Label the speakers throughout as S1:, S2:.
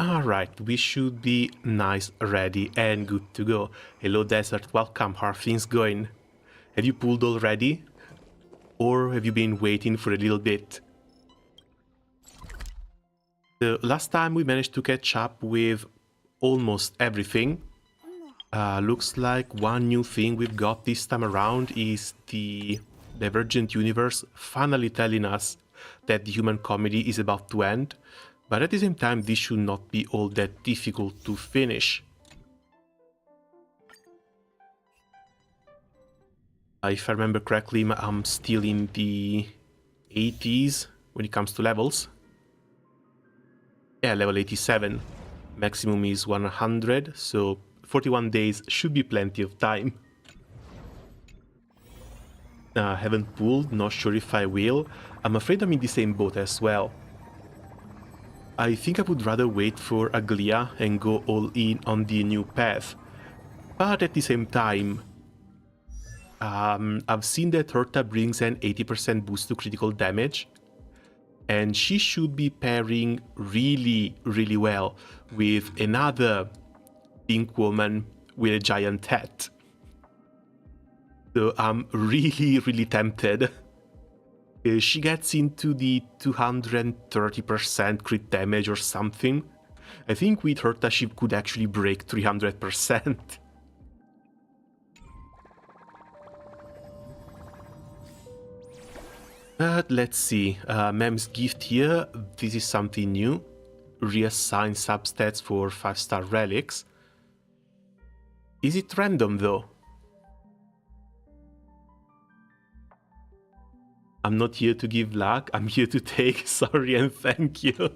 S1: Alright, we should be nice, ready, and good to go. Hello Desert, welcome, how are things going? Have you pulled already? Or have you been waiting for a little bit? The last time we managed to catch up with almost everything. Looks like one new thing we've got this time around is the Divergent Universe finally telling us that the human comedy is about to end, but at the same time this should not be all that difficult to finish. If I remember correctly, I'm still in the 80s when it comes to levels. Yeah, level 87. Maximum is 100, so 41 days should be plenty of time. Haven't pulled, not sure if I will. I'm afraid I'm in the same boat as well. I think I would rather wait for Aglia and go all in on the new path. But at the same time, I've seen that Herta brings an 80% boost to critical damage. And she should be pairing really, really well with another pink woman with a giant hat. So I'm really, really tempted. She gets into the 230% crit damage or something. I think with Herta she could actually break 300%. But let's see, Mem's gift here, this is something new. Reassign substats for 5-star relics. Is it random though? I'm not here to give luck, I'm here to take, sorry and thank you.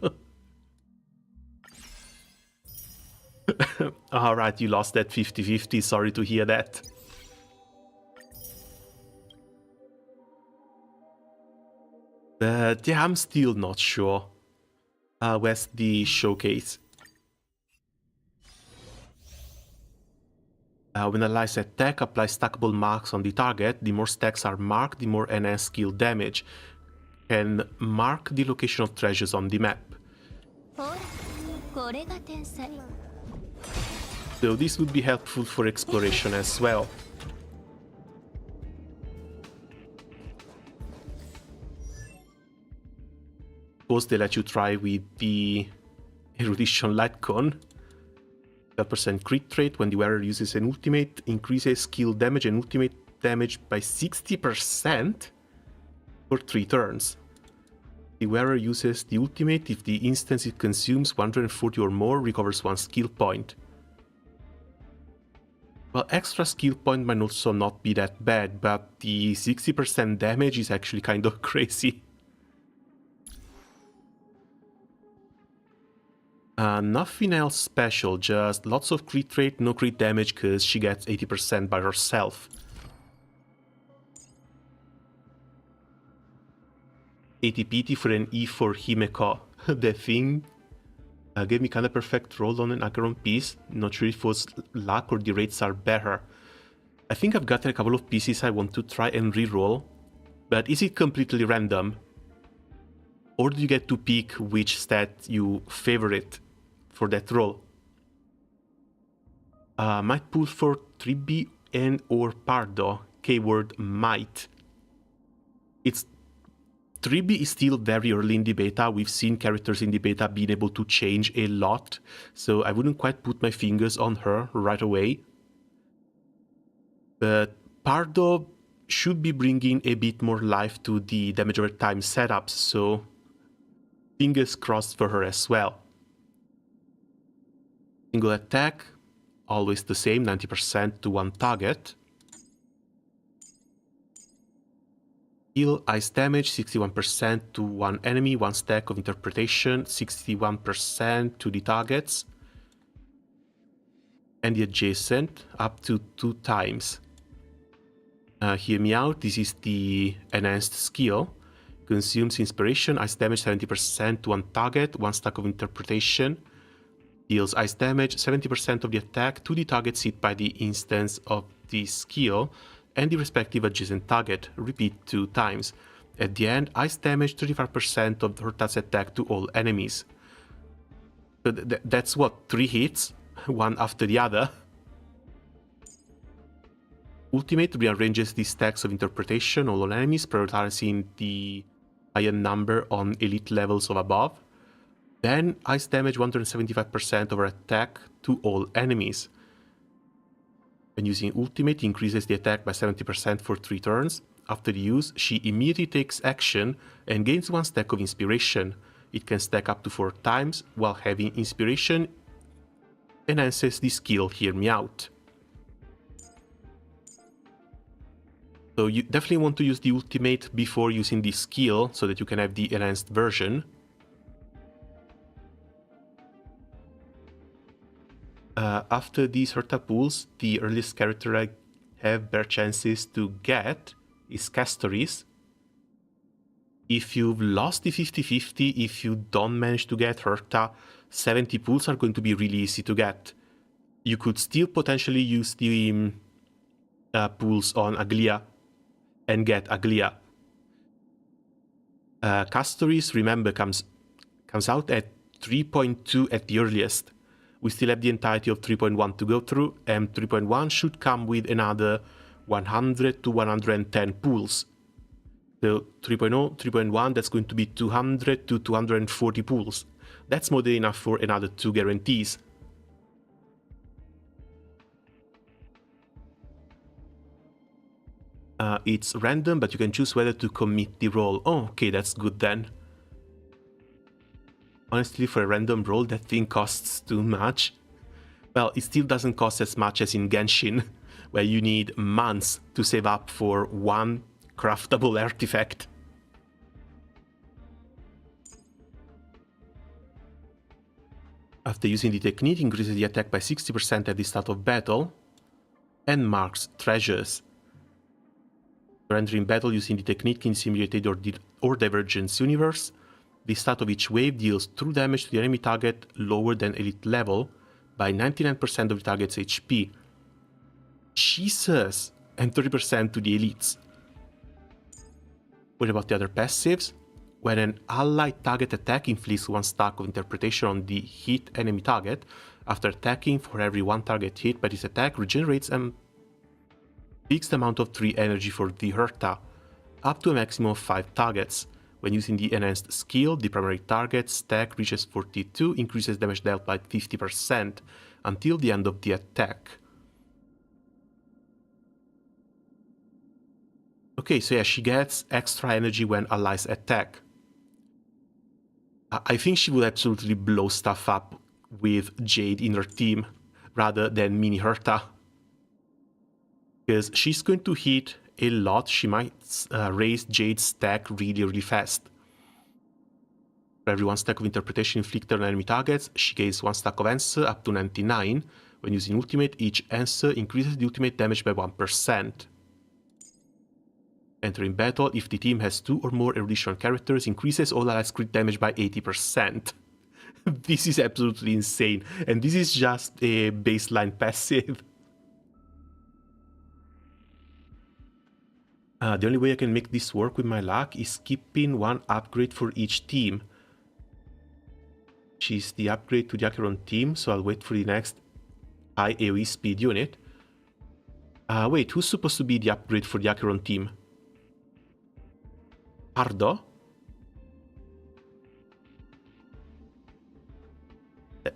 S1: Alright, you lost that 50-50, sorry to hear that. But yeah, I'm still not sure. Where's the showcase? When allies attack, apply stackable marks on the target. The more stacks are marked, the more enhanced skill damage. Can mark the location of treasures on the map. So this would be helpful for exploration as well. Of course, they let you try with the Erudition Light Cone. 12% crit rate when the wearer uses an ultimate, increases skill damage and ultimate damage by 60% for 3 turns. The wearer uses the ultimate if the instance it consumes 140 or more, recovers 1 skill point. Well, extra skill point might also not be that bad, but the 60% damage is actually kind of crazy. Nothing else special, just lots of crit rate, no crit damage because she gets 80% by herself. 80 PT for an E for Himeko. The thing gave me kinda perfect roll on an Acheron piece, not sure if it was luck or the rates are better. I think I've got a couple of pieces I want to try and reroll, but is it completely random? Or do you get to pick which stat you favorite for that roll? Might pull for 3B and or Pardo, keyword might. 3B is still very early in the beta, we've seen characters in the beta being able to change a lot, so I wouldn't quite put my fingers on her right away. But Pardo should be bringing a bit more life to the damage over time setups, so fingers crossed for her as well. Single attack, always the same, 90% to 1 target. Heal, ice damage, 61% to 1 enemy, 1 stack of interpretation, 61% to the targets. And the adjacent, up to 2 times. Hear me out, this is the enhanced skill. Consumes inspiration, ice damage 70% to 1 target, 1 stack of interpretation. Deals ice damage, 70% of the attack to the targets hit by the instance of the skill and the respective adjacent target. Repeat 2 times. At the end, ice damage 35% of Herta's attack to all enemies. So that's what, 3 hits, one after the other. Ultimate rearranges the stacks of interpretation on all enemies, prioritizing the higher number on elite levels of above. Then ice damage 175% over attack to all enemies. When using ultimate, increases the attack by 70% for 3 turns. After the use, she immediately takes action and gains 1 stack of inspiration. It can stack up to 4 times, while having inspiration enhances the skill Hear Me Out. So you definitely want to use the ultimate before using the skill, so that you can have the enhanced version. After these Herta pools, the earliest character I have better chances to get is Castoris. If you've lost the 50-50, if you don't manage to get Herta, 70 pools are going to be really easy to get. You could still potentially use the pools on Aglia and get Aglia. Castoris, remember, comes out at 3.2 at the earliest. We still have the entirety of 3.1 to go through, and 3.1 should come with another 100 to 110 pools. So 3.0, 3.1, that's going to be 200 to 240 pools. That's more than enough for another 2 guarantees. It's random, but you can choose whether to commit the roll. Oh, okay, that's good then. Honestly, for a random roll, that thing costs too much. Well, it still doesn't cost as much as in Genshin, where you need months to save up for 1 craftable artifact. After using the technique, increases the attack by 60% at the start of battle, and marks treasures. Entering battle using the technique in Simulated or Divergence universe, the start of each wave deals true damage to the enemy target lower than elite level by 99% of the target's HP. Jesus! And 30% to the elites. What about the other passives? When an allied target attack inflicts 1 stack of interpretation on the hit enemy target, after attacking, for every 1 target hit by this attack regenerates a fixed amount of 3 energy for the Herta, up to a maximum of 5 targets. When using the enhanced skill, the primary target stack reaches 42, increases damage dealt by 50% until the end of the attack. Okay, so yeah, she gets extra energy when allies attack. I think she would absolutely blow stuff up with Jade in her team, rather than Mini Herta. Because she's going to hit a lot, she might raise Jade's stack really fast. For every 1 stack of interpretation inflicted on enemy targets, she gains 1 stack of answer up to 99. When using ultimate, each answer increases the ultimate damage by 1%. Entering battle, if the team has 2 or more erudition characters, increases all allies crit damage by 80%. This is absolutely insane, and this is just a baseline passive. The only way I can make this work with my luck is skipping 1 upgrade for each team. Which is the upgrade to the Acheron team, so I'll wait for the next high AoE speed unit. Wait, who's supposed to be the upgrade for the Acheron team? Pardo?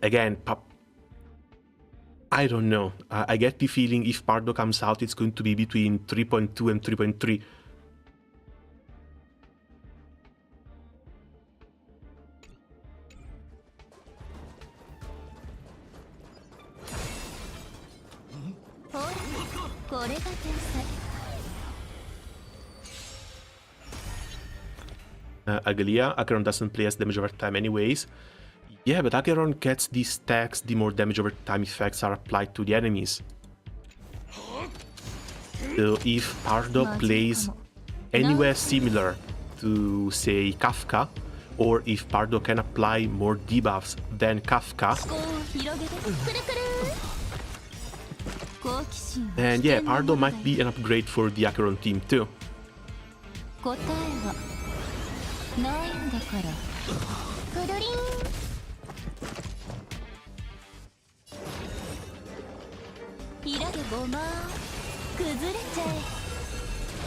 S1: Again, I don't know. I get the feeling if Pardo comes out, it's going to be between 3.2 and 3.3. Aglia, Acheron doesn't play as damage over time anyways. Yeah, but Acheron gets these stacks the more damage over time effects are applied to the enemies. So if Pardo plays anywhere similar to, say, Kafka, or if Pardo can apply more debuffs than Kafka, then yeah, Pardo might be an upgrade for the Acheron team too.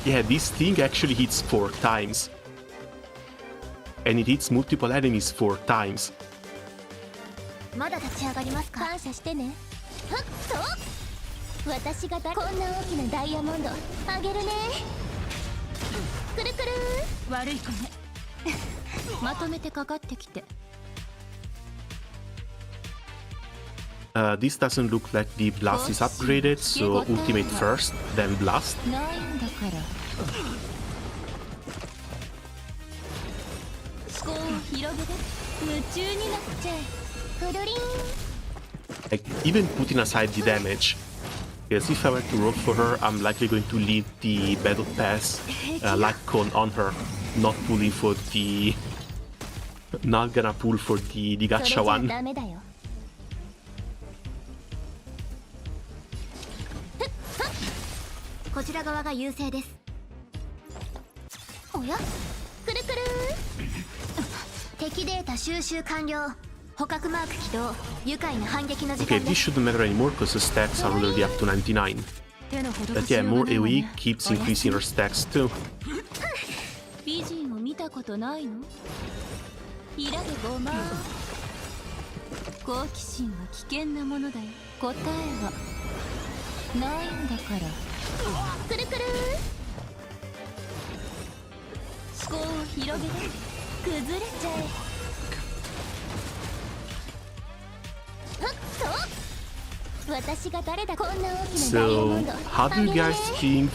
S1: Yeah, this thing actually hits 4 times. And it hits multiple enemies 4 times. This doesn't look like the blast is upgraded, so ultimate first, then blast. Like, even putting aside the damage, because if I were to roll for her, I'm likely going to leave the battle pass light cone on her, not pulling for the... not gonna pull for the gacha one. Okay, this shouldn't matter anymore because the stacks are already up to 99. But yeah, more AoE keeps increasing her stacks too. So, how do you guys think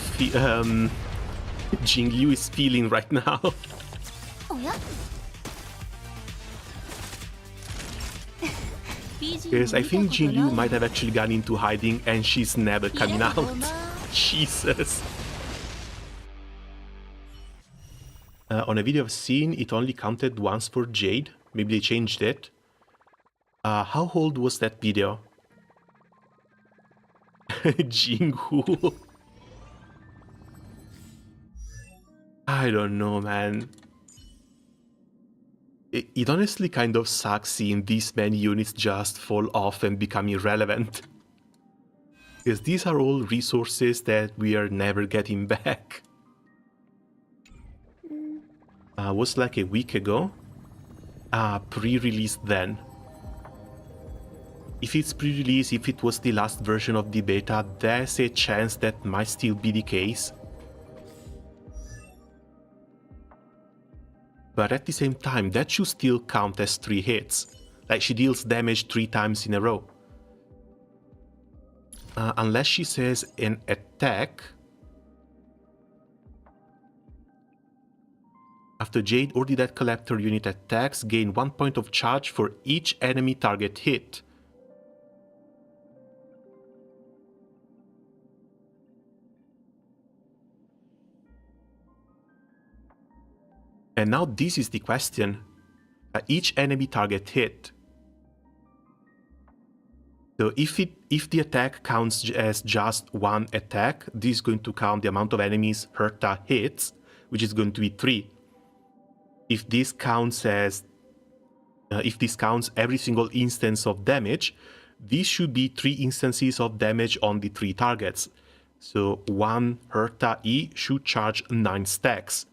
S1: Jingyu is feeling right now? Because I think Jingyu might have actually gone into hiding and she's never coming out. Jesus. On a video I've seen, it only counted once for Jade. Maybe they changed it. How old was that video? Jinghu. I don't know, man. It honestly kind of sucks seeing these many units just fall off and become irrelevant. Because these are all resources that we are never getting back. Was like a week ago. Pre-release then. If it's pre-release, if it was the last version of the beta, there's a chance that might still be the case. But at the same time, that should still count as 3 hits. Like, she deals damage 3 times in a row. Unless she says an attack. After Jade or the Death Collector unit attacks, gain 1 point of charge for each enemy target hit. And now this is the question. Each enemy target hit. So if the attack counts as just 1 attack, this is going to count the amount of enemies Herta hits, which is going to be 3. If this counts every single instance of damage, this should be 3 instances of damage on the 3 targets. So 1 Herta E should charge 9 stacks.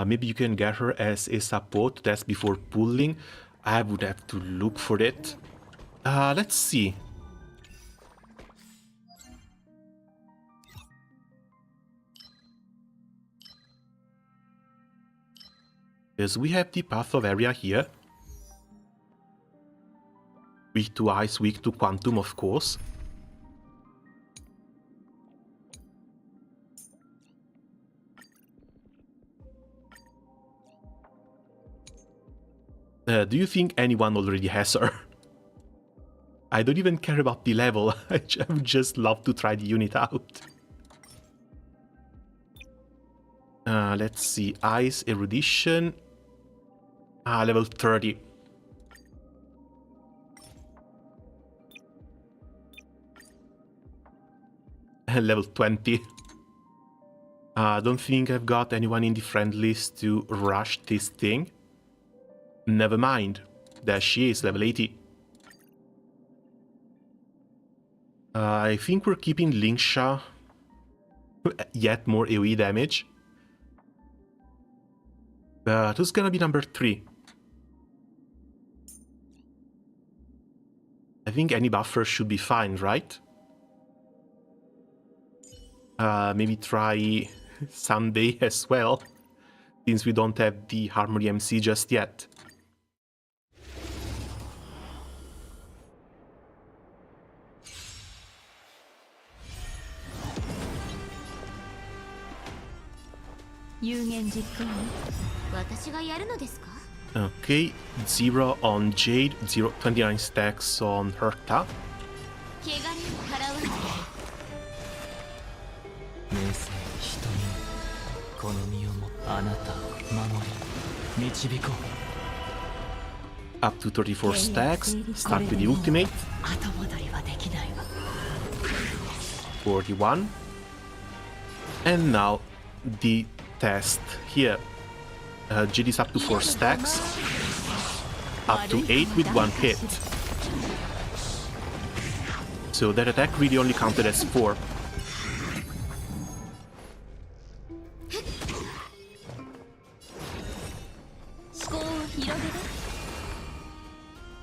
S1: Maybe you can get her as a support, that's before pulling. I would have to look for it. Let's see. Because we have the Path of Area here. Weak to Ice, weak to Quantum, of course. Do you think anyone already has her? I don't even care about the level, I would just love to try the unit out. Let's see, Ice, Erudition... level 30. Level 20. Don't think I've got anyone in the friend list to rush this thing. Never mind. There she is, level 80. I think we're keeping Lingsha. Yet more AoE damage. But who's gonna be number 3? I think any buffer should be fine, right? Maybe try Sunday as well, since we don't have the Harmony MC just yet. Okay, 0 on Jade, 29 stacks on Herta. Up to 34 stacks, start with the ultimate. 41. And now the test here. Jade is up to 4 stacks, up to 8 with 1 hit. So that attack really only counted as 4.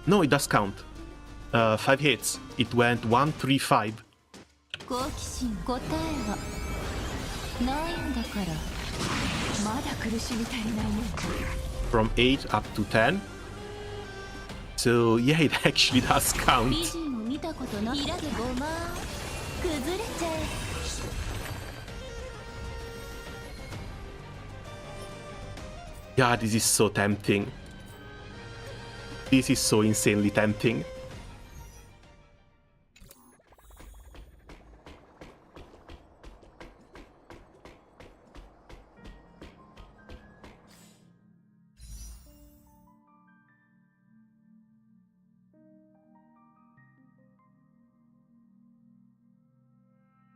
S1: No, it does count. 5 hits. It went 1, 3, 5. From 8 up to 10. So yeah, it actually does count. Yeah, this is so tempting. This is so insanely tempting.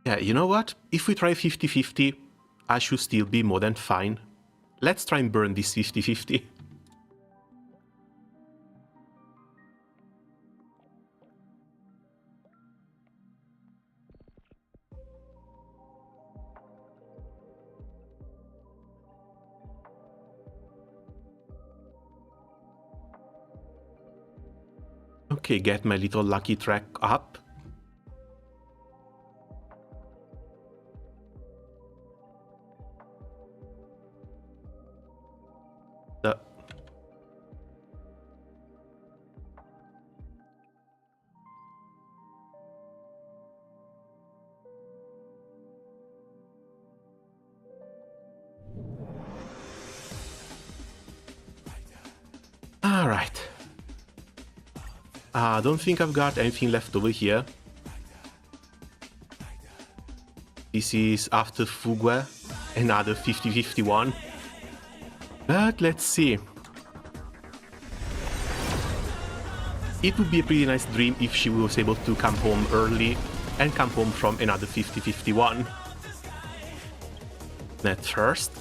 S1: Yeah, you know what? If we try 50-50, I should still be more than fine. Let's try and burn this 50-50. Okay, get my little lucky track up. Alright. I don't think I've got anything left over here. This is after Fugue, another 50-51. But let's see. It would be a pretty nice dream if she was able to come home early and come home from another 50-51. At first.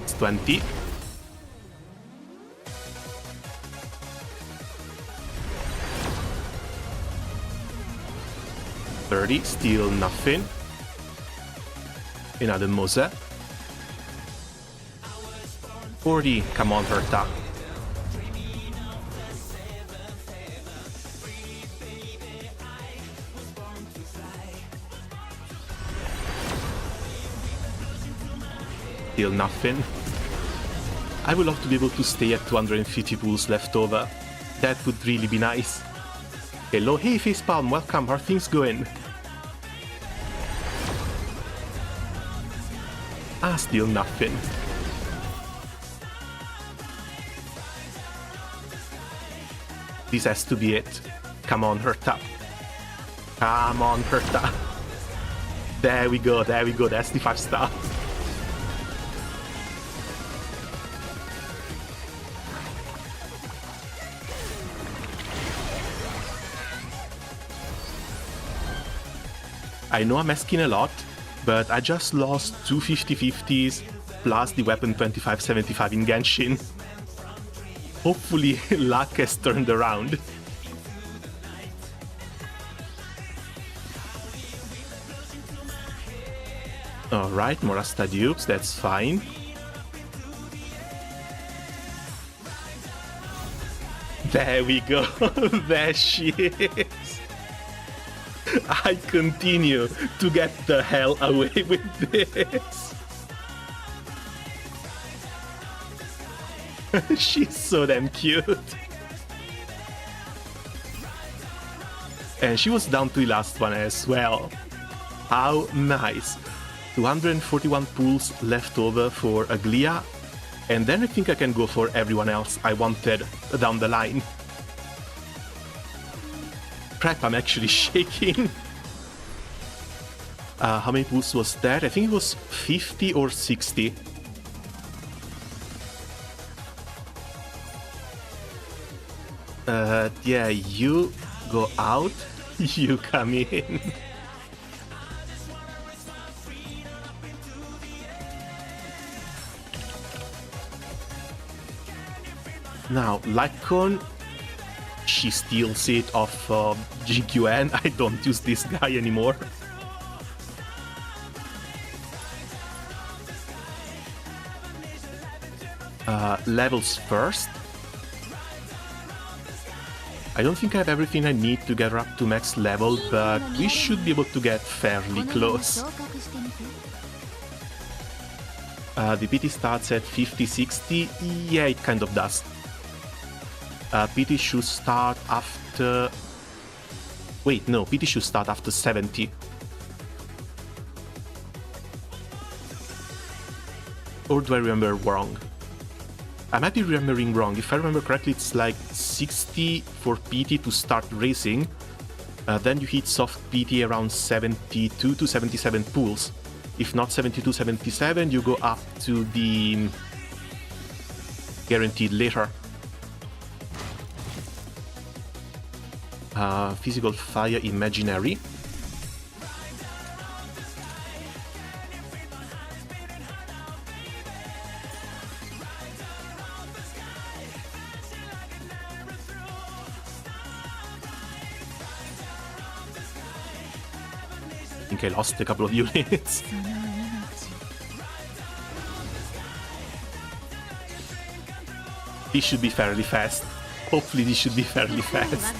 S1: It's 20. $30, still nothing. Another Mose. 40, come on, Herta. Still nothing. I would love to be able to stay at 250 pools left over. That would really be nice. Hello, hey Facepalm, welcome, how are things going? Ah, still nothing. This has to be it. Come on, Herta. Come on, Herta. There we go, that's the 5-star. I know I'm asking a lot, but I just lost 2 50-50s plus the weapon 25-75 in Genshin. Hopefully luck has turned around. Alright, Morasta dupes, that's fine. There we go. There she is. I continue to get the hell away with this. She's so damn cute. And she was down to the last one as well. How nice. 241 pools left over for Aglia. And then I think I can go for everyone else I wanted down the line. Crap, I'm actually shaking. How many pools was that? I think it was 50 or 60. Yeah, you go out, you come in. Now, Lycon, she steals it off GQN. I don't use this guy anymore. Levels first. I don't think I have everything I need to get her up to max level, but we should be able to get fairly close. The PT starts at 50-60. Yeah, it kind of does. PT should start after... Wait, no, PT should start after 70. Or do I remember wrong? I might be remembering wrong. If I remember correctly, it's like 60 for PT to start racing. Then you hit soft PT around 72 to 77 pools. If not 72, 77, you go up to the guaranteed later. Physical fire imaginary. I think I lost a couple of units. This should be fairly fast. Hopefully this should be fairly fast.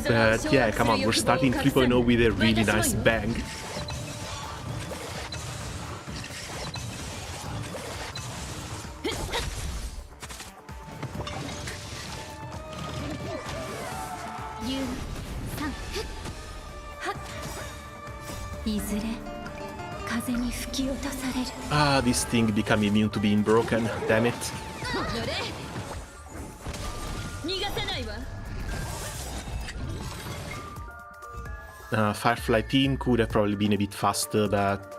S1: But yeah, come on, we're starting 3.0 with a really nice bang. Ah, this thing became immune to being broken, damn it. Firefly team could have probably been a bit faster, but...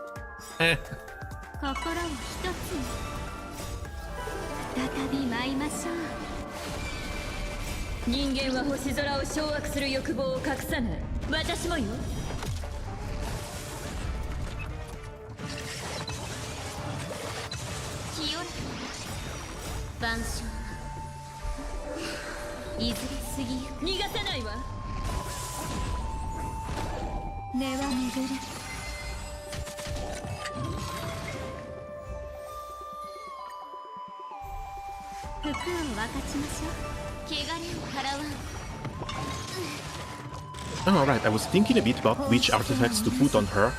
S1: Alright, I was thinking a bit about which artifacts to put on her.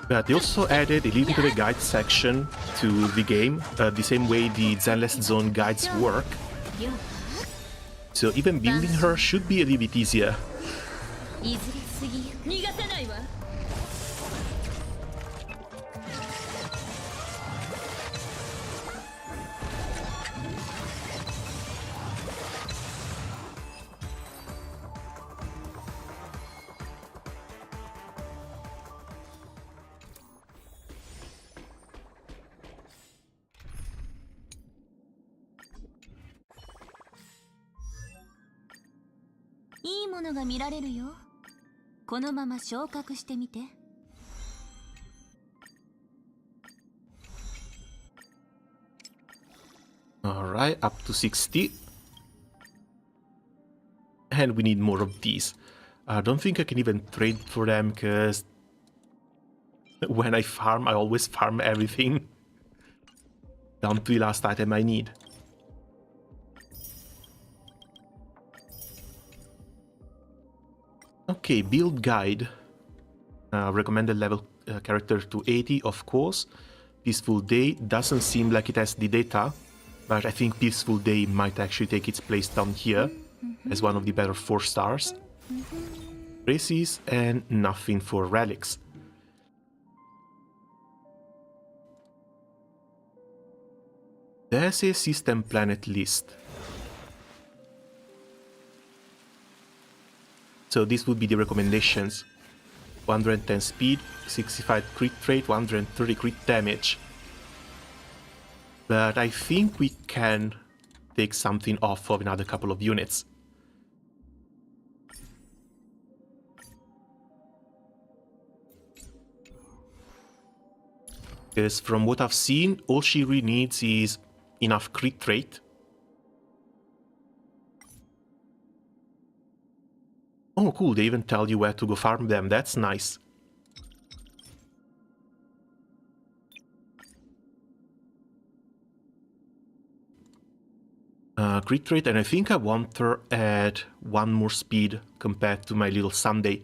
S1: But they also added a little bit of a guide section to the game, the same way the Zenless Zone guides work. So even building her should be a little bit easier.
S2: いいものが見られるよ。このまま昇格してみて。
S1: Alright, up to 60. And we need more of these. I don't think I can even trade for them, because when I farm, I always farm everything down to the last item I need. Okay, build guide. Recommended level character to 80, of course. Peaceful Day doesn't seem like it has the data, but I think Peaceful Day might actually take its place down here as one of the better 4 stars. Races and nothing for relics. There's a system planet list. So this would be the recommendations. 110 speed, 65 crit rate, 130 crit damage. But I think we can take something off of another couple of units. Because from what I've seen, all she really needs is enough crit rate. Oh cool, they even tell you where to go farm them, that's nice. Crit rate, and I think I want her at 1 more speed compared to my little Sunday.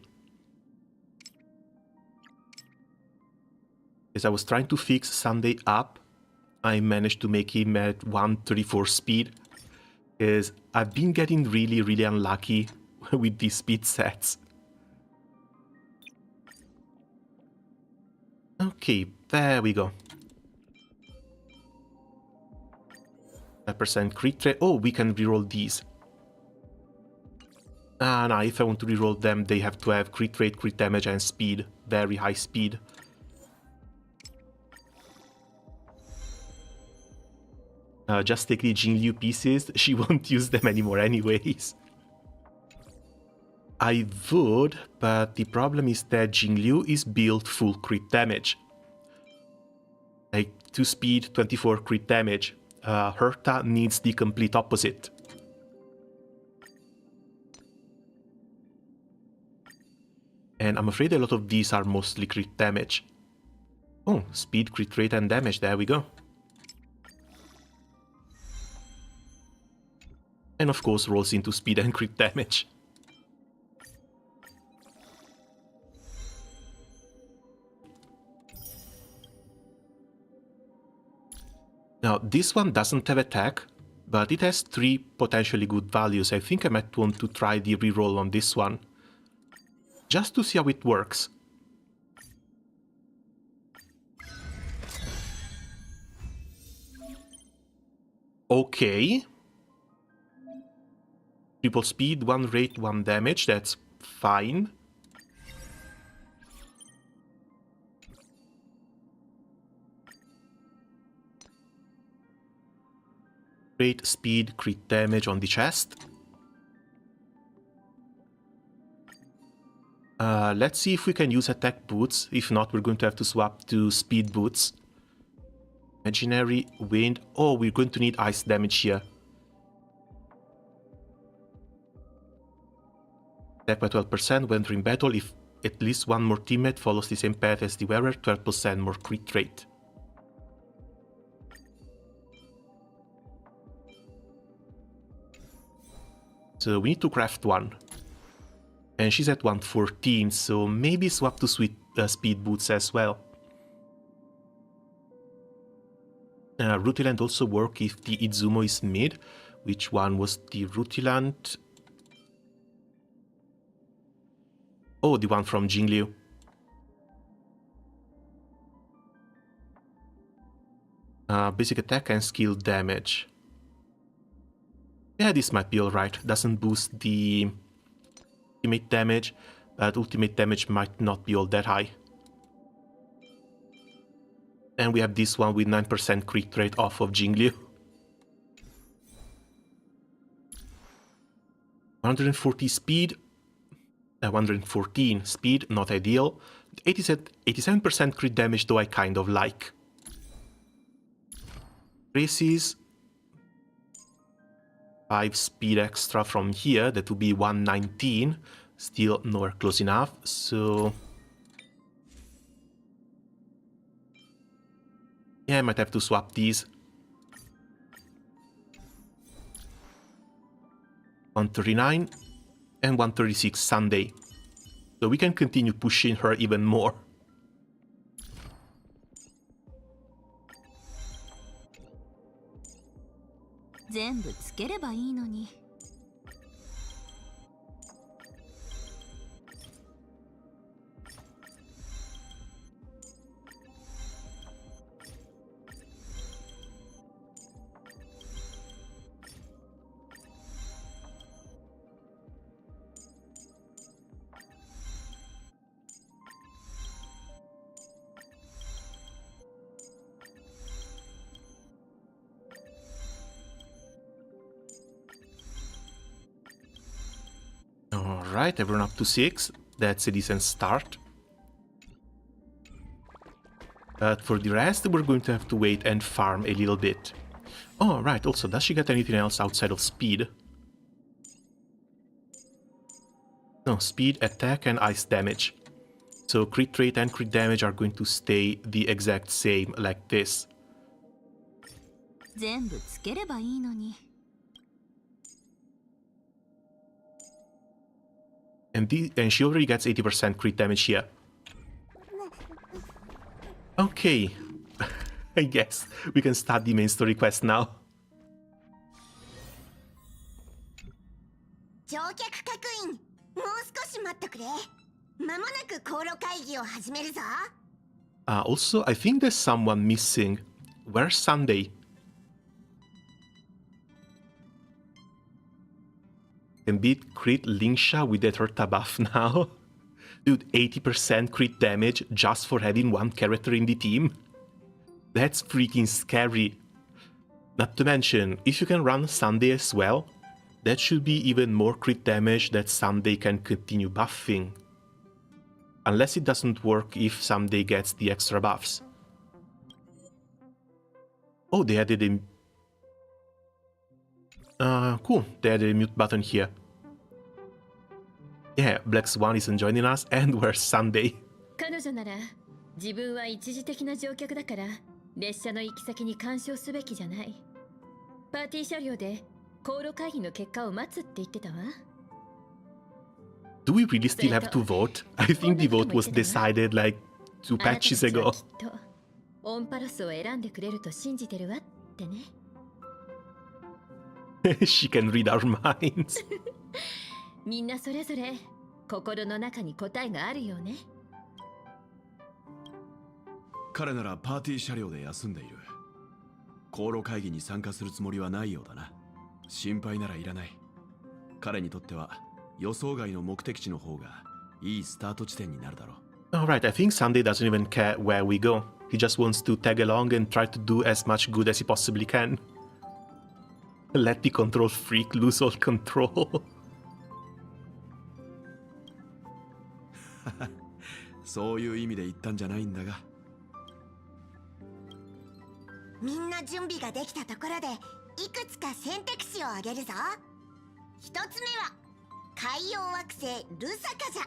S1: As I was trying to fix Sunday up, I managed to make him at 134 speed. Because I've been getting really unlucky with these speed sets. Okay, there we go. 5% crit rate. Oh, we can reroll these. No, if I want to reroll them, they have to have crit rate, crit damage, and speed. Very high speed. Just take the Jingliu pieces. She won't use them anymore anyways. I would, but the problem is that Jingliu is built full crit damage. Like 2 speed, 24 crit damage. Herta needs the complete opposite. And I'm afraid a lot of these are mostly crit damage. Oh, speed, crit rate, and damage, there we go. And of course rolls into speed and crit damage. Now, this one doesn't have attack, but it has 3 potentially good values. I think I might want to try the reroll on this one, just to see how it works. Okay. Triple speed, 1 rate, 1 damage, that's fine. Rate, speed, crit damage on the chest. Let's see if we can use attack boots. If not, we're going to have to swap to speed boots. Imaginary wind. Oh, we're going to need ice damage here. Attack by 12% when entering battle. If at least 1 more teammate follows the same path as the wearer, 12% more crit rate. So we need to craft 1. And she's at 114, so maybe swap to speed boots as well. Rutilant also work if the Izumo is mid. Which one was the Rutilant? Oh, the one from Jingliu. Basic attack and skill damage. Yeah, this might be alright. Doesn't boost the ultimate damage, but ultimate damage might not be all that high. And we have this one with 9% crit rate off of Jingliu. 140 speed, 114 speed, not ideal. 87% crit damage, though I kind of like. Races, 5 speed extra from here, that would be 119. Still nowhere close enough, so... yeah, I might have to swap these. 139 and 136 Sunday. So we can continue pushing her even more. Alright, everyone up to 6. That's a decent start. But for the rest, we're going to have to wait and farm a little bit. Oh, right, also, does she get anything else outside of speed? No, speed, attack, and ice damage. So crit rate and crit damage are going to stay the exact same, like this. And she already gets 80% crit damage here. Okay, I guess we can start the main story quest now. Also, I think there's someone missing. Where's Sunday? Can beat crit Lingsha with that Herta buff now. Dude, 80% crit damage just for having one character in the team? That's freaking scary. Not to mention, if you can run Sunday as well, that should be even more crit damage that Sunday can continue buffing. Unless it doesn't work if Sunday gets the extra buffs. Oh, they added a... cool, they added a mute button here. Yeah, Black Swan isn't joining us, and where's Sunday?
S3: 彼女なら自分は一時的な乗客だから列車の行き先に干渉すべきじゃない。パーティー車両で航路会議の結果を待つって言ってたわ。
S1: Do we really still have to vote? I think the vote was decided like 2 patches ago.
S3: オンパロスを選んでくれると信じてるわってね。
S1: She can read our minds.
S3: みんなそれぞれ心の中に答えがあるよね。
S4: 彼ならパーティー車両で休んでいる。航路会議に参加するつもりはないようだな。心配ならいらない。彼にとっては予想外の目的地の方がいいスタート地点になるだろう。
S1: Alright, I think Sunday doesn't even care where we go. He just wants to tag along and try to do as much good as he possibly can. Let the control freak lose all control.
S4: そういう意味で言ったんじゃないんだが。
S5: みんな準備ができたところでいくつか選択肢を挙げるぞ。一つ目は海洋惑星ルサカじ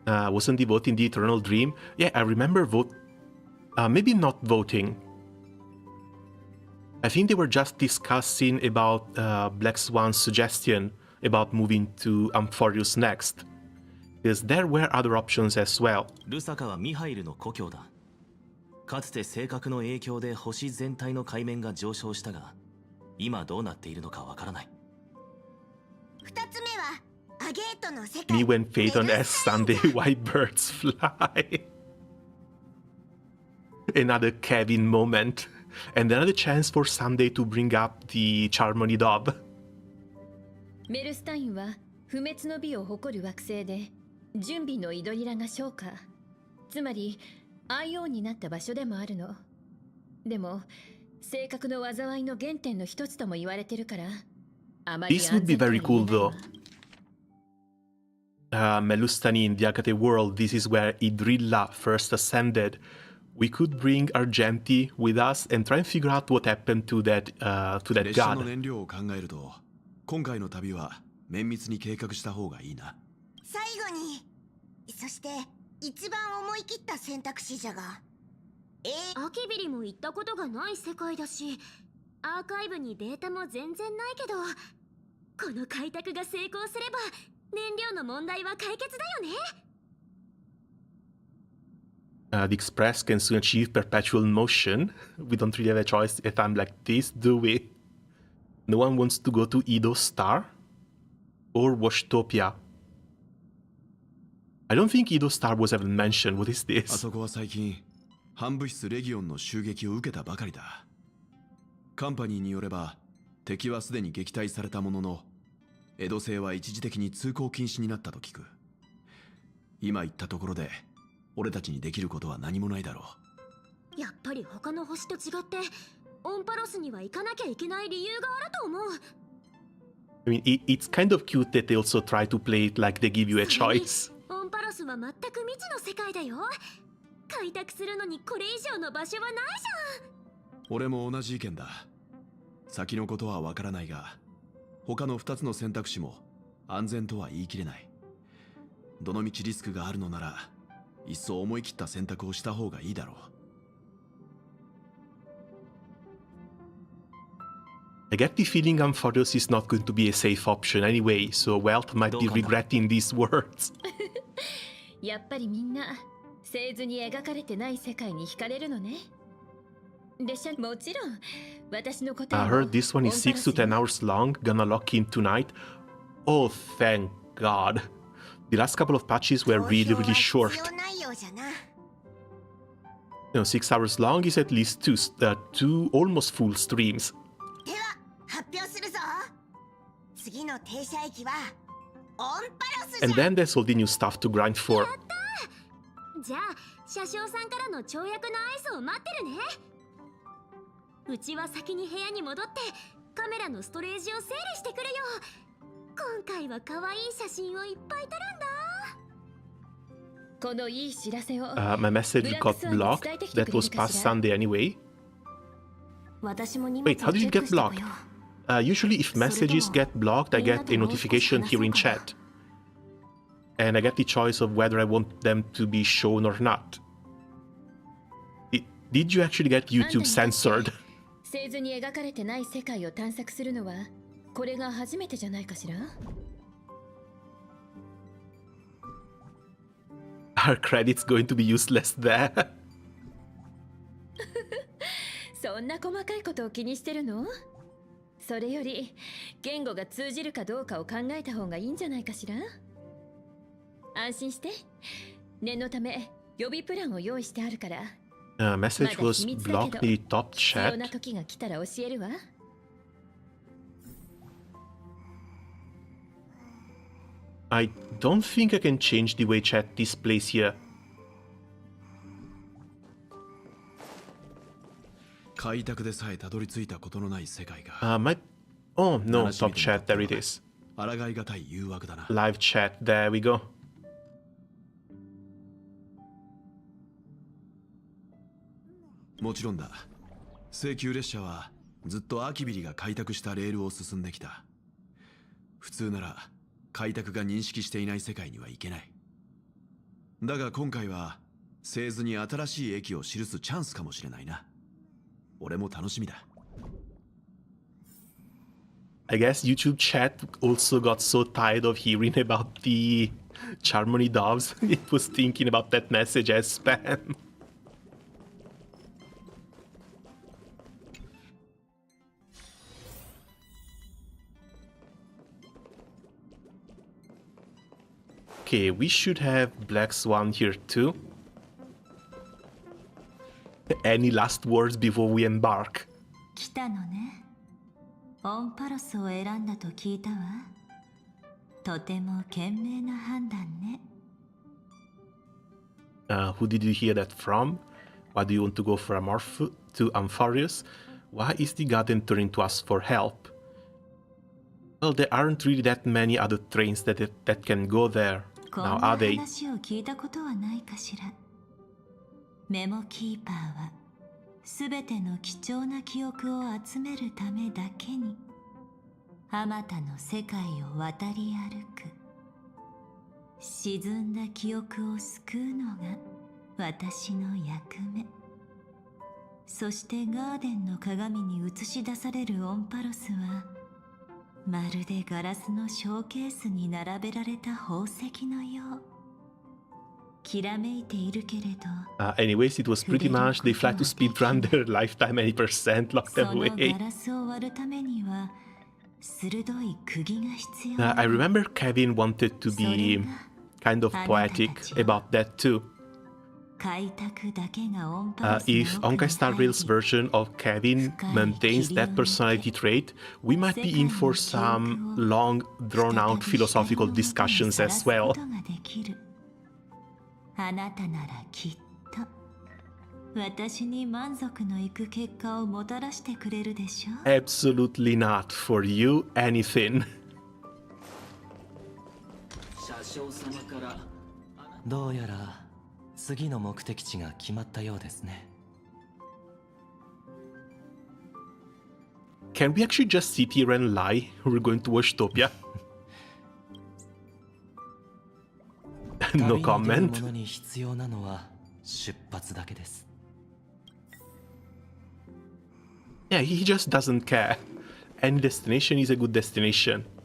S5: ゃ。
S1: Wasn't he voting the Eternal Dream? Yeah, I remember maybe not voting. I think they were just discussing about Black Swan's suggestion about moving to Amphorius next. Because there were other options as well.
S6: ルサカはミハイルの故郷だ。かつて性格の影響で星全体の海面が上昇したが、今どうなっているのかわからない。
S5: 二つ目はアゲートの世界。
S1: Me when Phaeton asks Sunday why birds fly. Another Kevin moment. And another chance for Sunday to bring up the Charmony Dove.
S3: メルスタインは不滅の美を誇る惑星で、準備のイドリラが昇華。つまり IO になった場所でもあるの。でも性格の災いの原点の一つとも言われてるから、
S1: This would be very cool though. Melustani in the Agate world, this is where Idrilla first ascended. We could bring Argenti with us and try and figure out what happened to that
S4: 列車の
S1: god.
S4: 燃料を考えると、今回の旅は綿密に計画した方がいいな。
S5: 最後に、そして一番思い切った選択肢じゃが、
S7: アキビリも行ったことがない世界だし、アーカイブにデータも全然ないけど、この開拓が成功すれば燃料の問題は解決だよね。
S1: The Express can soon achieve perpetual motion. We don't really have a choice at a time like this, do we? No one wants to go to Edo Star? Or Washtopia? I don't think Edo Star was ever mentioned. What is
S4: あ
S1: this?
S4: そこは最近、反物質レギオンの襲撃を受けたばかりだ。カンパニーによれば、敵はすでに撃退されたものの、江戸星は一時的に通行禁止になったと聞く。今言ったところで、俺たちにできることは何もないだろう。
S7: やっぱり他の星と違って、オンパロスには行かなきゃいけない理由があると思う。
S1: I mean, it's kind of cute that they also try to play it like they give you a choice.
S7: オンパロスは全く未知の世界だよ。開拓するのにこれ以上の場所はないじゃん。
S4: 俺も同じ意見だ。先のことはわからないが、他の2つの選択肢も安全とは言い切れない。どのみちリスクがあるのなら、一層思い切った選択をした方がいいだろう。
S1: I get the feeling Amphoros is not going to be a safe option anyway, so Welt might be regretting these words.
S3: やっぱりみんな製図に描かれてない世界に惹かれるのね。列車もちろん私の答え
S1: I
S3: も
S1: heard this one is 6 to 10 hours long, gonna lock in tonight. Oh, thank God. The last couple of patches were really, really short.
S5: 必要ないようじゃな。
S1: 6 hours long is at least two almost full streams.
S5: では発表するぞ。次の停車駅はオンパロスじゃ。
S1: And then there's all the new stuff to grind for.
S7: じゃあ車掌さんからの跳躍の合図を待ってるね。うちは先に部屋に戻ってカメラのストレージを整理してくるよ。今回は可愛い写真をいっぱい撮るんだ。
S3: このいい知らせを
S1: My message got blocked. That was past Sunday anyway.
S7: 私も荷
S1: Wait,
S7: 物
S1: how
S7: を
S1: did
S7: チ
S1: it
S7: ェック
S1: get
S7: したわ
S1: blocked?
S7: よ。
S1: Usually if messages get blocked, I get a notification here in chat. And I get the choice of whether I want them to be shown or not. Did you actually get YouTube censored?
S3: 製図に描かれてない世界を探索するのはこれが初めてじゃないかしら。
S1: Are credits going to be useless there?
S3: そんな細かいことを気にしてるの？それより言語が通じるかどうかを考えた方がいいんじゃないかしら。安心して。念のため予備プランを用意してあるから。
S1: Message was blocked in the top
S3: 必要
S1: chat.
S3: な時が来たら教えるわ。
S1: I don't think I can change the way chat displays here.
S4: 開拓でさえたどり着いたことのない世界が、
S1: Oh no, top chat, there it is.
S4: 抗いがたい誘惑だな。
S1: Live chat, there we go.
S4: もちろんだ。西急列車はずっとアキビリが開拓したレールを進んできた。普通なら開拓が認識していない世界には行けない。だが今回は製図に新しい駅を記すチャンスかもしれないな。俺も楽しみだ。
S1: I guess YouTube chat also got so tired of hearing about the Charmony doves, it was thinking about that message as spam. Okay, we should have Black Swan here too. Any last words before we embark?
S2: 来たのね。オンパロスを選んだと聞いたわ。とても賢明な判断ね。
S1: Who did you hear that from? Why do you want to go for to Amphoros? Why is the garden turning to us for help? Well, there aren't really that many other trains that can go there.
S2: こん
S1: Now,
S2: な
S1: are they?
S2: 話を聞いたことはないかしら。メモキーパーはすべての貴重な記憶を集めるためだけにあまたの世界を渡り歩く。沈んだ記憶を救うのが私の役目。そしてガーデンの鏡に映し出されるオンパロスはまるでガラスのショーケースに並べられた宝石のよう。きらめいているけれど、
S1: Anyways, it was pretty much they fly to speedrun their lifetime any percent locked
S2: その
S1: away.
S2: ガラスを割るためには鋭い釘が必要だ。
S1: I remember Kevin wanted to be kind of poetic about that too.
S2: 開拓だけがオンパロスの
S1: If
S2: 奥に
S1: Honkai Star
S2: 入り
S1: Rail's version of Kevin maintains that personality trait, we might be in for some long, drawn-out philosophical discussions as well.
S2: あなたならきっと私に満足のいく結果をもたらしてくれるでしょう。
S1: Absolutely not. For you, anything.
S6: どうやら次の目的地が決まったようですね。
S1: Can we actually just sit here and lie? We're going to Washtopia. No
S6: 旅に出る
S1: comment.
S6: 者に必要なのは出発だけです。
S1: Yeah, he just doesn't care. Any destination is a good destination.
S7: "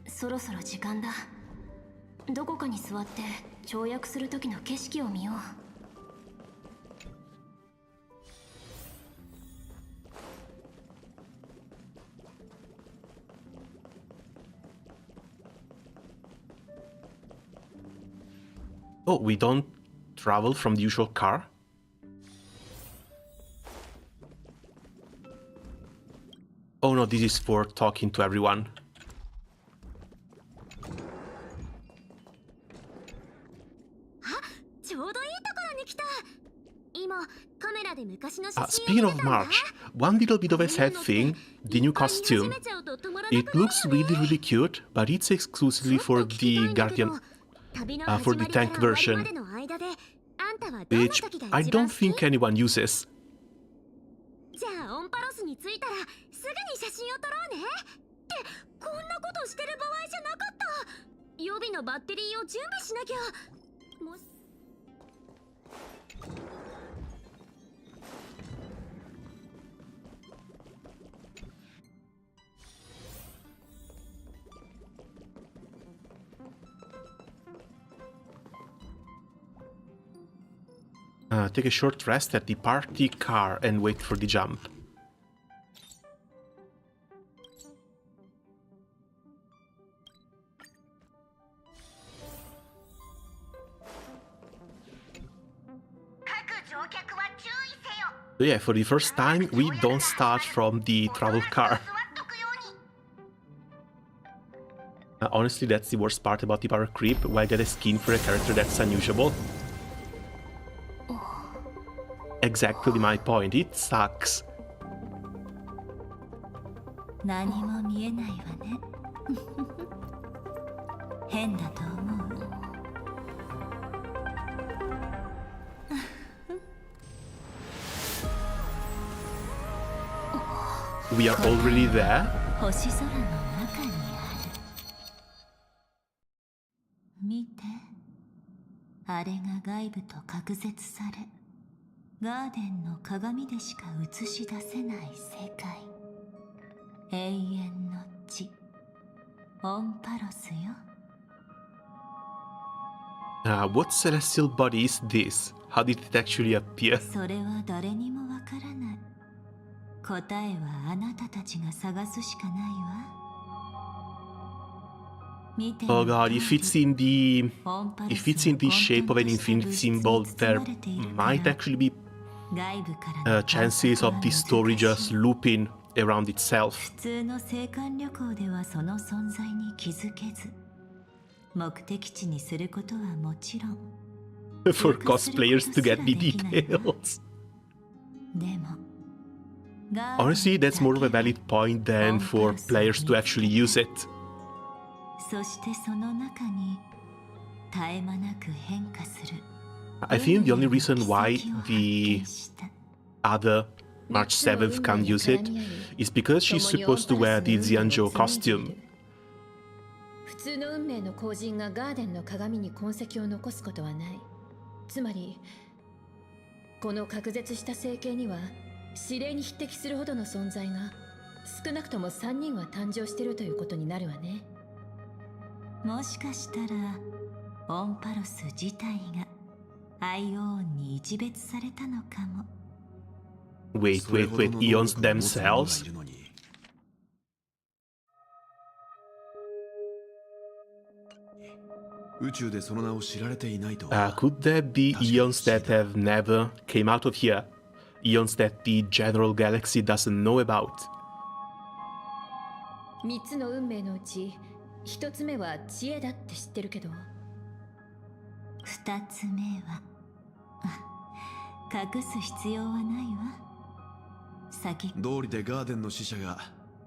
S7: そろそろ時間だ。どこかに座って跳躍する時の景色を見よう。
S1: Oh, we don't travel from the usual car? Oh no, this is for talking to everyone.
S7: ちょうどいいところに来た。今カメラで昔の写
S1: Speaking
S7: 真を
S1: of
S7: 見てたんだ。
S1: March, one little bit of a sad thing, the new costume. It looks really, really cute, but it's exclusively for the Guardian, for the tank version, which I don't think anyone uses.
S7: じゃあオンパロスに着いたらすぐに写真を撮ろうね。ってこんなことしてる場合じゃなかった。予備のバッテリーを準備しなきゃ。もし
S1: Take a short rest at the party car and wait for the jump. So yeah, for the first time, we don't start from the travel car. Honestly, that's the worst part about the power creep. Why get a skin for a character that's unusual? Exactly my point. It sucks.
S2: 何も見えないわね。変だと思う。
S1: We are already there?
S2: 星空の中にある。見て。あれが外部と隔絶され、ガーデンの鏡でしか映し出せない世界。永遠の地。オンパロスよ。
S1: What celestial body is this? How did it actually appear?
S2: それは誰にもわからない。答えはあなたたちが探すしかないわ。
S1: Oh god, if it's in the shape of an infinite symbol, there might actually be chances of this story just looping around itself.
S2: 普通の青函旅行ではその存在に気づけず、目的地にすることはもちろん
S1: For cosplayers to get the details.
S2: でも
S1: Honestly, that's more of a valid point than for players to actually use it.
S2: そしてその中に絶え間なく変化する
S1: I think the only reason why the other March 7th can't use it is because she's supposed to wear the Xianzhou costume.
S3: 普通の運命の後人がガーデンの鏡に痕跡を残すことはない。つまりこの隔絶した星系には指令に匹敵するほどの存在が少なくとも3人は誕生しているということになるわね。
S2: もしかしたらオンパロス自体がアイオーンに一別されたのかも。
S1: Wait, eons themselves?
S4: 宇宙でその名を知られていないと
S1: Could there be eons that have never came out of here? Eons that the general galaxy doesn't know about?
S3: 3つの運命のうち1つ目は知恵だって知ってるけど、
S2: 2つ目は隠す必要はないわ。先
S4: 道理でガーデンの使者が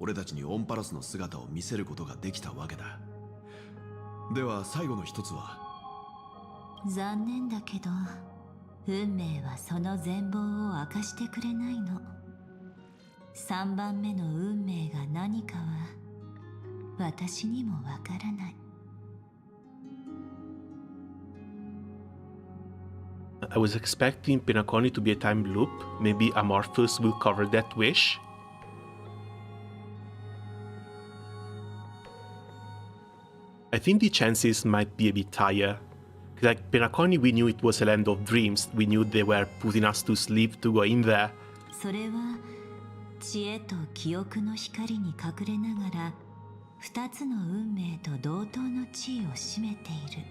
S4: 俺たちにオンパロスの姿を見せることができたわけだ。では最後の一つは。
S2: 残念だけど運命はその全貌を明かしてくれないの。3番目の運命が何かは私にもわからない。
S1: I was expecting Pinaconi to be a time loop. Maybe Amorphous will cover that wish. I think the chances might be a bit higher. Like Pinaconi, we knew it was a land of dreams. We knew they were putting us to sleep to go in there.
S2: それは知恵と記憶の光に隠れながら2つの運命と同等の地位を占めている。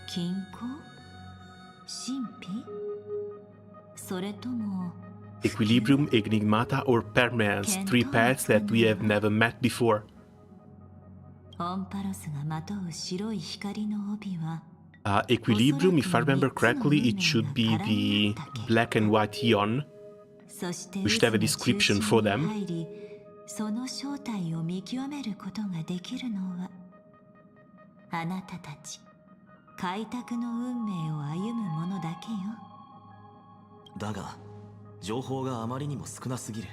S2: 均衡？神秘？それとも
S1: Equilibrium, Enigmata, or Permanence. 3 paths that we have never met before.
S2: オンパロスがまとう白い光の帯は
S1: Equilibrium, if I remember correctly, it should be the black and white eon.
S2: そして
S1: We should have a description for them.
S2: 入りその正体を見極めることができるのはあなたたち開拓の運命を歩む者だけよ。
S6: だが情報があまりにも少なすぎる。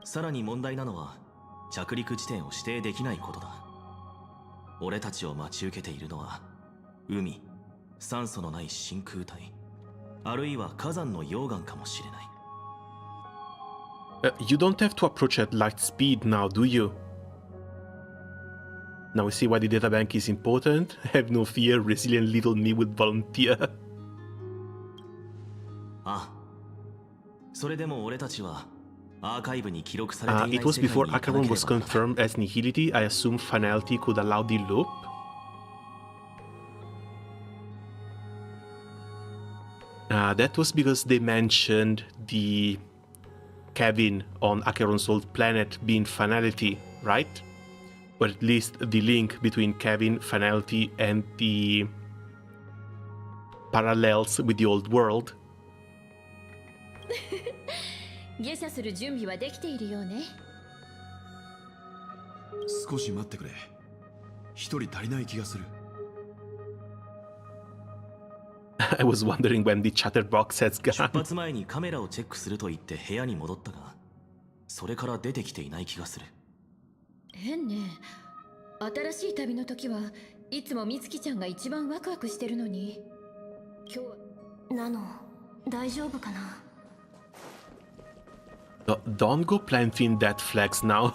S6: さらに問題なのは着陸地点を指定できないことだ。俺たちを待ち受けているのは海、酸素のない真空体、あるいは火山の溶岩かもしれない。
S1: You don't have to approach at light speed now, do you? Now we see why the databank is important. Have no fear, resilient little me would volunteer.
S6: ああ、それでも俺たちはアーカイブに記録されていない
S1: It was
S6: 世界
S1: before
S6: に行かな
S1: Acheron
S6: けれ
S1: was
S6: ば
S1: confirmed as Nihility. I assume Finality could allow the loop. That was because they mentioned the cabin on Acheron's old planet being Finality, right? Or at least the link between cabin, Finality, and the parallels with the old world.
S3: 下車する準備はできているようね。
S4: 少し待ってくれ。一人足りない気がする。
S1: I was wondering when the chatterbox has
S6: 出
S1: gone.
S6: 発前にカメラをチェックすると言って部屋に戻ったが、それから出てきていない気がする。
S3: 変ね。新しい旅の時はいつも美月ちゃんが一番ワクワクしてるのに、今日は
S7: なの大丈夫かな。
S1: Don't go planting that flags now.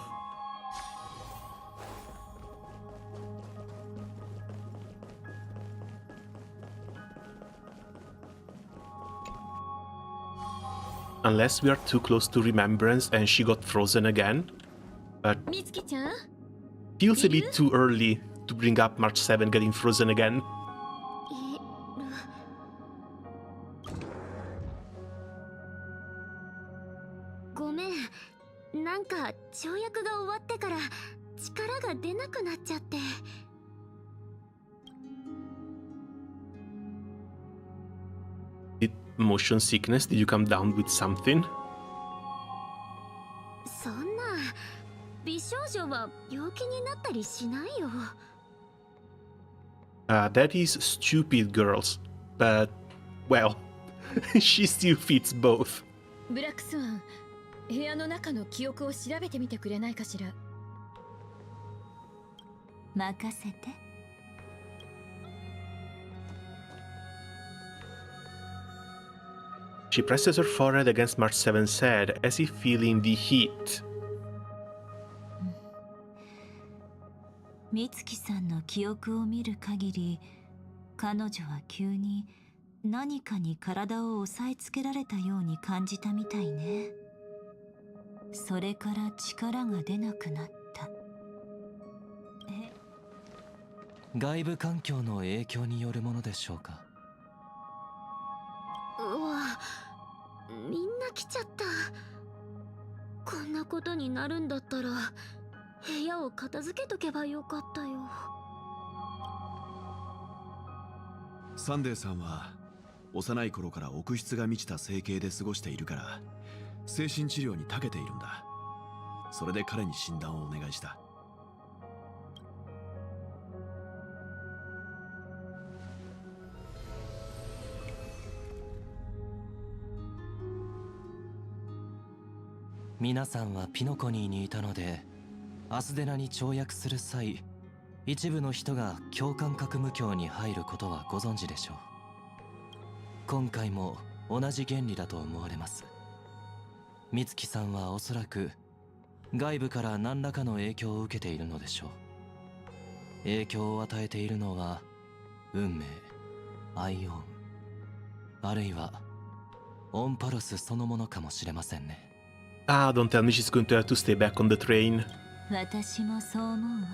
S1: Unless we are too close to Remembrance and she got frozen again. But
S3: 美月ちゃん
S1: feels a bit too early to bring up March 7 getting frozen again.
S7: いる。なんか跳躍が終わってから力が出なくなっちゃって。
S1: Motion sickness? Did you come down with something?
S7: そんな、美少女は病気になったりしないよ。
S1: That is stupid, girls. But, well, she still fits both.
S3: ブラックスワン、部屋の中の記憶を調べてみてくれないかしら。
S2: 任せて。
S1: She presses her forehead against March 7's head, as if feeling the heat.
S2: 美月さんの記憶を見る限り、彼女は急に何かに体を押さえつけられたように感じたみたいね。それから力が出なくなった。
S8: 外部環境の影響によるものでしょうか。
S7: うわ、みんな来ちゃった。こんなことになるんだったら部屋を片付けとけばよかったよ。
S4: サンデーさんは幼い頃から奥室が満ちた整形で過ごしているから精神治療に長けているんだ。それで彼に診断をお願いした。
S8: 皆さんはピノコニーにいたので、アスデナに跳躍する際、一部の人が共感覚無境に入ることはご存知でしょう。今回も同じ原理だと思われます。美月さんはおそらく外部から何らかの影響を受けているのでしょう。影響を与えているのは運命、アイオン、あるいはオンパロスそのものかもしれませんね。
S1: Don't tell me she's going to have to stay back on the train.
S2: 私もそう思うわ。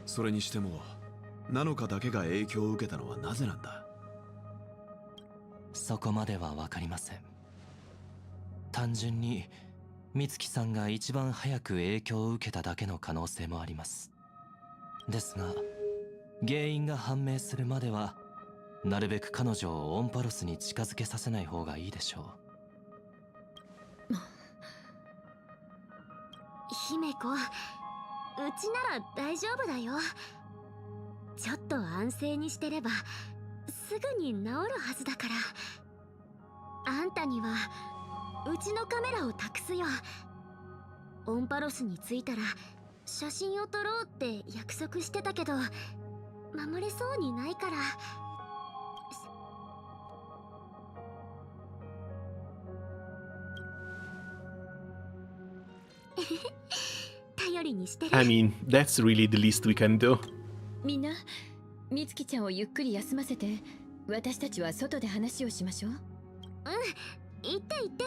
S4: それにしてもナノカだけが影響を受けたのはなぜなんだ。
S8: そこまでは分かりません。単純に美月さんが一番早く影響を受けただけの可能性もあります。ですが原因が判明するまではなるべく彼女をオンパロスに近づけさせない方がいいでしょう。
S7: 姫子、うちなら大丈夫だよ。ちょっと安静にしてればすぐに治るはずだから。あんたにはうちのカメラを託すよ。オンパロスに着いたら写真を撮ろうって約束してたけど守れそうにないから。頼りにしてる。
S1: I mean, that's really the least we can do.
S3: みんな、美月ちゃんをゆっくり休ませて、私たちは外で話をしましょう。
S7: 行って行って。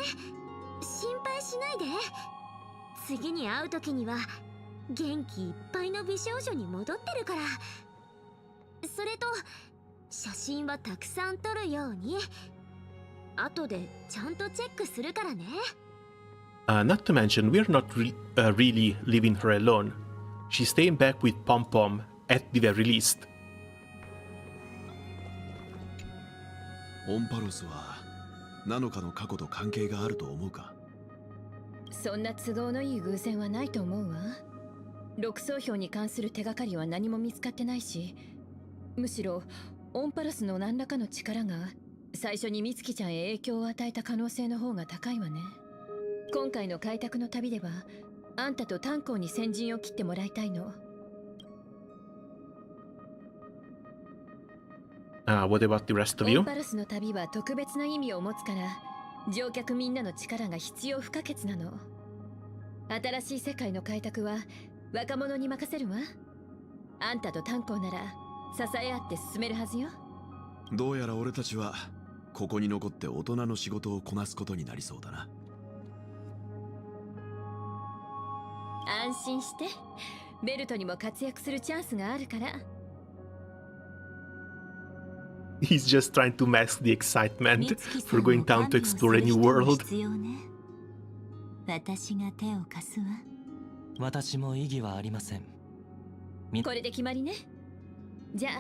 S7: 心配しないで。次に会う時には元気いっぱいの美少女に戻ってるから。それと写真はたくさん撮るように。後でちゃんとチェックするからね。
S1: Not to mention, we're not really leaving her alone. She's staying back with Pom Pom at the very least.
S4: オンパロスはナノカの過去と関係があると思うか。
S3: そんな都合のいい偶然はないと思うわ。6層標に関する手がかりは何も見つかってないし、むしろオンパロスの何らかの力が最初に美月ちゃんへ影響を与えた可能性の方が高いわね。今回の開拓の旅ではあんたと炭鉱に先陣を切ってもらいたいの。
S1: What about the rest of
S3: オ
S1: you?
S3: ンパロスの旅は特別な意味を持つから乗客みんなの力が必要不可欠なの。新しい世界の開拓は若者に任せるわ。あんたと炭鉱なら支え合って進めるはずよ。
S4: どうやら俺たちはここに残って大人の仕事をこなすことになりそうだな。
S3: 安心して、ベルトにも活躍するチャンスがあるから。
S1: He's just trying to mask the excitement
S2: 美月さ
S1: for
S2: んも
S1: going down to
S2: 管理をす
S1: explore
S2: る
S1: a new
S2: 人も
S1: world.
S2: 必要ね。私が手を貸すわ。
S8: 私も異議はありません。
S3: これで決まりね。じゃ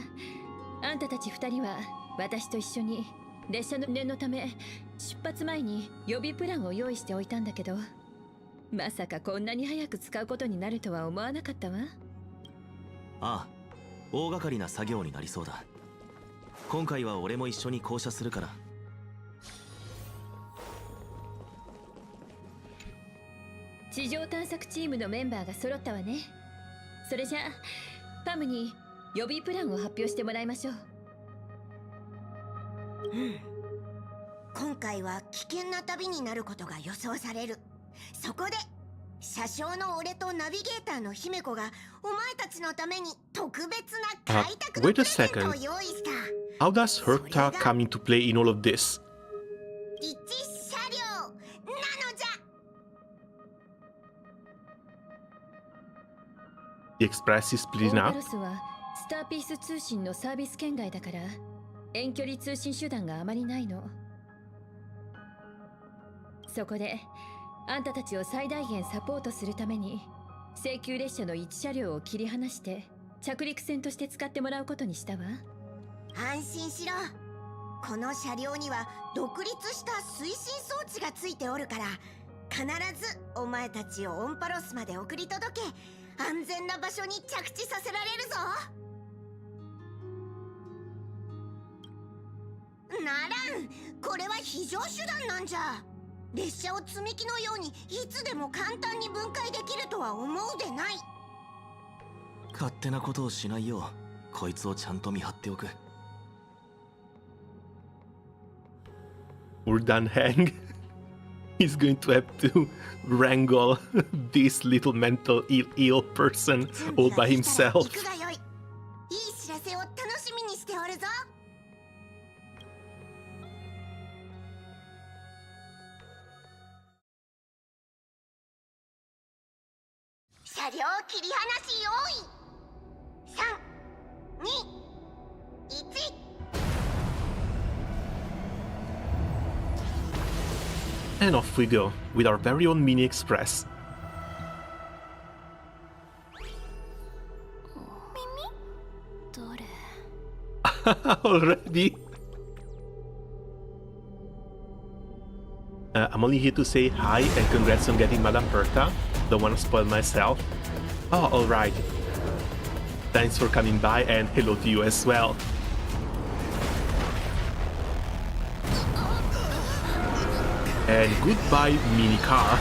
S3: ああんたたち2人は私と一緒に列車の念のため出発前に予備プランを用意しておいたんだけど、まさかこんなに早く使うことになるとは思わなかったわ。
S6: ああ、大掛かりな作業になりそうだ。今回は俺も一緒に降車するから。
S3: 地上探索チームのメンバーが揃ったわね。それじゃあパムに予備プランを発表してもらいましょう。
S5: 今回は危険な旅になることが予想される。そこで車掌の俺とナビゲーターの姫子がお前たちのために特別な開拓のプレゼントを用意した。
S1: How does Herta come into play in all of this?
S5: 一車両なのじゃ。
S1: The Express is
S3: オ
S1: splitting
S3: ーバ
S1: up.
S3: ロスはスターピース通信のサービス圏外だから遠距離通信手段があまりないの。そこであんたたちを最大限サポートするために請求列車の1車両を切り離して着陸船として使ってもらうことにしたわ。
S5: 安心しろ。この車両には独立した推進装置がついておるから、必ずお前たちをオンパロスまで送り届け、安全な場所に着地させられるぞ。ならん、これは非常手段なんじゃ。列車を積み木のようにいつでも簡単に分解できるとは思うでない。
S6: 勝手なことをしないようこいつをちゃんと見張っておく。
S1: Or Danheng. He's going to have to wrangle this little mental ill person all by himself.
S5: 行くがよい。いい知らせを楽しみにしておるぞ。車両切り離し用意。3、2、1。
S1: And off we go with our very own mini express.
S7: どれ
S1: Already? I'm only here to say hi and congrats on getting Madame Herta. Don't want to spoil myself. Oh, alright. Thanks for coming by and hello to you as well. And goodbye, mini car.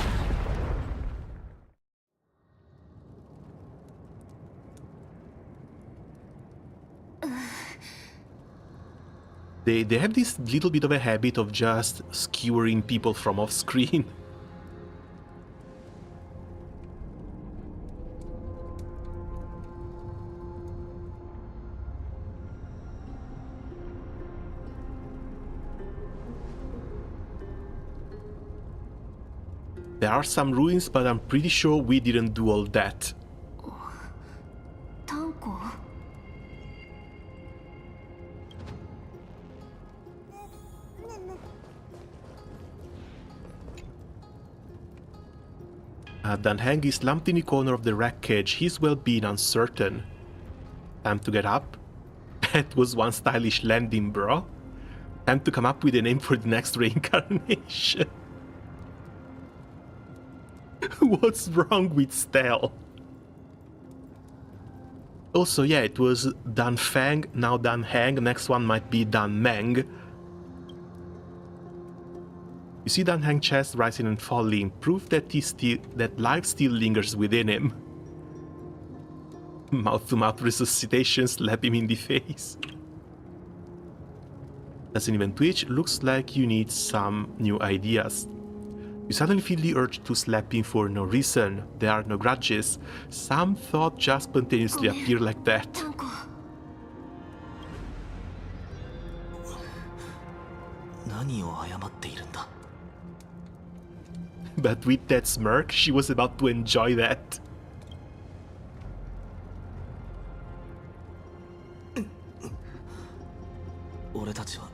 S1: They have this little bit of a habit of just skewering people from off screen. There are some ruins, but I'm pretty sure we didn't do all that.
S7: タンコ
S1: Danheng is slumped in the corner of the wreckage, his well-being uncertain. Time to get up? That was one stylish landing, bro. Time to come up with a name for the next reincarnation. What's wrong with Stell? Also, yeah, it was Dan Feng, now Dan Heng, next one might be Dan Meng. You see Dan Heng's chest rising and falling, proof that that life still lingers within him. Mouth-to-mouth resuscitation, slap him in the face. Doesn't even twitch, looks like you need some new ideas. You suddenly feel the urge to slap him for no reason. There are no grudges. Some thought just spontaneously appear like that.
S7: タンコ
S6: 何を謝っているんだ。
S1: But with that smirk, she was about to enjoy that.
S6: 俺たちは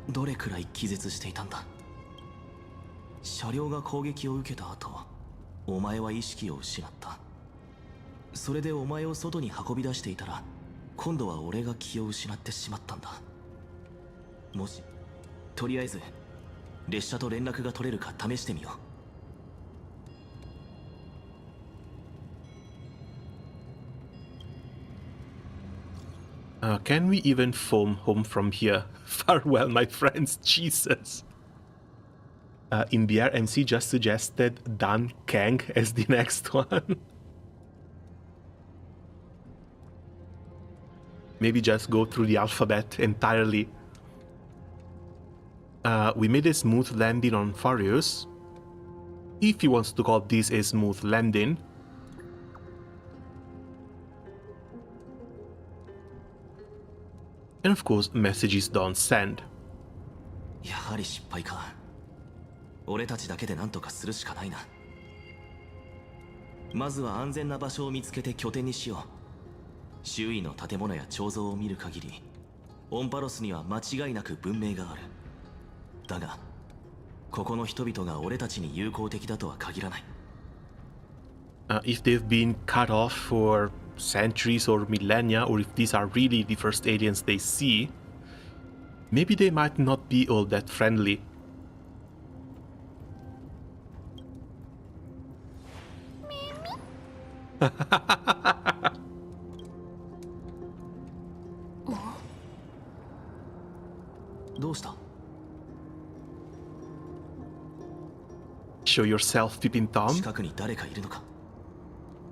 S6: どれくらい気絶していたんだ。車両が攻撃を受けた後、お前は意識を失った。それでお前を外に運び出していたら、今度は俺が気を失ってしまったんだ。もしとりあえず列車と連絡が取れるか試してみよ
S1: う。Can we even phone home from here? Farewell, my friends. Jesus. In BR, MC just suggested Dan Kang as the next one. Maybe just go through the alphabet entirely. We made a smooth landing on Farius. If he wants to call this a smooth landing. And of course, messages don't send.
S6: やはり失敗か。俺たちだけで何とかするしかないな。まずは安全な場所を見つけて拠点にしよう。周囲の建物や彫像を見る限り、オンパロスには間違いなく文明がある。だが、ここの人々が俺たちに友好的だとは限らない。
S1: If they've been cut off for centuries or millennia, or if these are really the first aliens they see, maybe they might not be all that friendly. Show yourself, Pippin Tom.
S6: 近くに誰かいるのか。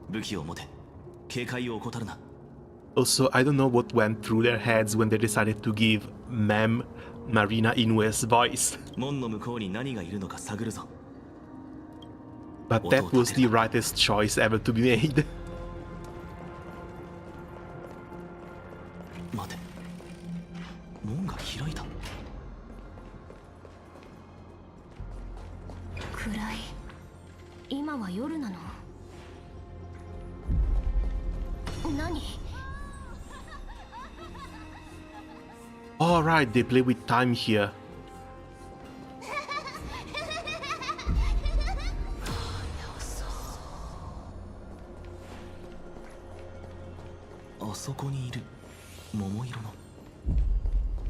S6: 武器を持て。警戒を怠るな。
S1: Also, I don't know what went through their heads when they decided to give Mem Marina Inue's voice.
S6: 門の向こうに何がいるのか探るぞ。
S1: But that was the rightest choice ever to be made.
S6: 待て。門が開いた。
S7: 暗い。今は夜なの？何？
S1: Alright, they play with time here.
S6: あそこにいる桃色の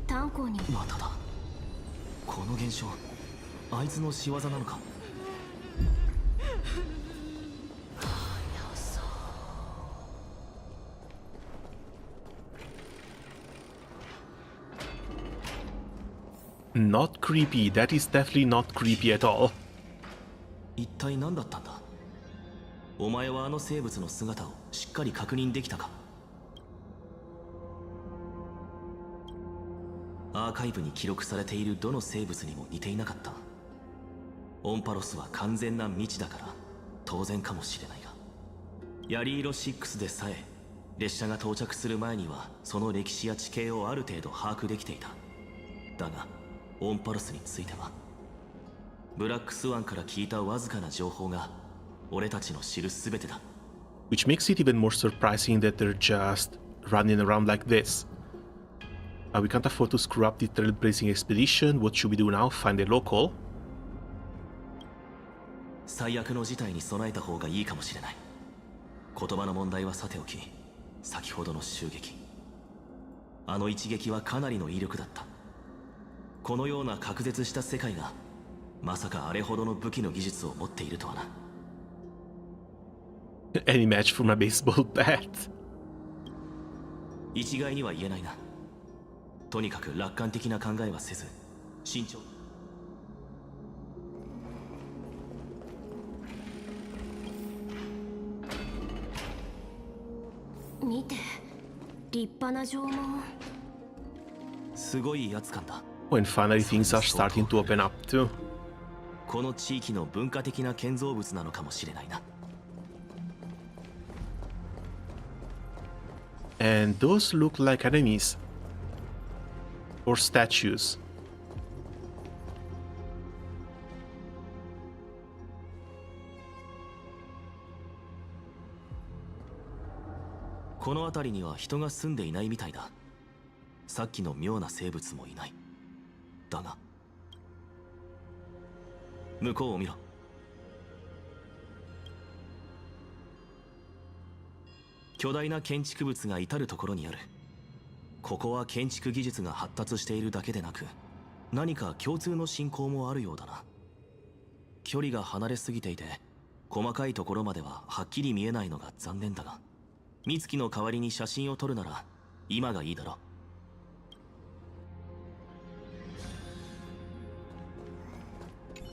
S7: 炭鉱に
S6: まただ。この現象、あいつの仕業なのか。
S1: Not creepy. That is definitely not creepy at all.
S6: 一体何だったんだ。お前はあの生物の姿をしっかり確認できたか。アーカイブに記録されているどの生物にも似ていなかった。オンパロスは完全な未知だから当然かもしれないが、槍色6でさえ列車が到着する前にはその歴史や地形をある程度把握できていた。だがオンパロスについてはブラックスワンから聞いたわずかな情報が俺たちの知るすべてだ。
S1: Which makes it even more surprising that they're just running around like this. We can't afford to screw up the trailblazing expedition. What should we do now? Find a local?
S6: 最悪の事態に備えた方がいいかもしれない。言葉の問題はさておき、先ほどの襲撃、あの一撃はかなりの威力だった。このような隔絶した世界がまさかあれほどの武器の技術を持っているとはな。
S1: Any match for my baseball bat?
S6: 一概には言えないな。とにかく楽観的な考えはせず、慎重。
S7: 見て、立派な城門。
S6: すごい威圧感だ。
S1: When finally things are starting to open up too.
S6: この地域の文化的な建造物なのかもしれないな。
S1: And those look like enemies. Or statues.
S6: この辺りには人が住んでいないみたいだ。さっきの妙な生物もいない。だが向こうを見ろ。巨大な建築物が至る所にある。ここは建築技術が発達しているだけでなく、何か共通の信仰もあるようだな。距離が離れすぎていて、細かいところまでははっきり見えないのが残念だが、美月の代わりに写真を撮るなら今がいいだろう。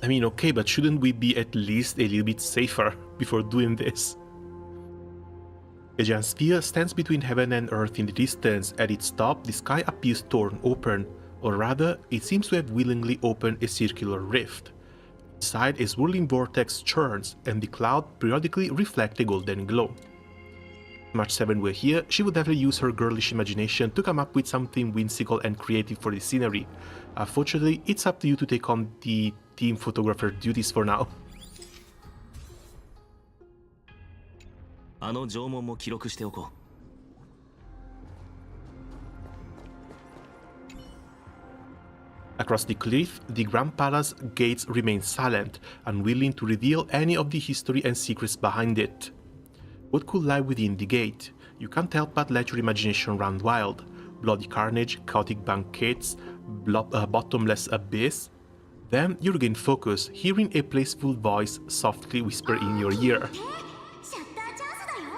S1: I mean, okay, but shouldn't we be at least a little bit safer before doing this? A giant sphere stands between heaven and earth in the distance. At its top, the sky appears torn open, or rather, it seems to have willingly opened a circular rift. Inside, a swirling vortex churns, and the cloud periodically reflects a golden glow. If March 7 were here, she would definitely use her girlish imagination to come up with something whimsical and creative for the scenery. Unfortunately, it's up to you to take on the team photographer duties for now.
S6: あの縄文も記録しておこう。
S1: Across the cliff, the Grand Palace gates remain silent, unwilling to reveal any of the history and secrets behind it. What could lie within the gate? You can't help but let your imagination run wild. Bloody carnage, chaotic banquets, bottomless abyss. Then you regain focus, hearing a playful voice softly whisper in your ear.
S7: シャッターチャンスだよ。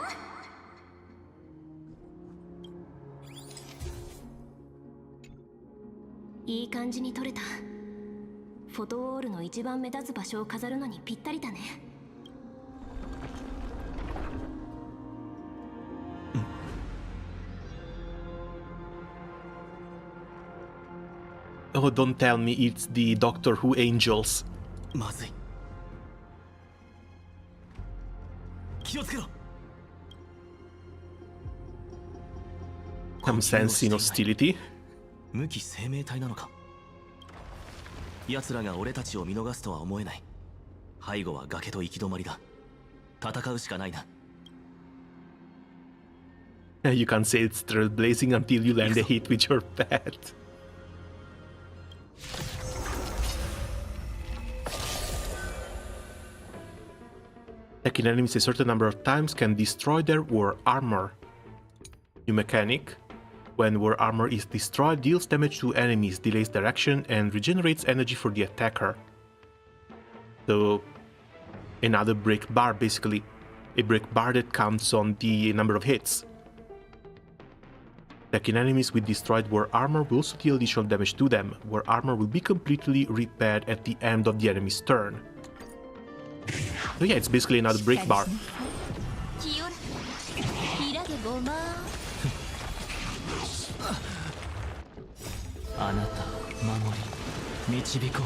S7: いい感じに撮れた。フォトウォールの一番目立つ場所を飾るのにぴったりだね。
S1: Oh, don't tell me it's the Doctor Who angels.
S6: まずい。気をつけろ。
S1: I'm sensing hostility.
S6: 無機生命体なのか。奴らが俺たちを見逃すとは思えない。背後は崖と行き止まりだ。戦うしかないな。
S1: You can't say it's trailblazing until you land a hit with your pet. Attacking enemies a certain number of times can destroy their war armor. New mechanic. When war armor is destroyed, deals damage to enemies, delays direction, and regenerates energy for the attacker. So, another break bar basically. A break bar that counts on the number of hits. Attacking enemies with destroyed war armor will also deal additional damage to them. War armor will be completely repaired at the end of the enemy's turn. So yeah, it's basically another break bar.
S8: あなた守り導こ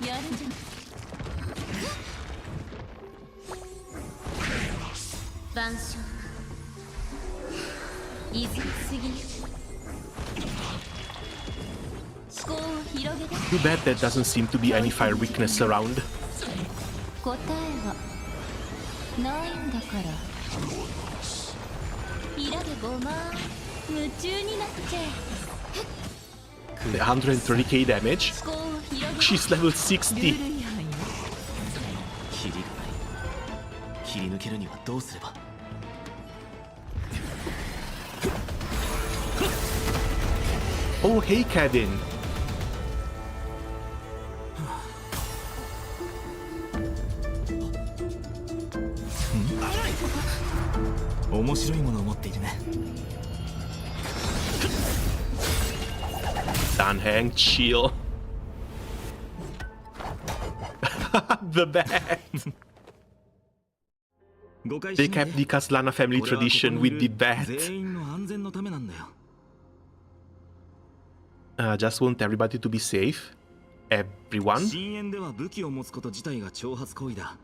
S8: う。
S3: やるんじゃない。万象いずすぎ思考を広げて。
S1: Too bad there doesn't seem to be any fire weakness around.
S2: 答えはないんだから。
S3: イラでごま夢中になっちゃえ。
S1: 130k damage.
S3: 思考を広げて。
S1: She's level 60.
S6: キリがない。切り抜けるにはどうすれば。
S1: Oh, hey, Kevin.
S6: 面白いものを持っているね。
S1: Danhang, chill. The bat. They kept the Kaslana family tradition with the bat.
S6: 全員の安全のためなんだよ。
S1: Just want everybody to be safe. Everyone.
S6: 深淵では武器を持つこと自体が挑発行為だ。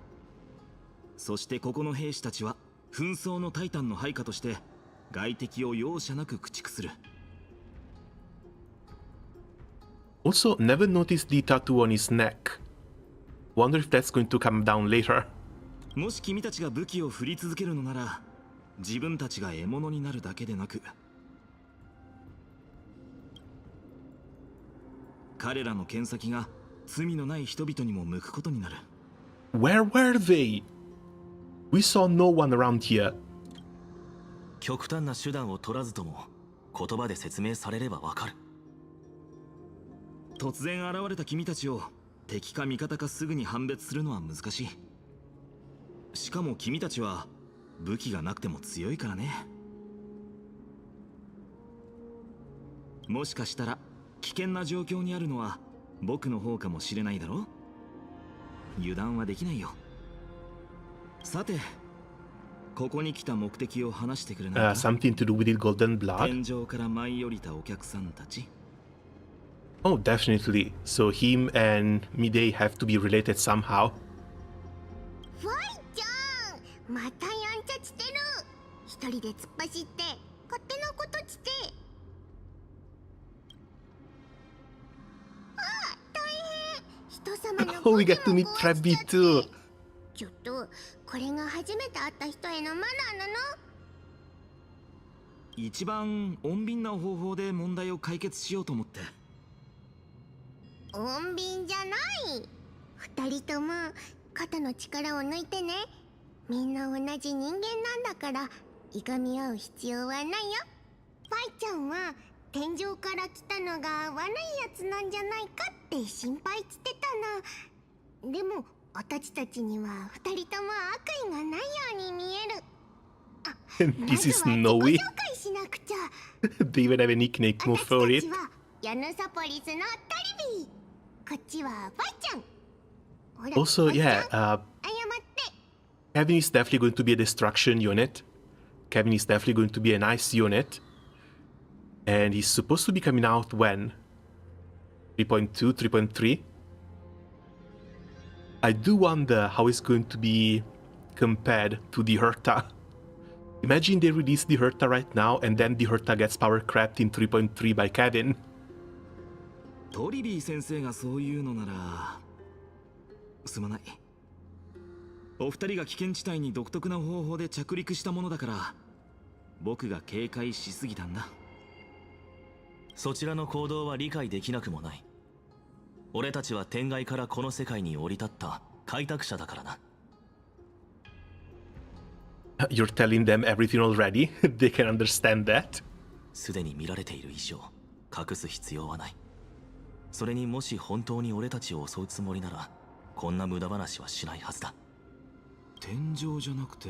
S6: そしてここの兵士たちは紛争のタイタンの配下として外敵を容赦なく駆逐する。
S1: Also, never noticed the tattoo on his neck. Wonder if that's going to come down later.
S6: もし君たちが武器を振り続けるのなら、自分たちが獲物になるだけでなく、彼らの剣先が罪のない人々にも向くことになる。
S1: Where were they? We saw no one around here.
S6: 極端な手段を取らずとも言葉で説明されればわかる。突然現れた君たちを敵か味方かすぐに判別するのは難しい。しかも君たちは武器がなくても強いからね。もしかしたら危険な状況にあるのは僕の方かもしれないだろ。油断はできないよ。さて、ここに来た目的を話してくれないか。
S1: Something to do with the golden blood?
S6: 天井から舞い降りたお客さんたち。
S1: Oh, definitely. So him and Midday have to be related somehow.
S5: ファイちゃん、またやんちゃしてる。一人で突っ走って勝手なことして。あ、大変。人様の
S1: Oh, we get to meet Travis too.
S5: ちょっと、これが初めて会った人へのマナーなの？
S6: 一番穏便な方法で問題を解決しようと思って。
S5: 穏便じゃない。二人とも肩の力を抜いてね。みんな同じ人間なんだからいがみ合う必要はないよ。ファイちゃんは天井から来たのが悪いやつなんじゃないかって心配してたの。でも私たちには二人とも悪意がないように見える。あ、
S1: This is
S5: まずは
S1: Snowy.
S5: 自己紹介しなくちゃ。
S1: They even have a nickname
S5: 私
S1: for
S5: た
S1: it.
S5: ちはヤヌサポリスのトリビー。こっちはファイちゃん。ほら
S1: Also,
S5: ファイちゃん
S1: yeah,
S5: 謝って。
S1: Kevin is definitely going to be a destruction unit. Kevin is definitely going to be a nice unit. And he's supposed to be coming out when? 3.2, 3.3? I do wonder how it's going to be compared to the Herta. Imagine they release the Herta right now and then the Herta gets power crept in 3.3 by Kevin.
S6: トリビー先生がそういうのならすまない。お二人が危険地帯に独特な方法で着陸したものだから僕が警戒しすぎたんだ。そちらの行動は理解できなくもない。俺たちは天外からこの世界に降り立った開拓者だからな。
S1: You're telling them everything already? They can understand that?
S6: すでに見られている以上隠す必要はない。それにもし本当に俺たちを襲うつもりならこんな無駄話はしないはずだ。天井じゃなくて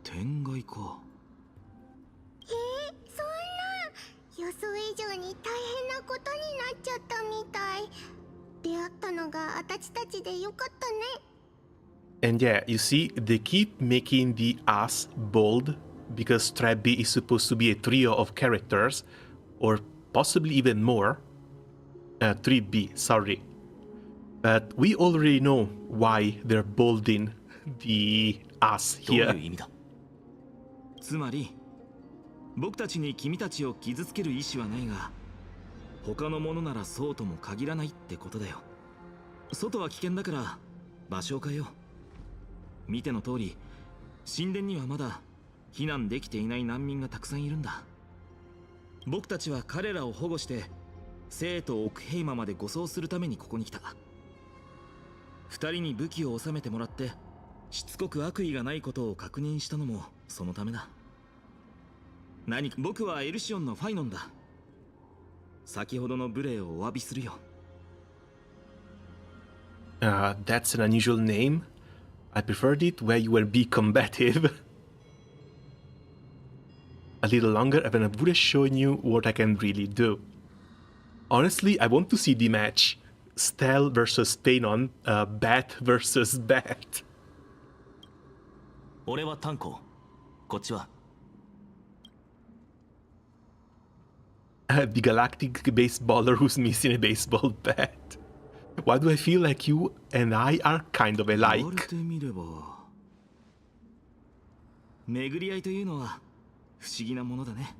S6: 天外か。
S5: そんな予想以上に大変なことになっちゃったみたい。出会ったのが私たちでよかったね。
S1: And yeah, you see, they keep making the us bold because Trebby is supposed to be a trio of characters, or possibly even more. 3B, sorry. But we already know why they're bolding the us
S6: どういう
S1: here.
S6: 意味だ。つまり僕たちに君たちを傷つける意思はないが他の者ならそうとも限らないってことだよ。外は危険だから場所を変えよう。見ての通り神殿にはまだ避難できていない難民がたくさんいるんだ。僕たちは彼らを保護して生と奥平間まで護送するためにここに来た。二人に武器を収めてもらってしつこく悪意がないことを確認したのもそのためだ。僕はエルシオンのファイノンだ。先ほどの無礼をお詫びするよ。
S1: That's an unusual name. I preferred it where you were be combative. A little longer and then I would have shown you what I can really do. Honestly, I want to see the match. Stel versus Painon, Bat versus Bat.
S6: 俺はタンコ、こっちは
S1: The galactic baseballer who's missing a baseball bat. Why do I feel like you and I are kind of
S6: 言われ
S1: alike?
S6: てみれば巡り合いというのは不思議なものだね。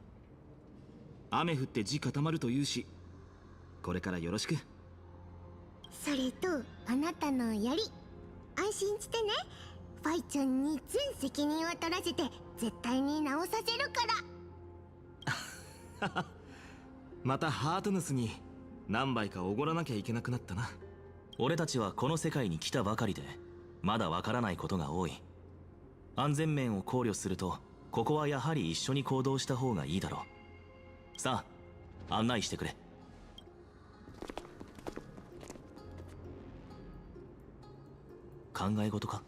S6: 雨降って地固まるというし、これからよろしく。
S5: それとあなたの槍、安心してね。ファイちゃんに全責任を取らせて絶対に直させるから。
S6: またハートヌスに何杯かおごらなきゃいけなくなったな。俺たちはこの世界に来たばかりでまだわからないことが多い。安全面を考慮するとここはやはり一緒に行動した方がいいだろう。さあ案内してくれ。考え事か？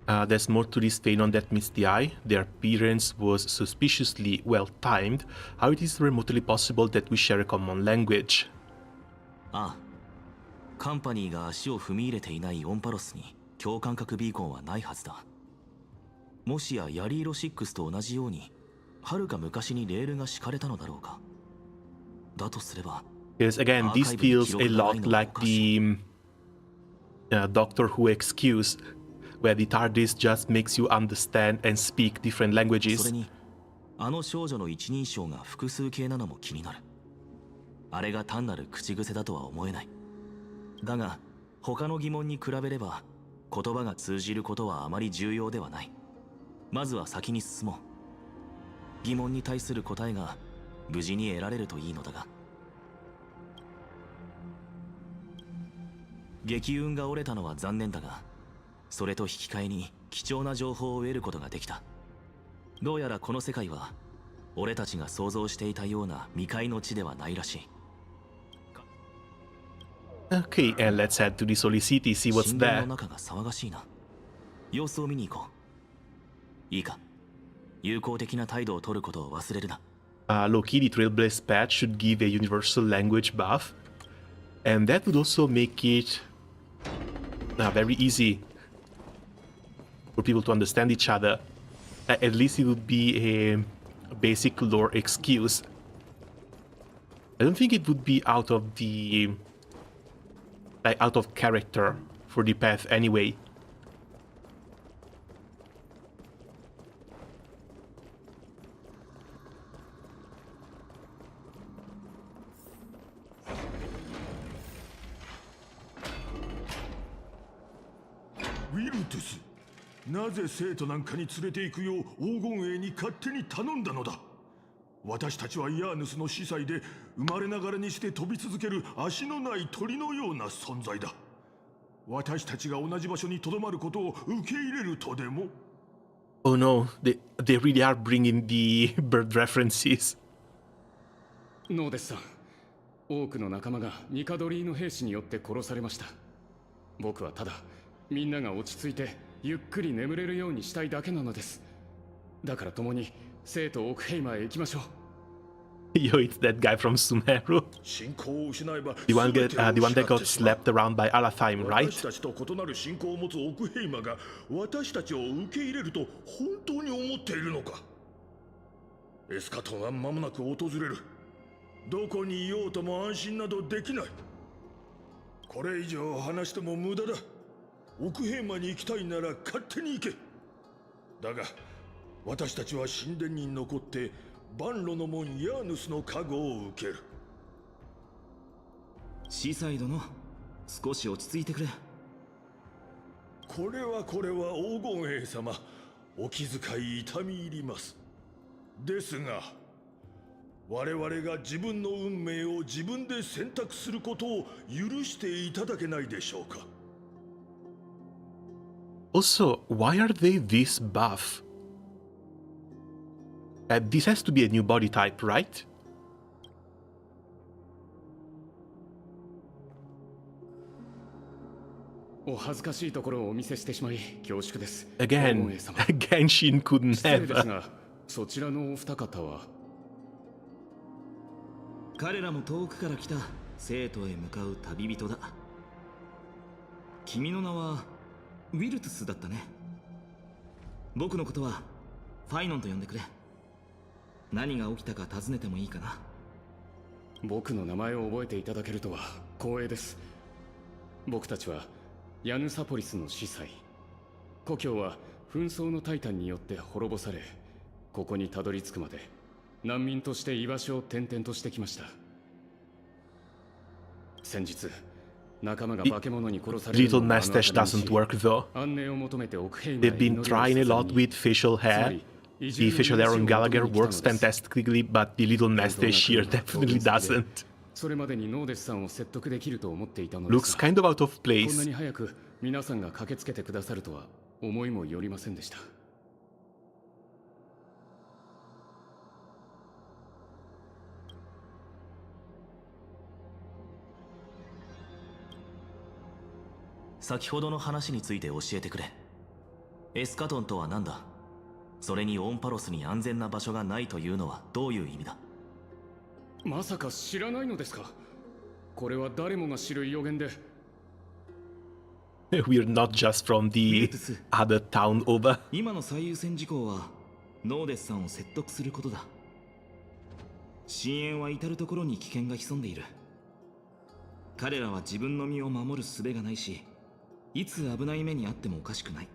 S1: There's more to this Phenon that meets the eye. Their appearance was suspiciously well timed. How it is remotely possible that we share a common language?
S6: ああ、カンパニーが足を踏み入れていないオンパロスに共感覚ビーコンはないはずだ。もしやヤリーロ6と同じように遥か昔にレールが敷かれたのだろうか。だとすれば
S1: Because again, this feels a lot like the Doctor Who excuse, where the TARDIS just makes you understand and speak different
S6: そ
S1: languages.
S6: れにあの少女の一人称が複数形なのも気になる。あれが単なる口癖だとは思えない。だが他の疑問に比べれば言葉が通じることはあまり重要ではない。まずは先に進もう。疑問に対する答えが無事に得られるといいのだが。激運が折れたのは残念だが、それと引き換えに貴重な情報を得ることができた。どうやらこの世界は俺たちが想像していたような未開の地ではないらしい。
S1: Okay, and let's head to the Holy City, see what's
S6: 神殿
S1: there.
S6: の中が騒がしいな。様子を見に行こう。いいか、友好的な態度を取ることを忘れるな。
S1: Loki, the Trailblaze patch should give a universal language buff, and that would also make it very easy for people to understand each other. At least it would be a basic lore excuse. I don't think it would be out of the out of character for the path anyway.
S9: Virtus, なぜ生徒なんかに連れて行くよう黄金衛に勝手に頼んだのだ。私たちはヤーヌスの司祭で生まれながらにして飛び続ける足のない鳥のような存在だ。私たちが同じ場所に留まることを受け入れるとでも？
S1: Oh no, they really are bringing the bird references.
S10: ノーデスさん、多くの仲間がニカドリーの兵士によって殺されました。僕はただみんなが落ち着いてゆっくり眠れるようにしたいだけなのです。だから共に生徒オクヘイマーへ行きましょう。
S1: Yo, it's that guy from Sumeru.
S9: 信仰を失えば
S1: The one
S9: 全てを
S1: that
S9: 失
S1: got
S9: ってしまう。
S1: slapped around by Alathaim,
S9: 私
S1: right?
S9: たちと異なる信仰を持つオクヘイマが私たちを受け入れると本当に思っているのか。エスカトンは間もなく訪れる。どこにいようとも安心などできない。これ以上話しても無駄だ。オクヘイマに行きたいなら勝手に行け。だが私たちは神殿に残って万路の門ヤーヌスの加護を受ける。
S6: 司祭殿、少し落ち着いてくれ。
S9: これは黄金衛様、お気遣い痛み入ります。ですが我々が自分の運命を自分で選択することを許していただけないでしょうか。
S1: Also, why are they this buff? This has to be a new body type, right?
S10: お恥ずかしいところをお見せしてしまい恐縮です。
S1: Again,
S10: 黄金衛様、
S1: Genshin couldn't
S10: 失礼です
S1: have.
S10: が、そちらのお二方は？
S6: 彼らも遠くから来た生徒へ向かう旅人だ。君の名はウィルトゥスだったね。僕のことはファイノンと呼んでくれ。何が起きたか尋ねてもいいかな。
S10: 僕の名前を覚えていただけるとは光栄です。僕たちはヤヌサポリスの司祭。故郷は紛争のタイタンによって滅ぼされ、ここにたどり着くまで難民として居場所を転々としてきました。先日仲間が化け物に殺される
S1: Little
S10: のを
S1: mustache doesn't work though.
S10: 安寧を求めてオクヘイマへ
S1: They've been
S10: 祈りを
S1: trying a
S10: 捧
S1: lot
S10: げ
S1: with facial
S10: つま
S1: hair.
S10: り移
S1: The
S10: 住の
S1: facial hair on
S10: 道を求め
S1: Gallagher
S10: に来たの
S1: works
S10: です。
S1: fantastically, but the little mustache here definitely doesn't.
S10: それまでにノーデスさんを説得できると思っていたので
S1: Looks
S10: すが、
S1: kind of out of
S10: こんな
S1: place.
S10: に早く皆さんが駆けつけてくださるとは思いもよりませんでした。
S6: 先ほどの話について教えてくれ。エスカトンとは何だ？それにオンパロスに安全な場所がないというのはどういう意味だ？
S10: まさか知らないのですか？これは誰もが知る予言で、
S1: We're not just from the other town over.
S6: 今の最優先事項はノーデスさんを説得することだ。深淵は至る所に危険が潜んでいる。彼らは自分の身を守る術がないし、いつ危ない目にあってもおかしくない。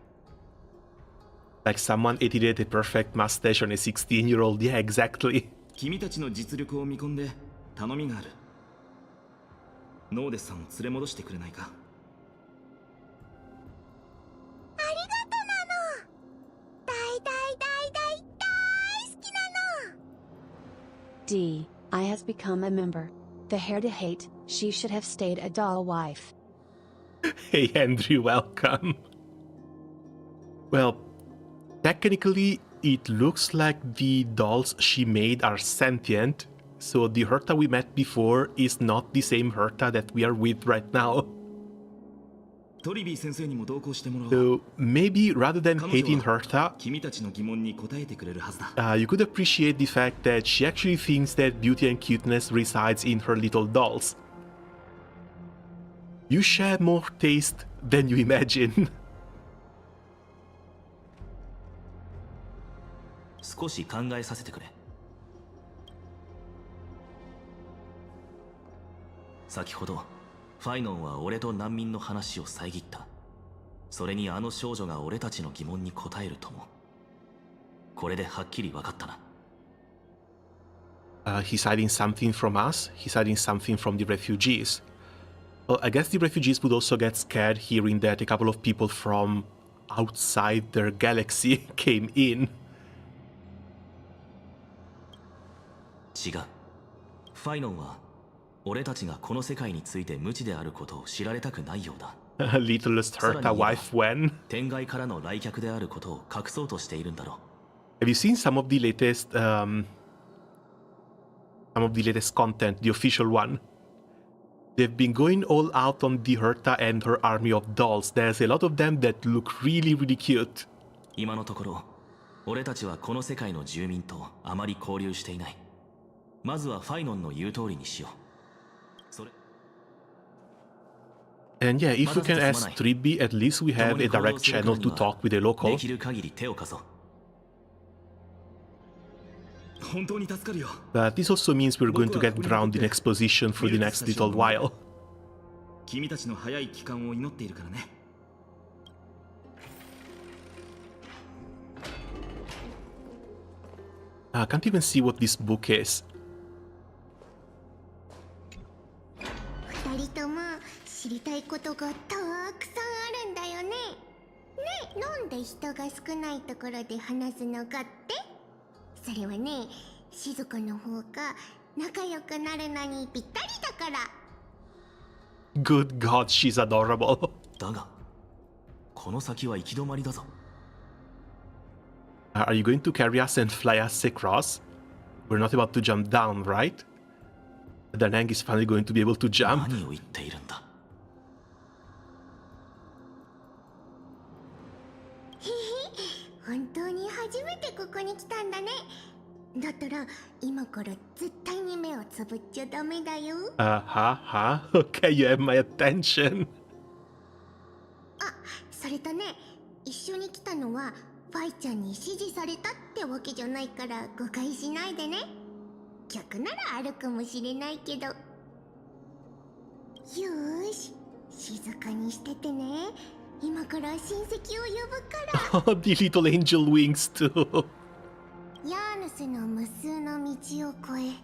S1: Like someone edited a perfect mustache on a 16-year-old. Yeah, exactly.
S6: 君たちの実力を見込んで頼みがある。ノーデスさんを連れ戻してくれないか？
S11: D. I has become a member. The Herta hate, she should have stayed a doll wife.
S1: Hey, Andrew, welcome. Well, technically, it looks like the dolls she made are sentient. So the Herta we met before is not the same Herta that we are with right now.
S6: トリビー先生にも同行してもらおう。
S1: So maybe rather than
S6: 彼
S1: hating
S6: 女は
S1: Herta,
S6: 君たちの疑問に答えてくれるはずだ。
S1: you could appreciate the fact that she actually thinks that beauty and cuteness resides in her little dolls. You share more taste than you imagine.
S6: 少し考えさせてくれ。先ほどファイノンは俺と難民の話を遮った。それにあの少女が俺たちの疑問に答えるとも。これではっきり分かったな。
S1: He's hiding something from us. He's hiding something from the refugees. Well, I guess the refugees would also get scared hearing that a couple of people from outside their galaxy came in.
S6: 違う。ファイノンは俺たちがこの世界について無知であることを知られたくないようだ。
S1: Littlest Herta wife when?
S6: 天外からの来客であることを隠そうとしているんだろう。
S1: Have you seen some of the latest content, the official one? They've been going all out on the Herta and her army of dolls. There's a lot of them that look really, really cute.
S6: 今のところ俺たちはこの世界の住民とあまり交流していない。まずはファイノンの言う通りにしよう。それ
S1: And yeah, if we can ask Tribby, at least we have a direct channel to talk with a
S6: で
S1: local.
S6: きる限り手を貸そう。本当に助かるよ。
S1: But this also means we're going to get drowned in exposition for the next little while.
S6: 君たちの早い帰還を祈っているからね。
S1: I can't even see what this book is.
S5: 二人とも知りたいことがたくさんあるんだよね。ね、なんで人が少ないところで話すのかって？それはね、静かの方が仲良くなるのにぴったりだから。
S1: Good God, she's adorable.
S6: だが、この先は行き止まりだぞ。
S1: Are you going to carry us and fly us across? We're not about to jump down, right? Danang is finally going to be able to jump.
S6: 何を言っているんだ。
S5: 本当に初めてここに来たんだね。だったら今から絶対に目をつぶっちゃダメだよ。
S1: Okay, you have my attention.
S5: あ、それとね、一緒に来たのはファイちゃんに指示されたってわけじゃないから誤解しないでね。逆ならあるかもしれないけど。よーし、静かにしててね。今から親戚を呼ぶから。
S1: Oh, the little angel wings too.
S5: ヤーヌスの無数の道を越え、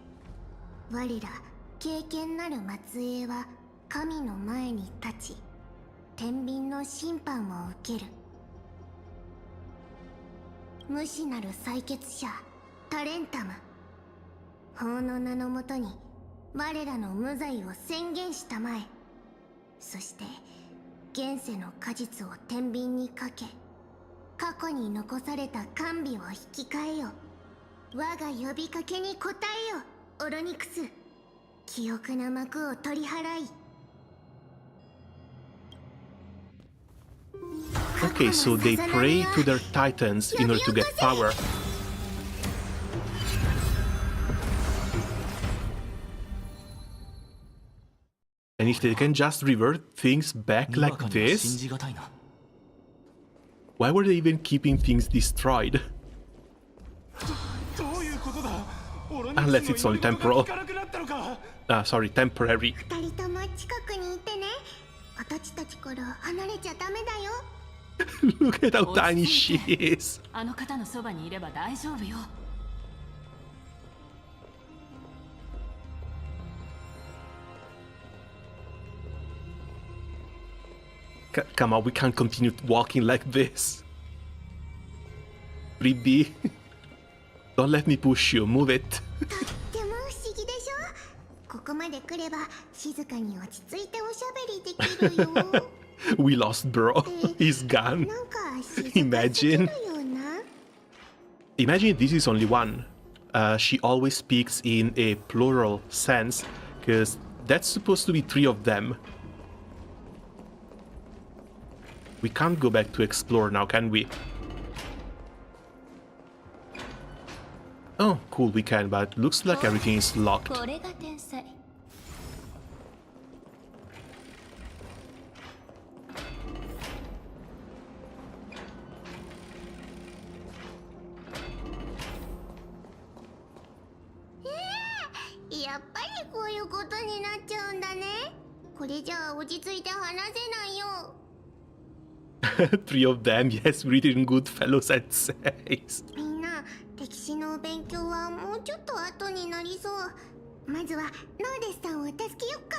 S5: 我ら敬虔なる末裔は神の前に立ち、天秤の審判を受ける。無視なる採血者タレンタム、法の名のもとに我らの無罪を宣言したまえ。そして現世の果実を天秤にかけ、過去に残された甘美を引き換えよ。我が呼びかけに応えよ、オロニクス。記憶の幕を取り払い。
S1: Okay, so they pray to their titans in order to get power. And if they can just revert things back like this, why were they even keeping things destroyed? Unless it's only temporal. Sorry, temporary.
S5: 二人とも近くにいてね。私たちから離れちゃダメだよ。
S1: Look at how tiny she is.
S3: あの方のそばにいれば大丈夫よ。
S1: Come on, we can't continue walking like this. 3B. Don't let me push you, move it.
S5: とっても不思議でしょ。ここまで来れば静かに落ち着いておしゃべりできるよ。
S1: We lost bro. He's gone.
S5: なんか静かすぎるよな。
S1: Imagine this is only one. She always speaks in a plural sense, because that's supposed to be 3 of them. We can't go back to explore now, can we? Oh, cool, we can, but looks like everything is locked.
S2: これが天才。
S5: やっぱりこういうことになっちゃうんだね。これじゃあ落ち着いて話せないよ。
S1: 3 of them, yes, written good fellow senseis.
S5: みんな、歴史の勉強はもうちょっと後になりそう。まずはローデスさんを助けよっか。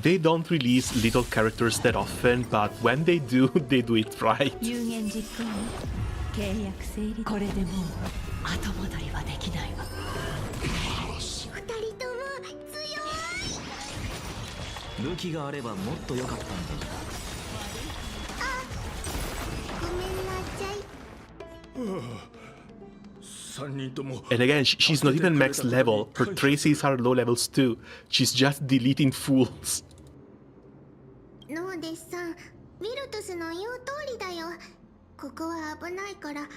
S1: They don't release little characters that often, but when they do it right.
S2: 有言実行ね。契約成立。これでもう後戻りはできないわ。
S5: 二人とも強い。
S6: 武器があればもっと良かったんだ。
S5: ごめんなさい。
S9: 3人とも
S1: And again, she's not even max level. Her traces are low levels too. She's just deleting fools.
S5: ローデスさん、ウィルトスの言う通りだよ。ここは危ないから、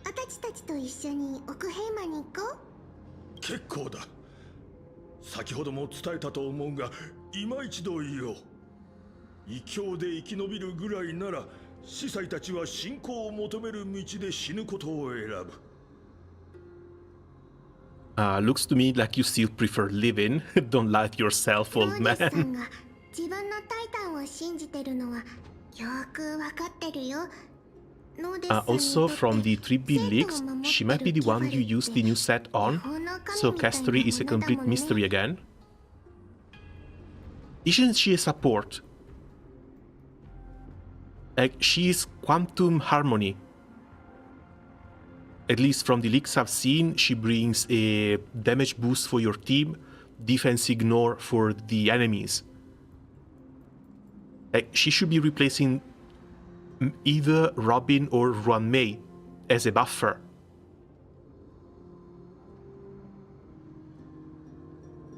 S5: 私たちと一緒に奥平間に行こう。
S9: 結構だ。先ほども伝えたと思うが、今一度言おう。異教で生き延びるぐらいなら、司祭たちは信仰を求める道で死ぬことを選ぶ。
S1: Looks to me like you still prefer living. Don't lie to yourself,
S5: ロ
S1: old
S5: ーデスさ
S1: man.
S5: んが自分のタイタンを信じてるのはよくわかってるよ。ローデスさんにとって
S1: Also, from the 3B leaks, she might be the one you used the new set on, so Castory is a complete mystery again. Isn't she a support? Like, she is Quantum Harmony. At least from the leaks I've seen, she brings a damage boost for your team, defense ignore for the enemies. Like, she should be replacing either Robin or Ruan Mei as a buffer.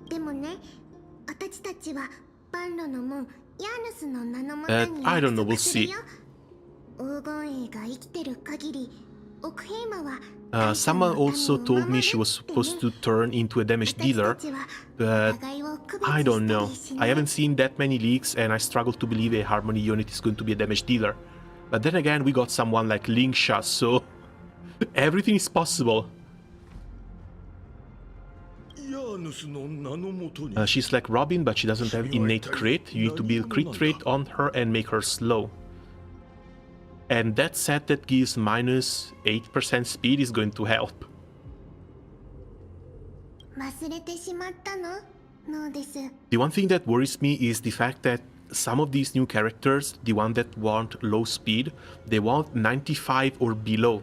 S5: でもね、私たちは万路の門ヤーヌスの名のもとに
S1: I don't know,
S5: 約
S1: we'll
S5: 束する
S1: see.
S5: よ。黄金衛が生きてる限り、奥平間は
S1: Someone also told me she was supposed to turn into a damage dealer, but I don't know. I haven't seen that many leaks and I struggle to believe a Harmony unit is going to be a damage dealer. But then again, we got someone like Lingsha, so everything is possible.
S9: ヤーヌスの名のもとに
S1: She's like Robin, but she doesn't have innate crit. You need to build crit rate on her and make her slow. And that set that gives minus 8% speed is going to help.
S5: 忘れてしまったの？ノーデス。
S1: The one thing that worries me is the fact that some of these new characters, the one that want low speed, they want 95 or below.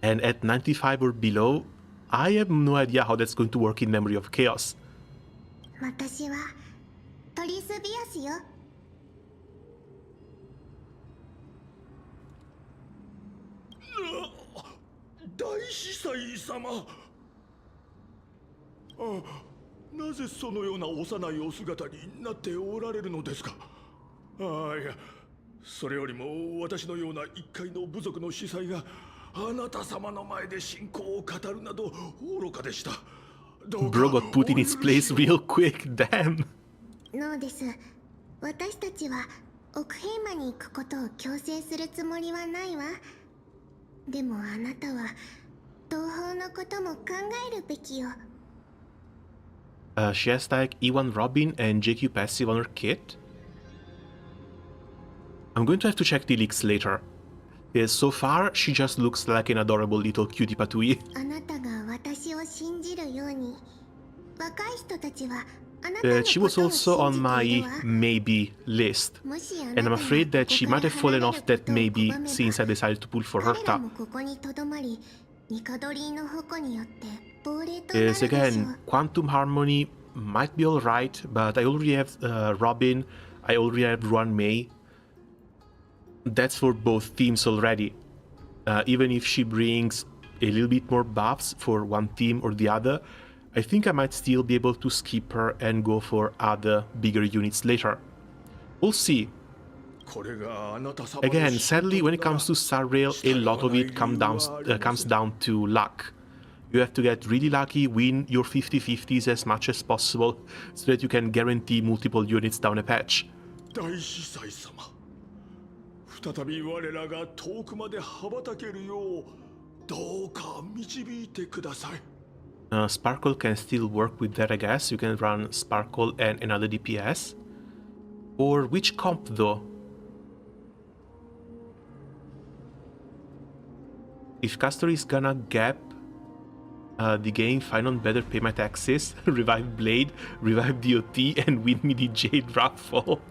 S1: And at 95 or below, I have no idea how that's going to work in Memory of Chaos.
S5: 私はトリスビアスよ。
S9: 大司祭様。なぜそのような幼いお姿になっておられるのですか。いや、それよりも私のような一介の部族の司祭があなた様の前で信仰を語るなど愚かでした。
S1: Bro got put in its place real quick, damn.
S5: ノーです。私たちは奥平間に行くことを強制するつもりはないわ。でもあなたは同胞のことも考えるべきよ。
S1: She has like E1 Robin and JQ passive on her kit. I'm going to have to check the leaks later. Because so far, she just looks like an adorable little cutie patooey.
S5: あなたが私を信じるように、若い人たちはあなたの
S1: She
S5: こ
S1: was
S5: とを
S1: also on
S5: 信じてい
S1: my
S5: るわ。
S1: maybe list.
S5: もしあな
S1: And
S5: た
S1: I'm
S5: が
S1: afraid that she
S5: ここ
S1: might
S5: から
S1: have fallen
S5: 離れ
S1: off
S5: ることを
S1: that maybe
S5: 拒めば
S1: since I decided to pull for
S5: 彼ら
S1: Herta.
S5: もここにとどまり、ニカドリーの矛によって亡霊となる
S1: Because
S5: でしょ
S1: again,
S5: う。
S1: Quantum Harmony might be alright, but I already have Robin, I already have Ruan Mei. That's for both teams already. Even if she brings a little bit more buffs for one team or the other, I think I might still be able to skip her and go for other bigger units later. We'll see. Again, sadly, when it comes to Star Rail, a lot of it comes down to luck. You have to get really lucky, win your 50-50s as much as possible, so that you can guarantee multiple units down a patch.
S9: 再び我らが遠くまで羽ばたけるようどうか導いてください。
S1: Sparkle can still work with that, I guess. You can run Sparkle and another DPS. Or which comp though? If Castor is gonna gap the game, find on better pay my taxes, revive Blade, revive DOT, and win me the Jade Raffle.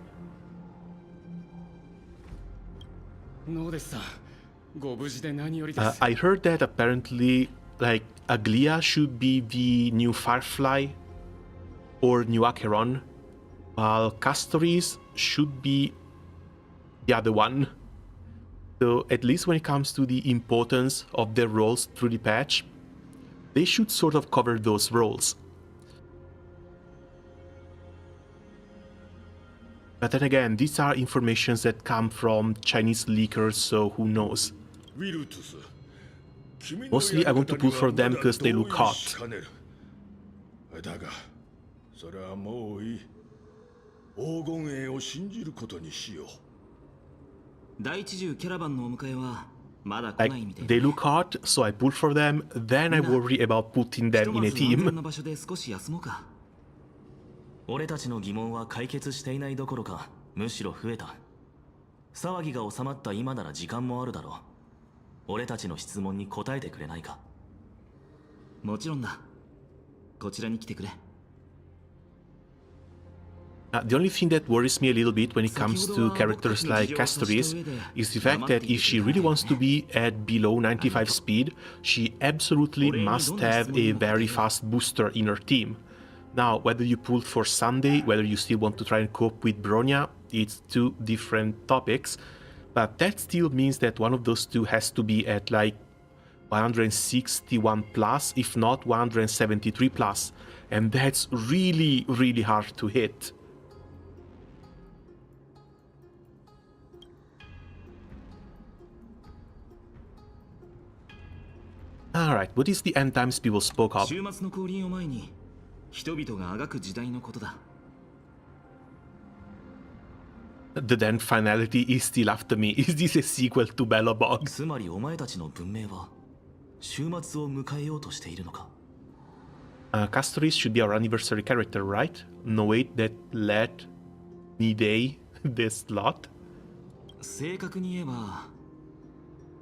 S1: I heard that apparently, like, Aglia should be the new Firefly or new Acheron, while Castoris should be the other one. So at least when it comes to the importance of their roles through the patch, they should sort of cover those roles. But then again, these are informations that come from Chinese leakers, so who knows. Mostly I want to pull for them because they look hot.
S9: だが、それはもういい。黄金栄を信じることにしよう。
S6: 第一銃キャラバンのお迎えはまだ来
S1: Like,
S6: ないみたい
S1: they look hot, so I pull for them, then I worry about putting them in a
S6: ひとまず安全
S1: team.
S6: な場所で少し休もうか。俺たちの疑問は解決していないどころか、むしろ増えた。騒ぎが収まった今なら時間もあるだろう。俺たちの質問に答えてくれないか。もちろんだ。こちらに来てくれ。
S1: The only thing that worries me a little bit when it comes to characters like Castoris is the fact that if she really wants to be at below 95 speed, she absolutely must have a very fast booster in her team. Now, whether you pulled for Sunday, whether you still want to try and cope with Bronya, it's two different topics, but that still means that one of those two has to be at like 161 plus, if not 173 plus, and that's really, really hard to hit. Alright, what is the end times people spoke of?
S6: 週末の降臨を前に人々があがく時代のことだ。
S1: The then finality is still after me. Is this a sequel to Bellabog?
S6: つまりお前たちの文明は週末を迎えようとしているのか。
S1: Castoris should be our anniversary character, right? No, wait, that let me day this slot?
S6: 正確に言えば、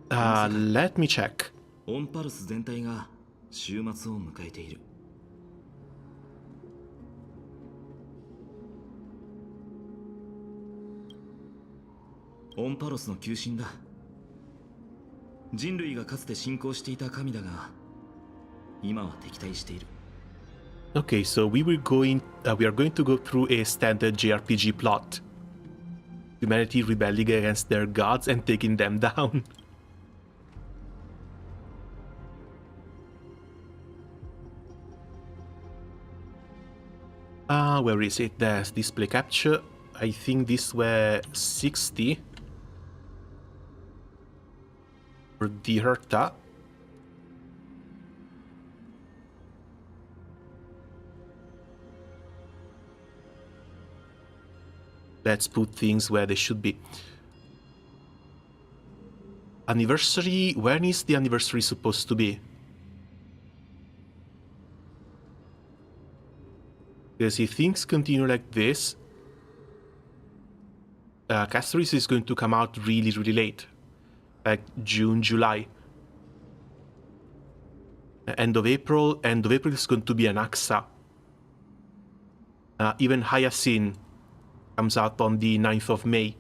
S1: let me check.
S6: オンパルス全体が週末を迎えている。オンパロスの求心だ。人類がかつて信仰していた神だが、今は敵対している。
S1: Okay, so we are going to go through a standard JRPG plot. Humanity rebelling against their gods and taking them down. Where is it? There's display capture. I think these were 60 for the Herta. Let's put things where they should be. Anniversary, when is the anniversary supposed to be? Because if things continue like this, Castoris is going to come out really, really late. Like June, July. End of April is going to be an Axa. Even Hyacinth comes out on the 9th of May.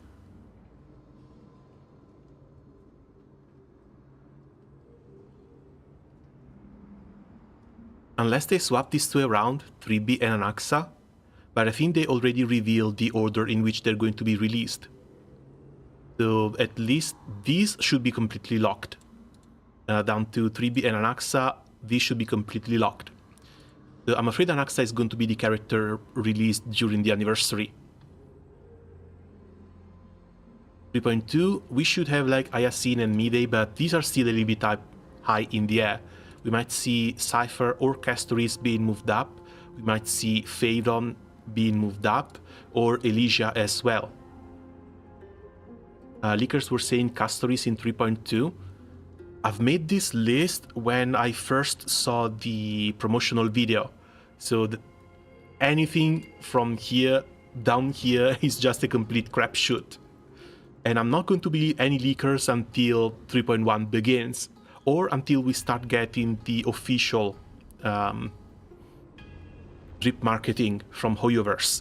S1: Unless they swap these two around, 3B and Anaxa, but I think they already revealed the order in which they're going to be released. So at least these should be completely locked. Down to 3B and Anaxa, these should be completely locked. So I'm afraid Anaxa is going to be the character released during the anniversary. 3.2, we should have like Hyacinth and Midday, but these are still a little bit high in the air. We might see Cypher or Castoris being moved up. We might see Phaedon being moved up, or Elysia as well. Leakers were saying Castoris in 3.2. I've made this list when I first saw the promotional video. So anything from here down here is just a complete crapshoot. And I'm not going to be any leakers until 3.1 begins, or until we start getting the official drip marketing from Hoyoverse.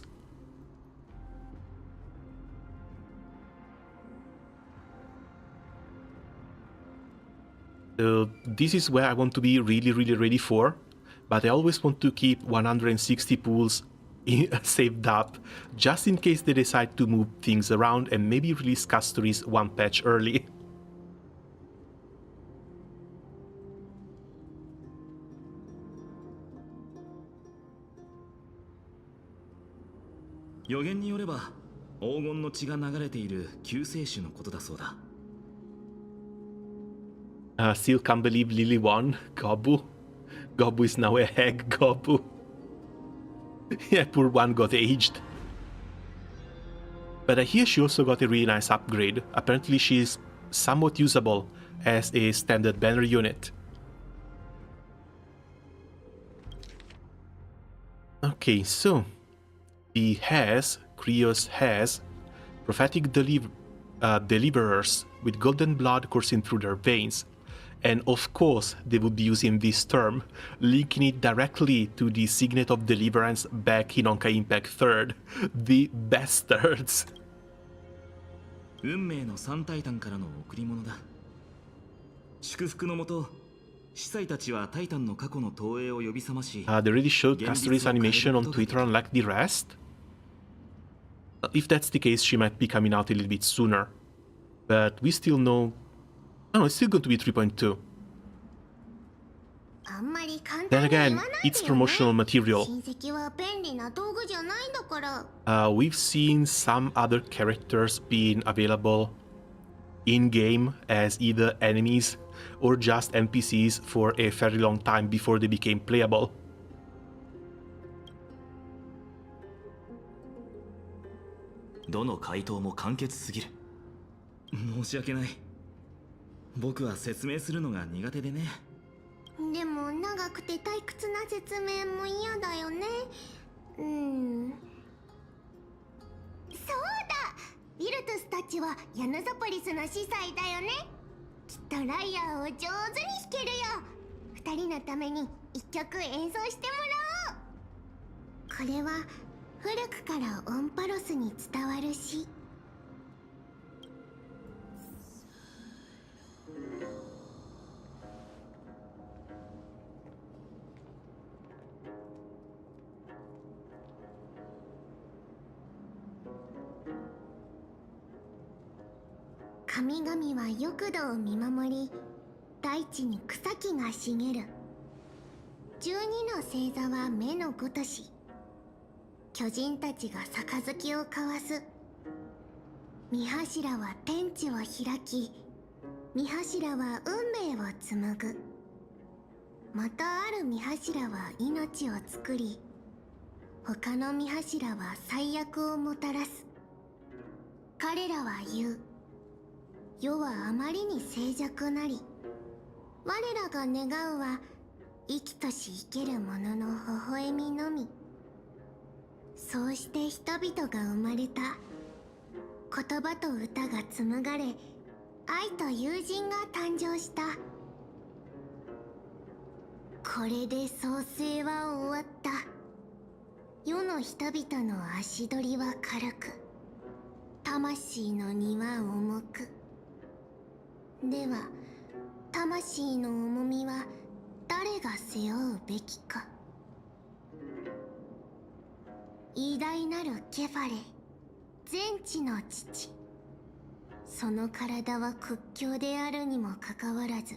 S1: So this is where I want to be really, really ready for, but I always want to keep 160 pools saved up, just in case they decide to move things around and maybe release Castoris one patch early.
S6: 予言によれば黄金の血が流れている救世主のことだそうだ。
S1: Still can't believe Lily won. Gobu. Gobu is now a hag Gobu. Yeah, poor one got aged. But I hear she also got a really nice upgrade. Apparently she's somewhat usable as a standard banner unit. Okay, so he has, Krios has, prophetic deliverers with golden blood coursing through their veins. And of course, they would be using this term, linking it directly to the Signet of Deliverance back in Honkai Impact 3rd. The bastards.
S6: 運命の三タイタンからの贈り物だ。祝福のもと、司祭たちはタイタンの過去の投影を呼び覚まし、
S1: They already showed Castoris animation on Twitter, unlike the rest. If that's the case, she might be coming out a little bit sooner. But we still know... Oh, it's still going to be 3.2. Then again, it's promotional material. We've seen some other characters being available in-game as either enemies or just NPCs for a very long time before they became playable.
S6: どの回答も簡潔すぎる。申し訳ない。僕は説明するのが苦手でね。
S5: でも長くて退屈な説明も嫌だよね。そうだ、ビルトスたちはヤヌザポリスの司祭だよね。きっとライアーを上手に弾けるよ。二人のために一曲演奏してもらおう。これは古くからオンパロスに伝わる詩。神々は翼土を見守り、大地に草木が茂る。12の星座は目のごとし、巨人たちが杯を交わす。御柱は天地を開き、御柱は運命を紡ぐ。またある御柱は命を作り、他の御柱は災厄をもたらす。彼らは言う。世はあまりに静寂なり、我らが願うは生きとし生ける者の微笑みのみ。そうして人々が生まれた。言葉と歌が紡がれ、愛と友人が誕生した。これで創世は終わった。世の人々の足取りは軽く、魂の荷は重く。では、魂の重みは誰が背負うべきか。偉大なるケファレ、全知の父。その体は屈強であるにもかかわらず、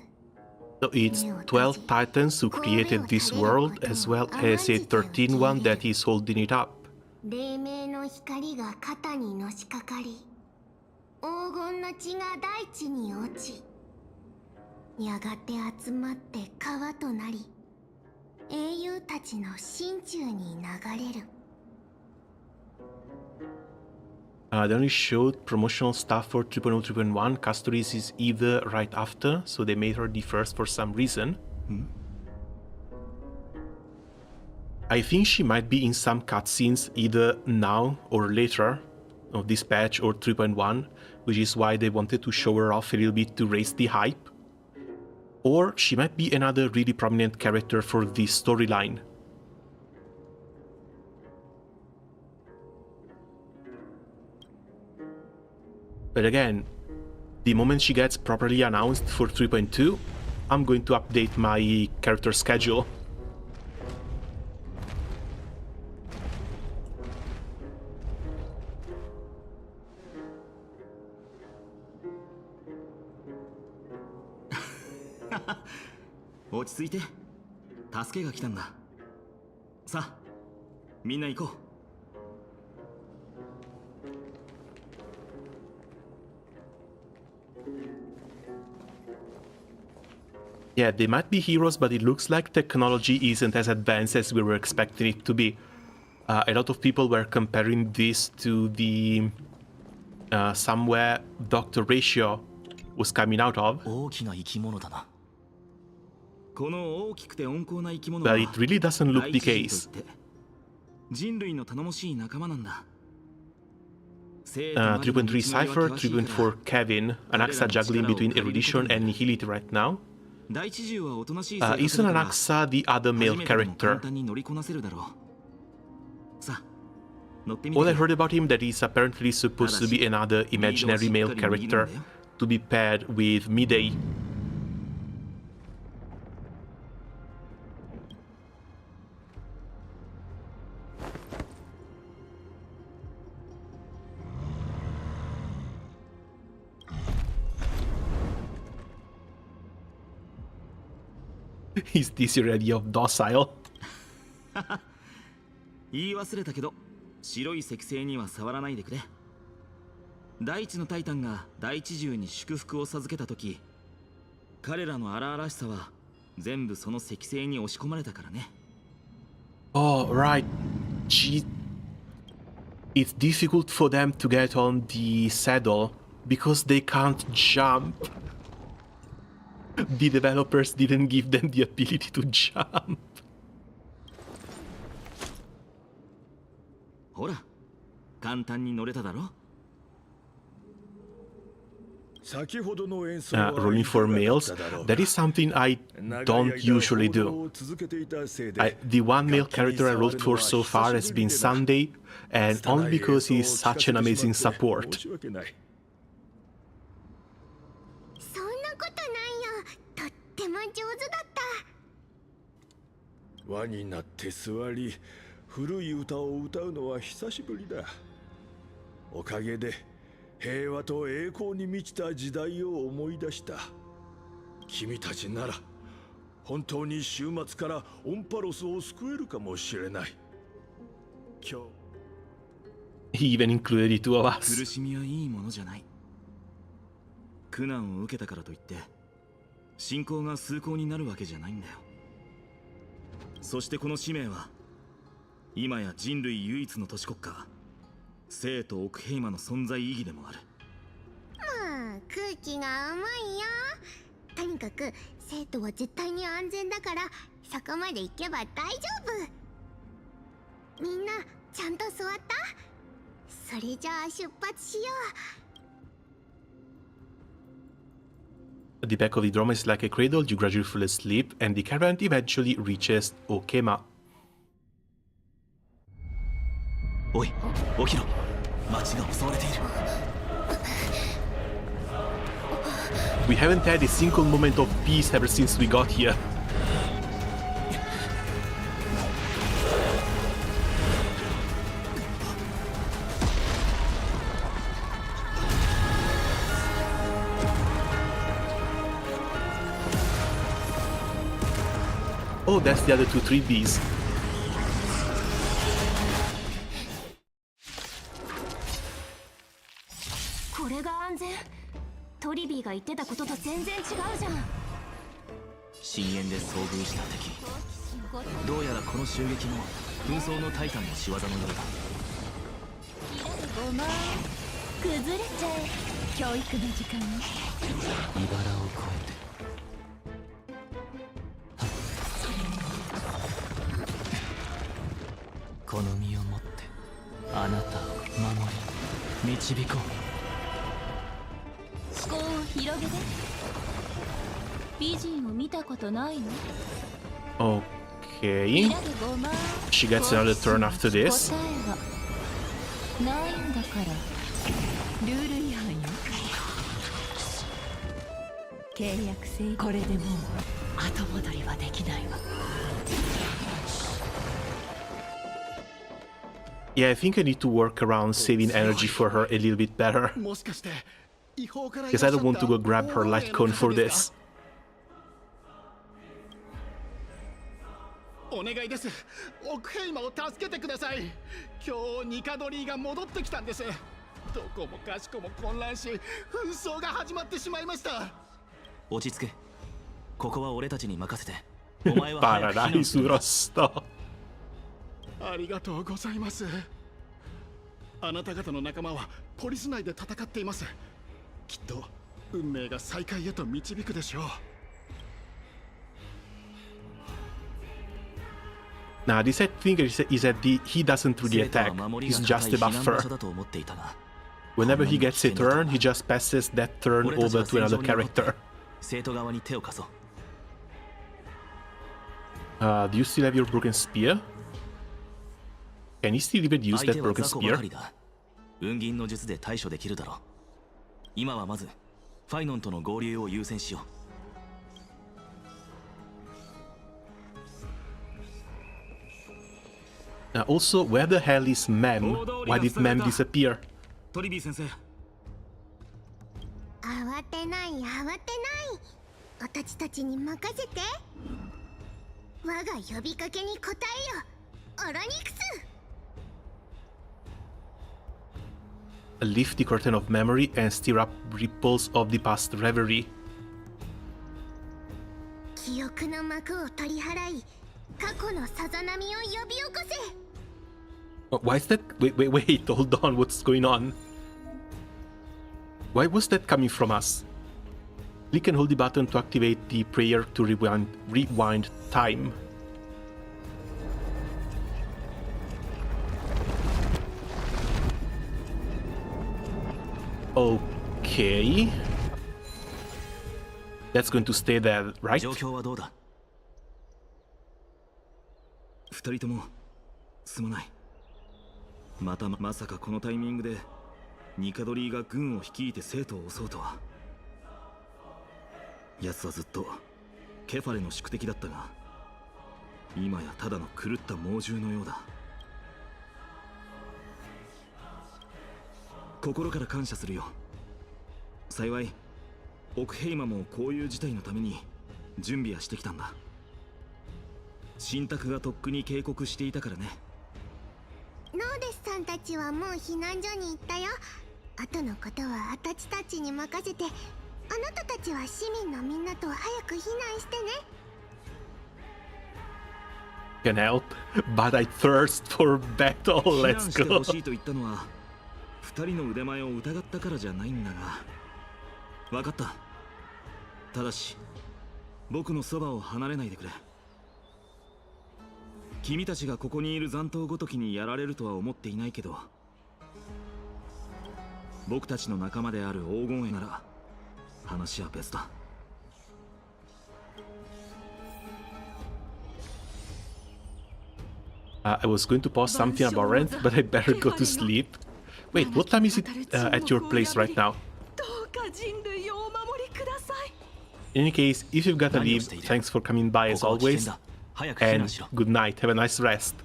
S1: So it's 12 titans who created this world as well as a 13th one that is holding it up.
S5: 黎明の光が肩にのしかかり、黄金の血が大地に落ち、やがて集まって川となり、英雄たちの心中に流れる。
S1: They only showed promotional stuff for 3.0, 3.1. Castoris is either right after, so they made her the first for some reason. I think she might be in some cutscenes either now or later of this patch or 3.1, which is why they wanted to show her off a little bit to raise the hype. Or she might be another really prominent character for this storyline. But again, the moment she gets properly announced for 3.2, I'm going to update my character schedule. Yeah, they might be heroes, but it looks like technology isn't as advanced as we were expecting it to be. A lot of people were comparing this to the somewhere Dr. Ratio was coming out of. But it really doesn't look the case. 3.3 Cypher, 3.4 Kevin, Anaxa juggling between erudition and nihility right now. Isn't Anaxa the other male character? All I heard about him that he's apparently supposed to be another imaginary male character to be paired with Midday. Is this your idea of docile?
S6: 言い忘れたけど、白い石星には触らないでくれ。大地のタイタンが大地獣に祝福を授けたとき、彼らの荒々しさは全部その石星に押し込まれたからね。
S1: Oh, right. It's difficult for them to get on the saddle because they can't jump. The developers didn't give them the ability to jump.
S6: ほら、簡単に乗れただろ。
S1: Rolling for males, that is something I don't usually do. The one male character I rolled for so far has been Sunday, and only because he's such an amazing support.
S9: 輪になって座り、古い歌を歌うのは久しぶりだ。おかげで平和と栄光に満ちた時代を思い出した。君たちなら本当に終末からオンパロスを救えるかもしれない。今日
S1: He even included the two of us.
S6: 苦しみはいいものじゃない。苦難を受けたからといって信仰が崇高になるわけじゃないんだよ。そしてこの使命は今や人類唯一の都市国家生と奥平魔の存在意義でもある。
S5: まあ空気が甘いよ。とにかく生徒は絶対に安全だからそこまで行けば大丈夫。みんなちゃんと座った？それじゃあ出発しよう。
S1: The back of the drum is like a cradle, you gradually fall asleep, and the caravan eventually reaches Okema.
S6: おい、起きろ。町が襲われている。
S1: We haven't had a single moment of peace ever since we got here. Oh, that's the other two 3Ds.
S7: これが安全？トリビーが言ってたことと全然違うじゃん。
S6: 深淵で遭遇した敵。どうやらこの襲撃も紛争のタイタンの仕業のようだ。
S2: 5万崩れちゃえ。教育の時間ね。
S8: 茨を越えてこの身をもってあなたを守り導こう。
S2: 思考を広げて。美人を見たことないの？
S1: Okay.
S2: 裏で5万
S1: She gets another turn after this.
S2: 答えはないんだからルール違反よ。契約制。これでもう後戻りはできないわ。
S1: Yeah, I think I need to work around saving energy for her a little bit better.
S4: もしかして違法から
S1: Because I don't want to go grab her light cone for this.
S10: お願いです。奥平魔を助けてください。今日ニカドリーが戻ってきたんです。どこもかしこも混乱し、紛争が始まってしまいました。
S6: 落ち着け。ここは俺たちに任せて。お前は早く避難
S1: Paradise
S6: する。
S1: Rasta.
S10: ありがとうございます。あなた方の仲間はポリス内で戦っています。きっと運命が再会へと導くでしょう。
S1: Now, this I think is that he doesn't really
S6: 生徒は
S1: attack.
S6: 守り
S1: He's
S6: が
S1: just
S6: 固
S1: a
S6: い避難場
S1: buffer.
S6: 所だと思っていたが、
S1: Whenever he gets a turn, he just passes that turn
S6: 俺たち
S1: over
S6: は
S1: to
S6: 戦
S1: another
S6: 場に残って
S1: character.
S6: 生徒側に手を貸そう。
S1: Do you still have your broken spear? Can he still even use
S6: 相
S1: that
S6: 手は
S1: broken
S6: 雑魚ば
S1: spear?
S6: かりだ。雲銀の術で対処できるだろう。今はまずファイノンとの合流を優先しよう。
S1: Also, where the hell is Mem? Why did Mem disappear?
S6: トリビー先生、
S5: 慌てない慌てない。私たちに任せて。我が呼びかけに応えよ。オロニクス。
S1: Lift the curtain of memory and stir up ripples of the past reverie.
S5: 記憶の幕を取り払い、過去のさざ波を呼び起こせ。
S1: Why is that? Wait, hold on, what's going on? Why was that coming from us? Click and hold the button to activate the prayer to rewind time. Okay. That's going to stay there, right?
S6: 状況はどうだ？二人ともすまない。まさかこのタイミングでニカドリーが軍を率いて生徒を襲うとは。奴はずっとケファレの宿敵だったが、今やただの狂った猛獣のようだ。心から感謝するよ。幸いオクヘイマもこういう事態のために準備はしてきたんだ。信託がとっくに警告していたからね。
S5: ローデスさんたちはもう避難所に行ったよ。後のことはアタチたちに任せて、あなたたちは市民のみんなと早く避難してね。
S1: Can help, but I thirst for battle.
S6: 避難
S1: Let's
S6: して
S1: go.
S6: ほしいと言ったのは二人の腕前を疑ったからじゃないんだが、分かった。ただし僕のそばを離れないでくれ。君たちがここにいる残党ごときにやられるとは思っていないけど、僕たちの仲間である黄金衛なら話は別だ。
S1: I was going to post something about rent, but I better go to sleep. Wait, what time is it at your place right now? In any case, if you've got to leave, thanks for coming by as always, and good night, have a nice rest.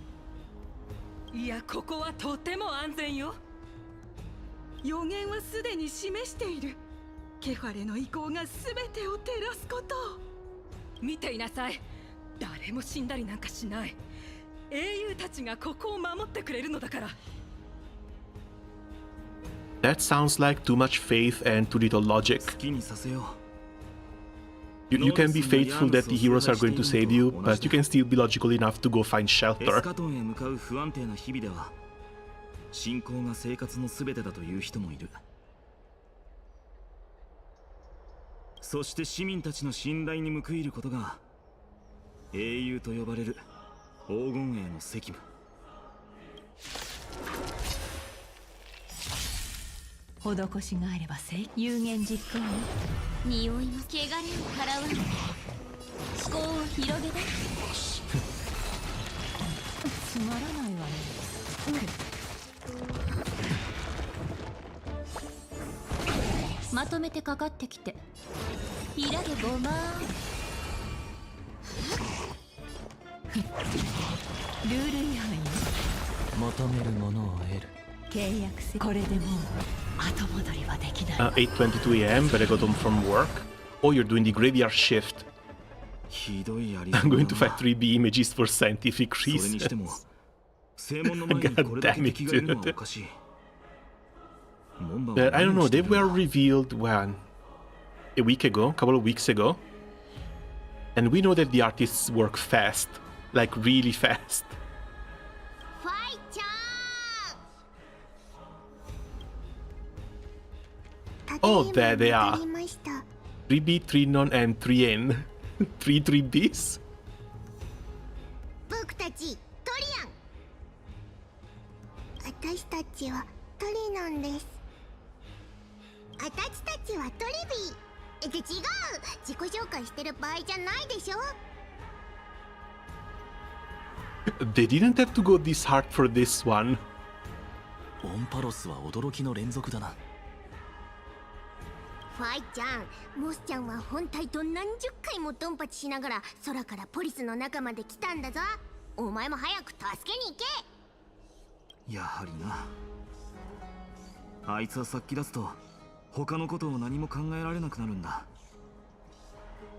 S12: いや、ここはとても安全よ。予言はすでに示している。ケファレの意向がすべてを照らすこと。見ていなさい。誰も死んだりなんかしない。英雄たちがここを守ってくれるのだから。
S1: That sounds like too much faith and too little logic.
S6: 好きにさせよう。
S1: You can be faithful that the heroes are going to save you, but you can still be logical enough to go find
S6: エス
S1: shelter.
S6: カトンへ向かう不安定な日々では信仰が生活の全てだという人もいる。そして市民たちの信頼に報いることが英雄と呼ばれる黄金衛の責務。
S2: 施しがあれば有言実行よ。
S3: 匂いの汚れを払わぬ。思考を広げて。
S2: つまらないわね。まとめてかかってきて。
S3: 開けごまー。
S2: ルール違反よ。
S8: 求めるものを得る。
S2: 契約せ。これでもう後戻りはできない。
S1: 8:22 a.m., but I got home from work. Oh, you're doing the graveyard shift.
S6: ひどいやり
S1: I'm
S6: 方
S1: going
S6: だ
S1: to
S6: な。
S1: fight 3B images for scientific
S6: それにしても
S1: reasons.
S6: 正門の前にこれだけ敵がいるのはおかしい。門番は
S1: But I don't
S6: 何を
S1: know,
S6: して
S1: they
S6: いるんだ
S1: were revealed when? A week ago, a couple of weeks ago. And we know that the artists work fast. Like really fast.
S5: ファイちゃん。
S1: Oh, there they are.
S5: ただいま戻りました。
S1: 3B, 3non, and 3N. 3Bs?
S5: 僕たちトリアン。私たちはトリノンです。私たちはトリビー。違う、自己紹介してる場合じゃないでしょ。
S1: They didn't have to go this hard for this one.
S6: オンパロスは驚きの連続だな。
S5: ファイちゃん、モスちゃんは本体と何十回もドンパチしながら空からポリスの中まで来たんだぞ。お前も早く助けに行け。
S6: やはりな。あいつは先出すと他のことを何も考えられなくなるんだ。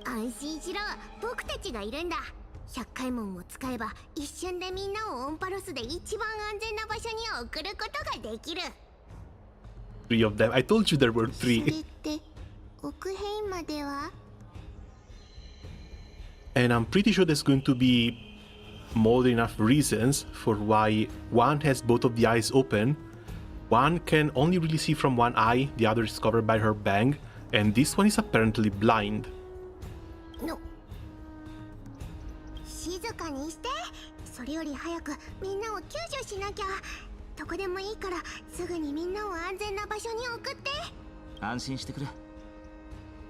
S5: 安心しろ、僕たちがいるんだ。100回門を使えば一瞬でみんなをオンパロスで一番安全な場所に送ることができる。
S1: 3 of them. I told you there were
S5: それっ
S1: 3.
S5: て奥ヘイまでは
S1: And I'm pretty sure there's going to be more than enough reasons for why one has both of the eyes open. One can only really see from one eye, the other is covered by her bang, and this one is apparently blind.
S5: の静かにして。それより早くみんなを救助しなきゃ。どこでもいいからすぐにみんなを安全な場所に送って。
S6: 安心してくれ。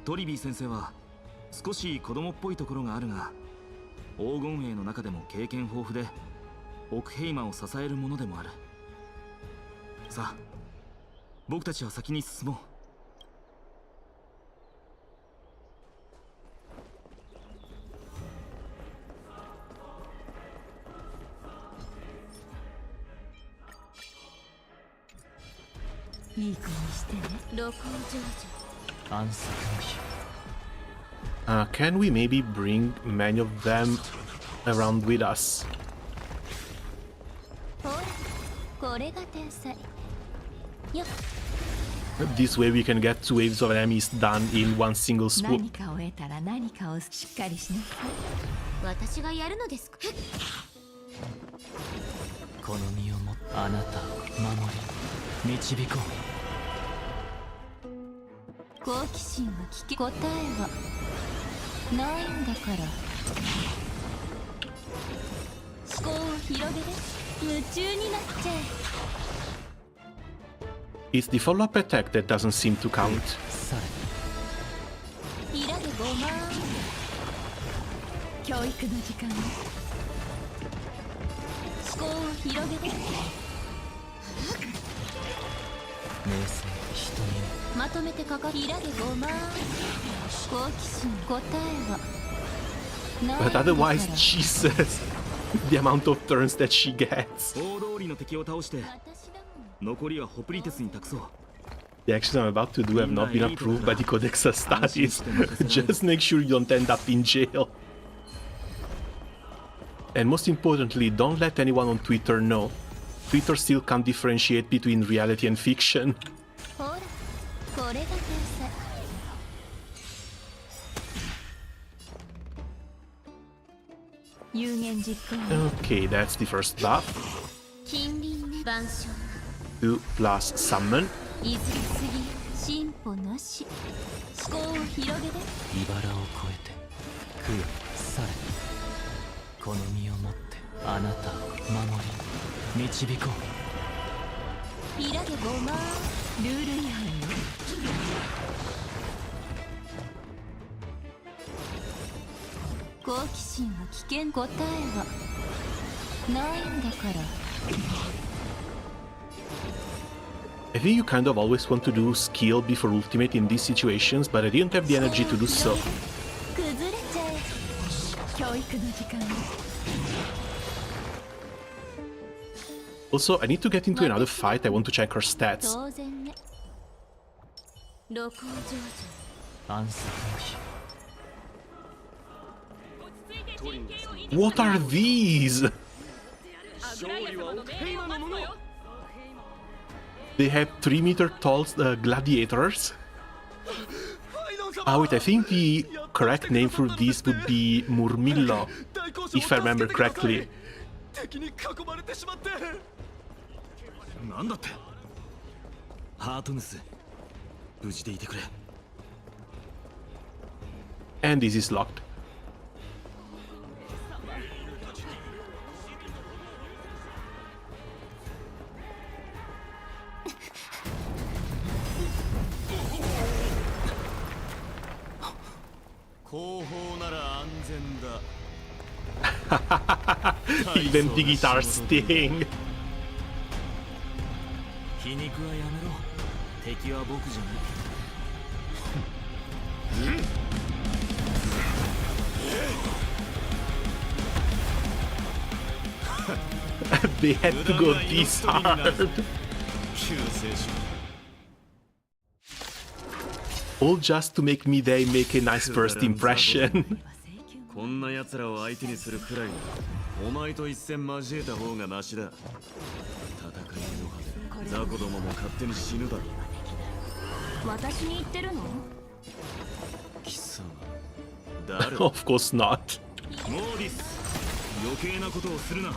S6: トリビー先生は少し子供っぽいところがあるが、黄金衛の中でも経験豊富でオクヘイマを支えるものでもある。さあ、僕たちは先に進もう。
S2: いい
S3: 露光少女
S8: 暗殺の日
S1: Can we maybe bring many of them around with us?
S2: ほらこれが天才よっ
S1: This way we can get 2 waves of enemies done in one single
S2: 何
S1: swoop.
S2: かを得たら何かをしっかりしなさい
S7: 私がやるのですか？
S8: この身をもあなたを守り導こう
S2: 好奇心は聞け答えはないんだから思考を広げて夢中になっちゃえ
S1: It's the follow-up attack that doesn't seem to count.
S8: され
S2: いらでごまん教育の時間思考を広げて
S8: 冷静人に
S2: まとめてかかいらでごまん好奇心答えはないん
S1: But
S2: だから
S1: otherwise, Jesus, the amount of turns that she gets.
S6: 大通りの敵を倒して
S2: 私だもん
S6: 残りはホプリテスに託そう。
S1: The actions I'm about to do have not been approved by the Codex of Studies. Just make sure you don't end up in jail. And most importantly, don't let anyone on Twitter know. Twitter still can't differentiate between reality and fiction.
S2: ほらこれが天才有言実行
S1: Okay, that's the first buff.
S7: 近隣ね晩鐘
S1: 2 plus summon.
S2: いずれすぎ進歩なし思考を広げて
S8: 茨を越えて供養されこの身をもってあなたを守り導こう
S2: いらでごまんルール違反よ好奇心は危険答えはないんだから
S1: I think you kind of always want to do skill before ultimate in these situations, but I didn't have the energy to do so.
S2: 崩れちゃえ教育の時間
S1: Also, I need to get into another fight. I want to check her stats.
S2: 当然ね露光少女
S8: 暗殺の日
S1: What are these? They have 3-meter tall gladiators. Wait, I think the correct name for these would be Murmillo, if I remember correctly.
S4: 敵に囲まれてしまって。
S6: なんだって。ハートヌス、無事でいてくれ。
S1: And this is locked.
S4: 後方なら安全だ。
S1: Even the guitar sting.
S6: 皮肉はやめろ。敵は僕じゃない。
S1: They had to go this hard.
S4: 救世主。
S1: All just to make me they make a nice first impression.
S4: こんな奴らを相手にするくらいならお前と一戦交えた方がマシだ。戦いの葉で雑魚どもも勝手に死ぬだろう。
S7: 私に言ってるの？
S4: 貴様誰
S1: Of course not.
S6: モーディス、余計なことをするな。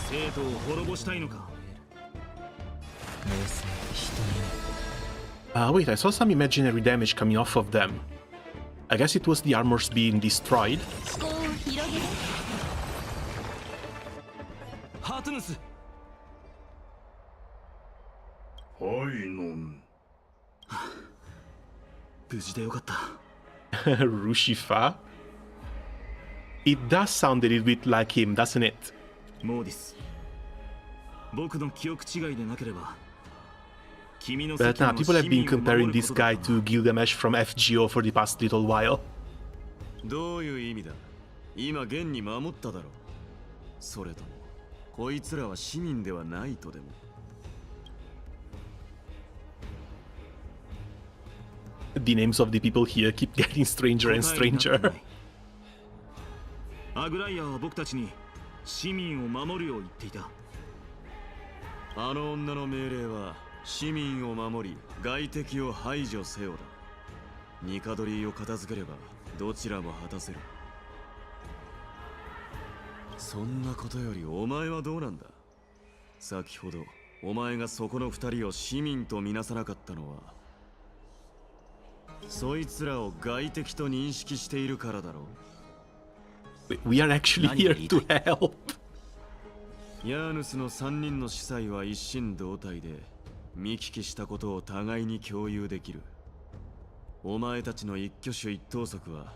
S6: 生徒を滅ぼしたいのか。
S8: 冷静人に
S1: Wait, I saw some imaginary damage coming off of them. I guess it was the armors being destroyed.
S2: 思考を広げて
S6: ハートヌス。
S9: はいのん。
S6: 無事でよかった。
S1: Rushifa. It does sound a little bit like him, doesn't it?
S6: モーディス、僕の記憶違いでなければ。
S1: But now, people have been comparing this guy to Gilgamesh from FGO for the past little while.
S4: どういう意味だ。今現に守っただろう。それともこいつらは市民ではないとでも。
S1: The names of the people here keep getting stranger and stranger.
S6: アグライアは僕たちに市民を守るよう言っていた。あの女の命令は市民を守り外敵を排除せよだ。ニカドリーを片付ければどちらも果たせる。そんなことよりお前はどうなんだ。先ほどお前がそこの二人を市民とみなさなかったのはそいつらを外敵と認識しているからだろう。
S1: We are actually here to help.
S6: ヤーヌスの3人の司祭は一心同体で見聞きしたことを互いに共有できる。お前たちの一挙手一投足は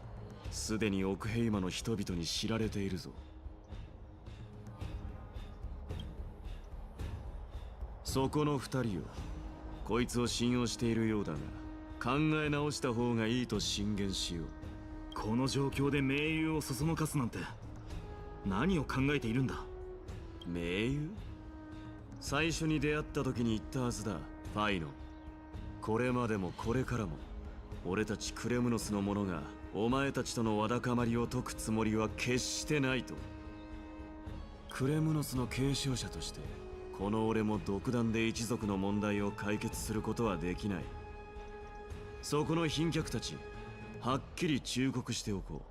S6: すでに奥ヘイマの人々に知られているぞ。そこの2人よ、こいつを信用しているようだが考え直した方がいいと進言しよう。この状況で盟友をそそのかすなんて何を考えているんだ。盟友？最初に出会った時に言ったはずだ、ファイノ。これまでもこれからも俺たちクレムノスの者がお前たちとのわだかまりを解くつもりは決してないと。クレムノスの継承者としてこの俺も独断で一族の問題を解決することはできない。そこの賓客たち、はっきり忠告しておこ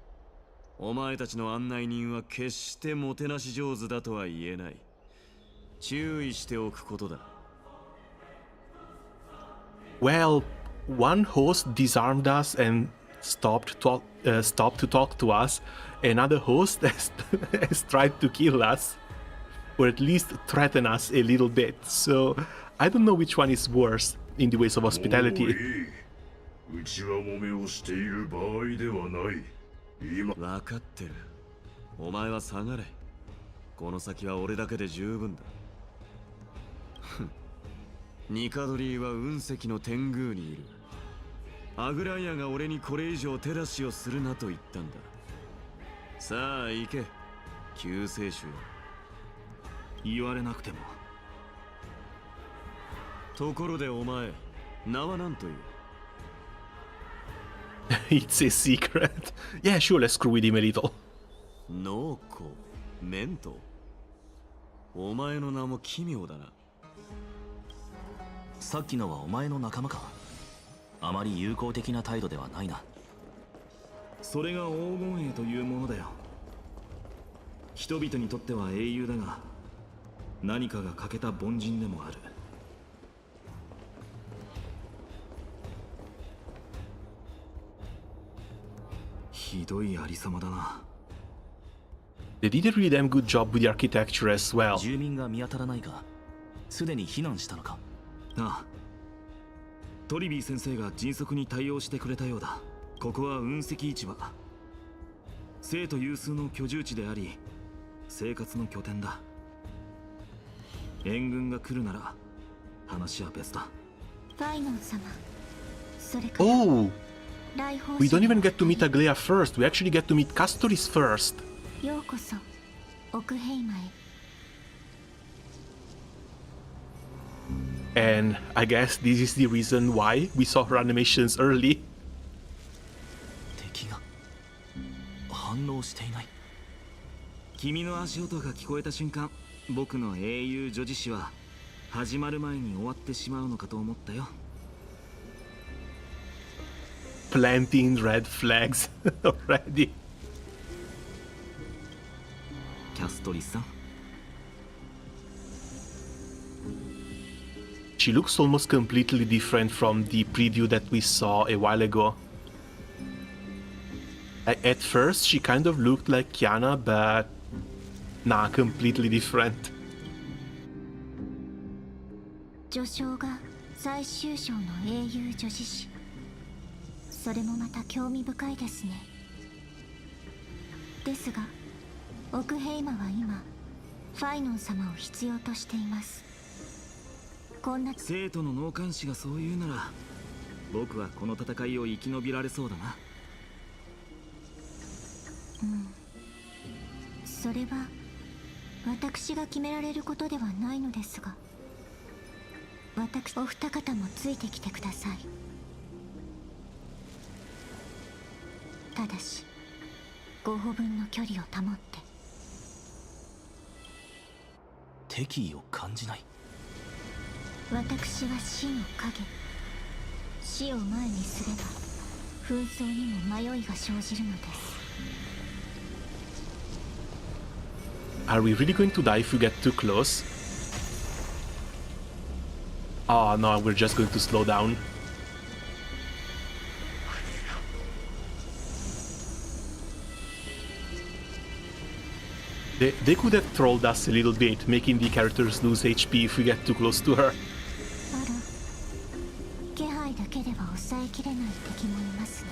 S6: う。お前たちの案内人は決してもてなし上手だとは言えない。注意しておくことだ。
S1: Well, one host disarmed us and stopped to talk to us. Another host has tried to kill us, or at least threaten us a little bit. So I don't know which one is worse in the ways of hospitality.
S9: うちは揉めをしている場合ではない。今
S6: 分かってる。お前は下がれ。この先は俺だけで十分だ。ニカドリーは雲石の天宮にいる。アグライアが俺にこれ以上手出しをするなと言ったんだ。さあ行け、救世主よ。言われなくても。ところでお前、名は何という？
S1: It's a secret. Yeah, sure, let's screw with him a little.
S6: ノーコ、メント。お前の名も奇妙だな。
S13: さっきのはお前の仲間か。あまり友好的な態度ではないな。
S6: それが黄金栄というものだよ。人々にとっては英雄だが、何かが欠けた凡人でもある。ひどいありさまだな。
S1: They did a really damn good job with the architecture as well.
S13: 住民が見当たらないが、すでに避難したのか。
S6: ああ、トリビー先生が迅速に対応してくれたようだ。ここは雲石市場。生徒有数の居住地であり、生活の拠点だ。援軍が来るなら話は別だ。
S2: ファイノン様、それから
S1: Oh!
S2: 来訪者
S1: We don't even get to meet Aglea first. We actually get to meet Castoris first.
S2: ようこそ奥ヘイマへ。
S1: And I guess this is the reason why we saw her animations early.
S13: 敵が反応していない。
S6: 君の足音が聞こえた瞬間、僕の英雄女子誌は始まる前に終わってしまうのかと思ったよ。
S1: Planting red flags already.
S6: キャストリスさん。
S1: She looks almost completely different from the preview that we saw a while ago. At first, she kind of looked like Kiana, but nah, completely different.
S2: 序章が最終章の英雄女子誌。それもまた興味深いですね。ですが、奥ヘイマは今、ファイノン様を必要としています。こんな
S6: 生徒の納棺師がそう言うなら、僕はこの戦いを生き延びられそうだな。
S2: それは私が決められることではないのですが、お二方もついてきてください。ただし5歩分の距離を保って。
S6: 敵意を感じない。
S2: 私は死の影。死を前にすれば紛争にも迷いが生じるのです。
S1: Are we really going to die if we get too close? Oh no, we're just going to slow down. They could have trolled us a little bit, making the characters lose HP if we get too close to her.
S2: あら、気配だけでは抑えきれない敵もいますね。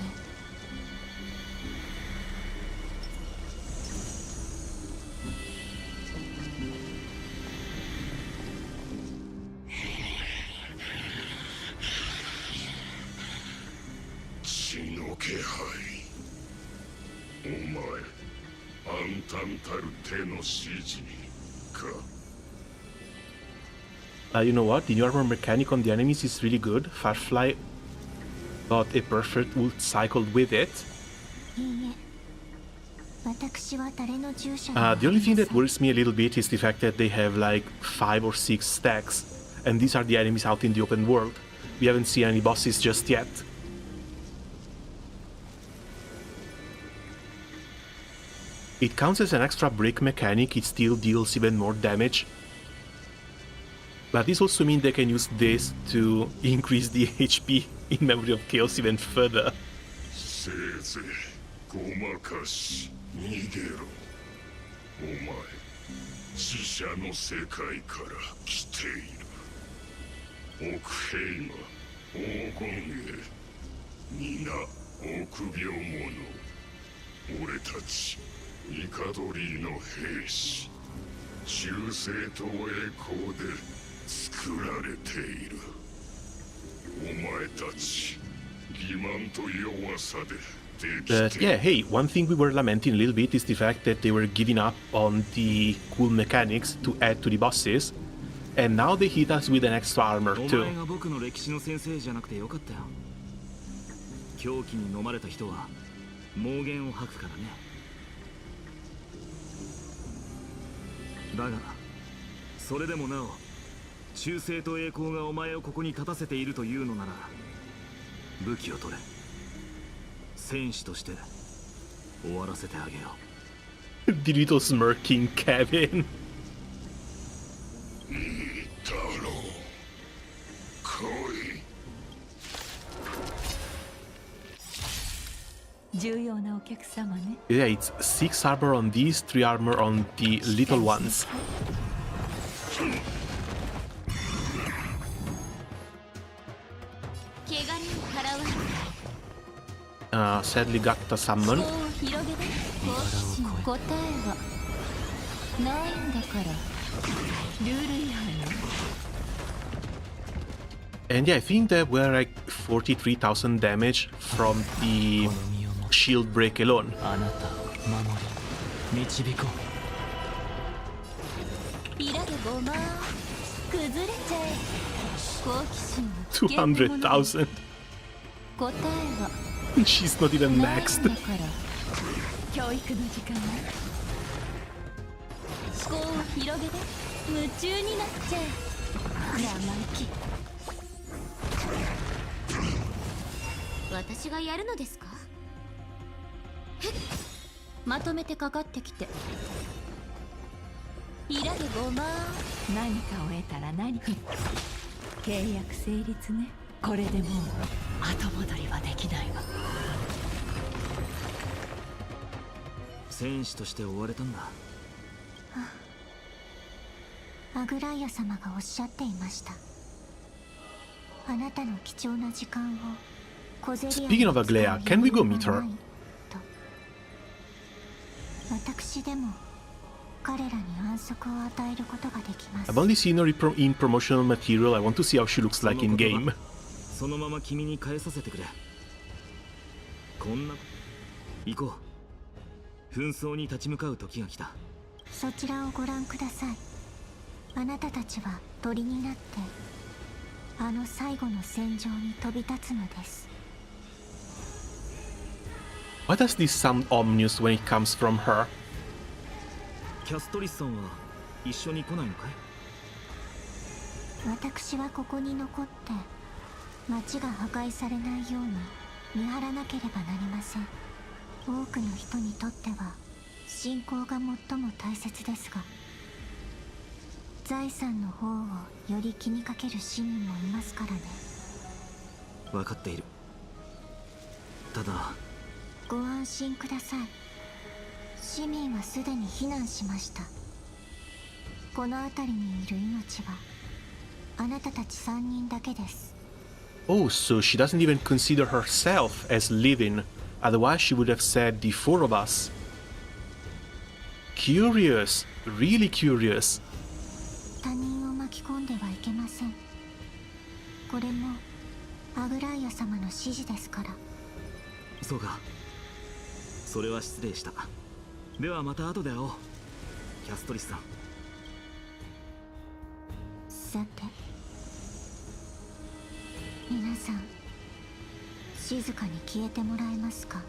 S9: 血の気配。お前、暗淡たる手の指示か。
S1: You know what? The new armor mechanic on the enemies is really good. Firefly got a perfect ult cycle with it.
S2: いいえ、私は誰の従者
S1: The only thing that worries me a little bit is the fact that they have like 5 or 6 stacks, and these are the enemies out in the open world. We haven't seen any bosses just yet. It counts as an extra break mechanic, it still deals even more damage. But this also means they can use this to increase the HP in Memory of Chaos even further.
S9: せいぜいごまかし逃げろ。お前、死者の世界から来ている。奥平魔、黄金へ、皆臆病者。俺たちイカドリーの兵士、忠誠と栄光で作られている。お前たち欺瞞と弱さでできている。
S1: But yeah, hey, one thing we were lamenting a little bit is the fact that they were giving up on the cool mechanics to add to the bosses, and now they hit us with an extra armor too.
S6: お前が僕の歴史の先生じゃなくてよかったよ。狂気に飲まれた人は妄言を吐くからね。だがそれでもなお忠誠と栄光がお前をここに立たせているというのなら武器を取れ。戦士として終わらせてあげよう。
S1: The little smirking Kevin.
S9: いいだろう。来い。
S12: 重要なお客様ね。
S1: Yeah, it's 6 armor on these, 3 armor on the little ones. Sadly got the summon.
S2: 答えはないんだから。ルール違反よ。
S1: And yeah, I think that we're like 43,000 damage from the shield break alone.
S8: あなたを守り導こう。
S2: イラでごま崩れちゃえ。好奇心は危険なものだ。
S1: 200,000.
S2: 答えは
S1: She's not even
S2: ないん
S1: maxed.
S2: だから。教育の時間ね。思考を広げて夢中になっちゃえ。生意気。私がやるのですか？まとめてかかってきて。イラでごま
S12: 何かを得たら何か。契約成立ね。これでもう後戻りはできないわ。
S6: 戦士として追われたんだ。
S2: アグライア様がおっしゃっていました。あなたの貴重な時間を小競り合い
S1: Speaking of Aglaya, can we go meet her?
S2: 私でも彼らに安息を与えることができます。
S1: I've only seen her in promotional material. I want to see how she looks like in game.
S6: そのまま君に返させてくれ。こんな行こう。紛争に立ち向かう時が来た。
S2: そちらをご覧ください。あなたたちは鳥になってあの最後の戦場に飛び立つのです。
S1: Why does this sound ominous when it comes from her?
S6: キャストリスさんは一緒に来ないのかい？
S2: 私はここに残って町が破壊されないように見張らなければなりません。多くの人にとっては信仰が最も大切ですが、財産の方をより気にかける市民もいますからね。
S6: 分かっている。ただ
S2: ご安心ください。市民はすでに避難しました。この辺りにいる命はあなたたち3人だけです。
S1: Oh, so she doesn't even consider herself as living. Otherwise she would have said the 4 of us. Curious. Really curious.
S2: 他人を巻き込んではいけません。これもアグライア様の指示ですから。
S6: そうか。それは失礼した。ではまた後で会おう、キャストリスさん。
S2: さて皆さん、静かに消えてもらえますか。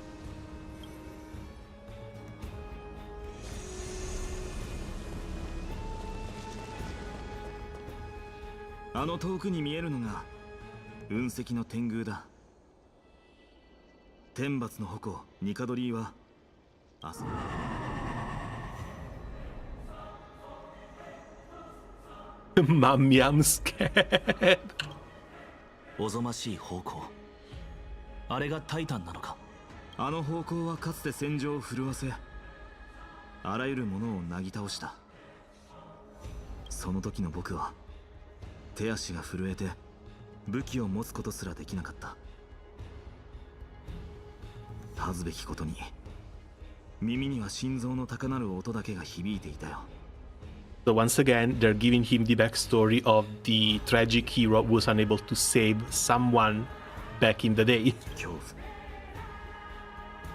S6: あの遠くに見えるのが雲石の天宮だ。天罰の矛ニカドリーはあそこ。
S1: Mommy, I'm scared.
S6: おぞましい方向。あれがタイタンなのか。あの方向はかつて戦場を震わせ、あらゆるものをなぎ倒した。その時の僕は手足が震えて武器を持つことすらできなかった。恥ずべきことに耳には心臓の高鳴る音だけが響いていたよ。
S1: So once again, they're giving him the backstory of the tragic hero who was unable to save someone back in the day.
S6: 恐怖。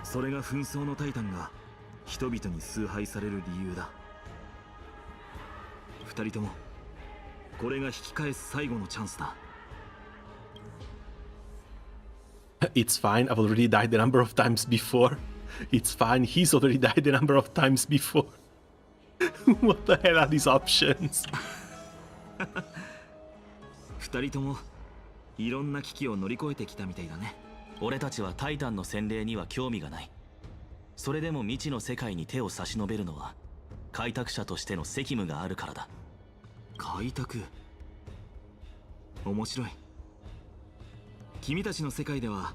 S6: それが紛争のタイタンが人々に崇拝される理由だ。二人ともこれが引き返す最後のチャンスだ。
S1: It's fine, I've already died a number of times before. It's fine, he's already died a number of times before. What the hell are these options?
S6: 二人ともいろんな危機を乗り越えてきたみたいだね。
S13: 俺たちはタイタンの洗礼には興味がない。それでも未知の世界に手を差し伸べるのは開拓者としての責務があるからだ。
S6: 開拓。面白い。君たちの世界では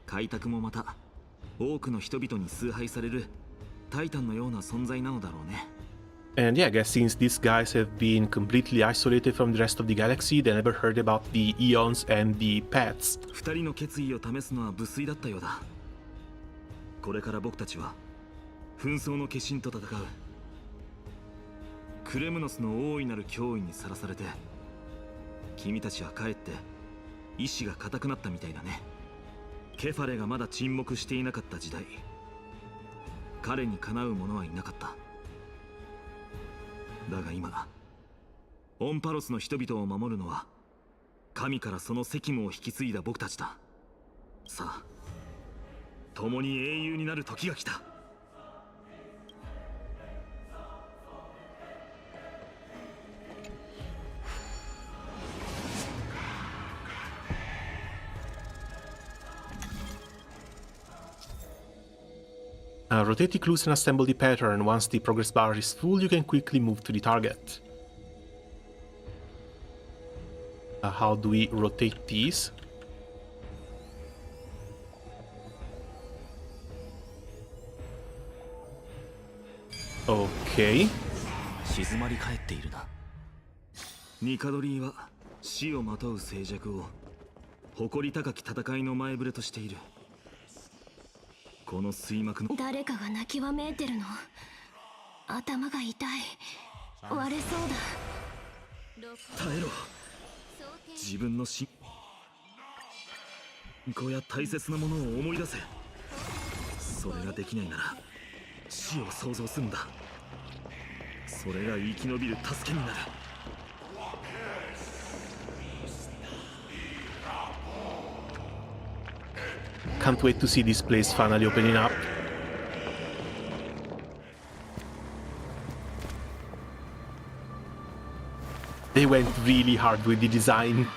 S6: 開拓もまた多くの人々に崇拝されるタイタンのような存在なのだろうね。
S1: And yeah, I guess since these guys have been completely isolated from the rest of the galaxy, they never heard about the Eons and the Pets.
S6: 二人の決意を試すのは無粋だったようだ。これから僕たちは紛争の化身と戦う。クレムノスの大いなる脅威にさらされて、君たちはかえって意志が固くなったみたいだね。ケファレがまだ沈黙していなかった時代、彼にかなう者はいなかった。だが今、オンパロスの人々を守るのは神からその責務を引き継いだ僕たちだ。さあ、共に英雄になる時が来た。
S1: Rotate the clues and assemble the pattern. Once the progress bar is full, you can quickly move to the target. How do we rotate these? Okay.
S6: 静まり返っているな。ニカドリーは死をまとう静寂を誇り高き戦いの前触れとしている。この水幕の
S7: 誰かが泣きわめいてるの。頭が痛い。割れそうだ。
S6: 耐えろ。自分の信仰や大切なものを思い出せ。それができないなら死を想像するんだ。それが生き延びる助けになる。
S1: can't wait to see this place finally opening up. They went really hard with the design.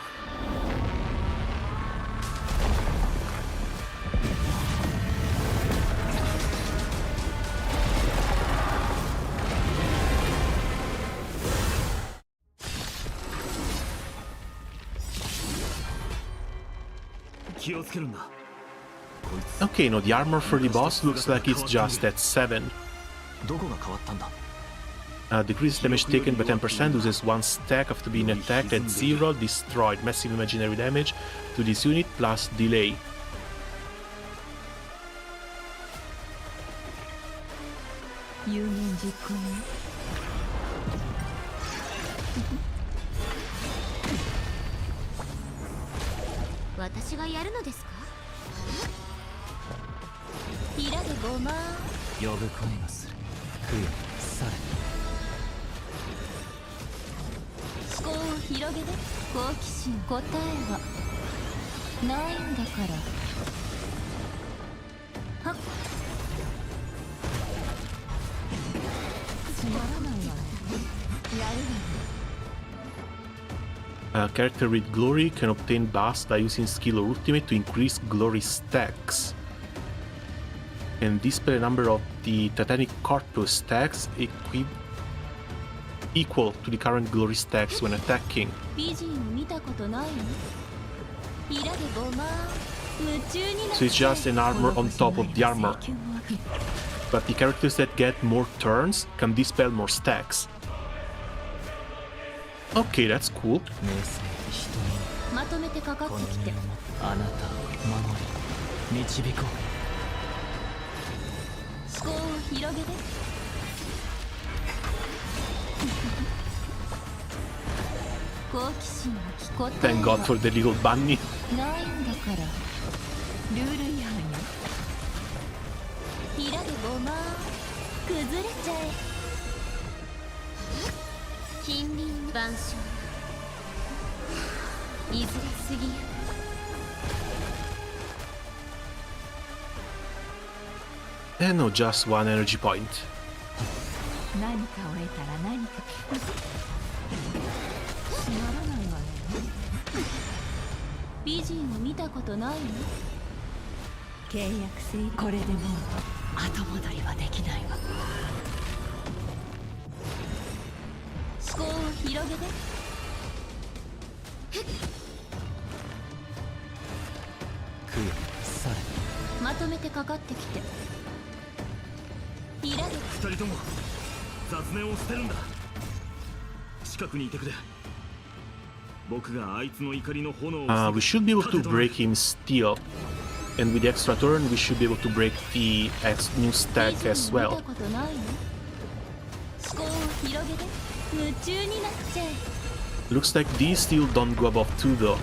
S1: Okay, no, the armor for the boss looks like it's just at 7. Decreases damage taken by 10%, loses 1 stack after being attacked at 0, destroyed. Massive imaginary damage to this unit plus delay. A character with glory can obtain buffs by using skill or ultimate to increase glory stacks. And display a number of the Titanic Corpus stacks equal to the current glory stacks when attacking. So it's just an armor on top of the armor. But the characters that get more turns can dispel more stacks. Okay, that's cool. Thank God for the little bunny. And no, just 1 energy point. We should be able to break him still. And with the extra turn, we should be able to break the new stack as well. Looks like these still don't go above 2 though.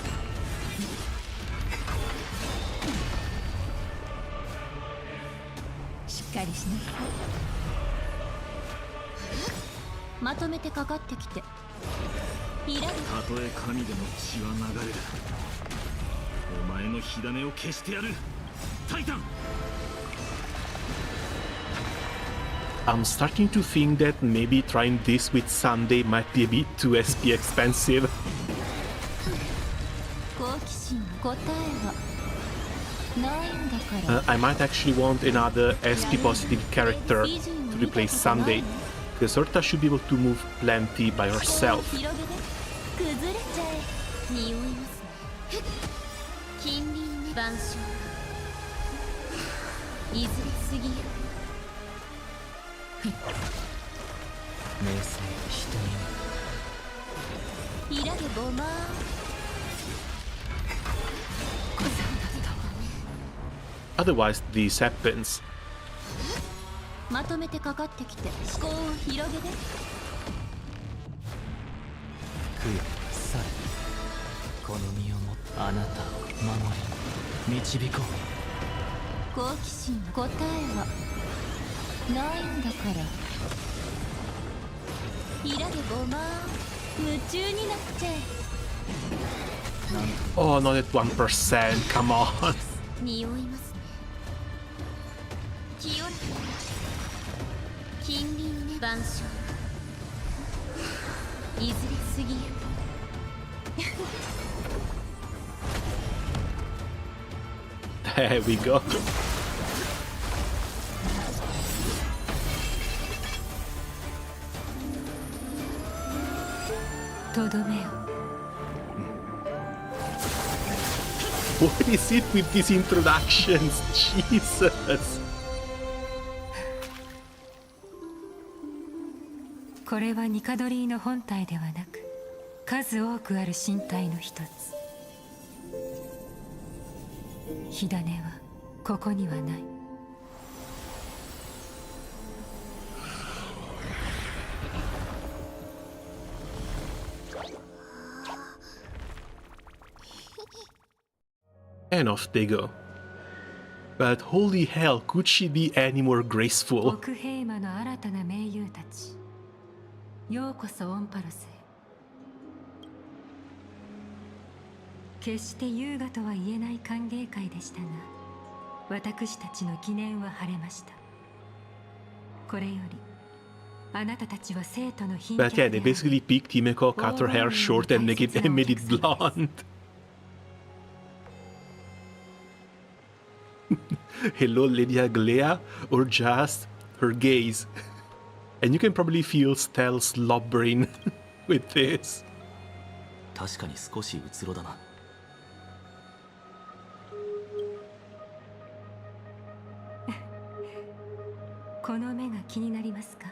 S1: I'm starting to think that maybe trying this with Sunday might be a bit too SP expensive. I might actually want another SP positive character to replace Sunday, because Herta should be able to move plenty by herself. Otherwise, this happens. Oh, not at 1%, come on.
S7: 清らか近隣ね万象いずれ過ぎゆく
S1: There we go.
S2: とどめよ。
S1: What is it with these introductions? Jesus.
S2: これはニカドリーの本体ではなく、数多くある身体の一つ。火種はここにはない。
S1: And off they go. But holy hell, could she be any more graceful?
S2: 奥平魔の新たな盟友たち、ようこそオンパロスへ。決して優雅とは言えない歓迎会でしたが、私たちの記念は晴れました。これよりあなたたちは生徒の貧血
S1: But yeah, they basically picked Himeko, cut her hair short and made it blonde. Hello, Lady Aglea, or just her gaze. And you can probably feel Stell slobbering with this.
S6: 確かに少しうつろだな。
S2: この目が気になりますか？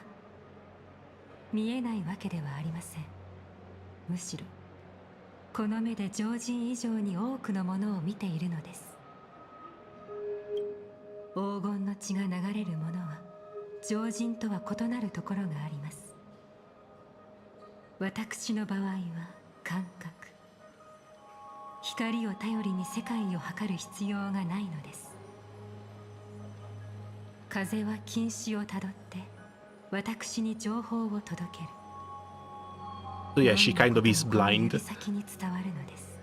S2: 見えないわけではありません。むしろこの目で常人以上に多くのものを見ているのです。黄金の血が流れるものは常人とは異なるところがあります。私の場合は感覚、光を頼りに世界を測る必要がないのです。風は禁止をたどって私に情報を届ける。
S1: So yeah, she kind of is blind.
S2: 先に伝わるのです。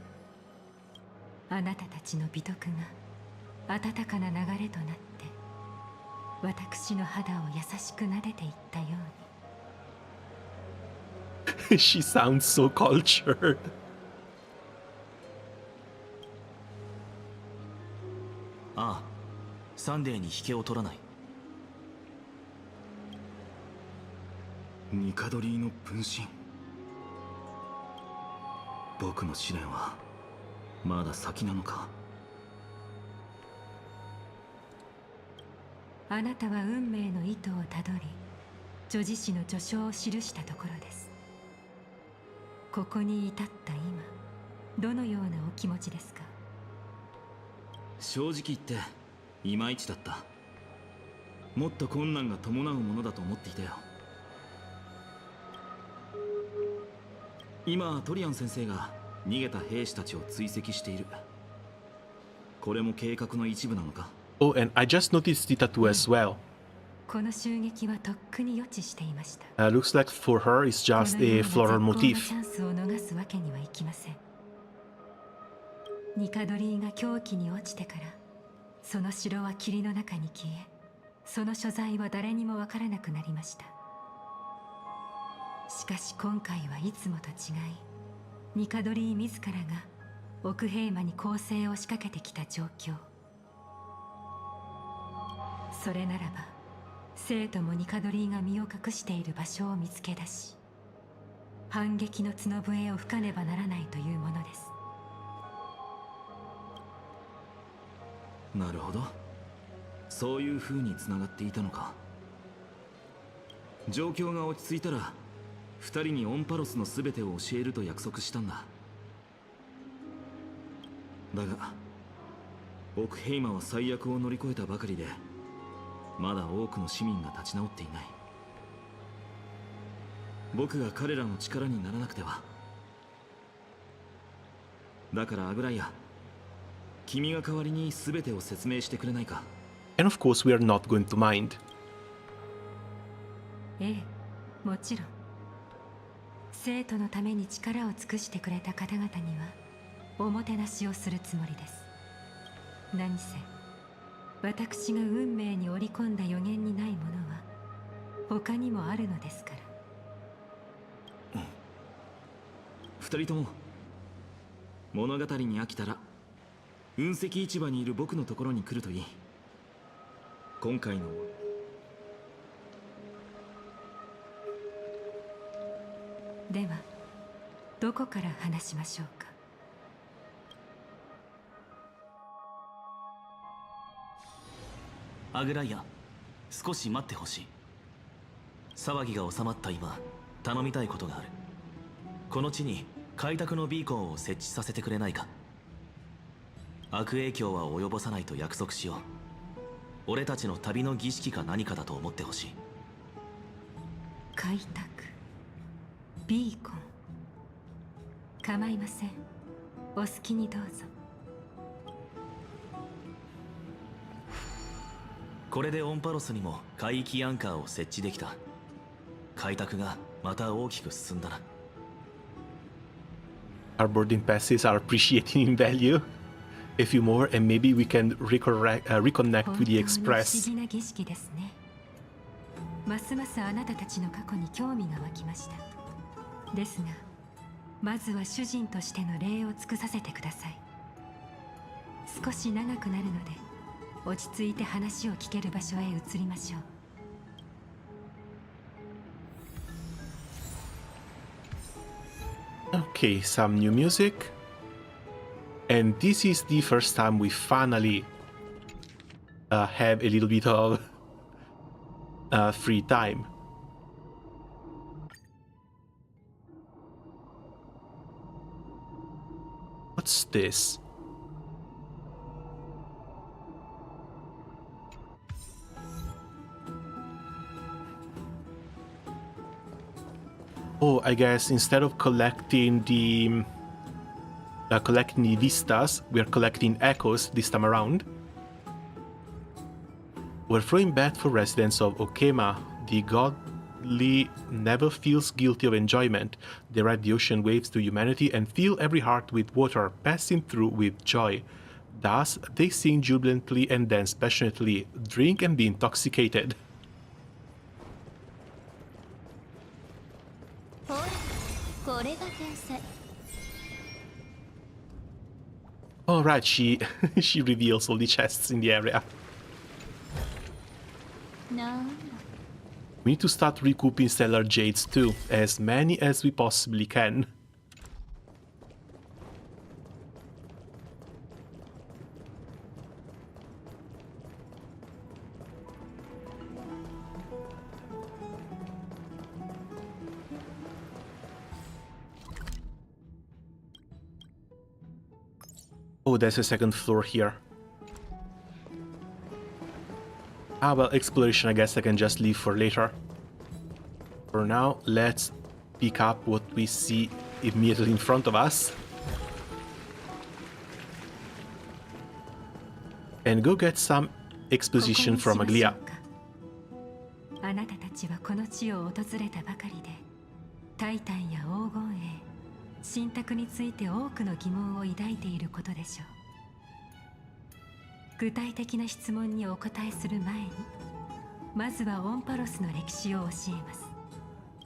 S2: あなたたちの美徳が温かな流れとなって私の肌を優しく撫でていったように。
S1: She sounds so cultured.
S6: ああ、サンデーに引けを取らない。
S4: ニカドリーの分身。僕の試練はまだ先なのか。
S2: あなたは運命の糸をたどり、女子誌の序章を記したところです。ここに至った今、どのようなお気持ちですか？
S6: 正直言っていまいちだった。もっと困難が伴うものだと思っていたよ。今トリアン先生が逃げた兵士たちを追跡している。これも計画の一部なのか？
S1: Oh, and I just noticed the tattoo as well.
S2: この襲撃はとっくに予知していました。
S1: Looks like for her it's just a floral
S2: このような
S1: motif.
S2: 絶好のチャンスを逃すわけにはいきません。ニカドリーが狂気に落ちてから、その城は霧の中に消え、その所在は誰にもわからなくなりました。しかし今回はいつもと違い、ニカドリー自らが奥平魔に攻勢を仕掛けてきた状況。それならば生徒もニカドリーが身を隠している場所を見つけ出し、反撃の角笛を吹かねばならないというものです。
S6: なるほど、そういう風につながっていたのか。状況が落ち着いたら2人にオンパロスの全てを教えると約束したんだ。だが奥ヘイマは最悪を乗り越えたばかりで、まだ多くの市民が立ち直っていない。僕が彼らの力にならなくては。だからアグライア、君が代わりに全てを説明してくれないか？
S1: And of course we are not going to mind.
S2: ええ、もちろん。生徒のために力を尽くしてくれた方々にはおもてなしをするつもりです。何せ
S14: 私が運命に織り込んだ予言にないものは他にもあるのですから。
S15: 二人とも物語に飽きたら雲石市場にいる僕のところに来るといい。今回の
S14: ではどこから話しましょうか。
S13: アグライア、少し待ってほしい。騒ぎが収まった今、頼みたいことがある。この地に開拓のビーコンを設置させてくれないか。悪影響は及ぼさないと約束しよう。俺たちの旅の儀式か何かだと思ってほしい。
S14: 開拓ビーコン、構いません。お好きにどうぞ。
S13: これでオンパロスにも海域アンカーを設置できた。開拓がまた大きく進んだな。
S1: Our boarding passes are appreciating in value. A few more and maybe we can reconnect with the express.
S14: 不思議な儀式ですね。ますますあなたたちの過去に興味が湧きました。ですが、まずは主人としての礼を尽くさせてください。少し長くなるので、落ち着いて話を聞ける場所へ移りましょう。
S1: Okay, some new music. And this is the first time we finally have a little bit of free time. What's this? Oh, I guess instead of collecting the vistas, we are collecting echoes this time around. We're throwing back for residents of Okema. The godly never feels guilty of enjoyment. They ride the ocean waves to humanity and fill every heart with water, passing through with joy. Thus, they sing jubilantly and dance passionately, drink and be intoxicated. Oh right, she reveals all the chests in the area.
S2: No.
S1: We need to start recouping stellar jades too, as many as we possibly can. Oh, there's a second floor here. Ah, well, exploration I guess I can just leave for later. For now, let's pick up what we see immediately in front of us. And go get some exposition from Aglia.
S14: あなたたちはこの地を訪れたばかりで、タイタンや黄金栄、神託について多くの疑問を抱いていることでしょう。具体的な質問にお答えする前に、まずはオンパロスの歴史を教えます。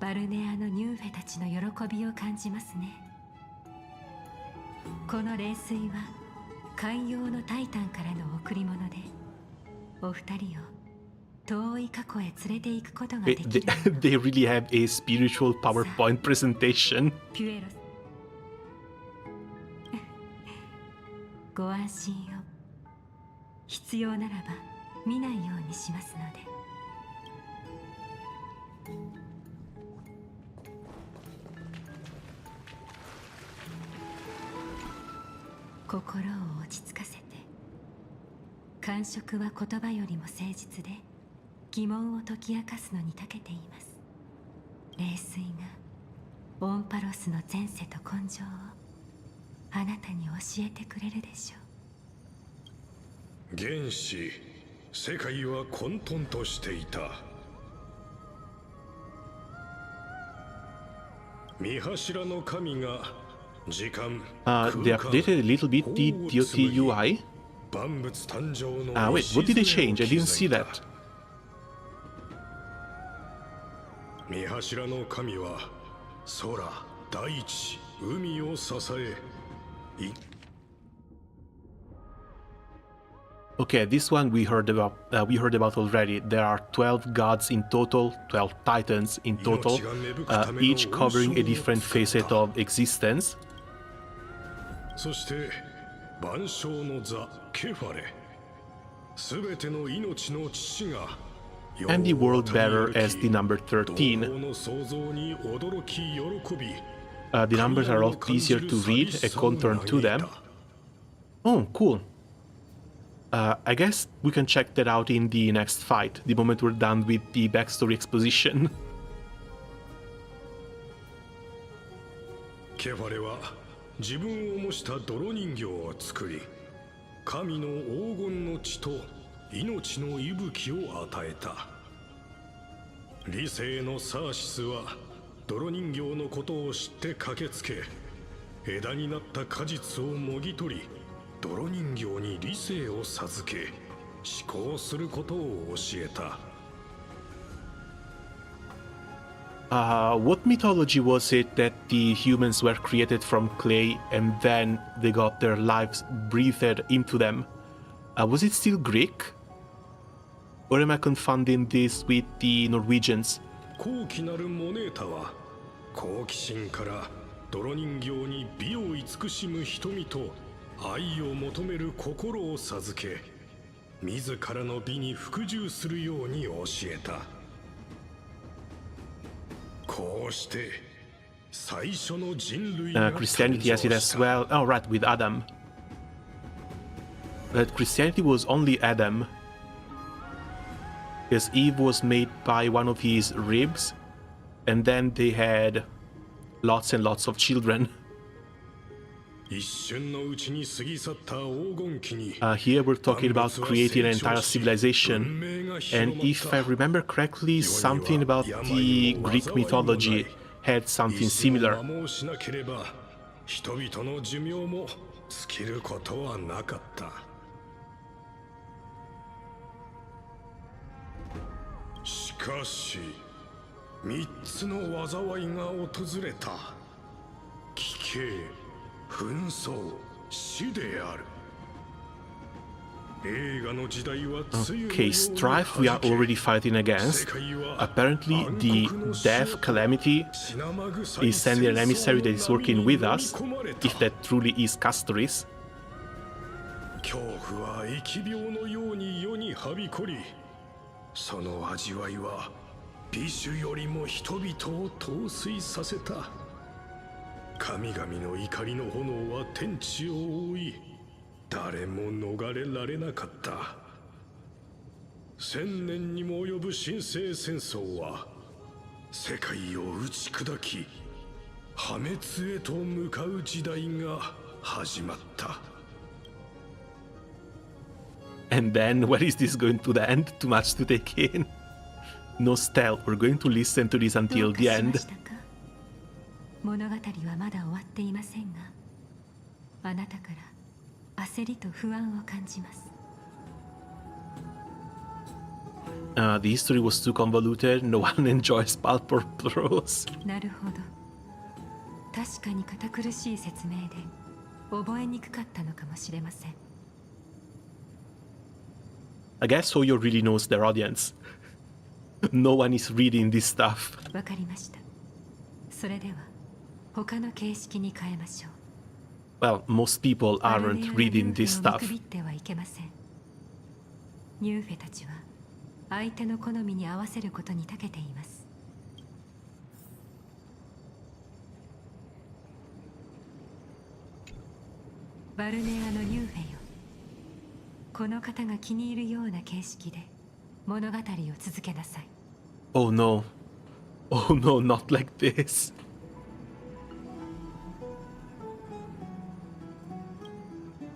S14: バルネアのニューフェたちの喜びを感じますね。この冷水は海洋のタイタンからの贈り物で、お二人を遠い過去へ連れて行くことができる。
S1: They really have a spiritual PowerPoint presentation.
S14: ピュエロスご安心を。必要ならば見ないようにしますので。心を落ち着かせて。感触は言葉よりも誠実で、疑問を解き明かすのに長けています。冷水がオンパロスの前世と根性をあなたに教えてくれるでしょう。
S9: 原始、世界は混沌としていた。見柱の神が時間、
S1: They updated a little bit the DOT UI. Wait, what did they change? I didn't see that.
S9: 見柱の神は空、大地、海を支え、
S1: Okay, this one we heard about. We heard about already. There are 12 gods in total, 12 titans in total, each covering a different facet of existence.
S9: そして万象の座ケファレ、すべての命の父が
S1: And the world bearer as the number 13. The numbers are a lot easier to read and conturn to them. Oh, cool. I guess we can check that out in the next fight, the moment we're done with the backstory exposition.
S9: ケファレは自分を模した泥人形を作り、神の黄金の血と命の息吹を与えた。理性のサーシスは泥人形のことを知って駆けつけ、枝になった果実をもぎ取り、泥人形に理性を授け、思考することを教えた。
S1: What mythology was it that the humans were created from clay and then they got their lives breathed into them? Was it still Greek? Or am I confounding this with the Norwegians?
S9: 高貴なるモネータは好奇心から泥人形に美を慈しむ瞳と愛を求める心を授け、自らの美に服従するように教えた。こうして最初の人類が
S1: Christianity has it as well. Oh, right, with Adam. But Christianity was only Adam. Because Eve was made by one of his ribs, and then they had lots and lots of children. Here we're talking about creating an entire civilization, and if I remember correctly, something about the Greek mythology had something similar.
S9: しかし、三つの災いが訪れた。奇形、紛争、死である。
S1: Okay, strife we are already fighting against. Apparently the death calamity is sending an emissary that is working with us, if that truly is Castoris.
S9: 恐怖は疫病のように世にはびこり、その味わいは美酒よりも人々を陶酔させた。神々の怒りの炎は天地を覆い、誰も逃れられなかった。1000年にも及ぶ神聖戦争は世界を打ち砕き、破滅へと向かう時代が始まった。
S1: And then, where is this going to end? Too much to take in. No stealth, we're going to listen to this until the end.
S14: 物語はまだ終わっていませんが、あなたから焦りと不安を感じます。
S1: The history was too convoluted, no one enjoys pulp or prose.
S14: なるほど。確かに堅苦しい説明で覚えにくかったのかもしれません。
S1: I guess Hoyo really knows their audience. No one is reading this stuff.
S14: わかりました。それでは他の形式に変えましょう。
S1: Well, most people aren't reading this stuff.
S14: 見くびってはいけません。ニューフェたちは相手の好みに合わせることに長けています。バルネアのニューフェよ。この方が気に入るような形式で物語を続けなさい。
S1: Oh no. Oh no, not like this.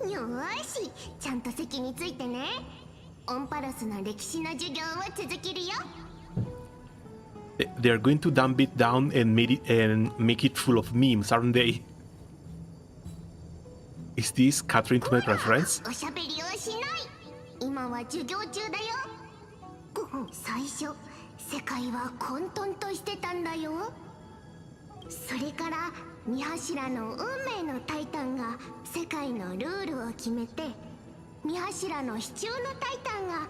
S5: よーし、ちゃんと席についてね。オンパロスの歴史の授業を続けるよ。
S1: They're going to dumb it down and make it full of memes, aren't they? Is this Catherine to my reference?
S5: おしゃべりをし今は授業中だよ。最初世界は混沌としてたんだよ。それから2柱の運命のタイタンが世界のルールを決めて、2柱の支柱のタイタンが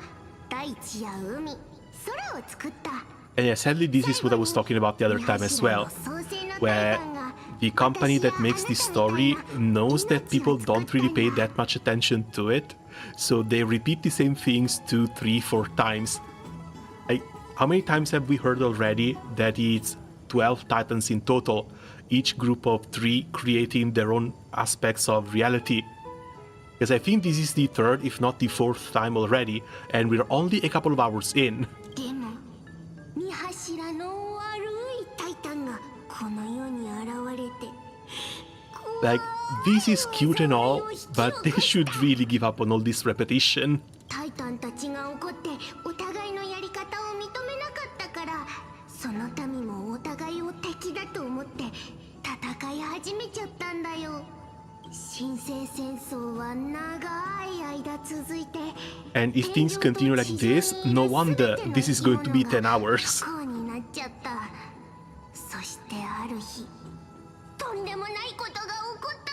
S5: 大地や海、空を作った。
S1: And yeah, sadly, this is what I was talking about the other time as well, where the company that makes this story knows that people don't really pay that much attention to it, so they repeat the same things 2, 3, 4 times. How many times have we heard already that it's 12 titans in total, each group of 3 creating their own aspects of reality? Because I think this is the 3rd, if not the 4th time already, and we're only a couple of hours in. Like, this is cute and all, but they should really give up on all this repetition.
S5: タイタンたちが怒ってお互いのやり方を認めなかったから、その民もお互いを敵だと思って戦い始めちゃったんだよ。神聖戦争は長い間続いて、
S1: And if things continue like this, no wonder this is going to be 10 hours.
S5: 不幸になっちゃった。そしてある日、とんでもないことが起こった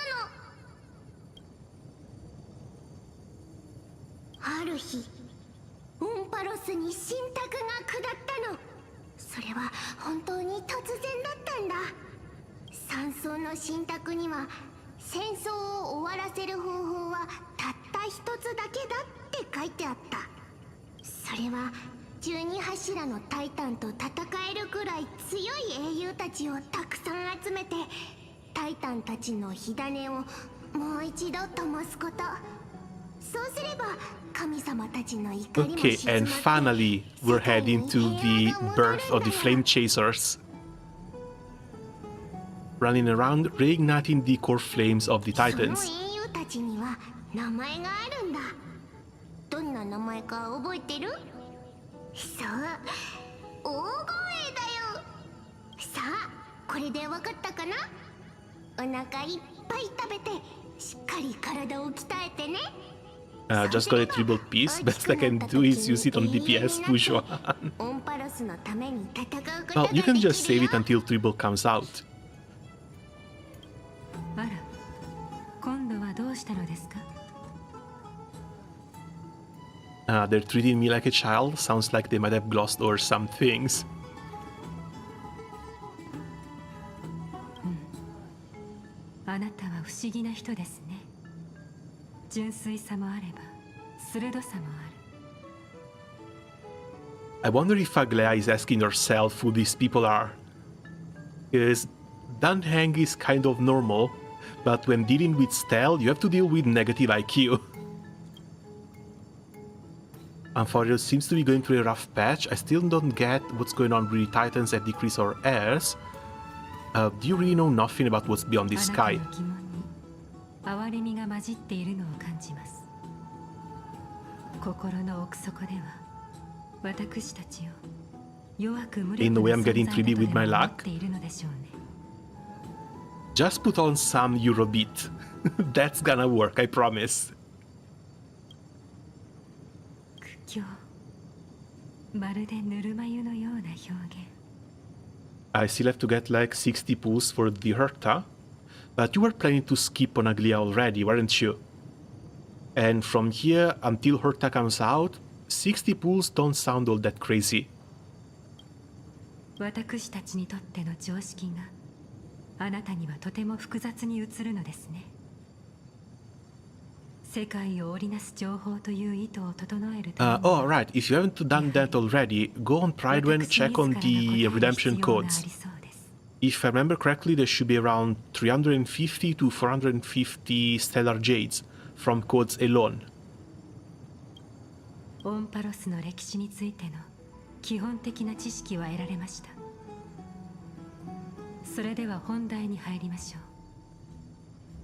S5: の。ある日、オンパロスに神託が下ったの。それは本当に突然だったんだ。三層の神託には、戦争を終わらせる方法はたった一つだけだって書いてあった。それは12柱のタイタンと戦えるくらい強い英雄たちをたくさん集めて、タイタンたちの火種をもう一度灯すこと。そうすれば神様たちの怒りも
S1: Okay, and finally we're heading to the birth of the Flame Chasers. Running around, reigniting the core flames of the Titans.
S5: その英雄たちには名前があるんだ。どんな名前か覚えてる？そう、大声だよ。さあ、これでわかったかな？お腹いっぱい食べて、しっかり体を鍛えてね。
S1: Just got a triple piece. Best I can do is use it on DPS, push one. Well, you can just save it until triple comes out.
S14: あら、今度はどうしたのですか?
S1: They're treating me like a child. Sounds like they might have glossed over some things.
S14: あなたは不思議な人ですね。純粋さもあれば鋭さもある。
S1: I wonder if Aglea is asking herself who these people are. Because Danheng is kind of normal, but when dealing with Stel, you have to deal with negative IQ. Amphorio seems to be going through a rough patch. I still don't get what's going on with the Titans that decrease our heirs. Do you really know nothing about what's beyond the sky?
S14: 哀れみが混じっているのを感じます。心の奥底では私たちを弱く無力な存在だとでも思っているのでしょうね。
S1: Just put on some Eurobeat. That's gonna work, I promise.
S14: 苦境、まるでぬるま湯のような表現。
S1: I still have to get like 60 pulls for the Herta, but you were planning to skip on Aglea already, weren't you? And from here until Herta comes out, 60 pulls don't sound all that crazy.
S14: 私たちにとっての常識があなたにはとても複雑に映るのですね。世界を織りなす情報という意図を整えるために。
S1: Oh, right. If you haven't done that already, go on Pride and check on the redemption codes. If I remember correctly, there should be around 350 to 450 stellar jades from codes alone.
S14: オンパロスの歴史についての基本的な知識は得られました。それでは本題に入りましょ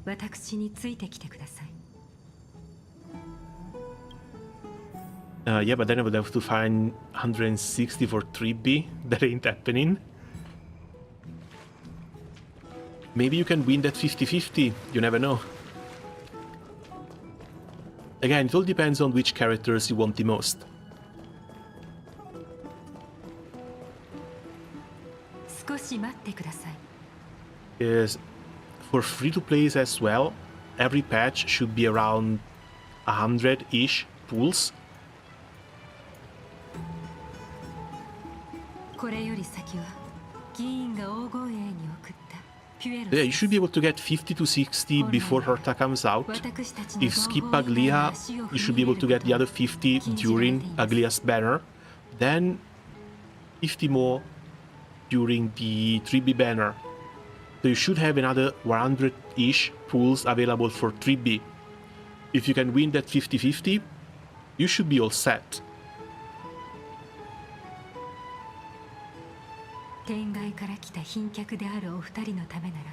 S14: う。私についてきてください。
S1: Yeah, but then I would have to find 160 for 3B. That ain't happening. Maybe you can win that 50-50. You never know. Again, it all depends on which characters you want the most.
S14: 少し待ってください。
S1: Is for free-to-plays as well, every patch should be around 100-ish pools.
S14: これより先は議員が黄金栄に送ったピュエロ
S1: Yeah, you should be able to get 50 to 60 before Herta comes out. If skip Aglia, you should be able to get the other 50 during Aglia's banner. Then 50 more during the 3B banner. So you should have another 100-ish pools available for 3B. If you can win that 50-50, you should be all set.
S14: 天外から来た賓客であるお二人のためなら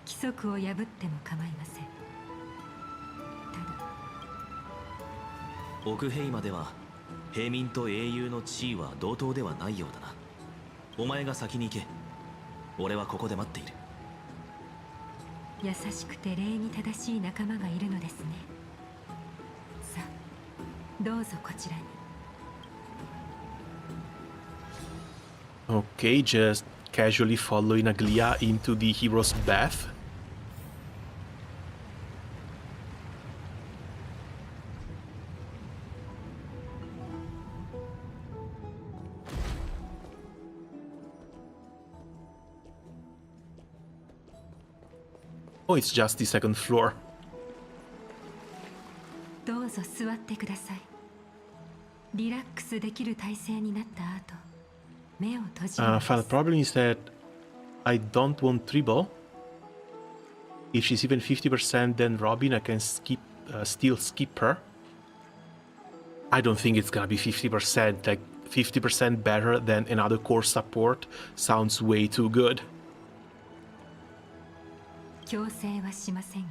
S14: 規則を破っても構いません。
S6: 奥平までは平民と英雄の地位は同等ではないようだな。お前が先に行け。俺はここで待っている。
S14: 優しくて礼に正しい仲間がいるのですね。さあ、どうぞこちらに。
S1: Okay, just casually following Aglia into the hero's bath. Oh, it's just the second floor.
S14: どうぞ座ってください。リラックスできる体勢になった後、目を閉じます。
S1: The problem is that I don't want Tribble. If she's even 50%, then Robin, I can still skip her. I don't think it's gonna be 50%. Like 50% better than another core support sounds way too good.
S14: 強制はしませんが、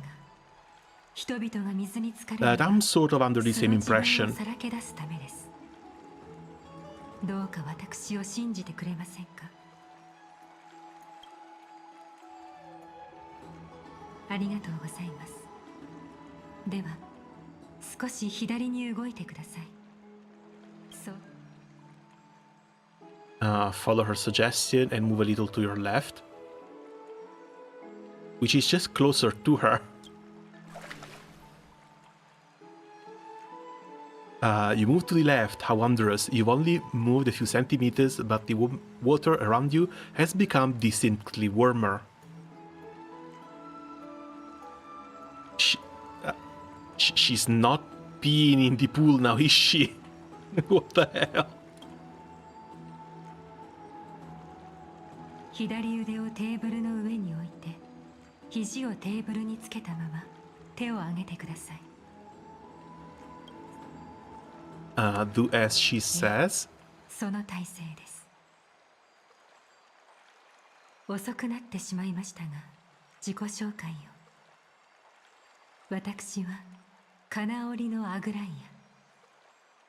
S14: 人々が水に浸かる
S1: I'm sort of under the same impression.
S14: さらけ出すためです。どうか私を信じてくれませんか。ありがとうございます。では、少し左に動いてください。そう。
S1: Follow her suggestion and move a little to your left. Which is just closer to her. You move to the left, how wondrous. You've only moved a few centimeters, but the water around you has become distinctly warmer. She's not peeing in the pool now, is she? What the hell?
S14: 左腕をテーブルの上に置いて、肘をテーブルにつけたまま手を上げてください。
S1: Do as she says.
S14: その体勢です。遅くなってしまいましたが、自己紹介を。私は金織のアグライ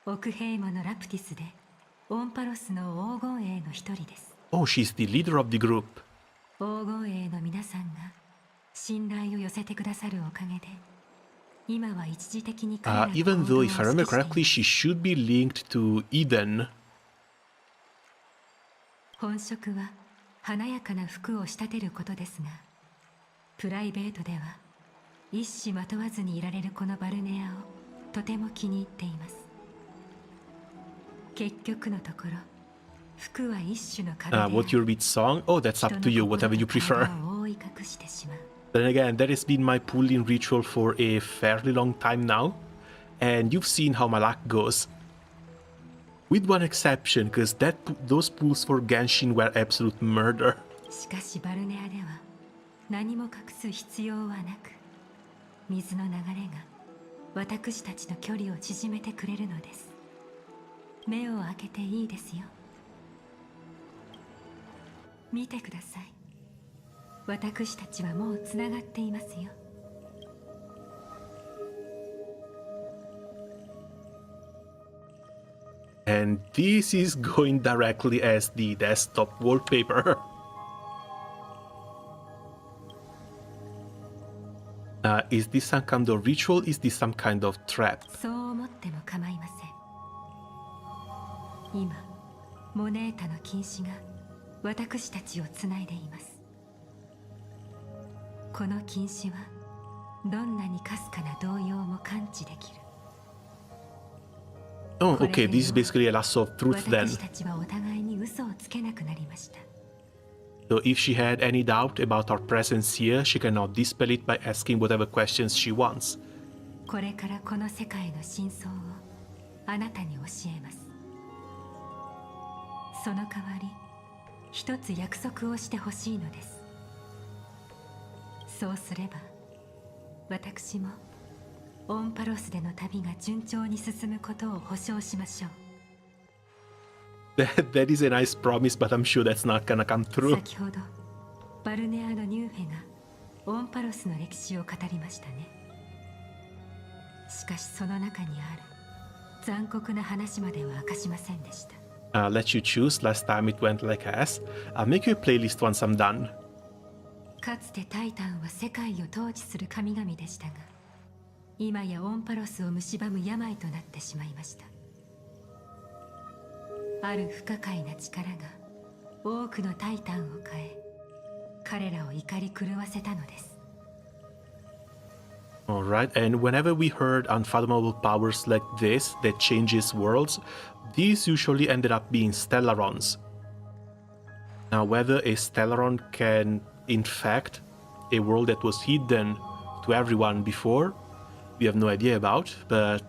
S14: ア、奥平間のラプティスでオンパロスの黄金栄の一人です。
S1: Oh, she's the leader of the group.
S14: 黄金栄の皆さんが信頼を寄せてくださるおかげで、今は一時的に彼らの
S1: even though, if I remember correctly, she should be linked to Eden.
S14: 本職は華やかな服を仕立てることですが、プライベートでは一糸まとわずにいられるこのバルネアをとても気に入っています。結局のところ、服は一種の壁である。
S1: What your beat song? Oh, that's up to you, whatever you prefer. Then again, that has been my pooling ritual for a fairly long time now, and you've seen how my luck goes. With one exception, because those pools for Genshin were absolute murder.
S14: しかしバルネアでは何も隠す必要はなく、水の流れが私たちの距離を縮めてくれるのです。目を開けていいですよ。見てください。私たちはもうつながっていますよ。
S1: And this is going directly as the desktop wallpaper. Is this some kind of ritual? Is this some kind of trap?
S14: そう思っても構いません。今モネータの禁止が私たちをつないでいます。この禁止はどんなにかすかな動揺も感知できる。
S1: Oh, okay, this is basically a loss of truth then.
S14: 私たちはお互いに嘘をつけなくなりました。
S1: So if she had any doubt about our presence here, she cannot dispel it by asking whatever questions she wants.
S14: これからこの世界の真相をあなたに教えます。その代わり一つ約束をしてほしいのです。そうすれば私もオンパロスでの旅が順調に進むことを保証しましょう。
S1: That is a nice promise, but I'm sure that's not gonna come through.
S14: 先ほどバルネアのニューフェがオンパロスの歴史を語りましたね。しかしその中にある残酷な話までは明かしませんでした。
S1: Let you choose. Last time it went like as. I'll make you a playlist once I'm done.
S14: かつてタイタンは世界を統治する神々でしたが、今やオンパロスを蝕む病となってしまいました。ある不可解な力が多くのタイタンを変え、彼らを怒り狂わせたのです。
S1: Alright, and whenever we heard unfathomable powers like this that changes worlds, these usually ended up being Stellarons. Now, whether a Stellaron can infect a world that was hidden to everyone before, we have no idea about, but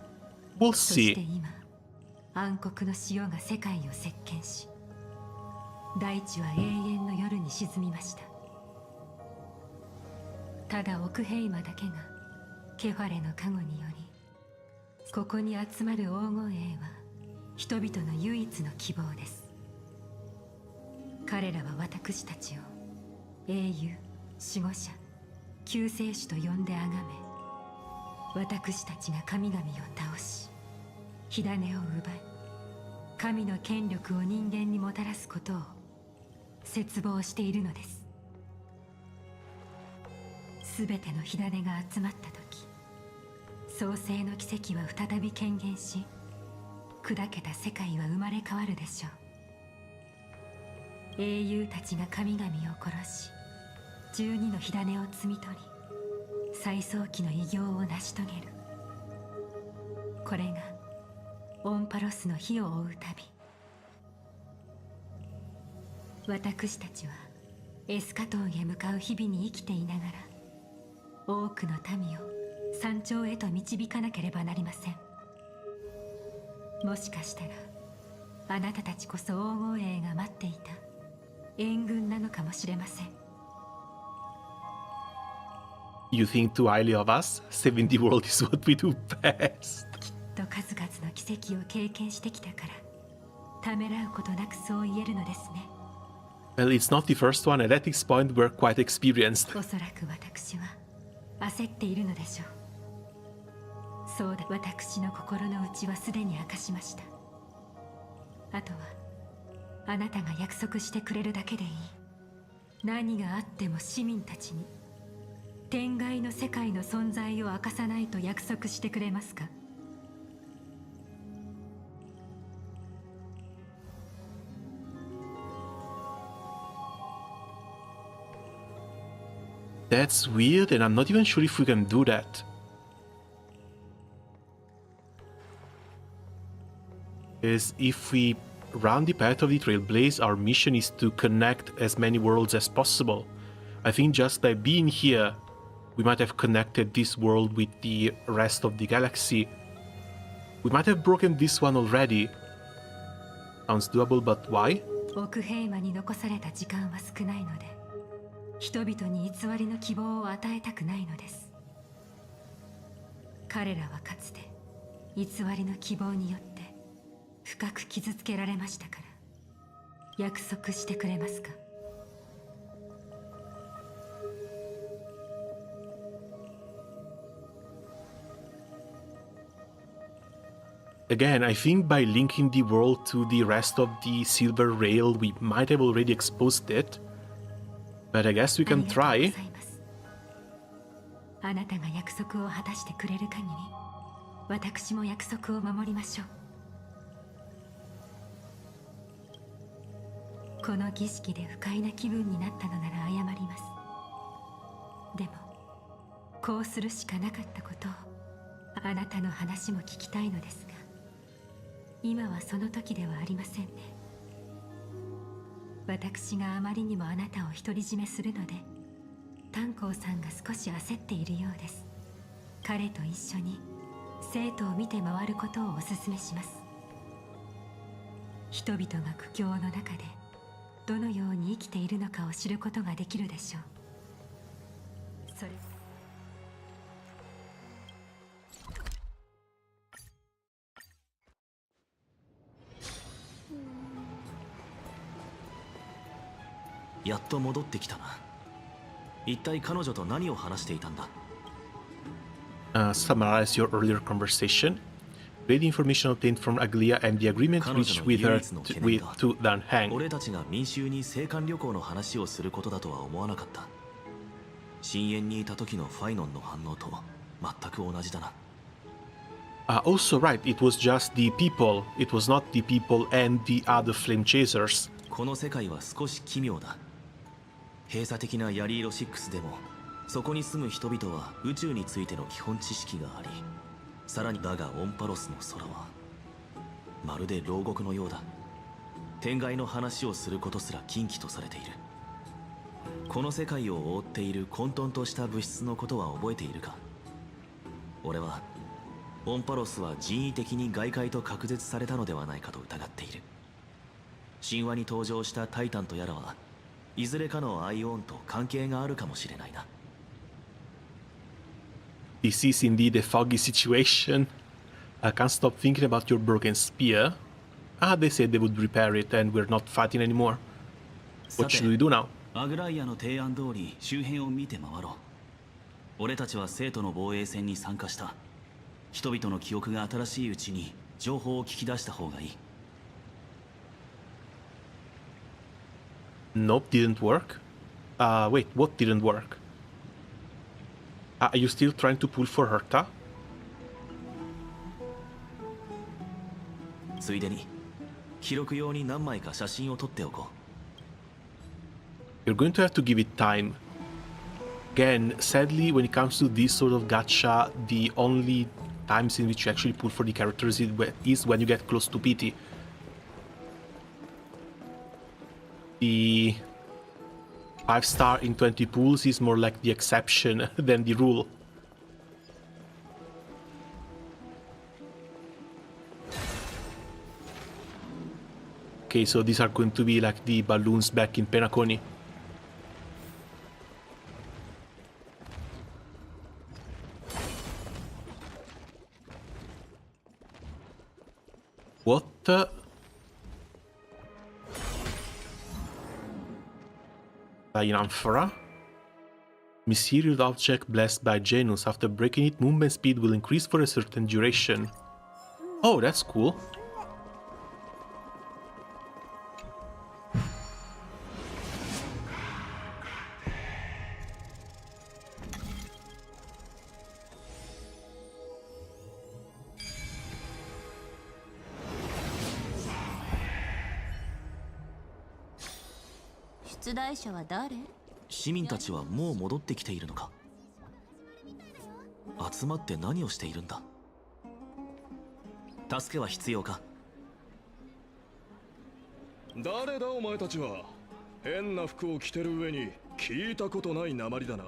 S1: we'll
S14: そして
S1: see.
S14: 今、暗黒の潮が世界を席巻し、大地は永遠の夜に沈みました。ただオクヘイマだけがケファレの加護により、ここに集まる黄金衛は人々の唯一の希望です。彼らは私たちを英雄、守護者、救世主と呼んで崇め、私たちが神々を倒し、火種を奪い、神の権力を人間にもたらすことを切望しているのです。すべての火種が集まった時、創世の奇跡は再び顕現し、砕けた世界は生まれ変わるでしょう。英雄たちが神々を殺し、12の火種を摘み取り、最早期の偉業を成し遂げる。これがオンパロスの火を追う旅。私たちはエスカトンへ向かう日々に生きていながら、多くの民を山頂へと導かなければなりません。もしかしたらあなたたちこそ黄金衛が待っていた援軍なのかもしれません。
S1: You think too highly of us? Saving the world is what we do best.
S14: きっと数々の奇跡を経験してきたから、ためらうことなくそう言えるのですね。
S1: Well, it's not the first one, and at this point we're quite experienced.
S14: おそらく私は焦っているのでしょう。そうだ、私の心の内はすでに明かしました。あとはあなたが約束してくれるだけでいい。何があっても市民たちに天外の世界の存在を明かさないと約束してくれますか？
S1: That's weird, and I'm not even sure if we can do that. Because if we run the path of the Trailblaze, our mission is to connect as many worlds as possible. I think just by being here, we might have connected this world with the rest of the galaxy. We might have broken this one already. Sounds doable, but why?
S14: オクヘイマに残された時間は少ないので、人々に偽りの希望を与えたくないのです。彼らはかつて偽りの希望によって深く傷つけられましたから、約束してくれますか？
S1: Again, I think by linking the world to the rest of the Silver Rail, we might have already exposed it. But I guess we can try.
S14: あなたが約束を果たしてくれる限り、私も約束を守りましょう。この儀式で不快な気分になったのなら謝ります。でもこうするしかなかったことをあなたの話も聞きたいのですが、今はその時ではありませんね。私があまりにもあなたを独り占めするので、炭鉱さんが少し焦っているようです。彼と一緒に生徒を見て回ることをお勧めします。人々が苦境の中でどのように生きているのかを知ることができるでしょう。それ
S13: やっと戻ってきたな。一体彼女と何を話していたんだ？
S1: Summarize your earlier conversation. Read information obtained from Aglia and the agreement reached with her to Dan Hang.
S13: 俺たちが民衆に青函旅行の話をすることだとは思わなかった。深淵にいた時のファイノンの反応と全く同じだな。
S1: Also right, it was just the people. It was not the people and the other flame chasers.
S13: この世界は少し奇妙だ。閉鎖的なヤリーロ6でもそこに住む人々は宇宙についての基本知識があり、さらにだがオンパロスの空はまるで牢獄のようだ。天外の話をすることすら禁忌とされている。この世界を覆っている混沌とした物質のことは覚えているか？俺はオンパロスは人為的に外界と隔絶されたのではないかと疑っている。神話に登場したタイタンとやらはいずれかのアイオンと関係があるかもしれないな。
S1: This is indeed a foggy situation. I can't stop thinking about your broken spear. They said they would repair it and we're not fighting anymore. What should we do now?
S15: アグライアの提案通り周辺を見て回ろう。俺たちは生徒の防衛戦に参加した。人々の記憶が新しいうちに情報を聞き出した方がいい。
S1: Nope, didn't work. Wait, what didn't work? Are you still trying to pull for Herta?
S13: ついでに記録用に何枚か写真を撮っておこ
S1: う。You're going to have to give it time. Again, sadly, when it comes to this sort of gacha, the only times in which you actually pull for the characters is when you get close to PT. The 5-star in 20 pulls is more like the exception than the rule. Okay, so these are going to be like the balloons back in Penacony. What the? An amphora? Mysterious object blessed by Janus. After breaking it, movement speed will increase for a certain duration. Oh, that's cool.
S13: 市民たちはもう戻ってきているのか？集まって何をしているんだ？助けは必要か？
S16: 誰だお前たちは。変な服を着てる上に聞いたことない訛りだな。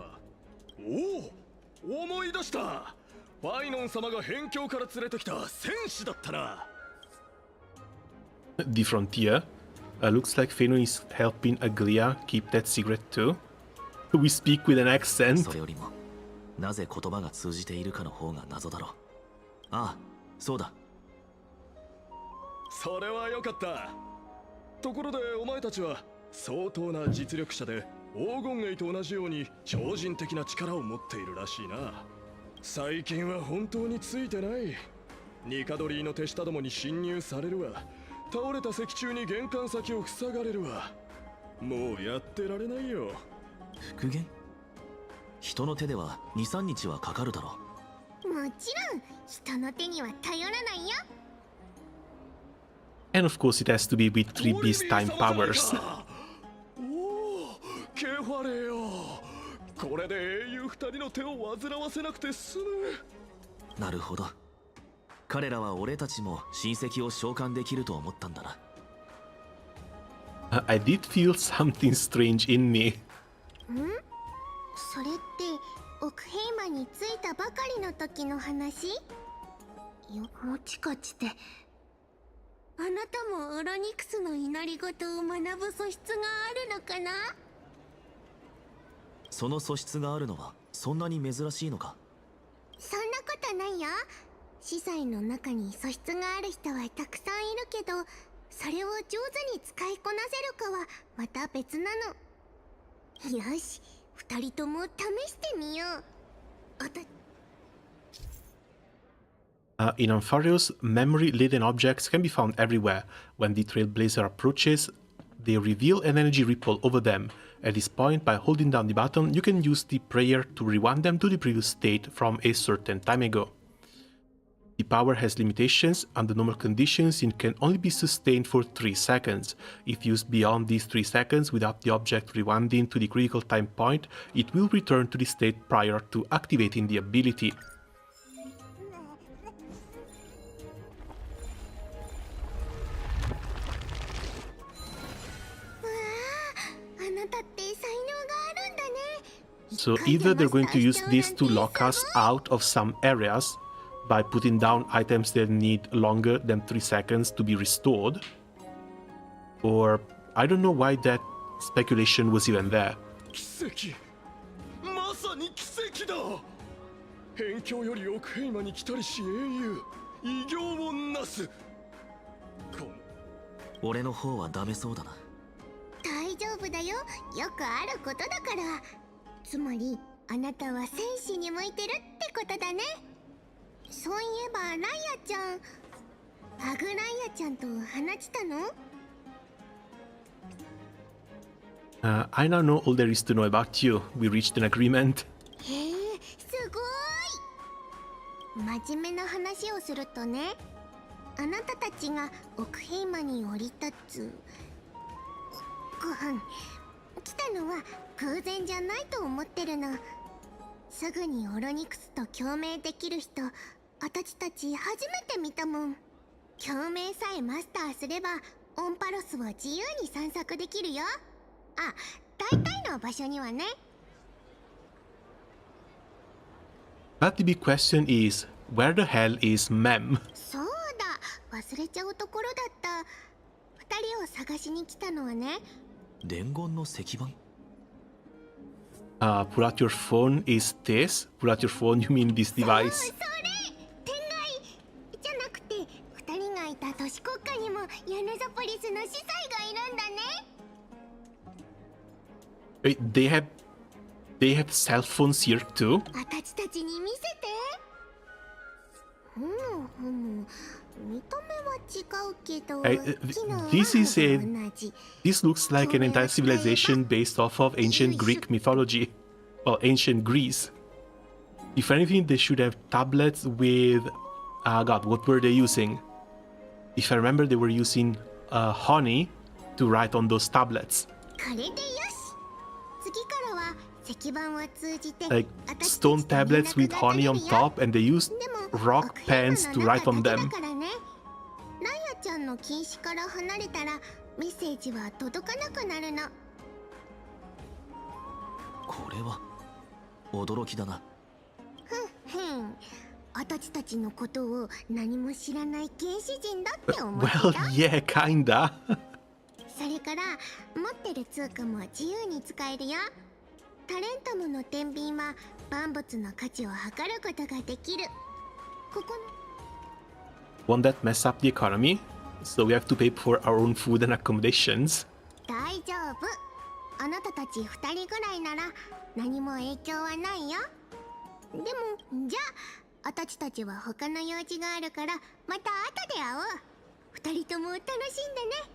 S16: おお、思い出した。ファイノン様が辺境から連れてきた戦士だったな。
S1: The Frontier. Looks like Fëanor is helping Aglia keep that secret too. We speak with an accent.
S13: それよりもなぜ言葉が通じているかの方が謎だろう。ああ、そうだ。
S16: それはよかった。ところでお前たちは相当な実力者で黄金衛と同じように超人的な力を持っているらしいな。最近は本当についてない。ニカドリーの手下どもに侵入されるわ。倒れた石柱に玄関先を塞がれるわ。もうやってられないよ。
S13: 復元？人の手では2、3日はかかるだろ
S5: もちろん人の手には頼らないよ。
S1: And of course, it has to be with 3B's time powers.
S16: おお、ケファレよ。これで英雄二人の手を煩わせなくて済む。
S13: なるほど。彼らは俺たちも親戚を召喚できると思ったんだな。
S1: I did feel something strange in me.
S5: ん？それってオクヘイマに着いたばかりの時の話？もしかしてあなたもオロニクスの祈り事を学ぶ素質があるのかな？
S13: その素質があるのはそんなに珍しいのか？
S5: そんなことないよ。司祭の中に素質がある人はたくさんいるけど、それを上手に使いこなせるかはまた別なの。よし、二人とも試してみよう。
S1: In Ampharos, memory-laden objects can be found everywhere. When the Trailblazer approaches, they reveal an energy ripple over them. At this point, by holding down the button, you can use the prayer to rewind them to the previous state from a certain time ago. The power has limitations. Under normal conditions, it can only be sustained for 3 seconds. If used beyond these 3 seconds without the object rewinding to the critical time point, it will return to the state prior to activating the ability. So either they're going to use this to lock us out of some areas by putting down items that need longer than 3 seconds to be restored, or I don't know why that speculation was even there.
S16: 奇跡、まさに奇跡だ。辺境より奥ヘイマに来たりし英雄、偉業をなす。
S13: 俺の方はダメそうだな。
S5: 大丈夫だよ。よくあることだから。つまりあなたは戦士に向いてるってことだね。そういえばライアちゃん、パグライアちゃんと話したの？
S1: I now know all there is to know about you. We reached an agreement.
S5: へえ、すごい。真面目な話をするとね、あなたたちがオクヘイマに降り立つ来たのは偶然じゃないと思ってるの。すぐにオロニクスと共鳴できる人、私たち初めて見たもん。共鳴さえマスターすればオンパロスを自由に散策できるよ。あ、大体の場所にはね。
S1: But the big question is, where the hell is Mem?
S5: そうだ、忘れちゃうところだった。二人を探しに来たのはね。
S13: 伝言の石板?
S1: Pull out your phone is this? Pull out your phone, you mean this device?
S5: それ天外じゃなくて、二人がいた都市国家にもヤヌザポリスの司祭がいるんだね。
S1: Wait, they have cell phones here too?
S5: 私たちに見せて。見た目は違うけど、
S1: this looks like an entire civilization based off of ancient Greek mythology. Well, ancient Greece. If anything, they should have tablets with... God, what were they using? If I remember, they were using honey to write on those tablets. Like stone tablets with honey on top, and they used rock pens to write on them.
S5: ライアちゃんの禁止から離れたらメッセージは届かなくなるの。
S13: これは驚きだな。
S5: 私たちのことを何も知らない原始人だって思ってた。
S1: Well, yeah, kinda.
S5: それから持ってる通貨も自由に使えるよ。タレンタムの天秤は万物の価値を測ることができる。ここの
S1: Won't that mess up the economy? So we have to pay for our own food and accommodations.
S5: 大丈夫。あなたたち二人ぐらいなら何も影響はないよ。でもじゃあ私たちは他の用事があるからまた後で会おう。二人とも楽しんでね。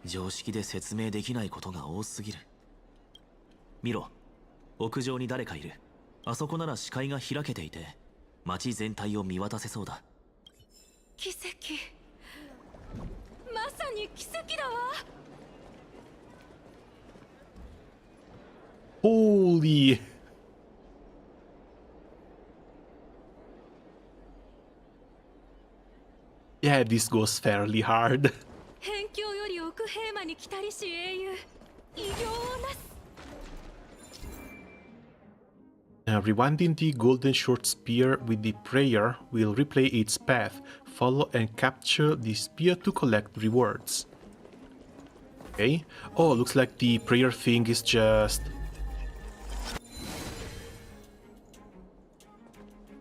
S13: 常識で説明できないことが多すぎる。
S6: 見ろ、屋上に誰かいる。あそこなら視界が開けていて街全体を見渡せそうだ。
S12: 奇跡、まさに奇跡だわ。
S1: Holy! Yeah, this goes fairly hard.
S12: 辺境より奥平間に来たりし英雄、偉業をなす。
S1: Rewinding the golden short spear with the prayer will replay its path. Follow and capture the spear to collect rewards. Okay. Oh, looks like the prayer thing is just...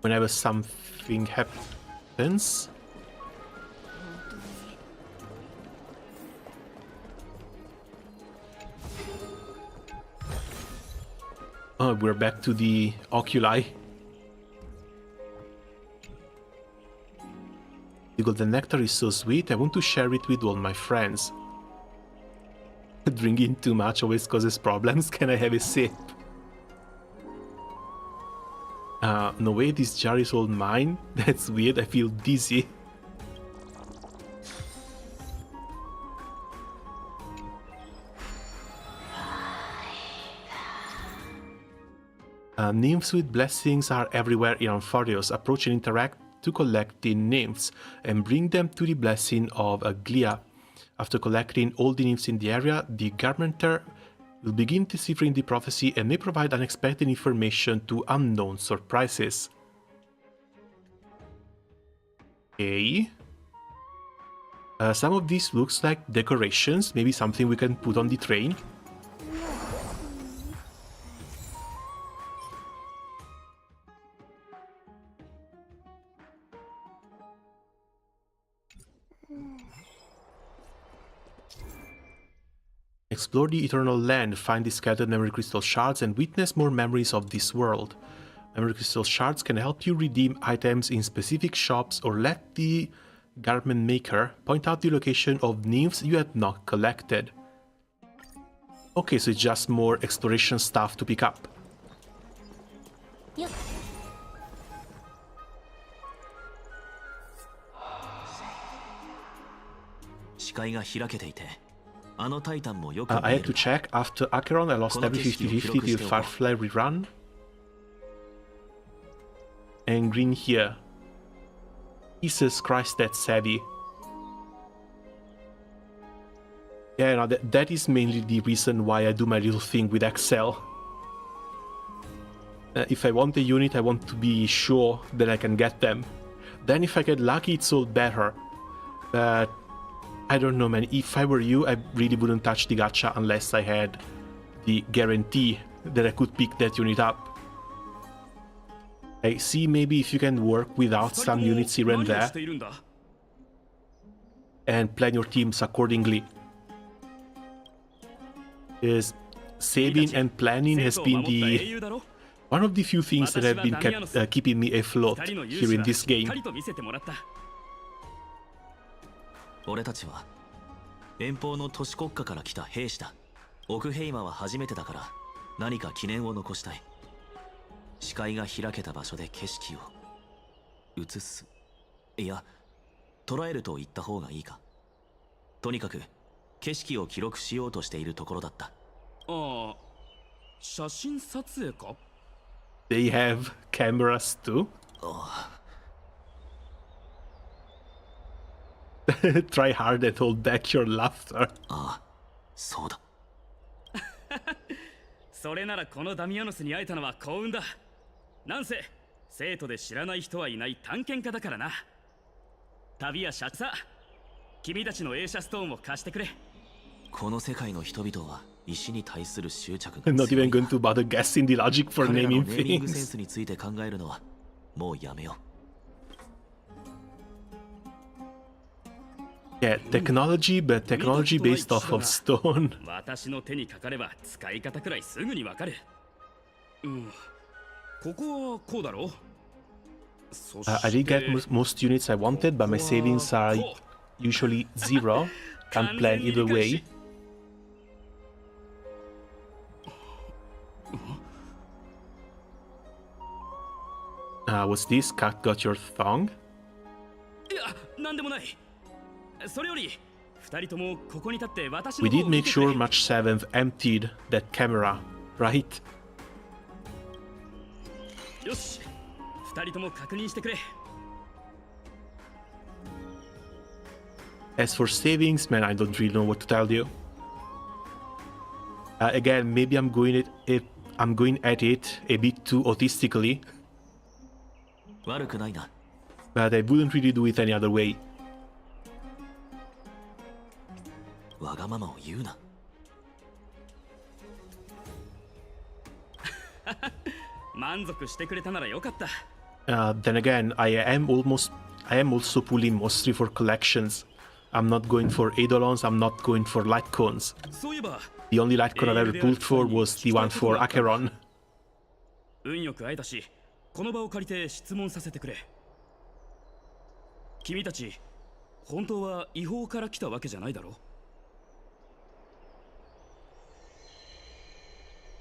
S1: whenever something happens. Oh, we're back to the oculi. The golden nectar is so sweet, I want to share it with all my friends. Drinking too much always causes problems. Can I have a sip? No way, this jar is all mine? That's weird, I feel dizzy. Nymphs with blessings are everywhere in Amphorios. Approach and interact to collect the nymphs and bring them to the blessing of Aglia. After collecting all the nymphs in the area, the Garmenter will begin deciphering the prophecy and may provide unexpected information to unknown surprises. Okay. Some of these looks like decorations, maybe something we can put on the train. Explore the Eternal Land, find the scattered memory crystal shards, and witness more memories of this world. Memory crystal shards can help you redeem items in specific shops or let the garment maker point out the location of nymphs you had not collected. Okay, so it's just more exploration stuff to pick up.
S7: Yep.
S1: I had to check. After Acheron, I lost every 50-50 till Firefly rerun. And green here. Jesus Christ, that's heavy. Yeah, no, that is mainly the reason why I do my little thing with Excel. If I want a unit, I want to be sure that I can get them. Then if I get lucky, it's all better. But I don't know, man. If I were you, I really wouldn't touch the gacha unless I had the guarantee that I could pick that unit up. I see maybe if you can work without some units here and there and plan your teams accordingly. Because saving and planning has been one of the few things that have been keeping me afloat here in this game.
S6: 俺たちは遠方の都市国家から来た兵士だ。オクヘイマは初めてだから何か記念を残したい。視界が開けた場所で景色を映す。いや、捉えると言った方がいいか。とにかく景色を記録しようとしているところだった。ああ、
S10: 写真撮影か？
S1: They have cameras too. Try hard and hold back your laughter.
S6: ああ、そうだ。
S10: それならこのダミアノスに会えたのは幸運だ。なんせ生徒で知らない人はいない探検家だからな。旅やさ、君たちの映写ストーンを貸してくれ。
S6: この世界の人々は石に対する執着が。
S1: I'm not even going to bother guessing the logic for naming things.
S6: ネーミングセンスについて考えるのはもうやめよう。
S1: Yeah, technology, but technology based off of stone.
S10: 私の手にかかれば使い方くらいすぐにわかる。うん。ここはこうだろう。
S1: I did get most units I wanted, but my savings are usually zero. Can't plan either way. What's this? Cat got your thong?
S15: いや、なんでもない。それより、二人ともここに立って私
S1: We
S15: の方
S1: did
S15: を見
S1: make
S15: てくれ。
S1: sure Match 7th emptied that camera, right?
S15: よし、二人とも確認してくれ。
S1: As for savings, man, I don't really know what to tell you. Again, maybe I'm going at it a bit too autistically,
S6: 悪くないな。
S1: but I wouldn't really do it any other way.
S6: わがままを言うな。
S15: 満足してくれたならよかった。
S1: Then again, I am also pulling mostly for collections. I'm not going for Eidolons, I'm not going for light cones.
S15: そういえば、
S1: The only light cone I've ever pulled for was the one for Acheron.
S15: 運よく会えたし、この場を借りて質問させてくれ。君たち、本当は違法から来たわけじゃないだろう。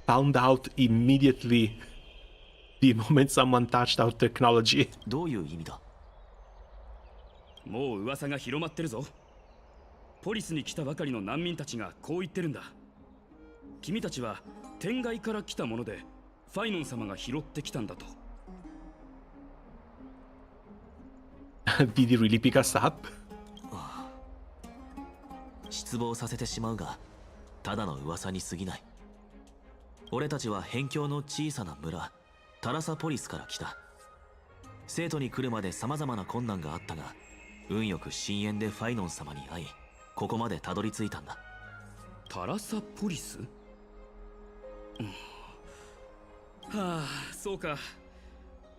S1: Found out immediately the moment someone touched our technology.
S6: どういう意味だ？
S15: もう噂が広まってるぞ。ポリスに来たばかりの難民たちがこう言ってるんだ。君たちは天外から来たもので、ファイノン様が拾ってきたんだと。
S1: Did he really pick us up?
S6: 失望させてしまうが、ただの噂に過ぎない。俺たちは辺境の小さな村、タラサポリスから来た。生徒に来るまで様々な困難があったが、運よく深淵でファイノン様に会い、ここまでたどり着いたんだ。
S15: タラサポリス？はあ、そうか。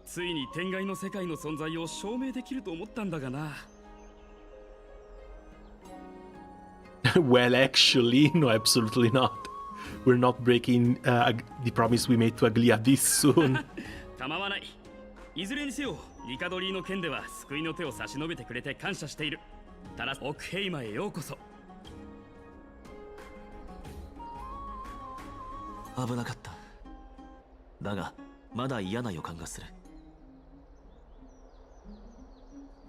S15: ついに天外の世界の存在を証明できると思ったんだがな。
S1: Well, actually, no, absolutely not. We're not breaking the promise we made to Aglia this soon.
S15: 構わない。いずれにせよ、リカドリーの件では救いの手を差し伸べてくれて感謝している。タラス・オクヘイマへようこそ。
S6: 危なかった。だが、まだ嫌な予感がする。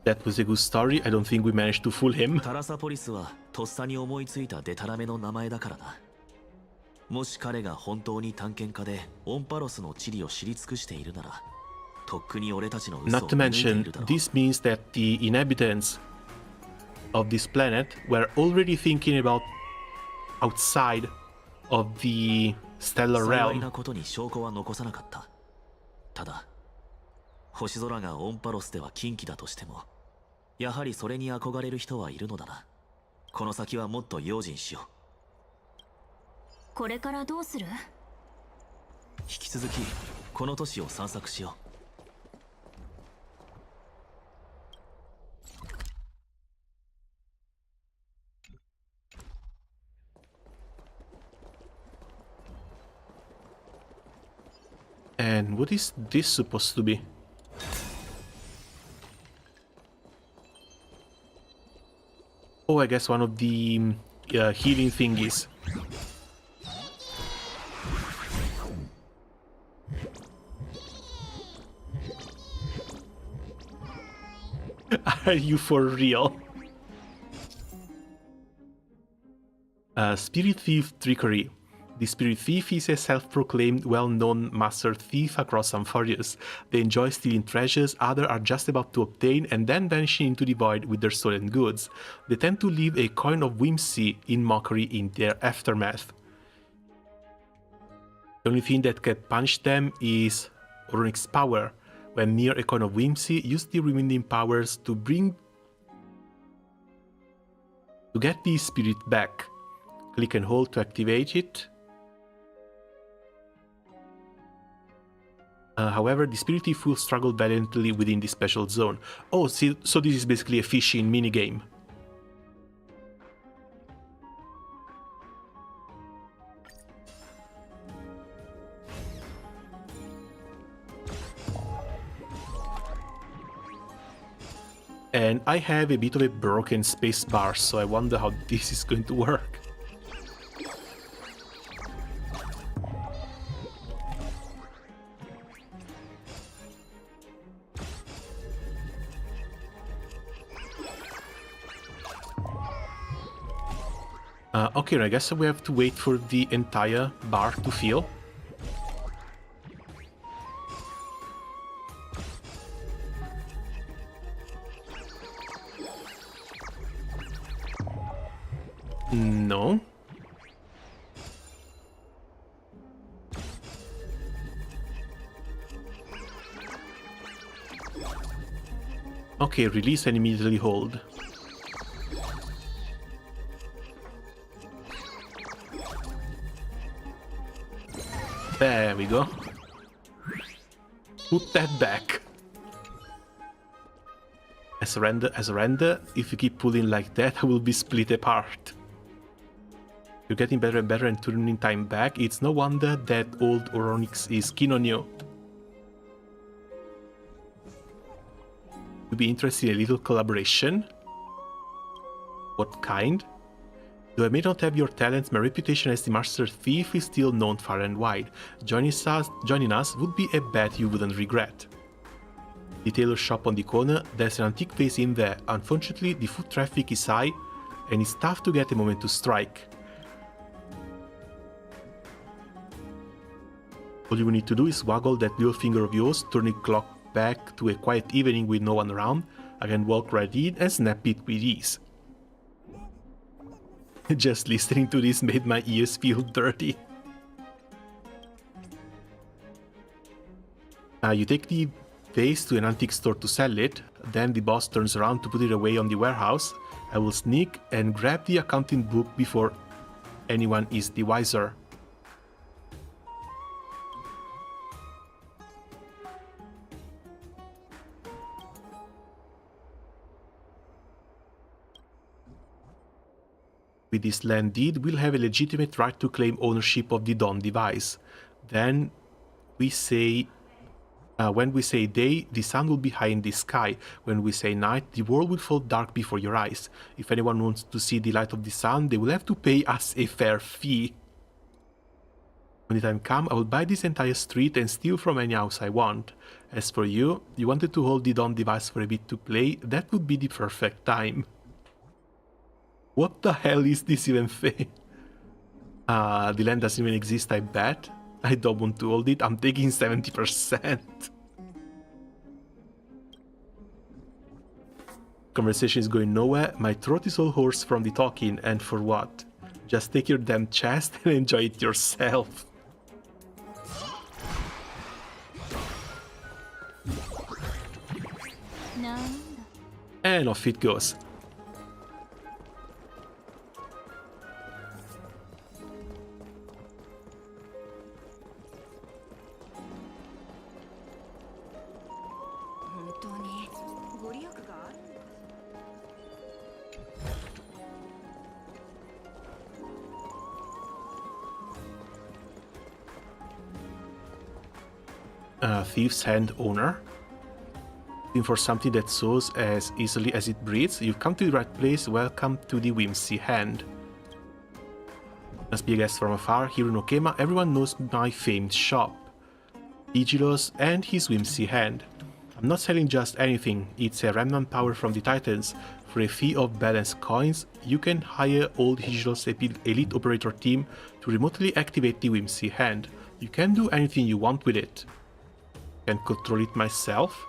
S1: That was a good story. I don't think we managed to fool him.
S6: タラサポリスはとっさに思いついたデタラメの名前だからな。もし彼が本当に探検家でオンパロスの地理を知り尽くしているなら、とっくに俺たちの嘘
S1: Not
S6: を
S1: to
S6: 見抜いてい
S1: mention,
S6: るだろう。
S1: this means that the inhabitants of this planet were already thinking about outside of the stellar
S6: 幸い
S1: realm.
S6: なことに証拠は残さなかった。ただ、星空がオンパロスでは禁忌だとしても、やはりそれに憧れる人はいるのだな。この先はもっと用心しよう。
S7: これからどうする？
S6: 引き続きこの都市を散策しよう。
S1: And what is this supposed to be? Oh, I guess one of the healing thingies. Are you for real? Spirit Thief Trickery. The Spirit Thief is a self-proclaimed, well-known master thief across Amphorius. They enjoy stealing treasures others are just about to obtain and then vanishing into the void with their stolen goods. They tend to leave a coin of whimsy in mockery in their aftermath. The only thing that can punish them is Onyx power. When near a coin of whimsy, use the remaining powers to get the spirit back. Click and hold to activate it. However, the Spirit Thief will struggle valiantly within the special zone. Oh, see, so this is basically a fishing minigame. And I have a bit of a broken space bar, so I wonder how this is going to work. Okay, I guess we have to wait for the entire bar to fill. No. Okay, release and immediately hold. There we go. Put that back. I surrender. If you keep pulling like that, I will be split apart. You're getting better and better and turning time back. It's no wonder that old Oronix is keen on you. You'd be interested in a little collaboration? What kind? Though I may not have your talents, my reputation as the master thief is still known far and wide. Joining us would be a bet you wouldn't regret. The tailor shop on the corner, there's an antique vase in there. Unfortunately, the foot traffic is high and it's tough to get a moment to strike. All you need to do is waggle that little finger of yours, turn the clock back to a quiet evening with no one around. I can walk right in and snap it with ease. Just listening to this made my ears feel dirty. You take the vase to an antique store to sell it, then the boss turns around to put it away on the warehouse. I will sneak and grab the accounting book before anyone is the wiser. With this land deed, we'll have a legitimate right to claim ownership of the Dawn device. Then we say, when we say day, the sun will be high in the sky. When we say night, the world will fall dark before your eyes. If anyone wants to see the light of the sun, they will have to pay us a fair fee. When the time comes, I will buy this entire street and steal from any house I want. As for you, you wanted to hold the Dawn device for a bit to play, that would be the perfect time. What the hell is this even thing? The land doesn't even exist, I bet. I don't want to hold it, I'm taking 70%. Conversation is going nowhere, my throat is all hoarse from the talking, and for what? Just take your damn chest and enjoy it yourself. And off it goes. Thief's Hand owner. Looking for something that sows as easily as it breathes? You've come to the right place. Welcome to the Whimsy Hand. Must be a guest from afar. Here in Okema, everyone knows my famed shop, Ichiro's and his Whimsy Hand. I'm not selling just anything. It's a remnant power from the Titans. For a fee of balanced coins, you can hire old Ichiro's elite operator team to remotely activate the Whimsy Hand. You can do anything you want with it. Can control it myself.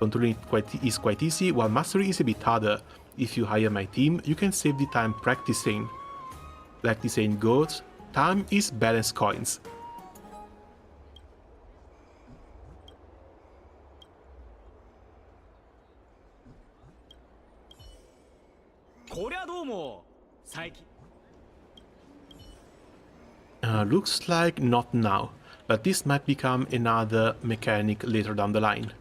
S1: Controlling it is quite easy, while mastery is a bit harder. If you hire my team, you can save the time practicing. Like the saying goes, time is balance coins. Looks like not now, but this might become another mechanic later down the line.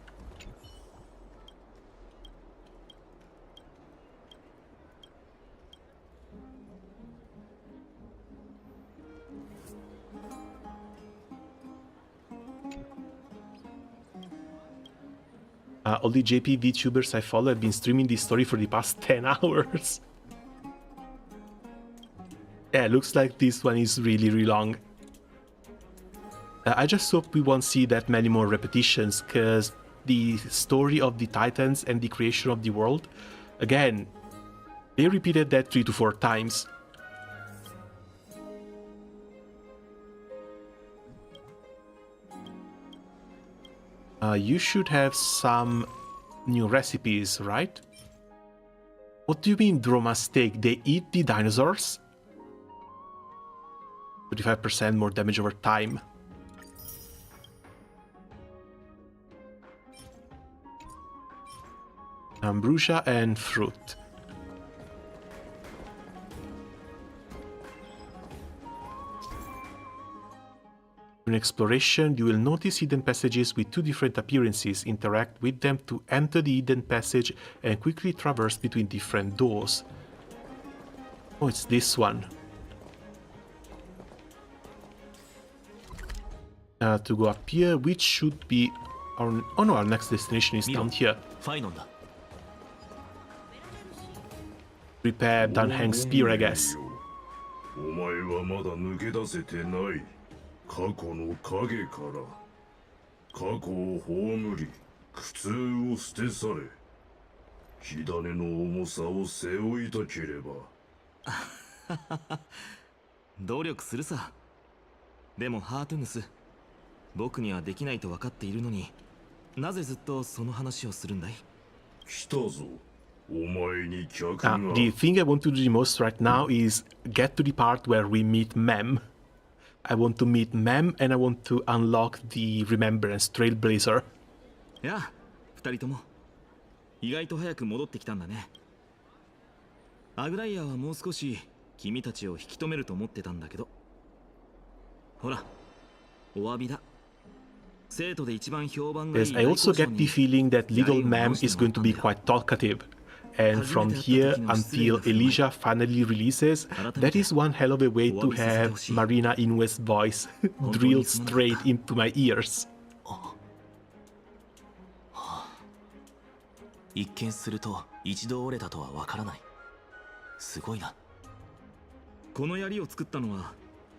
S1: All the JP VTubers I follow have been streaming this story for the past 10 hours. Yeah, looks like this one is really long. I just hope we won't see that many more repetitions, because the story of the Titans and the creation of the world, again, They repeated that 3 to 4 times. You should have some new recipes, right? What do you mean, Droma steak? They eat the dinosaurs? 35% more damage over time. Ambrosia and fruit. In exploration, you will notice hidden passages with 2 different appearances. Interact with them to enter the hidden passage and quickly traverse between different doors. Oh, it's this one. To go up here, which should be our... Oh no, our next destination is down here. Prepare Dunhang Spear, I guess.
S9: お前はまだ抜け出せてない。過去の影から過去を葬り苦痛を捨て去れ。火種の重さを背負いたければ。
S6: 努力するさ。でもハートゥヌス、僕にはできないと分かっているのに、なぜずっとその話をするんだい？
S9: 来たぞ。お前に客が。
S1: The thing I want to do the most right now is get to the part where we meet Mem. I want to meet Mem and I want to unlock the Remembrance Trailblazer.
S6: いや、二人とも意外と早く戻ってきたんだね。アグライアはもう少し君たちを引き止めると思ってたんだけど。ほら、お詫びだ。生徒で一番評判がいい。
S1: Yes, I also get the feeling that little Mem is going to be quite talkative. And from here until Elijah finally releases, that is one hell of a way to have Marina Inue's voice drilled straight into my ears.
S6: 一見すると一度折れたとはわからない。すごいな。この槍を作ったのは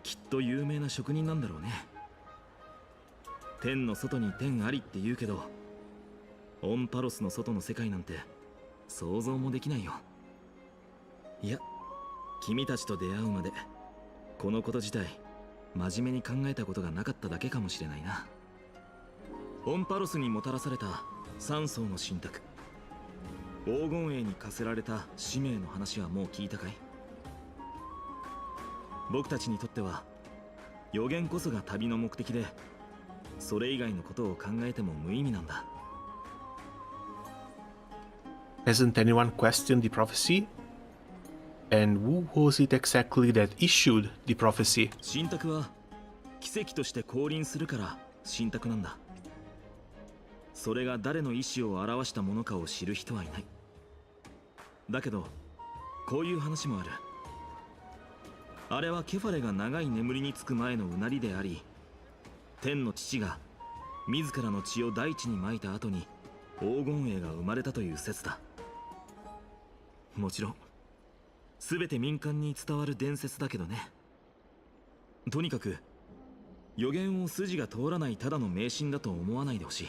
S6: きっと有名な職人なんだろうね。天の外に天ありって言うけど、オンパロスの外の世界なんて想像もできないよ。いや、君たちと出会うまでこのこと自体真面目に考えたことがなかっただけかもしれないな。オンパロスにもたらされた3層の信託、黄金栄に課せられた使命の話はもう聞いたかい？僕たちにとっては予言こそが旅の目的で、それ以外のことを考えても無意味なんだ。
S1: Hasn't anyone questioned the prophecy? And who was it exactly that issued the prophecy?
S6: 信託は奇跡として降臨するから信託なんだ。それが誰の意志を表したものかを知る人はいない。だけどこういう話もある。あれはケファレが長い眠りにつく前のうなりであり、天の父が自らの血を大地に撒いた後に黄金栄が生まれたという説だ。もちろん全て民間に伝わる伝説だけどね。とにかく予言を筋が通らないただの迷信だと思わないでほしい。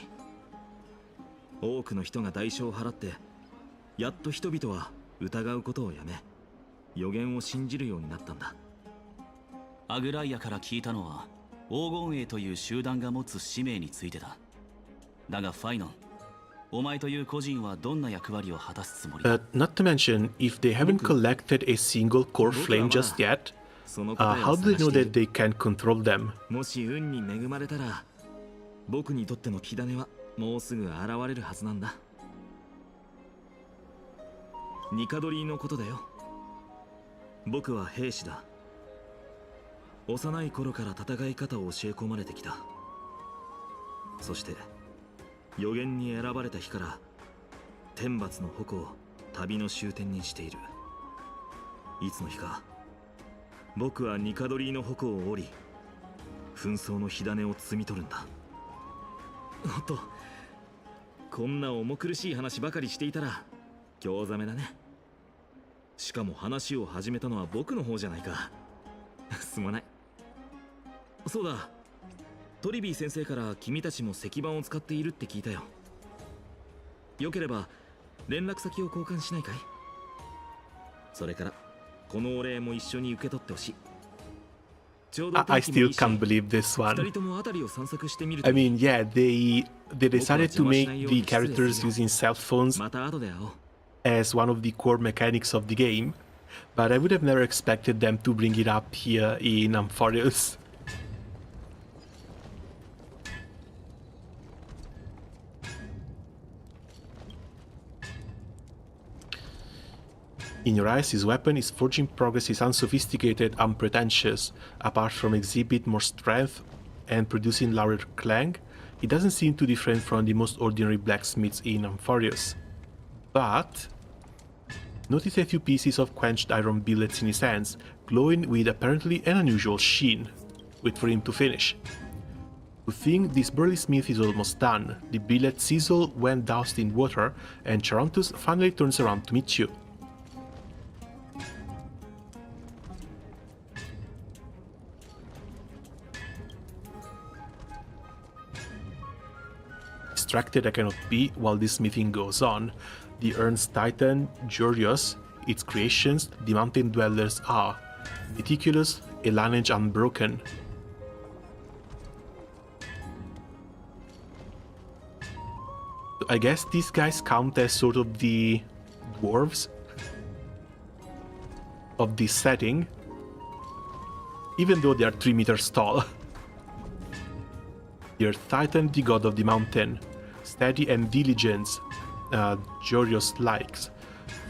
S6: 多くの人が代償を払ってやっと人々は疑うことをやめ、予言を信じるようになったんだ。
S15: アグライアから聞いたのは黄金栄という集団が持つ使命についてだ。だがファイノン、お前という個人はどんな役割を果たすつもりだ？
S1: Not to mention, if they haven't collected a single core flame just yet, how do they know that they can control them?
S6: もし運に恵まれたら、僕にとっての火種はもうすぐ現れるはずなんだ。ニカドリーのことだよ。僕は兵士だ。幼い頃から戦い方を教え込まれてきた。そして予言に選ばれた日から天罰の矛を旅の終点にしている。いつの日か僕はニカドリーの矛を折り、紛争の火種を摘み取るんだ。おっと、こんな重苦しい話ばかりしていたら興ざめだね。しかも話を始めたのは僕の方じゃないか。すまない。そうだ、トリビー先生から君たちも石板を使っているって聞いたよ。よければ連絡先を交換しないかい？
S15: それからこのお礼も一緒に受け取ってほしい。
S1: I still can't believe this one.
S15: 二人とも辺りを散策してみると
S1: I mean, yeah, they decided to make the characters using cell phones
S15: また後で会おう。
S1: as one of the core mechanics of the game, but I would have never expected them to bring it up here in Amphorius. In your eyes, his weapon, his forging progress is unsophisticated, unpretentious. Apart from exhibit more strength and producing louder clang, it doesn't seem too different from the most ordinary blacksmiths in Amphorius. But notice a few pieces of quenched iron billets in his hands, glowing with apparently an unusual sheen. Wait for him to finish. To think this burly smith is almost done. The billets sizzle when doused in water, and Charontus finally turns around to meet you. Distracted I cannot be while this smithing goes on. The Urn's titan, Jurius, its creations, the mountain dwellers are meticulous, a lineage unbroken. I guess these guys count as sort of the dwarves of this setting, even though they are 3 meters tall. The Earth Titan, the god of the mountain, steady and diligence, Jurius likes.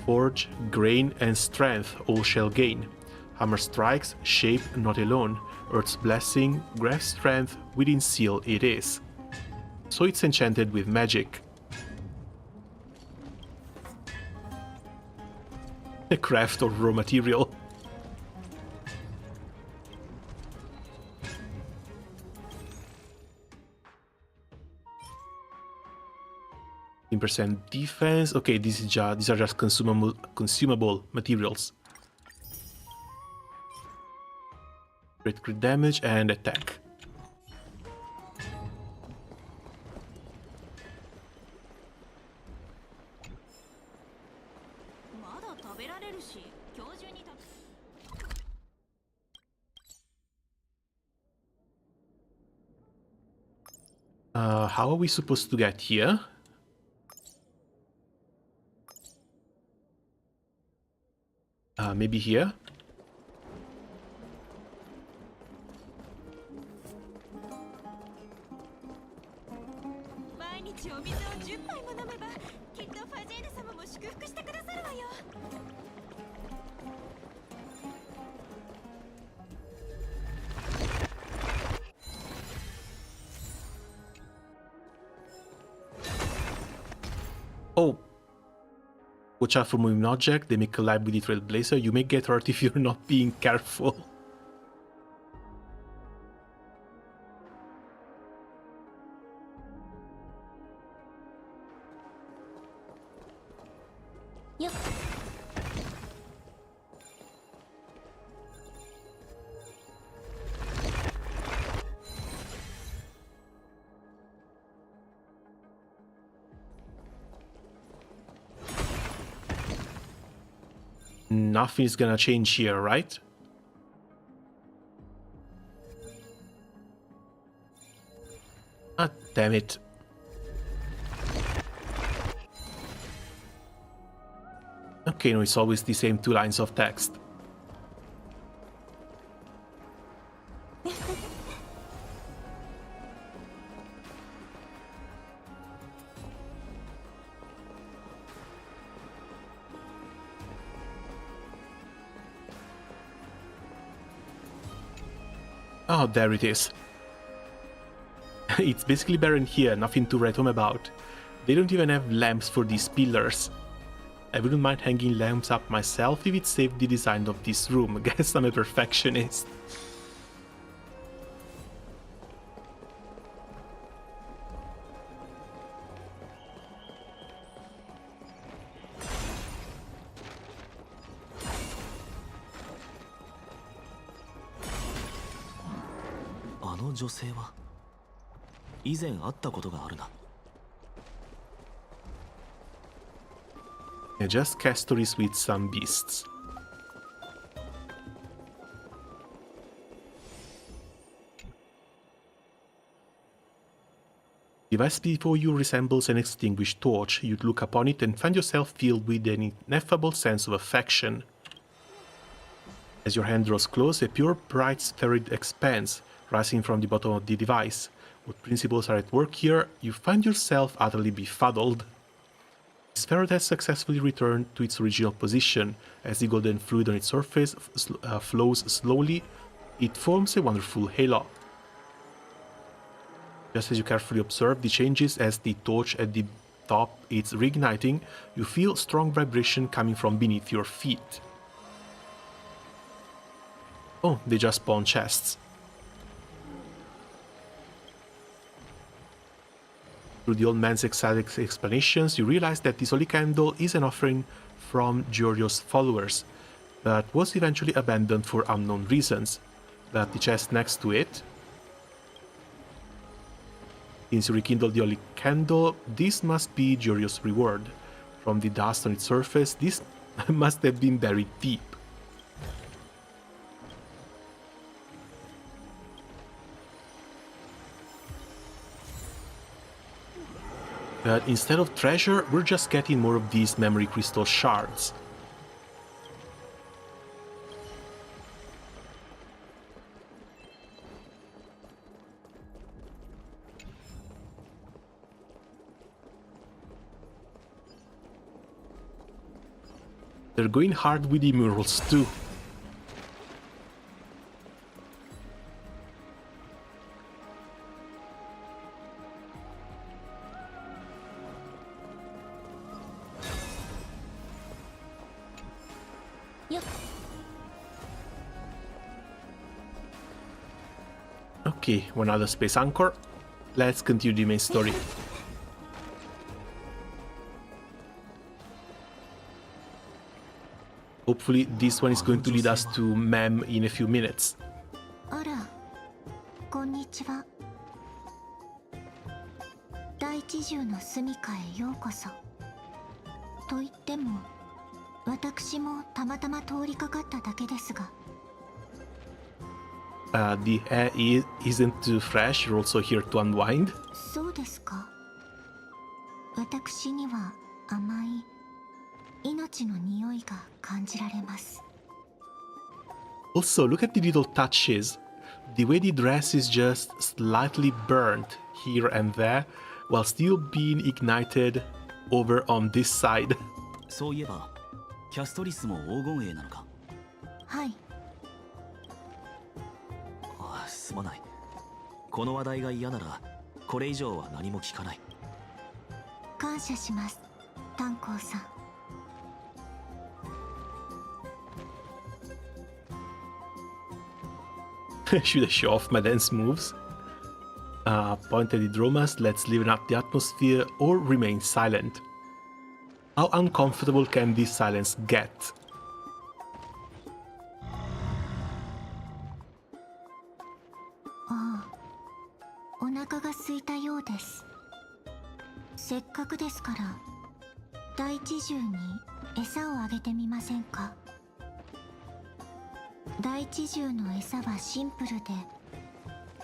S1: Forge, grain, and strength all shall gain. Hammer strikes, shape not alone. Earth's blessing, grasp strength, within seal it is. So it's enchanted with magic. A craft or raw material. % defense. Okay, these are just consumable materials. Crit damage and attack. How are we supposed to get here? Maybe here? Oh! Watch out for moving object, they may collide with the Trailblazer. You may get hurt if you're not being careful.
S7: Yep.
S1: Nothing is gonna change here, right? Ah, damn it. Okay, no, it's always the same 2 lines of text. Oh, there it is. It's basically barren here, nothing to write home about. They don't even have lamps for these pillars. I wouldn't mind hanging lamps up myself if it saved the design of this room. I guess I'm a perfectionist. Just cast stories with some beasts. The device before you resembles an extinguished torch. You look upon it and find yourself filled with an ineffable sense of affection. As your hand draws close, a pure, bright, spherical expanse rising from the bottom of the device. What principles are at work here? You find yourself utterly befuddled. The sphere has successfully returned to its original position. As the golden fluid on its surface flows slowly, it forms a wonderful halo. Just as you carefully observe the changes as the torch at the top is reigniting, you feel strong vibration coming from beneath your feet. Oh, they just spawn chests. Through the old man's excited explanations, you realize that this holy candle is an offering from Giorgio's followers, but was eventually abandoned for unknown reasons. But the chest next to it, since you rekindled the holy candle, this must be Giorgio's reward. From the dust on its surface, this must have been buried deep. But instead of treasure, we're just getting more of these memory crystal shards. They're going hard with the murals too. Okay, one other space anchor. Let's continue the main story. Hopefully this one is going to lead us to Mem in a few minutes.
S5: あら、こんにちは。大地獣の住処へようこそ。と言っても、私もたまたま通りかかっただけですが。
S1: The air isn't too fresh, you're also here to unwind.
S5: そうですか。私には甘い命の匂いが感じられます。
S1: Also, look at the little touches. The way the dress is just slightly burnt here and there, while still being ignited over on this side.
S15: そういえば、キャストリスも黄金栄なのか。
S5: はい。
S15: ああ、すまない。この話題が嫌なら、これ以上は何も聞かない。
S5: 感謝します、炭鉱さん。
S1: Should I show off my dance moves? Point at the drummers, let's liven up the atmosphere or remain silent. How uncomfortable can this silence get?
S5: ああ、お腹が空いたようです。せっかくですから、大地獣に餌をあげてみませんか？大地獣の餌はシンプルで、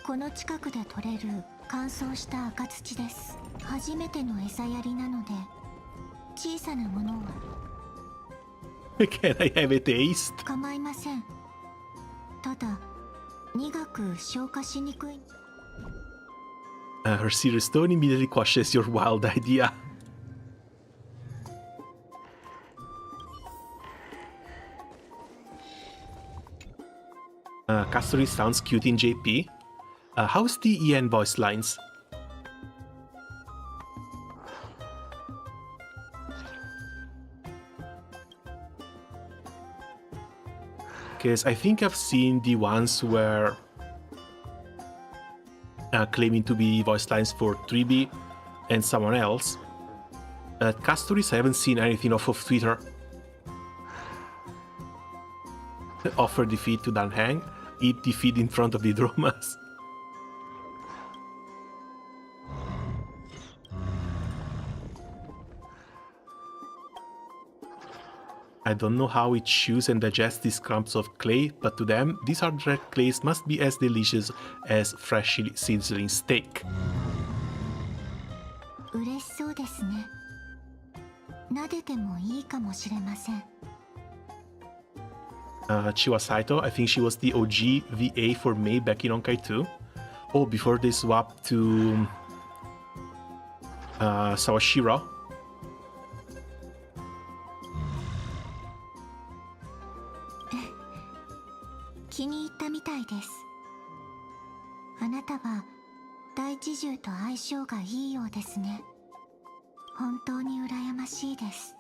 S5: この近くで採れる乾燥した赤土です。初めての餌やりなので、小さなものを。
S1: Can I have a taste?
S5: 構いません。ただ、苦く消化しにくい。
S1: Her serious tone immediately quashes your wild idea. Castory sounds cute in JP. How's the EN voice lines? Because I think I've seen the ones where claiming to be voice lines for 3B and someone else. Castories, I haven't seen anything off of Twitter. Offer defeat to Danhang, eat defeat in front of the Dromas. I don't know how it chews and digests these clumps of clay, but to them, these hard-red clays must be as delicious as freshly sizzling steak.
S5: いいかもしれません。
S1: Chiwa Saito, I think she was the OG VA for Mei back in Honkai 2. Oh, before they swapped to Sawashiro.
S5: 気に入ったみたいです。あなたは大知獣と相性がいいようですね。本当に羨ましいです。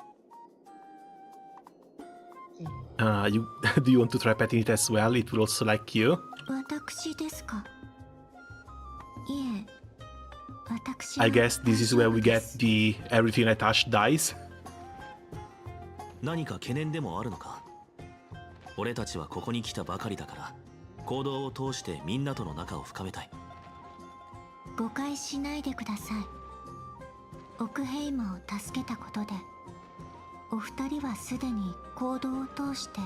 S1: Do you want to try petting it as well? It will also like you.
S5: 私ですか？いえ、私は
S1: I guess this is where we get the everything I touch dies.
S13: 何か懸念でもあるのか？俺たちはここに来たばかりだから行動を通してみんなとの仲を深めたい。
S5: 誤解しないでください。オクヘイムを助けたことでお二人はすでに行動を通して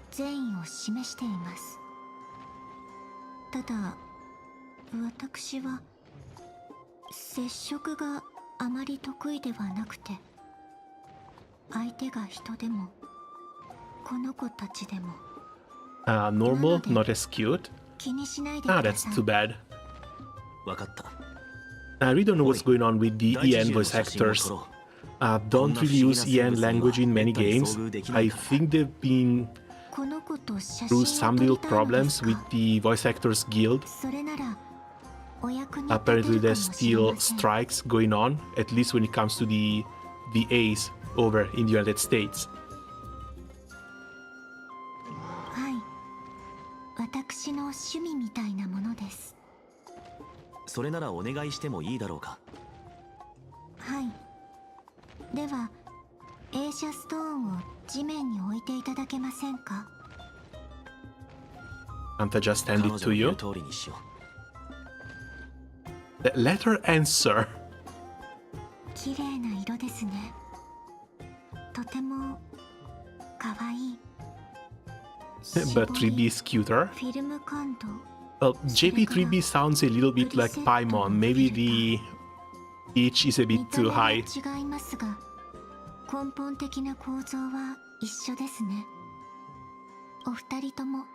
S5: 善意を示しています。ただ私は接触があまり得意ではなくて、相手が人でもこの子たちでも
S1: Normal, not as cute.
S5: 気にしないでください。
S1: That's too bad.
S13: わかった。
S1: I really don't know what's going on with the EN voice actors. Don't really use EN language in many games. I think they've been through some little problems with the voice actors guild. Apparently there's still strikes going on, at least when it comes to the VAs over in the United States.
S5: はい、私の趣味みたいなものです。
S13: それならお願いしてもいいだろうか。
S5: はい。では、映写ストーンを地面に置いていただけませんか？
S1: Can't I just hand it to you? Let her answer.
S5: 綺麗な色ですね。とても可愛い。
S1: But 3B is cuter.
S5: フィルム感度。
S1: Well, JP3B sounds a little bit like Paimon. Maybe the pitch is a bit too high.
S5: 違いますが、根本的な構造は一緒ですね。お二人とも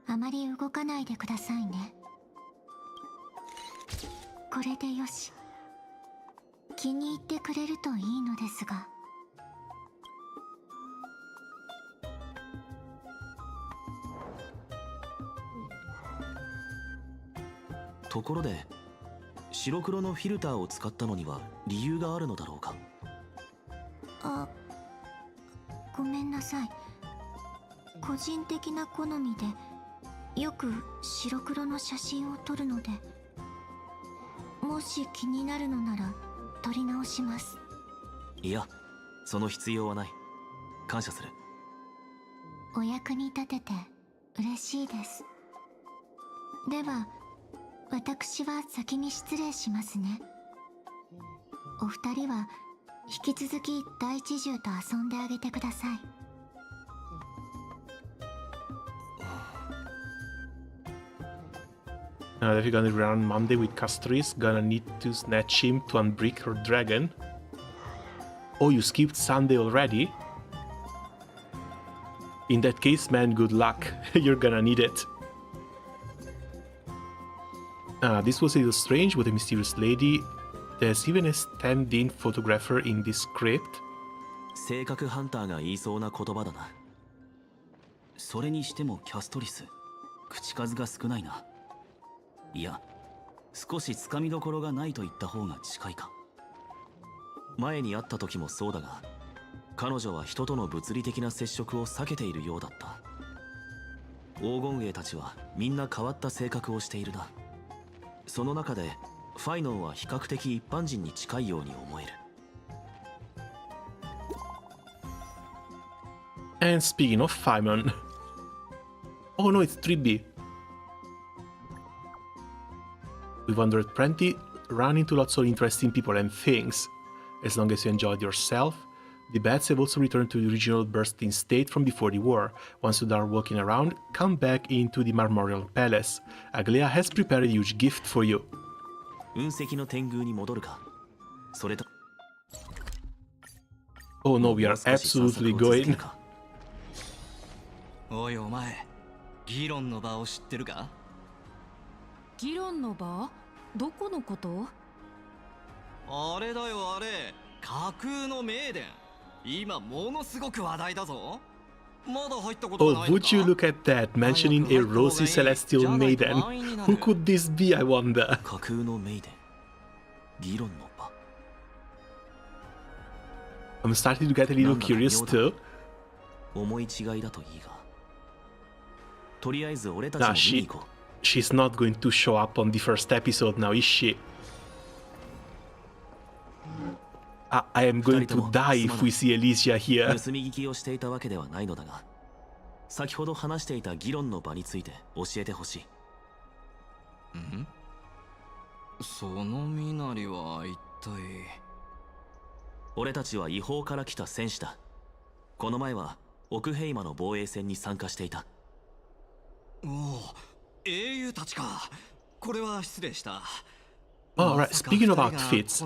S5: あまり動かないでくださいね。これでよし。気に入ってくれるといいのですが。
S13: ところで白黒のフィルターを使ったのには理由があるのだろうか？
S5: あ、ごめんなさい。個人的な好みでよく白黒の写真を撮るので、もし気になるのなら撮り直します。
S13: いや、その必要はない。感謝する。
S5: お役に立てて嬉しいです。では私は先に失礼しますね。お二人は引き続き大知獣と遊んであげてください。
S1: If you're gonna run Monday with Castris, gonna need to snatch him to unbrick her dragon. Oh, you skipped Sunday already? In that case, man, good luck. You're gonna need it. This was a little strange with a mysterious lady. There's even a stand-in photographer in this script.
S13: 性格ハンターが言いそうな言葉だな。それにしてもキャストリス、口数が少ないな。いや、少しつかみどころがないと言った方が近いか。前に会った時もそうだが、彼女は人との物理的な接触を避けているようだった。黄金兵たちはみんな変わった性格をしているな。その中でファイノンは比較的一般人に近いように思える。
S1: And speaking of Faimon... Oh no, it's 3B. We wandered plenty, ran into lots of interesting people and things. As long as you enjoyed yourself. The bats have also returned to the original bursting state from before the war. Once you are walking around, come back into the Marmorial Palace. Aglea has prepared a huge gift for you.
S13: 雲石の天狗に戻るか。それと
S1: Oh no, we are absolutely going.
S8: おいお前、議論の場を知ってるか？
S12: 議論の場？どこのこと？
S8: あれだよあれ、架空の名殿。今ものすごく話題だぞ。まだ入ったことが
S1: Oh,
S8: ないのか？
S1: would you look at that, mentioning a rosy celestial maiden? Who could this be, I wonder?
S13: 架空のメイデン、議論の場。
S1: I'm starting to get a little curious too.
S13: 思い違いだといいが。とりあえず俺たちも
S1: Nah,
S13: 見に行こう。
S1: she's not going to show up on the first episode now, is she? I am going to die if we see Elysia here.
S13: 盗み聞きをしていたわけではないのだが、先ほど話していた議論の場について教えてほしい。
S8: ん？その身なりは一体。
S13: 俺たちは違法から来た戦士だ。この前は奥平間の防衛戦に参加していた。
S8: おお、英雄たちか。これは失礼した。
S1: Alright, speaking of outfits,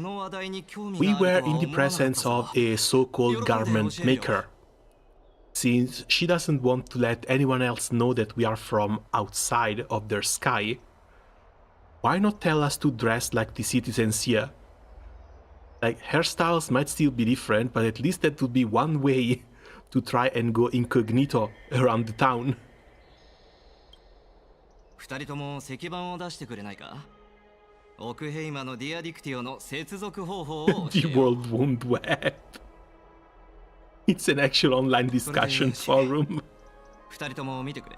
S1: we were in the presence of a so-called garment maker. Since she doesn't want to let anyone else know that we are from outside of their sky, why not tell us to dress like the citizens here? Like, hairstyles might still be different, but at least that would be one way to try and go incognito around the town.
S8: 二人とも石板を出してくれないか？奥平間のディアディクティオの接続方法を教
S1: The
S8: えよう。
S1: World Wide Web. It's an actual online discussion forum.
S8: 二人とも見てくれ。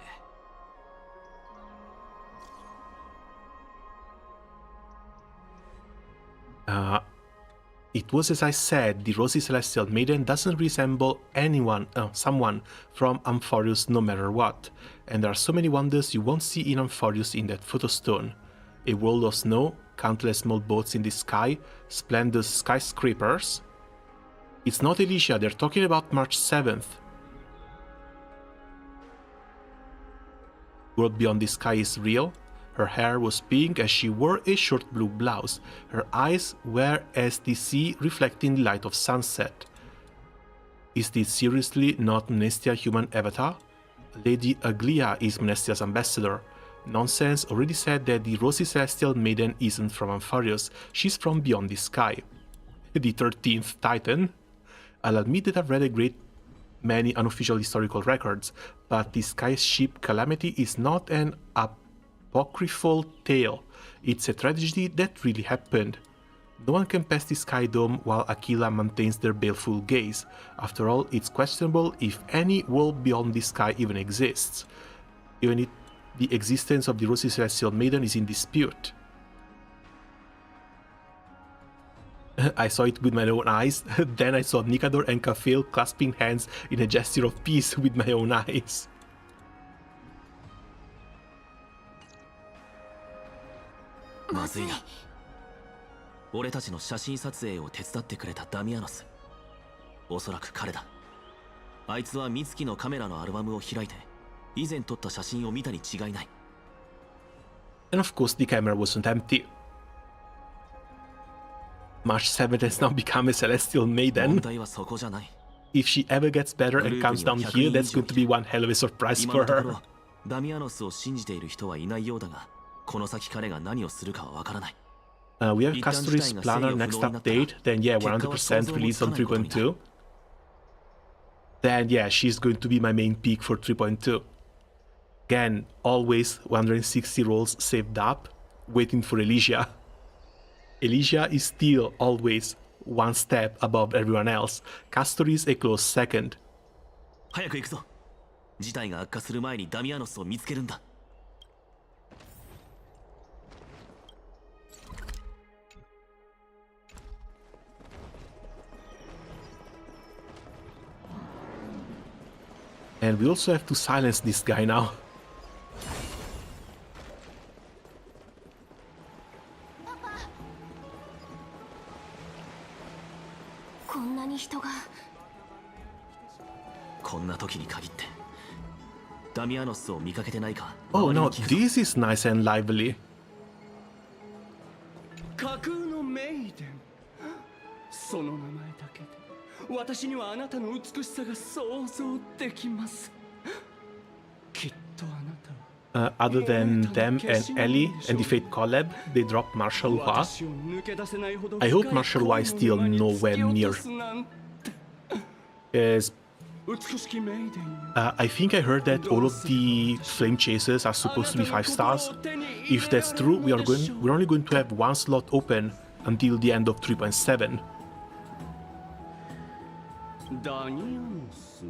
S1: It was as I said, the Rosy Celestial Maiden doesn't resemble someone from Amphorius no matter what, and there are so many wonders you won't see in Amphorius in that photostone. A world of snow, countless small boats in the sky, splendid skyscrapers. It's not Elysia, they're talking about March 7th. World beyond the sky is real. Her hair was pink as she wore a short blue blouse. Her eyes were as the sea reflecting the light of sunset. Is this seriously not Mnestia human avatar? Lady Aglia is Mnestia's ambassador. Nonsense, already said that the Rosy Celestial Maiden isn't from Ampharius, she's from beyond the sky. The 13th Titan? I'll admit that I've read a great many unofficial historical records, but the sky ship calamity is not an apocryphal tale. It's a tragedy that really happened. No one can pass the sky dome while Aquila maintains their baleful gaze. After all, it's questionable if any world beyond the sky even exists. Even if the existence of the Rosy Celestial Maiden is in dispute. I saw it with my own eyes, then I saw Nikador and Kafil clasping hands in a gesture of peace with my own eyes.
S13: まずいな。俺たちの写真撮影を手伝ってくれたダミアノス。おそらく彼だ。あいつは美月のカメラのアルバムを開いて、以前撮った写真を見たに違いない。
S1: And of course the camera wasn't empty. March 7th has now become a celestial maiden.
S13: 問題はそこじゃない。
S1: If she ever gets better and comes down here, that's going to be one hell of a surprise
S13: 今
S1: for
S13: のとこ
S1: her.
S13: ろダミアノスを信じている人はいないようだが、この先彼が何をするかはわからない。
S1: We have Castori's planner next update, then yeah, 100% release on 3.2. Then yeah, she's going to be my main pick for 3.2. Again, always 160 rolls saved up, waiting for Elysia. Elysia is still always one step above everyone else. Castor is a close second.
S13: 早く行くぞ。事態が悪化する前にダミアノスを見つけるんだ。
S1: And we also have to silence this guy now.
S7: こんなに人が。
S13: こんな時に限ってダミアノスを見かけてないか。
S1: Oh no, this is nice and lively.
S10: 架空のメイデン、その名前だけで私にはあなたの美しさが想像できます。きっとあなたは
S1: Other than them and Ellie and the Fate collab, they dropped Marshall Hua. I hope Marshall Hua is still nowhere near. Because I think I heard that all of the Flame Chasers are supposed to be 5 stars. If that's true, we're only going to have one slot open until the end of 3.7.
S10: ダニアノス、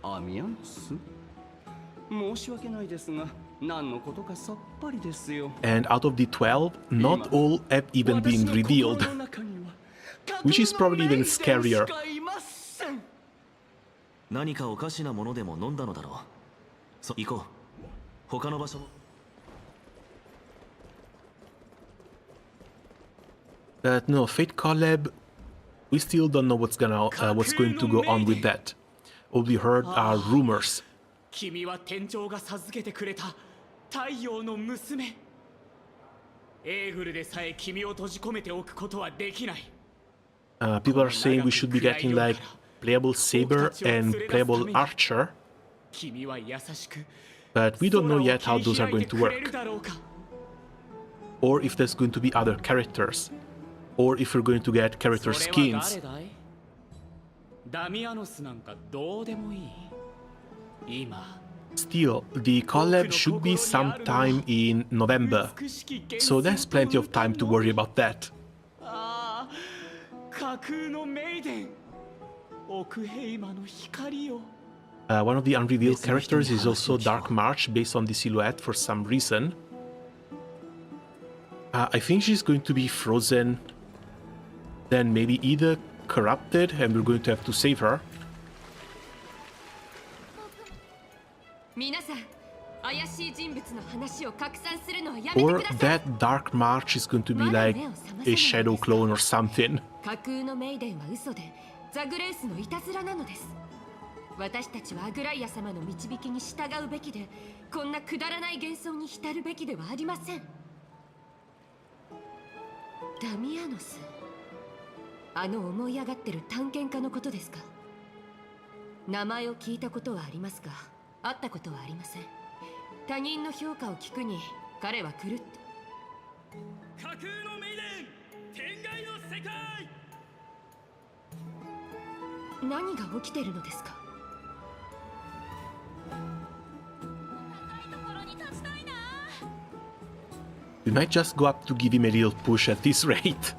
S10: アミアノス。申し訳ないですが、何のことかさっぱりですよ。
S1: And out of the 12, not all have even been revealed, which is probably even scarier.
S6: 何かおかしなものでも飲んだのだろう。行こう。他の場所も。
S1: But no, Fate collab, we still don't know what's going to go on with that. All we heard are rumors.
S17: 君は天井が授けてくれた太陽の娘。エーグルでさえ君を閉じ込めておくことはできない。
S1: People are saying we should be getting like playable Saber and playable Archer, but we don't know yet how those are going to work, or if there's going to be other characters, or if we're going to get character skins. Still, the collab should be sometime in November, so there's plenty of time to worry about that. One of the unrevealed characters is also Dark March, based on the silhouette for some reason. I think she's going to be frozen, then maybe either corrupted and we're going to have to save her. Or that Dark March is going to be like a shadow clone or something.
S3: ザグレースのいたずらなのです。私たちはアグライア様の導きに従うべきで、こんなくだらない幻想に浸るべきではありません。ダミアノス、あの思い上がってる探検家のことですか？名前を聞いたことはありますが、会ったことはありません。他人の評価を聞くに、彼は狂った。架空のメイデン、天外の世界。何が起きてるのですか？
S1: We might just go up to give him a little push at this rate.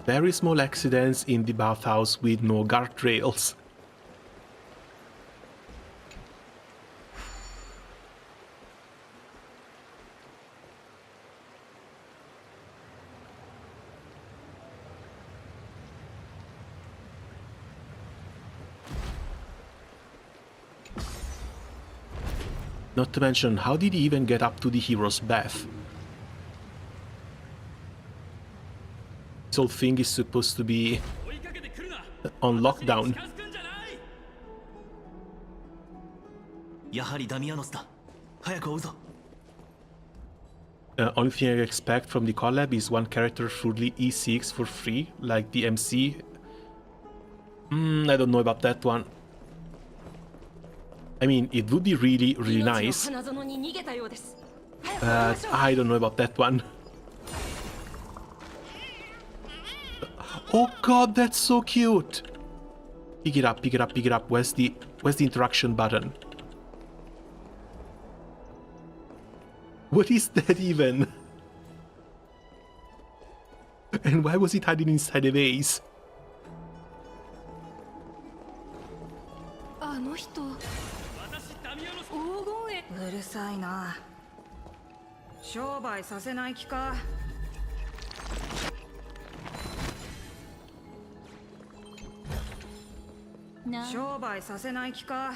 S1: Very small accidents in the bathhouse with no guardrails. Not to mention, how did he even get up to the hero's bath? This whole thing is supposed to be on lockdown. Only thing I expect from the collab is one character fully E6 for free, like the MC. I don't know about that one. I mean, it would be really, really nice, but I don't know about that one. Oh god, that's so cute! Pick it up, pick it up, pick it up. Where's the interaction button? What is that even? And why was it hiding inside a vase?
S12: うるさいな。商売させない気か。商売させない気か。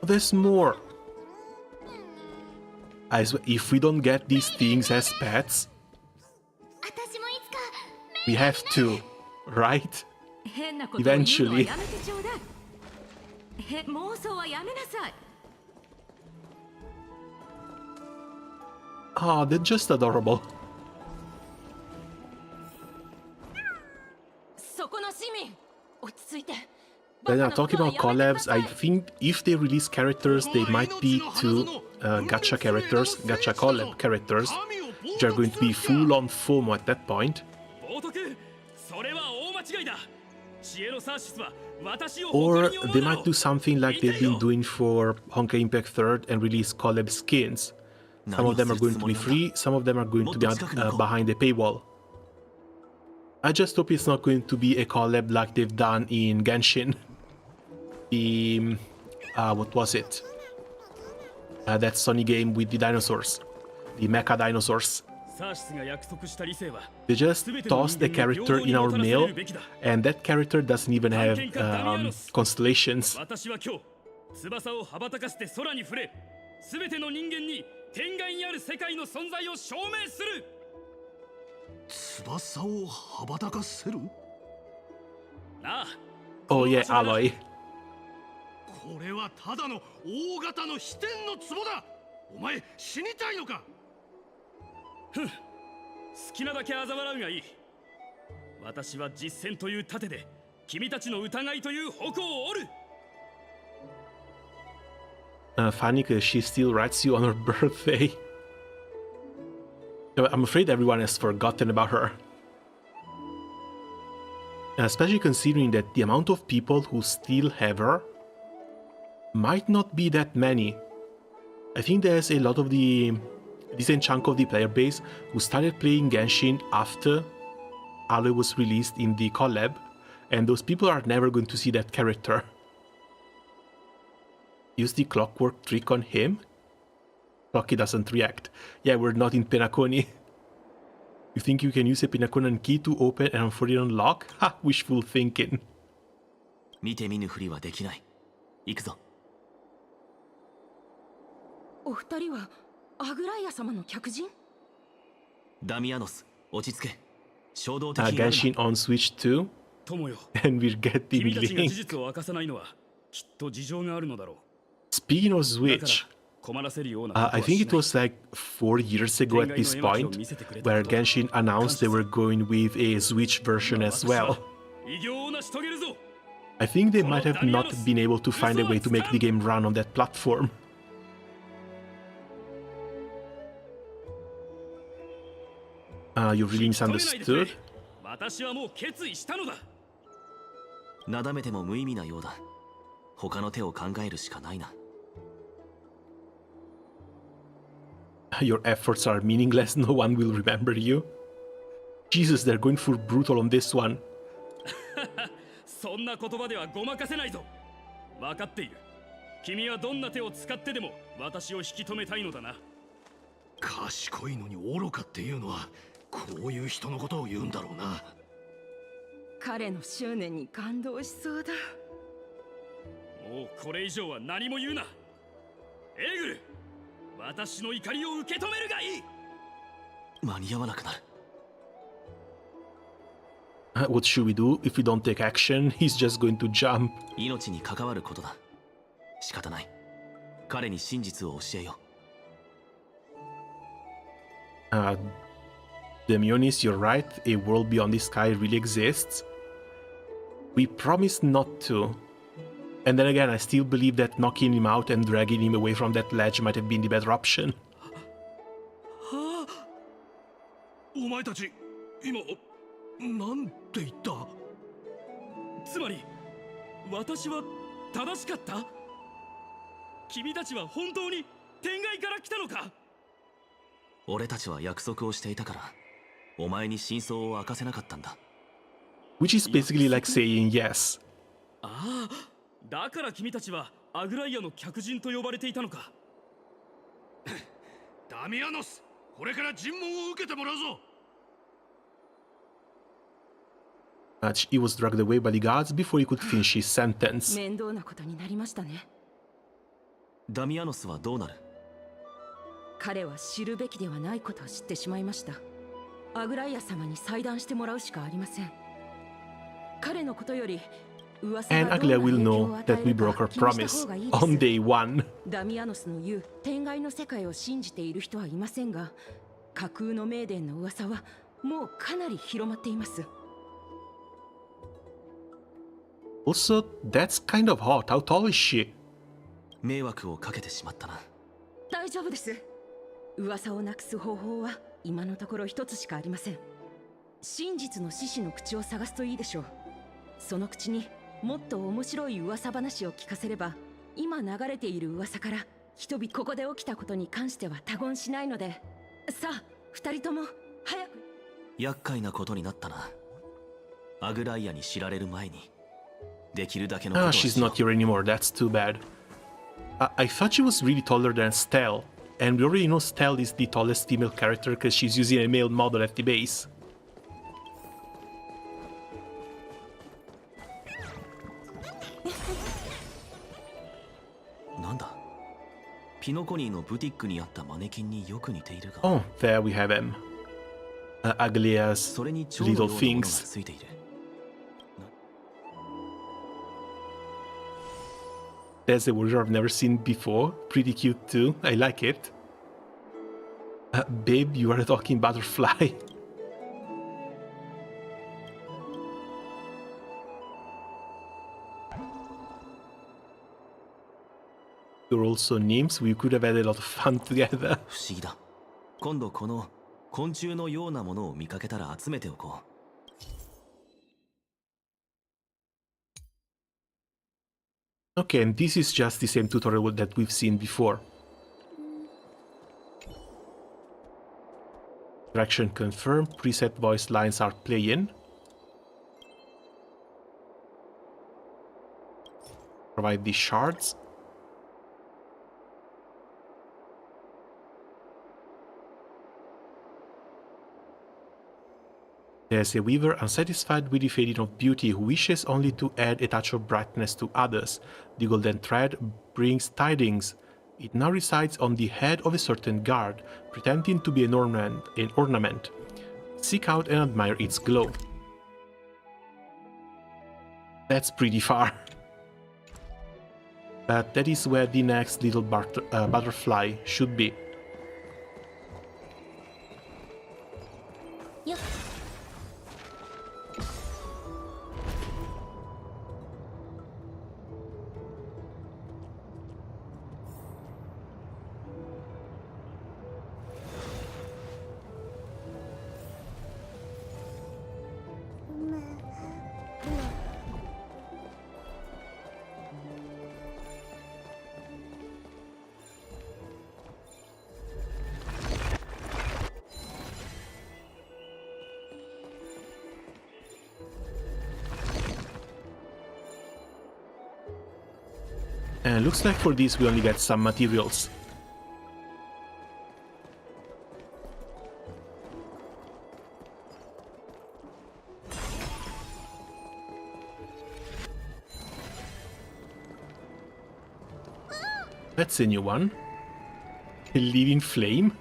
S1: There's more. If we don't get these things as pets, we have to, right? Eventually.
S3: 妄想はやめなさい。
S1: Oh, they're just adorable.
S3: そこの市民、落ち着いて。
S1: Then talking about collabs, I think if they release characters, they might be two gacha characters, gacha collab characters, which are going to be full on FOMO at that point. Or they might do something like they've been doing for Honkai Impact 3rd and release collab skins. Some of them are going to be free, some of them are going to be behind the paywall. I just hope it's not going to be a collab like they've done in Genshin. The... what was it? That Sony game with the dinosaurs. The mecha dinosaurs. They just tossed a character in our mail, and that character doesn't even have constellations.
S9: 翼を羽ばたかせる
S1: Oh yeah, Alloy.
S9: これはただの大型の飛天の壺だ。お前死にたいのか。
S18: ふん、好きなだけ嘲笑うがいい。私は実戦という盾で君たちの疑いという矛を折る。
S1: Funny because she still writes you on her birthday. I'm afraid everyone has forgotten about her. Especially considering that the amount of people who still have her might not be that many. I think there's a lot of the decent chunk of the player base who started playing Genshin after Alloy was released in the collab, and those people are never going to see that character. Use the clockwork trick on him? Clocky doesn't react. Yeah, we're not in Penacony. You think you can use a Penaconan key to open and for it unlock? Ha! Wishful thinking.
S6: 見て見ぬふりはできない。行くぞ。
S12: お二人はアグライア様の客人？
S6: ダミアノス、落ち着け。衝動的に
S1: Genshin on Switch 2?
S18: 友よ。
S1: And we're getting
S18: 君たちが事
S1: linked.
S18: 実を明かさないのはきっと事情があるのだろう。
S1: Speaking of Switch, I think it was like 4 years ago at this point where Genshin announced they were going with a Switch version as well. I think they might have not been able to find a way to make the game run on that platform. You really misunderstood?
S18: 私はもう決意したのだ。
S6: なだめても無意味なようだ。他の手を考えるしかないな。
S1: Your efforts are meaningless, no one will remember you. Jesus, they're going for brutal on this one.
S18: そんな言葉ではごまかせないぞ。分かっている。君はどんな手を使ってでも私を引き止めたいのだな。
S9: 賢いのに愚かっていうのはこういう人のことを言うんだろうな。
S12: 彼の執念に感動しそうだ。
S18: もうこれ以上は何も言うな。エーグル、私の怒りを受け止めるがいい。
S6: 間に合わなくなる。
S1: What should we do? If we don't take action, he's just going to jump.
S6: 命に関わることだ。仕方ない。彼に真実を教えよ
S1: う。Demionis, you're right. A world beyond the sky really exists. We promised not to. And then again, I still believe that knocking him out and dragging him away from that ledge might have been the better option.
S9: お前たち、今、なんて言った？
S18: つまり、私は正しかった？君たちは本当に天外から来たのか？
S6: 俺たちは約束をしていたから、お前に真相を明かせなかったんだ。
S1: Which is basically like saying yes.
S18: ああ、だから君たちはアグライアの客人と呼ばれていたのか。
S9: ダミアノス、これから尋問を受けてもらうぞ。
S1: He was dragged away by the guards before he could finish his sentence.
S12: 面倒なことになりましたね。
S6: ダミアノスはどうなる？
S12: 彼は知るべきではないことを知ってしまいました。アグライア様に裁断してもらうしかありません。彼のことより
S1: And Aglia will know that we broke our promise on day one.
S19: ダミアノスの言う天外の世界を信じている人はいませんが、架空の名伝の噂はもうかなり広まっています。
S1: Also, that's kind of hot. How tall is she?
S6: 迷惑をかけてしまったな。
S19: 大丈夫です。噂をなくす方法は今のところ一つしかありません。真実の獅子の口を探すといいでしょう。その口にもっと面白い噂話を聞かせれば、今流れている噂から人々ここで起きたことに関しては他言しないので、さあ二人とも早く。
S6: 厄介なことになったな。アグライアに知られる前にできるだけのことをしよう。
S1: she's not here anymore. That's too bad. I thought she was really taller than Stell, and we already know Stell is the tallest female character because she's using a male model at the base.
S6: なんだ、ピノコニーのブティックにあったマネキンによく似ているが。
S1: Oh, there we have him. Aglia's little things. There's a warrior I've never seen before. Pretty cute too. I like it. Babe, you are a talking butterfly. You're also nymphs. We could have had a lot of fun together.
S6: 不思議だ。今度この昆虫のようなものを見かけたら集めておこう。
S1: Okay, and this is just the same tutorial that we've seen before. Direction confirmed. Preset voice lines are playing. Provide the shards. There's a weaver unsatisfied with the fading of beauty who wishes only to add a touch of brightness to others. The golden thread brings tidings. It now resides on the head of a certain guard, pretending to be an ornament. Seek out and admire its glow. That's pretty far. But that is where the next little butterfly should be.
S7: Yep.
S1: And looks like for this we only get some materials. That's a new one. A living flame?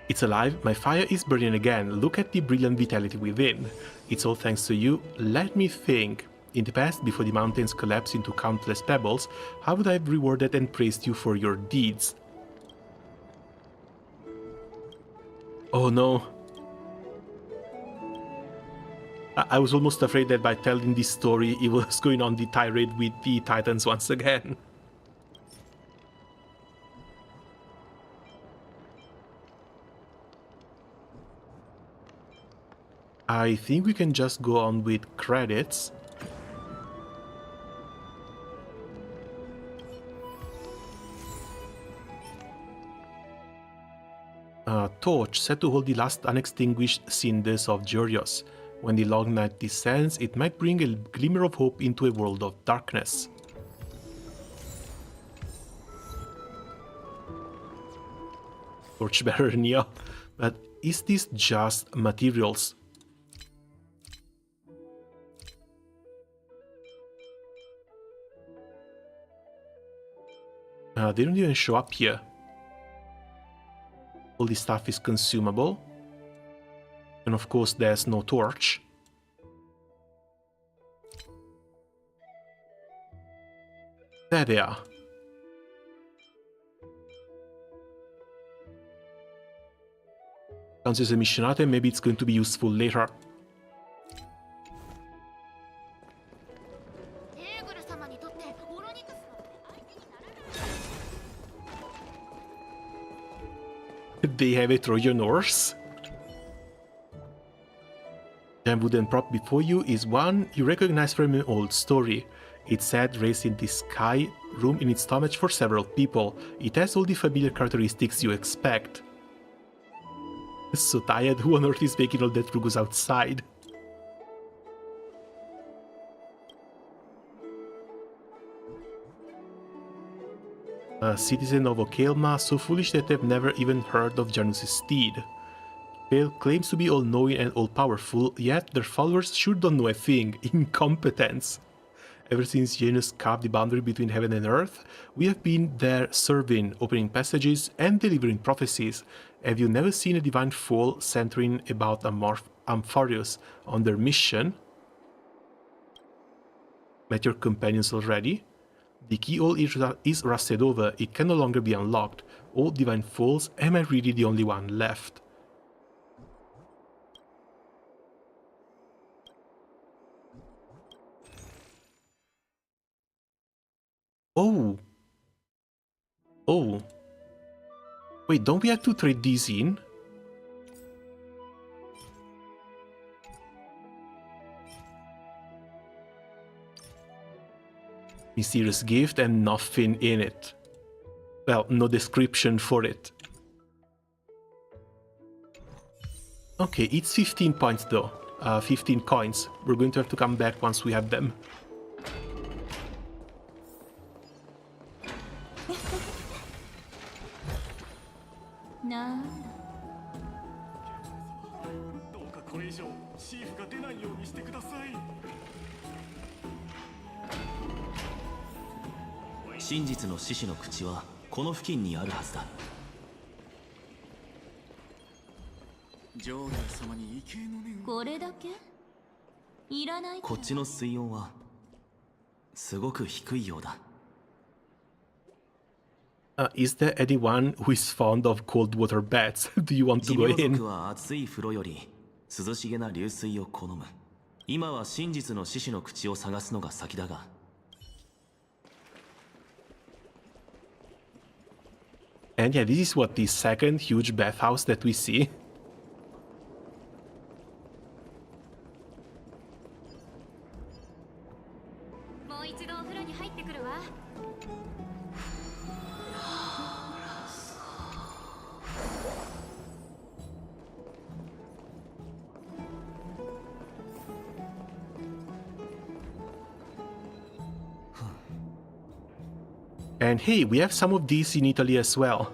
S1: It's alive, my fire is burning again. Look at the brilliant vitality within. It's all thanks to you. Let me think. In the past, before the mountains collapsed into countless pebbles, how would I have rewarded and praised you for your deeds? Oh no. I was almost afraid that by telling this story, it was going on the tirade with the Titans once again. I think we can just go on with credits. Torch, set to hold the last unextinguished cinders of Georgios. When the long night descends, it might bring a glimmer of hope into a world of darkness. Torchbearer Neo, but is this just materials? They don't even show up here. All this stuff is consumable. And of course there's no torch. There they are. Counts as a mission item, maybe it's going to be useful later. They have a Trojan horse. The wooden prop before you is one you recognize from an old story. It's said raised in the sky, room in its stomach for several people. It has all the familiar characteristics you expect. So tired, who on earth is making all that rugus outside? A citizen of Okelma, so foolish that they've never even heard of Janus's steed. Pale claims to be all-knowing and all-powerful, yet their followers sure don't know a thing. Incompetence. Ever since Janus carved the boundary between heaven and earth, we have been there serving, opening passages, and delivering prophecies. Have you never seen a divine foal centering about Amphiorus on their mission? Met your companions already? The keyhole is rusted over, it can no longer be unlocked. Oh, divine foals, am I really the only one left? Oh. Oh. Wait, don't we have to trade these in? Mysterious gift and nothing in it. Well, no description for it. Okay, it's 15 points though. 15 coins. We're going to have to come back once we have them.
S2: No.
S6: 真実の獅子の口はこの付近にあるはずだ。
S2: これだけ？いらない。
S6: こっちの水温はすごく低いようだ。
S1: Is there anyone who is fond of cold water baths? Do you want to go in?
S6: 寿命族は熱い風呂より涼しげな流水を好む。今は真実の獅子の口を探すのが先だが。
S1: And yeah, this is what the second huge bathhouse that we see. And hey, we have some of these in Italy as well.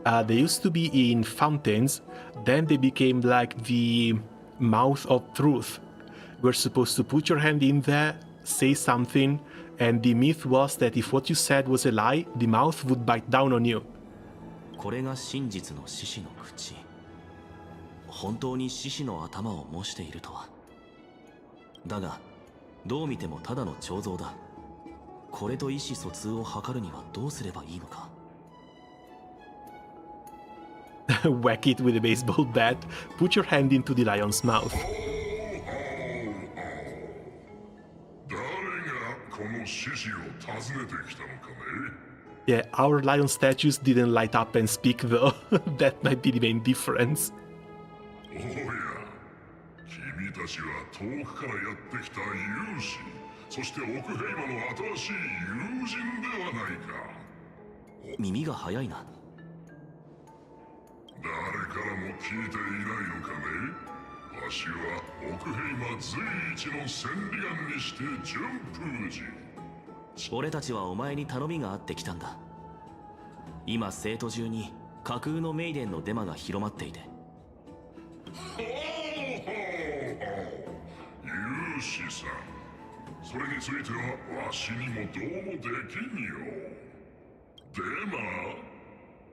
S1: They used to be in fountains, then they became like the mouth of truth. We're supposed to put your hand in there, say something, and the myth was that if what you said was a lie, the mouth would bite down on you.
S6: これが真実の獅子の口。本当に獅子の頭を模しているとは。だが、どう見てもただの彫像だ。これと意思疎通を図るにはどうすればいいのか。
S1: Whack it with a baseball bat. Put your hand into the lion's mouth. Yeah, our lion statues didn't light up and speak though. That might be the main difference.
S9: そして奥平間の新しい友人ではないか。
S6: 耳が早いな。
S9: 誰からも聞いていないのかね。わしは奥平間随一の千里眼にして順風寺。
S6: 俺たちはお前に頼みがあってきたんだ。今生徒中に架空のメイデンのデマが広まっていて。
S9: 勇士さん。それについてはわしにもどうもできんよ。で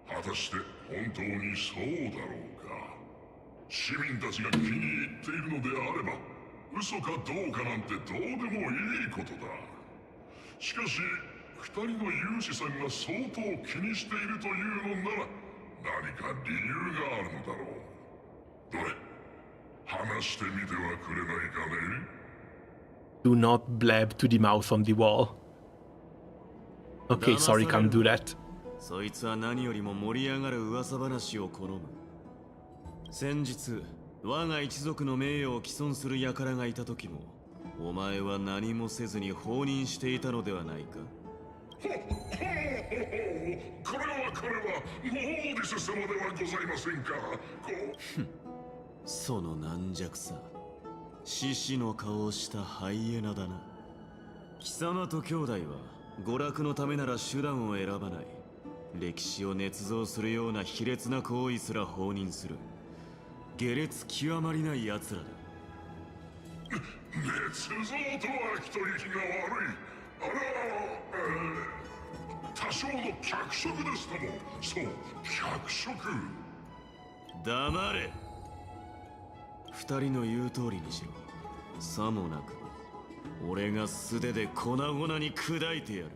S9: 果たして本当にそうだろうか。市民たちが気に入っているのであれば嘘かどうかなんてどうでもいいことだ。しかし
S20: 二人の勇士さんが相当気にしているというのなら何か理由があるのだろう。どれ話してみてはくれないかね。
S1: Do not blab to the mouth on the wall. Okay, sorry, can't do that.
S4: そいつは何よりも盛り上がる噂話を好む。先日我が一族の名誉を毀損する輩がいた時もお前は何もせずに放任していたのではないか。
S20: これはモーディス様ではございませんか。
S4: その軟弱さ、獅子の顔をしたハイエナだな。貴様と兄弟は娯楽のためなら手段を選ばない。歴史を捏造するような卑劣な行為すら放任する下劣極まりない奴らだ。
S20: 捏造とは一息が悪い。多少の脚色ですとも。そう、脚色。
S4: 黙れ。二人の言う通りにしろ。さもなく俺が素手で粉々に砕いてやる。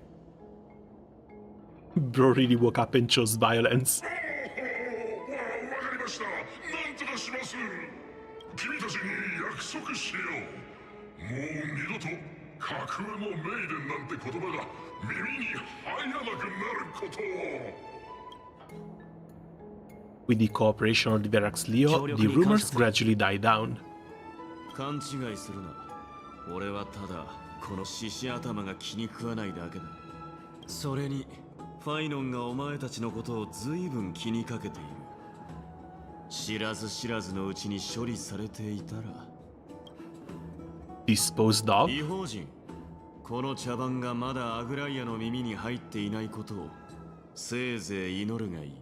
S1: Bro really woke up and chose violence.
S20: わかりました。なんとかします。君たちに約束しよう。もう二度と格上のメイデンなんて言葉が耳に入らなくなることを。
S1: With the cooperation of the Verax Leo, the rumors gradually die down.
S4: 勘違いするな。俺はただこの獅子頭が気に食わないだけだ。それにファイノンがお前たちのことを随分気にかけている。知らず知らずのうちに処理されていたら。
S1: Disposed of?
S4: 異邦人、この茶番がまだアグライアの耳に入っていないことをせいぜい祈るがいい。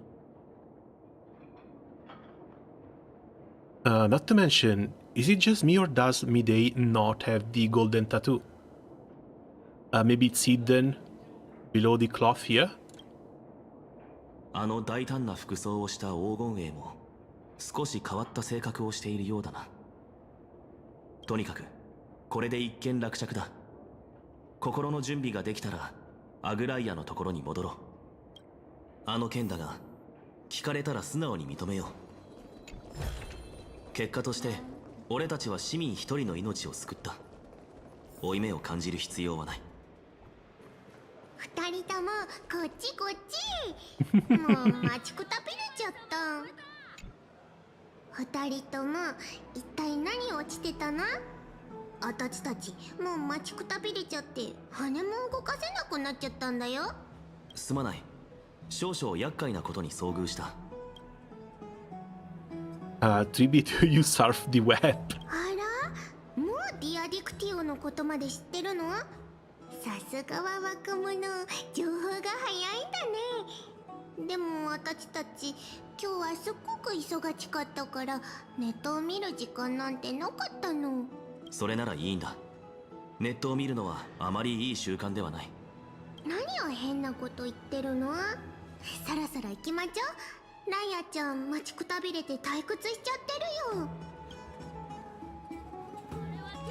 S1: Not to mention, is it just me or does Midday not have the golden tattoo? Maybe it's hidden below the cloth here?
S13: あの大胆な服装をした黄金衛も少し変わった性格をしているようだな。とにかくこれで一件落着だ。心の準備ができたらアグライアのところに戻ろう。あの件だが聞かれたら素直に認めよう。結果として俺たちは市民一人の命を救った。負い目を感じる必要はない。
S5: 二人ともこっちこっち。もう待ちくたびれちゃった。二人とも一体何落ちてたな。あたちたちもう待ちくたびれちゃって羽も動かせなくなっちゃったんだよ。
S13: すまない。少々厄介なことに遭遇した。
S1: Tribute, you surf the web.
S5: あら、もうディアディクティオのことまで知ってるの？さすがは若者、情報が早いんだね。でも私たち今日はすっごく忙しかったからネットを見る時間なんてなかったの。
S13: それならいいんだ。ネットを見るのはあまりいい習慣ではない。
S5: 何を変なこと言ってるの？そろそろ行きましょう。ライアちゃん待ちくたびれて退屈しちゃってるよ。
S7: テ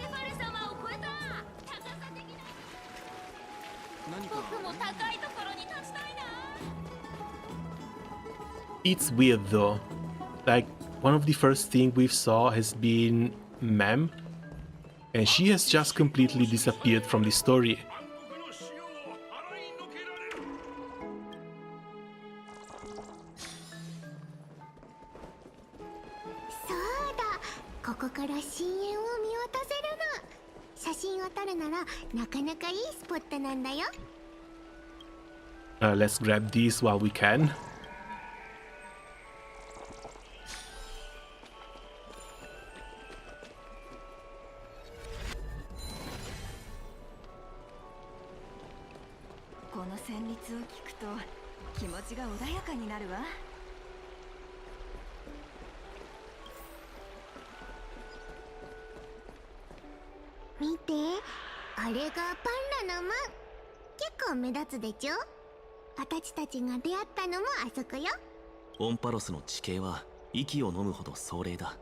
S7: ファル様を超えた。高さ的な。僕も高いところに立ちたいな。
S1: It's weird though. Like, one of the first things we saw has been Mem, and she has just completely disappeared from the story.
S5: ここから深淵を見渡せるの。写真を撮るならなかなかいいスポットなんだよ。
S1: Let's grab these while we can.
S21: この旋律を聞くと気持ちが穏やかになるわ。
S5: 見て、あれがパンラの門。結構目立つでしょ。私たちが出会ったのもあそこよ。
S13: オンパロスの地形は息を飲むほど壮麗だ。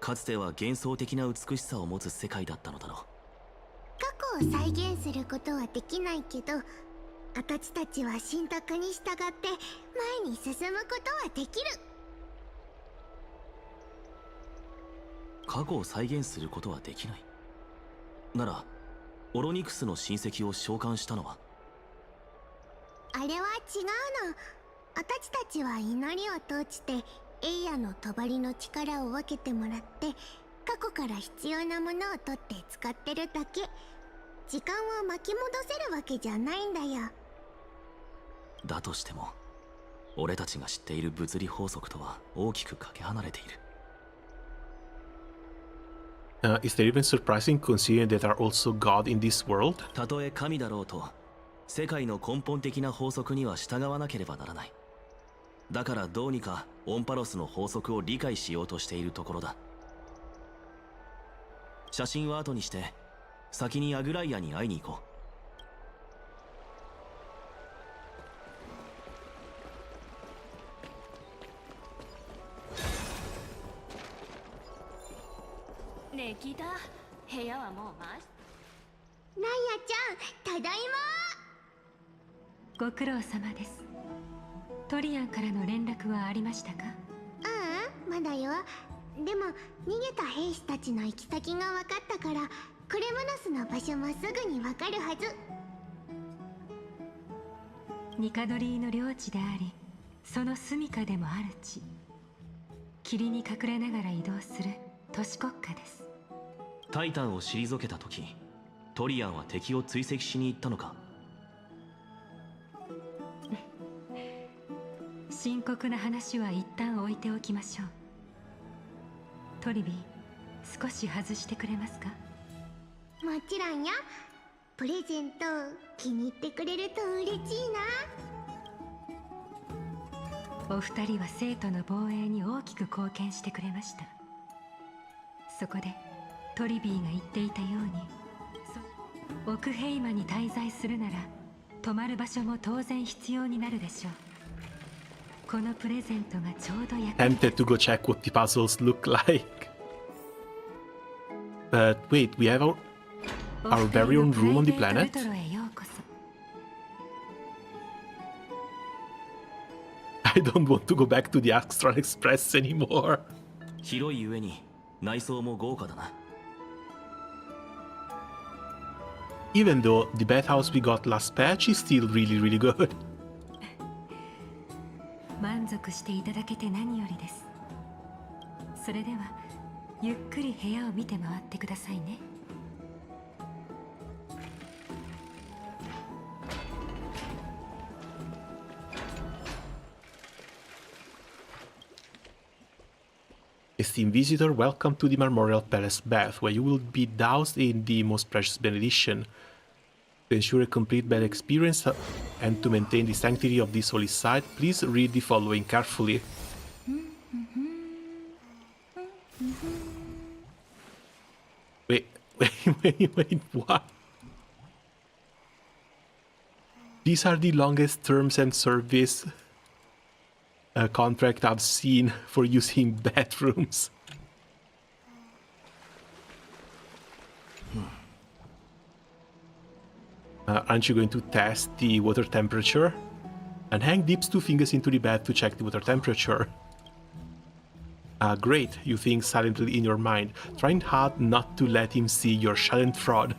S13: かつては幻想的な美しさを持つ世界だったのだろう。
S5: 過去を再現することはできないけど、私たちは神託に従って前に進むことはできる。
S6: 過去を再現することはできない。ならオロニクスの親戚を召喚したのは？
S5: あれは違うの。私たちは祈りを通してエイヤの帳の力を分けてもらって過去から必要なものを取って使ってるだけ。時間を巻き戻せるわけじゃないんだよ。
S6: だとしても俺たちが知っている物理法則とは大きくかけ離れている。
S1: Is there even surprising considering that there are also God in this world?
S6: たとえ神だろうと世界の根本的な法則には従わなければならない。だからどうにかオンパロスの法則を理解しようとしているところだ。写真は後にして先にアグライアに会いに行こ
S7: う。ねえ聞いた？部屋はもう回し。
S5: ナイアちゃん、ただい
S14: ご苦労様です。トリアンからの連絡はありましたか？
S5: ま。まだよ。でも逃げた兵士たちの行き先が分かったから、クレムノスの場所もすぐに分かるはず。
S14: ニカドリーの領地であり、その住処でもある地。霧に隠れながら移動する都市国家です。
S6: タイタンを退けた時トリアンは敵を追跡しに行ったのか？
S14: 深刻な話は一旦置いておきましょう。トリビー、少し外してくれますか？
S5: もちろんよ。プレゼント気に入ってくれると嬉しいな。
S14: お二人は生徒の防衛に大きく貢献してくれました。そこでトリビーが言っていたように、オクヘイマに滞在するなら泊まる場所も当然必要になるでしょう。このプレゼントがちょうど役に立
S1: Tempted to go check what the puzzles look like. But wait, we have our very own room on the planet? I don't want to go back to the Astral Express anymore.
S6: 広い上に内装も豪華だな。
S1: Even though the bathhouse we got last patch is still really good.
S14: 満足していただけて何よりです。それではゆっくり部屋を見て回ってくださいね。
S1: Esteemed visitor, welcome to the Memorial Palace Bath, where you will be doused in the most precious benediction. To ensure a complete bath experience and to maintain the sanctity of this holy site, please read the following carefully. Wait, what? These are the longest terms and service contract I've seen for using bathrooms. Aren't you going to test the water temperature? And Hank dips 2 fingers into the bath to check the water temperature. Great, you think silently in your mind, trying hard not to let him see your silent fraud.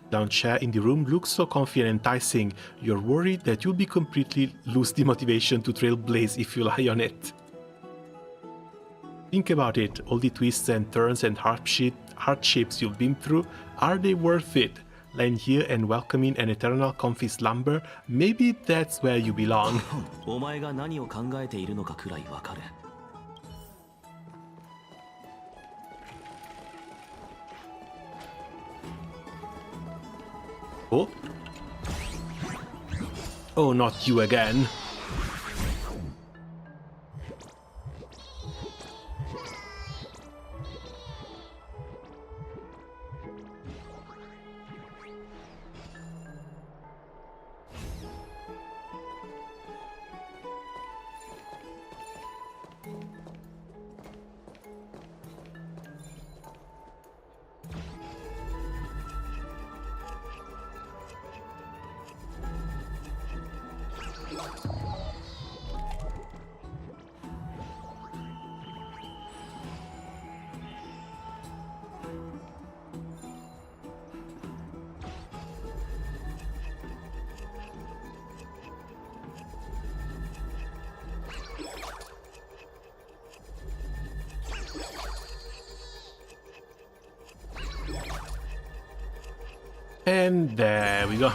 S1: Down chair in the room looks so comfy and enticing, you're worried that you'll be completely lose the motivation to trailblaze if you lie on it. Think about it, all the twists and turns and hardships you've been through, are they worth it? Lying here and welcoming an eternal comfy slumber, maybe that's where you belong.
S6: お前が何を考えているのかくらいわかる。
S1: Oh? Oh, not you again. And there we go.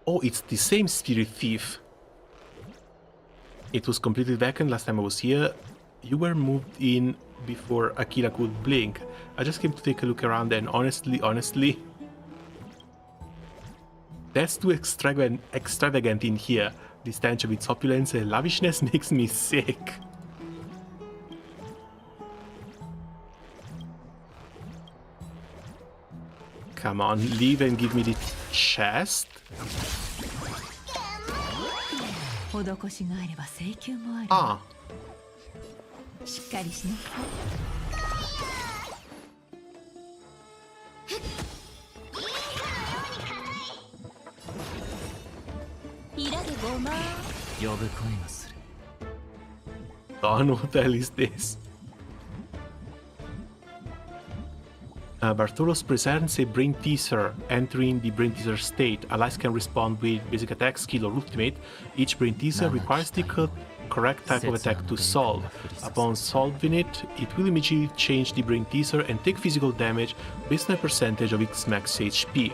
S1: Oh, it's the same Spirit Thief. It was completely vacant last time I was here. You were moved in before Akira could blink. I just came to take a look around and honestly... That's too extravagant in here. The stench of its opulence and lavishness makes me sick. Come on, leave and give me the chest. Ah.
S2: しっかりしなさい。イラでごま
S8: 呼ぶ声がする。
S1: God, what the hell is this? Bartolo's presents a brain teaser. Entering the brain teaser state, allies can respond with basic attack, skill, or ultimate. Each brain teaser requires the correct type of attack to solve. Upon solving it, it will immediately change the brain teaser and take physical damage based on a percentage of its max HP.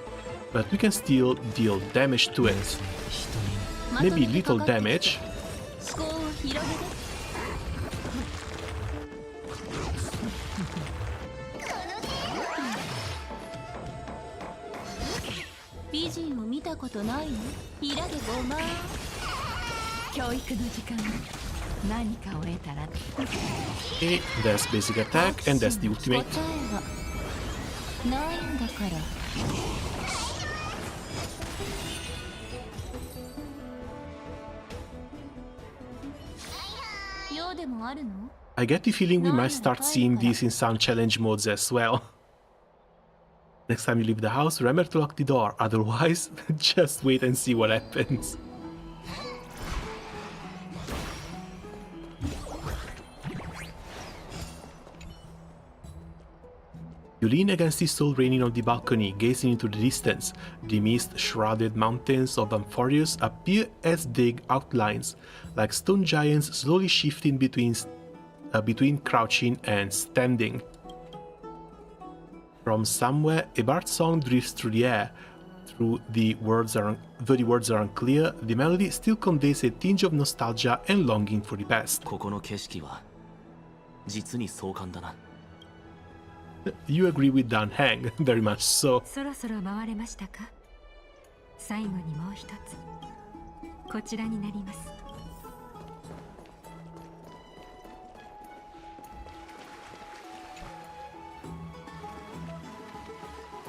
S1: But we can still deal damage to it. Maybe little damage. Okay, that's basic attack and that's the ultimate. I get the feeling we might start seeing this in some challenge modes as well. Next time you leave the house, remember to lock the door, otherwise, just wait and see what happens. You lean against the stone railing on the balcony, gazing into the distance. The mist-shrouded mountains of Amphorius appear as vague outlines, like stone giants slowly shifting between crouching and standing. From somewhere, a bard song drifts through the air. Though the words are unclear, the melody still conveys a tinge of nostalgia and longing for the past. You agree with Dan Hang, very much so.
S14: そろそろ回れましたか。最後にもう一つ。こちらになります。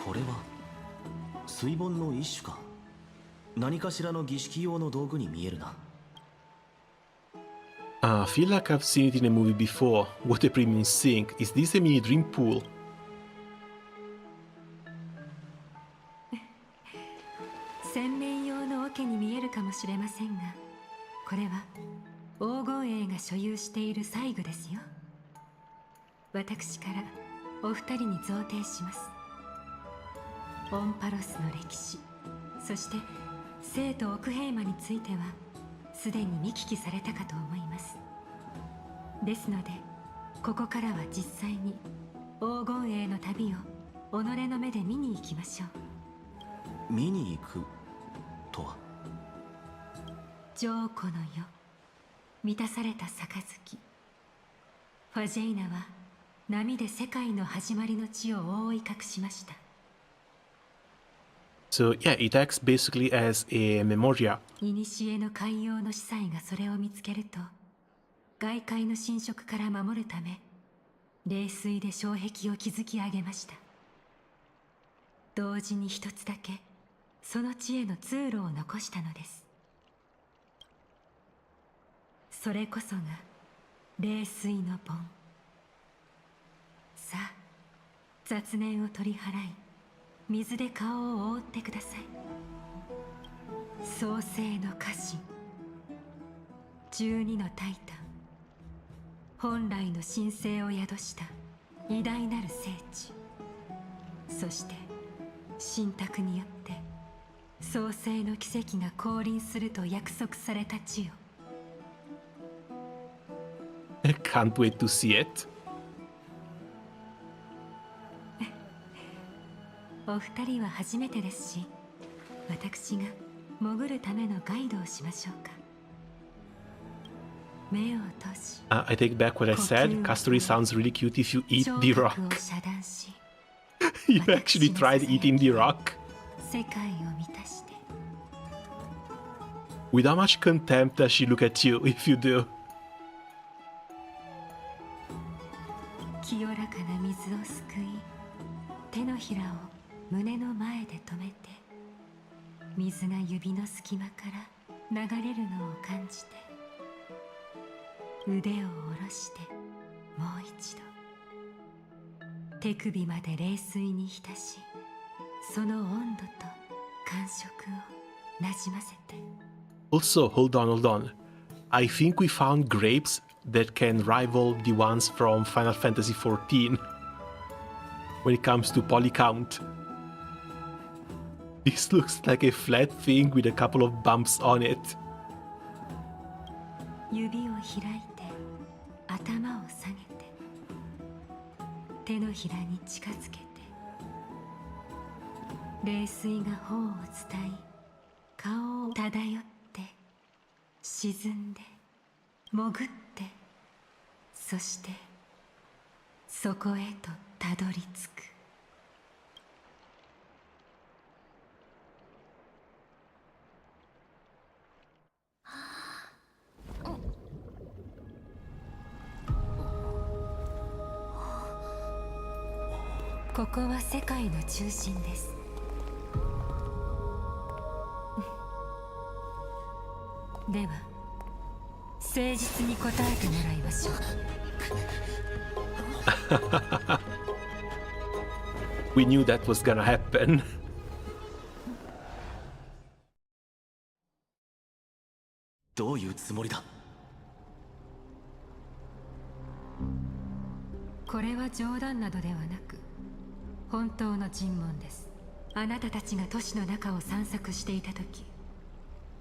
S6: これは水盆の一種か。何かしらの儀式用の道具に見えるな。
S1: I feel like I've seen it in a movie before. What a premium sink. Is this a mini dream pool?
S14: 洗面用の桶に見えるかもしれませんが、これは黄金栄が所有している細具ですよ。私からお二人に贈呈します。オンパロスの歴史、そして生と奥平魔についてはすでに見聞きされたかと思います。ですので、ここからは実際に黄金栄の旅を己の目で見に行きましょう。
S6: 見に行くとは。
S14: 上古の世、満たされた杯。ファジェイナは波で世界の始まりの地を覆い隠しました。
S1: So yeah, it acts basically as a memoria.
S14: 古の海洋の司祭がそれを見つけると、外界の侵食から守るため、冷水で障壁を築き上げました。同時に一つだけ、その地への通路を残したのです。それこそが冷水の盆。さあ、雑念を取り払い、水で顔を覆ってください。創世の家臣、12のタイタン、本来の神聖を宿した偉大なる聖地、そして神託によって創世の奇跡が降臨すると約束された地よ。
S1: Can't wait to see it.
S14: お二人は初めてですし、私が潜るためのガイドをしましょうか。目を閉じ、
S1: I take back what I said. Custody sounds really cute if you eat the rock.
S14: を遮断し、
S1: You actually tried eating the rock?
S14: 世界を満たして。
S1: With how much contempt does she look at you if you do?
S14: 清らかな水をすくい、手のひらを胸の前で止めて、水が指の隙間から流れるのを感じて、腕を下ろしてもう一度、手首まで冷水に浸し、その温度と感触をなじませて。
S1: Also, hold on. I think we found grapes that can rival the ones from Final Fantasy XIV when it comes to poly count. This looks like a flat thing with a couple of bumps on it.
S14: 指を開いて頭を下げて、手のひらに近づけて、冷水が頬を伝い、顔を漂って沈んで潜って、そしてそこへとたどり着く。ここは世界の中心です。では誠実に答えてもらいましょう。
S1: We knew that was gonna happen.
S6: どういうつもりだ。
S14: これは冗談などではなく、本当の尋問です。あなたたちが都市の中を散策していた時、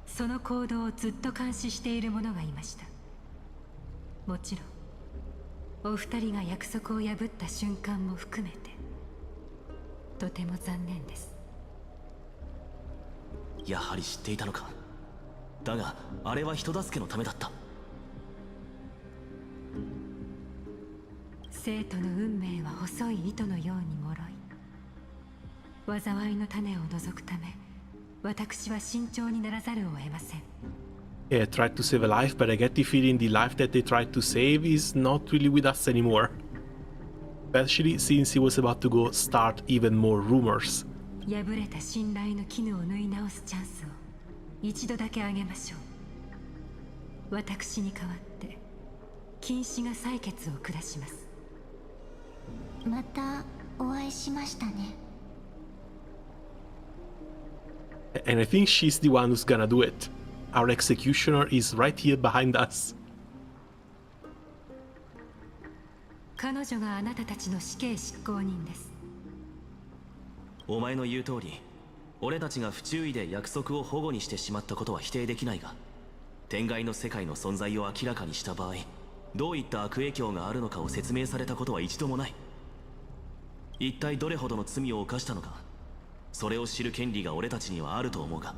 S14: その行動をずっと監視している者がいました。もちろんお二人が約束を破った瞬間も含めて、とても残念です。
S6: やはり知っていたのか。だがあれは人助けのためだった。
S14: 生徒の運命は細い糸のように脆い。災いの種を除くため、私は慎重にならざるを得ません。
S1: Yeah, tried to save a life, but I get the feeling the life that they tried to save is not really with us anymore. Especially since he was about to go start even more rumors.
S14: 破れた信頼の絹を縫い直すチャンスを一度だけあげましょう。私に代わって禁止が採決を下します。
S5: またお会いしましたね。
S1: And I think she's the one who's gonna do it. Our executioner is right here behind us.
S14: 彼女があなたたちの死刑執行人です。
S6: お前の言う通り、俺たちが不注意で約束を反故にしてしまったことは否定できないが、天外の世界の存在を明らかにした場合、どういった悪影響があるのかを説明されたことは一度もない。一体どれほどの罪を犯したのか、それを知る権利が俺たちにはあると思うが。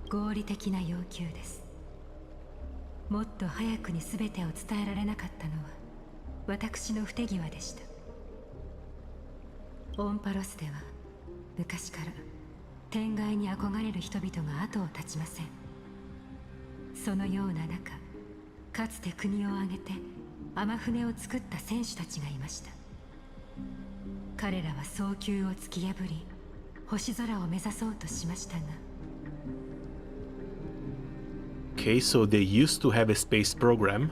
S14: 合理的な要求です。もっと早くに全てを伝えられなかったのは私の不手際でした。オンパロスでは昔から天外に憧れる人々が後を絶ちません。そのような中、かつて国を挙げて天船を作った戦士たちがいました。彼らは早急を突き破り星空を目指そうとしましたが、
S1: Okay, so they used to have a space program.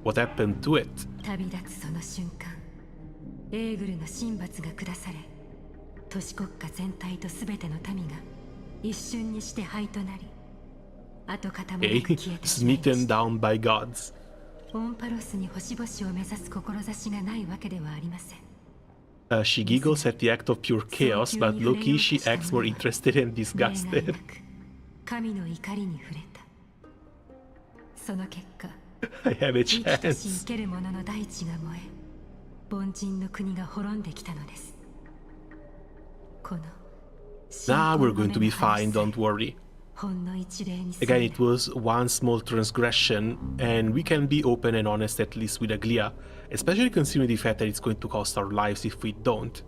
S1: What happened to it?
S14: 旅立つその瞬間、エーグルの神罰が下され、都市国家全体と全ての民が一瞬にして灰となり、跡形もなく
S1: Okay,
S14: 消えてしまいま
S1: smitten
S14: した。
S1: down by gods.
S14: オンパロスに星々を目指す志がないわけではありません。
S1: She giggles at the act of pure chaos, but low-key she acts more interested and disgusted.
S14: 神の怒りに触れた。その結果、
S1: I have a
S14: 生きとし
S1: chance.
S14: 生ける者の大地が燃え、凡人の国が滅んできたのです。この
S1: Nah, we're going to be fine, don't worry.
S14: ほんの一例に過ぎ
S1: Again, it was one small transgression, and we can be open and honest at least with Aglia, especially considering the fact that it's going to cost our lives if we don't.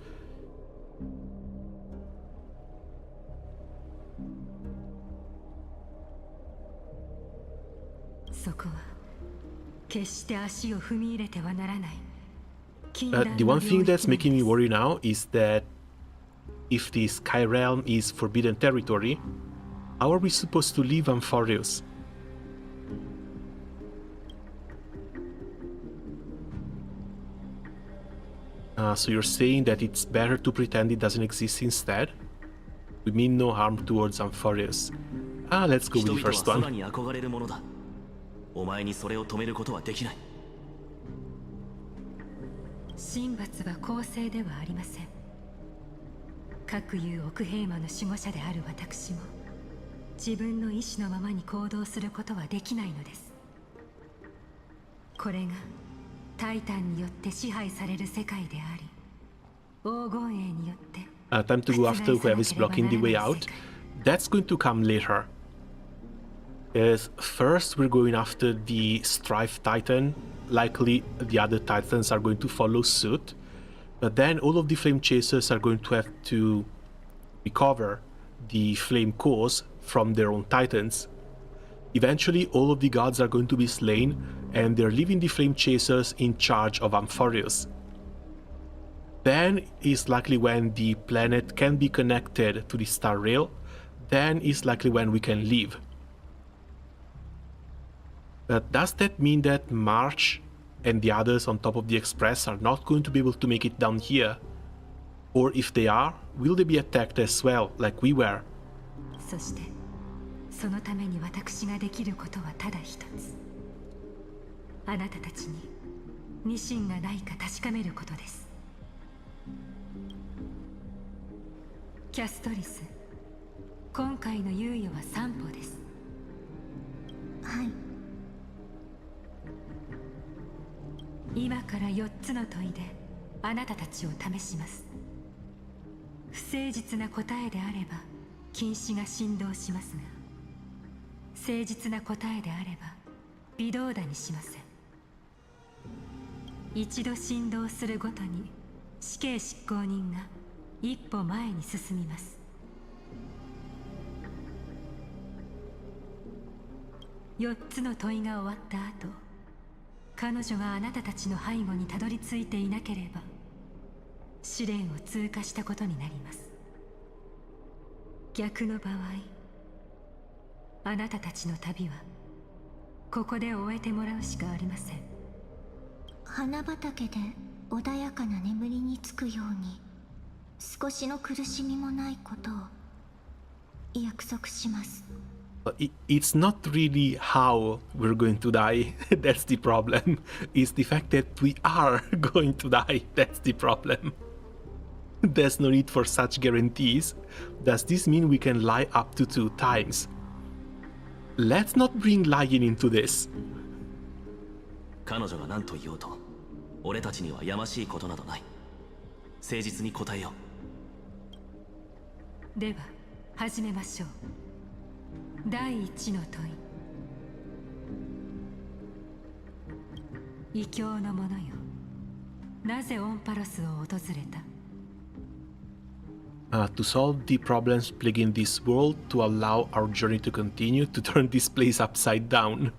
S14: そこは決して足を踏み入れてはならない。
S1: The one thing that's making me worry now is that if the Sky Realm is forbidden territory, how are we supposed to leave Amphorius? So you're saying that it's better to pretend it doesn't exist instead? We mean no harm towards Amphorius. Let's go with the first
S6: 人々は空
S1: one.
S6: に憧れるものだ。お前にそれを止めることはできない。
S14: 神罰は公正ではありません。各有奥平魔の守護者である私も自分の意志のままに行動することはできないのです。これがタイタンによって支配される世界であり、黄金栄によって
S1: Time to go after whoever is blocking the way out. That's going to come later. Yes, first we're going after the Strife Titan. Likely the other Titans are going to follow suit. But then all of the Flame Chasers are going to have to recover the Flame Cores from their own Titans. Eventually all of the gods are going to be slain, and they're leaving the Flame Chasers in charge of Amphorius. Then is likely when the planet can be connected to the Star Rail. Then is likely when we can leave. But does that mean that March and the others on top of the Express are not going to be able to make it down here? Or if they are, will they be attacked as well, like we were?
S14: そしてそのために私ができることはただ一つ。あなたたちにニシンがないか確かめることです。キャストリス、今回の猶予は3歩です。
S2: はい。
S14: 今から4つの問いであなたたちを試します。不誠実な答えであれば禁止が振動しますが、誠実な答えであれば微動だにしません。一度振動するごとに死刑執行人が一歩前に進みます。4つの問いが終わった後、彼女があなたたちの背後にたどり着いていなければ試練を通過したことになります。逆の場合、あなたたちの旅はここで終えてもらうしかありません。
S2: 花畑で穏やかな眠りにつくように少しの苦しみもないことを約束します。
S1: It's not really how we're going to die. That's the problem. It's the fact that we are going to die. That's the problem. There's no need for such guarantees. Does this mean we can lie up to 2 times? Let's not bring lying into this.
S6: 彼女が何と言おうと、俺たちにはやましいことなどない。誠実に答えよ
S14: う。では始めましょう。第1の問い。異教の者よ、なぜオンパロスを訪れた
S1: ？To solve the problems plaguing this world, to allow our journey to continue, to turn this place upside down.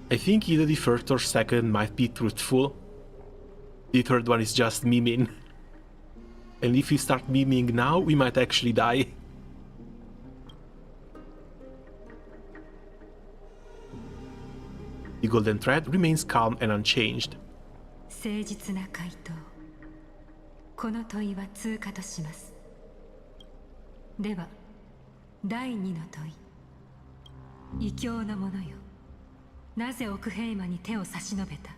S1: I think either the first or second might be truthful. The third one is just memeing. And if we start memeing now, we might actually die. The golden thread remains calm and unchanged.
S14: 誠実な回答。この問いは通過とします。では第二の問い。異教の者よ、なぜ奥平魔に手を差し伸べた？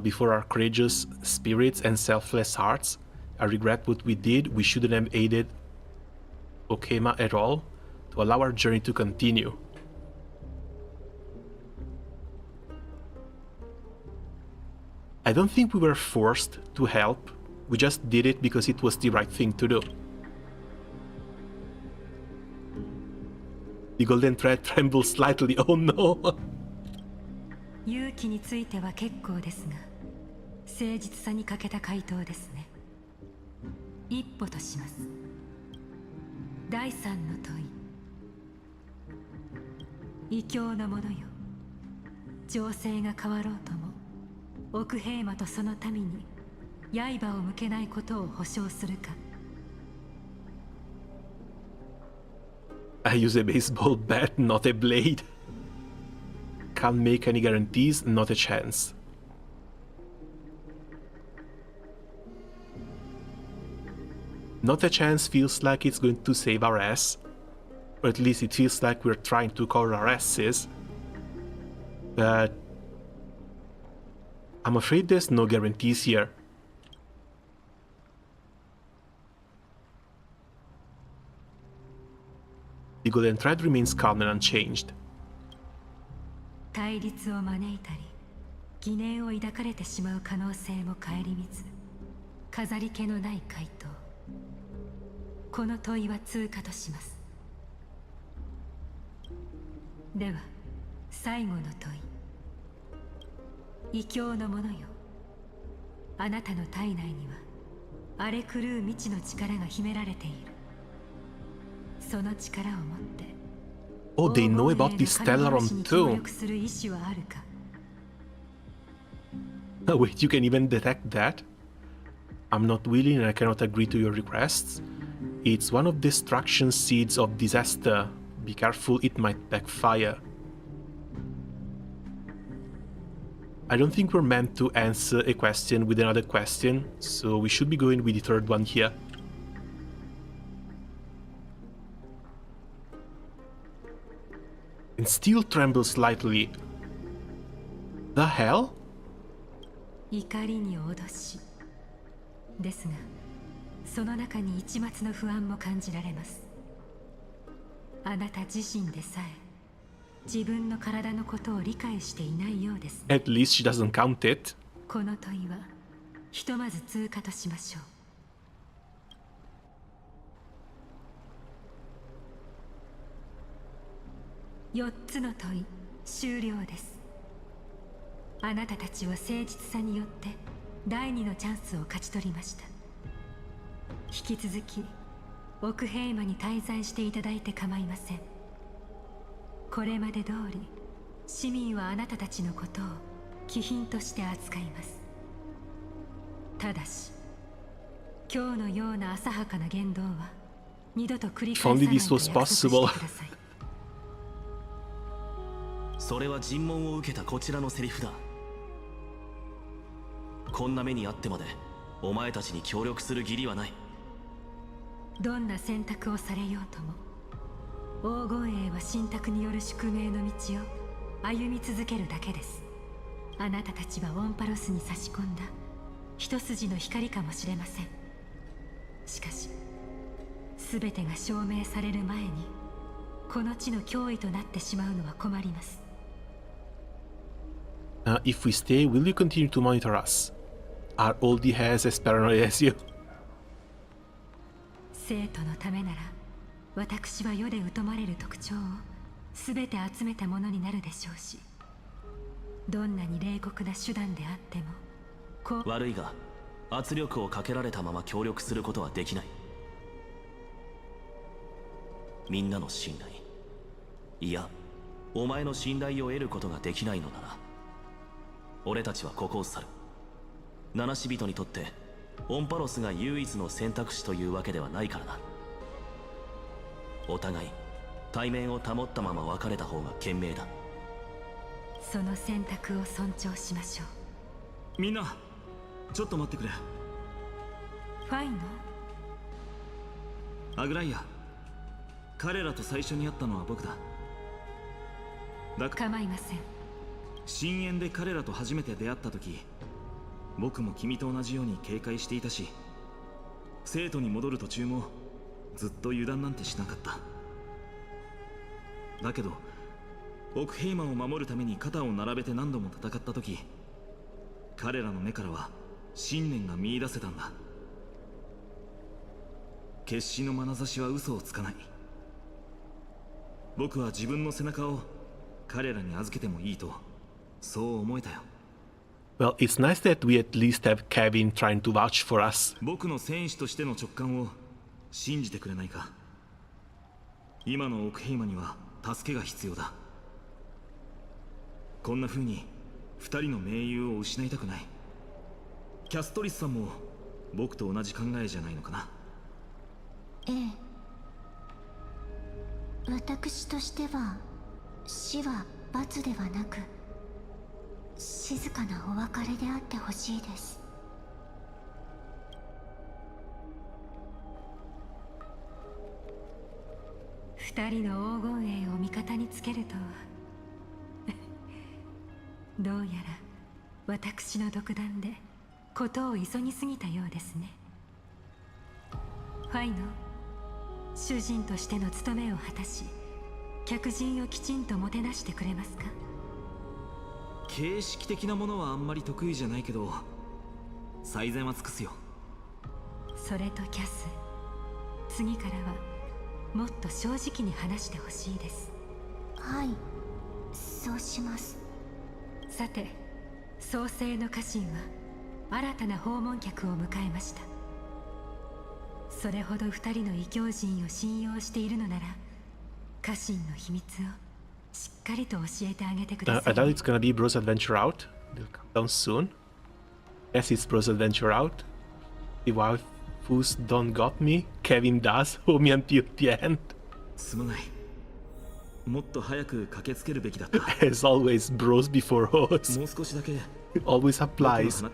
S1: Before our courageous spirits and selfless hearts, I regret what we did. We shouldn't have aided Okema at all to allow our journey to continue. I don't think we were forced to help. We just did it because it was the right thing to do. The golden thread trembles slightly. Oh no!
S14: 勇気については結構ですが、誠実さに欠けた回答ですね。一歩とします。第三の問い。異教の者よ、情勢が変わろうとも奥平魔とその民に刃を向けないことを保証するか？
S1: I use a baseball bat, not a blade. Can't make any guarantees, not a chance. Not a chance feels like it's going to save our ass. Or at least it feels like we're trying to cover our asses. But I'm afraid there's no guarantees here. The golden thread remains calm and unchanged.
S14: 対立を招いたり疑念を抱かれてしまう可能性も顧みず、飾り気のない回答。この問いは通過とします。では最後の問い。異教の者よ、あなたの体内には荒れ狂う未知の力が秘められている。その力を持って
S1: Oh, they know about the Stellaron too. Oh, wait, you can even detect that? I'm not willing and I cannot agree to your requests. It's one of destruction seeds of disaster. Be careful, it might backfire. I don't think we're meant to answer a question with another question, so we should be going with the third one here. And still trembles slightly. The hell?
S14: 怒りに脅しですが、その中に一抹の不安も感じられます。あなた自身でさえ自分の体のことを理解していないようですね。
S1: At least she doesn't count it.
S14: この問いはひとまず通過としましょう。4つの問い終了です。あなたたちは誠実さによって第2のチャンスを勝ち取りました。引き続き奥平魔に滞在していただいて構いません。これまで通り市民はあなたたちのことを貴賓として扱います。ただし今日のような浅はかな言動は二度と繰り返さないと約束してください。
S6: それは尋問を受けたこちらのセリフだ。こんな目にあってまでお前たちに協力する義理はない。
S14: どんな選択をされようとも黄金栄は信託による宿命の道を歩み続けるだけです。あなたたちはオンパロスに差し込んだ一筋の光かもしれません。しかし全てが証明される前にこの地の脅威となってしまうのは困ります。
S1: If we stay, will you continue to monitor us? Are all the heirs as paranoid as you?
S14: 生徒のためなら私は世で疎まれる特徴を全て集めたものになるでしょうし、どんなに冷酷な手段であっても
S6: 悪いが圧力をかけられたまま協力することはできない。みんなの信頼、いやお前の信頼を得ることができないのなら俺たちはここを去る。七死人にとってオンパロスが唯一の選択肢というわけではないからな。お互い対面を保ったまま別れた方が賢明だ。
S14: その選択を尊重しましょう。
S15: みんなちょっと待ってくれ。
S14: ファイノ？
S15: アグライア、彼らと最初に会ったのは僕だ。
S14: 構いません。
S15: 深淵で彼らと初めて出会った時、僕も君と同じように警戒していたし、生徒に戻る途中もずっと油断なんてしなかった。だけど奥ヘイマンを守るために肩を並べて何度も戦った時、彼らの目からは信念が見出せたんだ。決死の眼差しは嘘をつかない。僕は自分の背中を彼らに預けてもいいとそう思えたよ。
S1: Well, it's nice that we at least have Kevin trying to vouch for us.
S15: 僕の戦士としての直感を信じてくれないか。今の奥ヘイマには助けが必要だ。こんな風に二人の盟友を失いたくない。キャストリスさんも僕と同じ考えじゃないのかな。
S5: ええ、私としては死は罰ではなく静かなお別れであってほしいです。
S14: 二人の黄金栄を味方につけるとはどうやら私の独断でことを急ぎすぎたようですね。ファイノ、主人としての務めを果たし、客人をきちんともてなしてくれますか？
S15: 形式的なものはあんまり得意じゃないけど、最善は尽くすよ。
S14: それとキャス、次からはもっと正直に話してほしいです。
S5: はい、そうします。
S14: さて、創世の家臣は新たな訪問客を迎えました。それほど二人の異教人を信用しているのなら、家臣の秘密をしっかりと教えてあげてください。
S1: I thought it's gonna be Bros Adventure Out. It'll come down soon. Yes, it's Bros Adventure Out. The waifus don't got me. Kevin does. Hold me until the end.
S15: すまない。もっと早く駆けつけるべきだった。
S1: As always, bros before hoes.
S15: もう少しだけ。
S1: Always applies.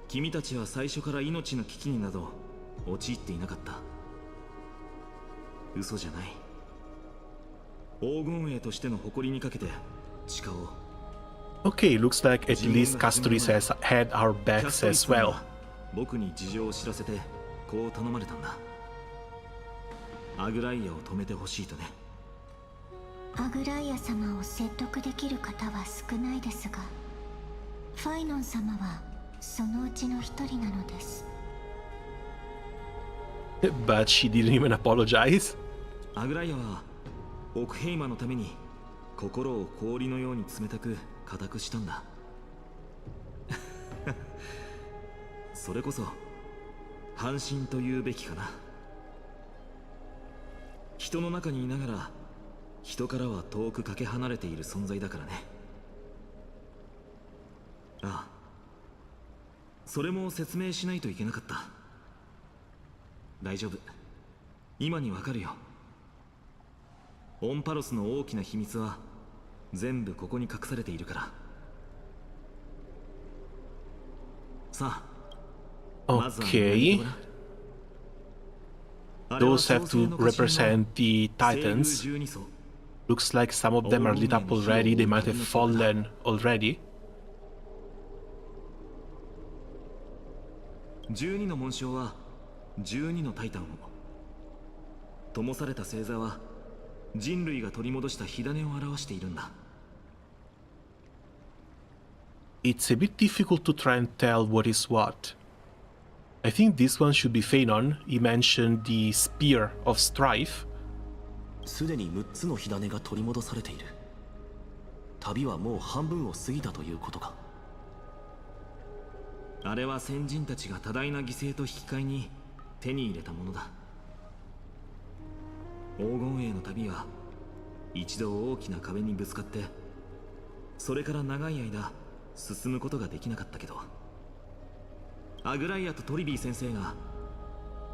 S15: 君たちは最初から命の危機になど陥っていなかった。嘘じゃない。黄金栄としての誇りにかけて誓おう。
S1: Okay, looks like at least Castoris has had our backs as well.
S15: 僕に事情を知らせてこう頼まれたんだ。アグライアを止めてほしいとね。
S5: アグライア様を説得できる方は少ないですが、ファイノン様はそのうちの一人なのです。
S1: But she didn't even apologize.
S15: アグライアはオクヘイマのために心を氷のように冷たく固くしたんだ。それこそ半身と言うべきかな。人の中にいながら人からは遠くかけ離れている存在だからね。ああ、それも説明しないといけなかった。大丈夫、今にわかるよ。オンパロスの大きな秘密は全部ここに隠されているから。さあ、まずは
S1: Okay. Those have to represent the Titans. Looks like some of them are lit up already. They might have fallen already.
S15: 12の紋章は12のタイタンを。灯された星座は人類が取り戻した火種を表しているんだ。
S1: It's a bit difficult to try and tell what is what. I think this one should be Phanon. He mentioned the Spear of Strife.
S6: すでに6つの火種が取り戻されている。旅はもう半分を過ぎたということか。
S15: あれは先人たちが多大な犠牲と引き換えに手に入れたものだ。黄金栄の旅は一度大きな壁にぶつかって、それから長い間進むことができなかったけど、アグライアとトリビー先生が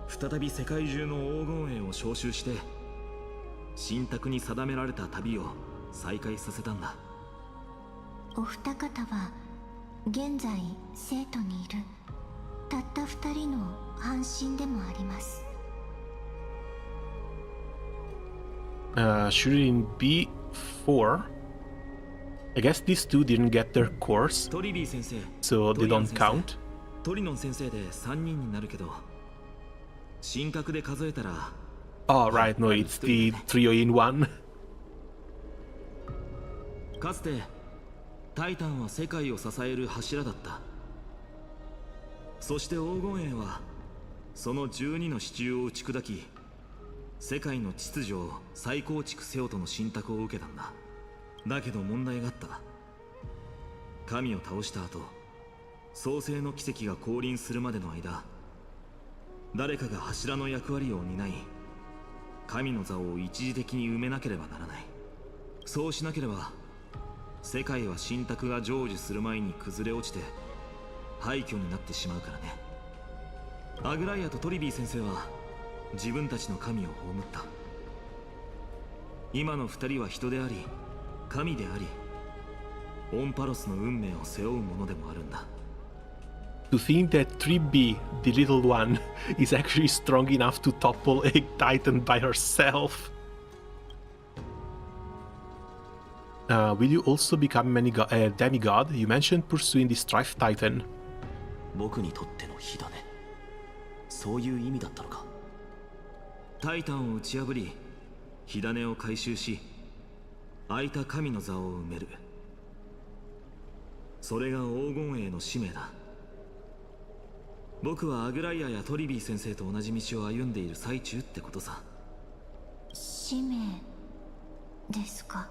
S15: 再び世界中の黄金栄を召集して、神託に定められた旅を再会させたんだ。
S5: お二方は現在生徒にいるたった二人の半身でもあります。
S1: Shouldn't it be 4? I guess these two didn't get their course,
S15: トリビー先生
S1: so they don't count.
S15: トリノン先生で3人になるけど、神格で数えたら
S1: Oh, right, no, it's the trio in one.
S15: かつてタイタンは世界を支える柱だった。そして黄金衛はその12の支柱を打ち砕き、世界の秩序を再構築せよとの信託を受けたんだ。だけど問題があった。神を倒した後、創世の奇跡が降臨するまでの間、誰かが柱の役割を担い、神の座を一時的に埋めなければならない。そうしなければ世界は信託が成就する前に崩れ落ちて廃墟になってしまうからね。アグライアとトリビー先生は自分たちの神を葬った。今の二人は人であり神であり、オンパロスの運命を背負うものでもあるんだ。
S1: To think that 3B, the little one, is actually strong enough to topple a titan by herself. Will you also become a demigod? You mentioned pursuing the Strife Titan.
S6: 僕にとっての火種、そういう意味だったのか。
S15: タイタンを打ち破り、火種を回収し、空いた神の座を埋める。それが黄金衛の使命だ。僕はアグライアやトリビー先生と同じ道を歩んでいる最中ってことさ。
S5: 使命ですか。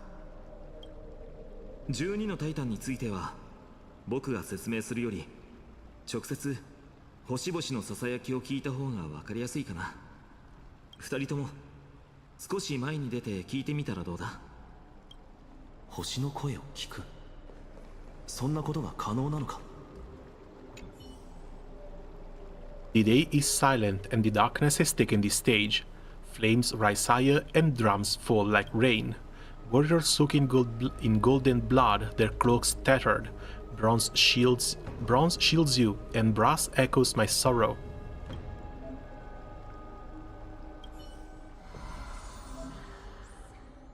S15: 12のタイタンについては僕が説明するより直接星々のささやきを聞いた方が分かりやすいかな。二人とも少し前に出て聞いてみたらどうだ。
S6: 星の声を聞く、そんなことが可能なのか。
S1: The day is silent and the darkness has taken the stage. Flames rise higher and drums fall like rain. Warriors soak in golden blood, their cloaks tattered. Bronze shields you, and brass echoes my sorrow.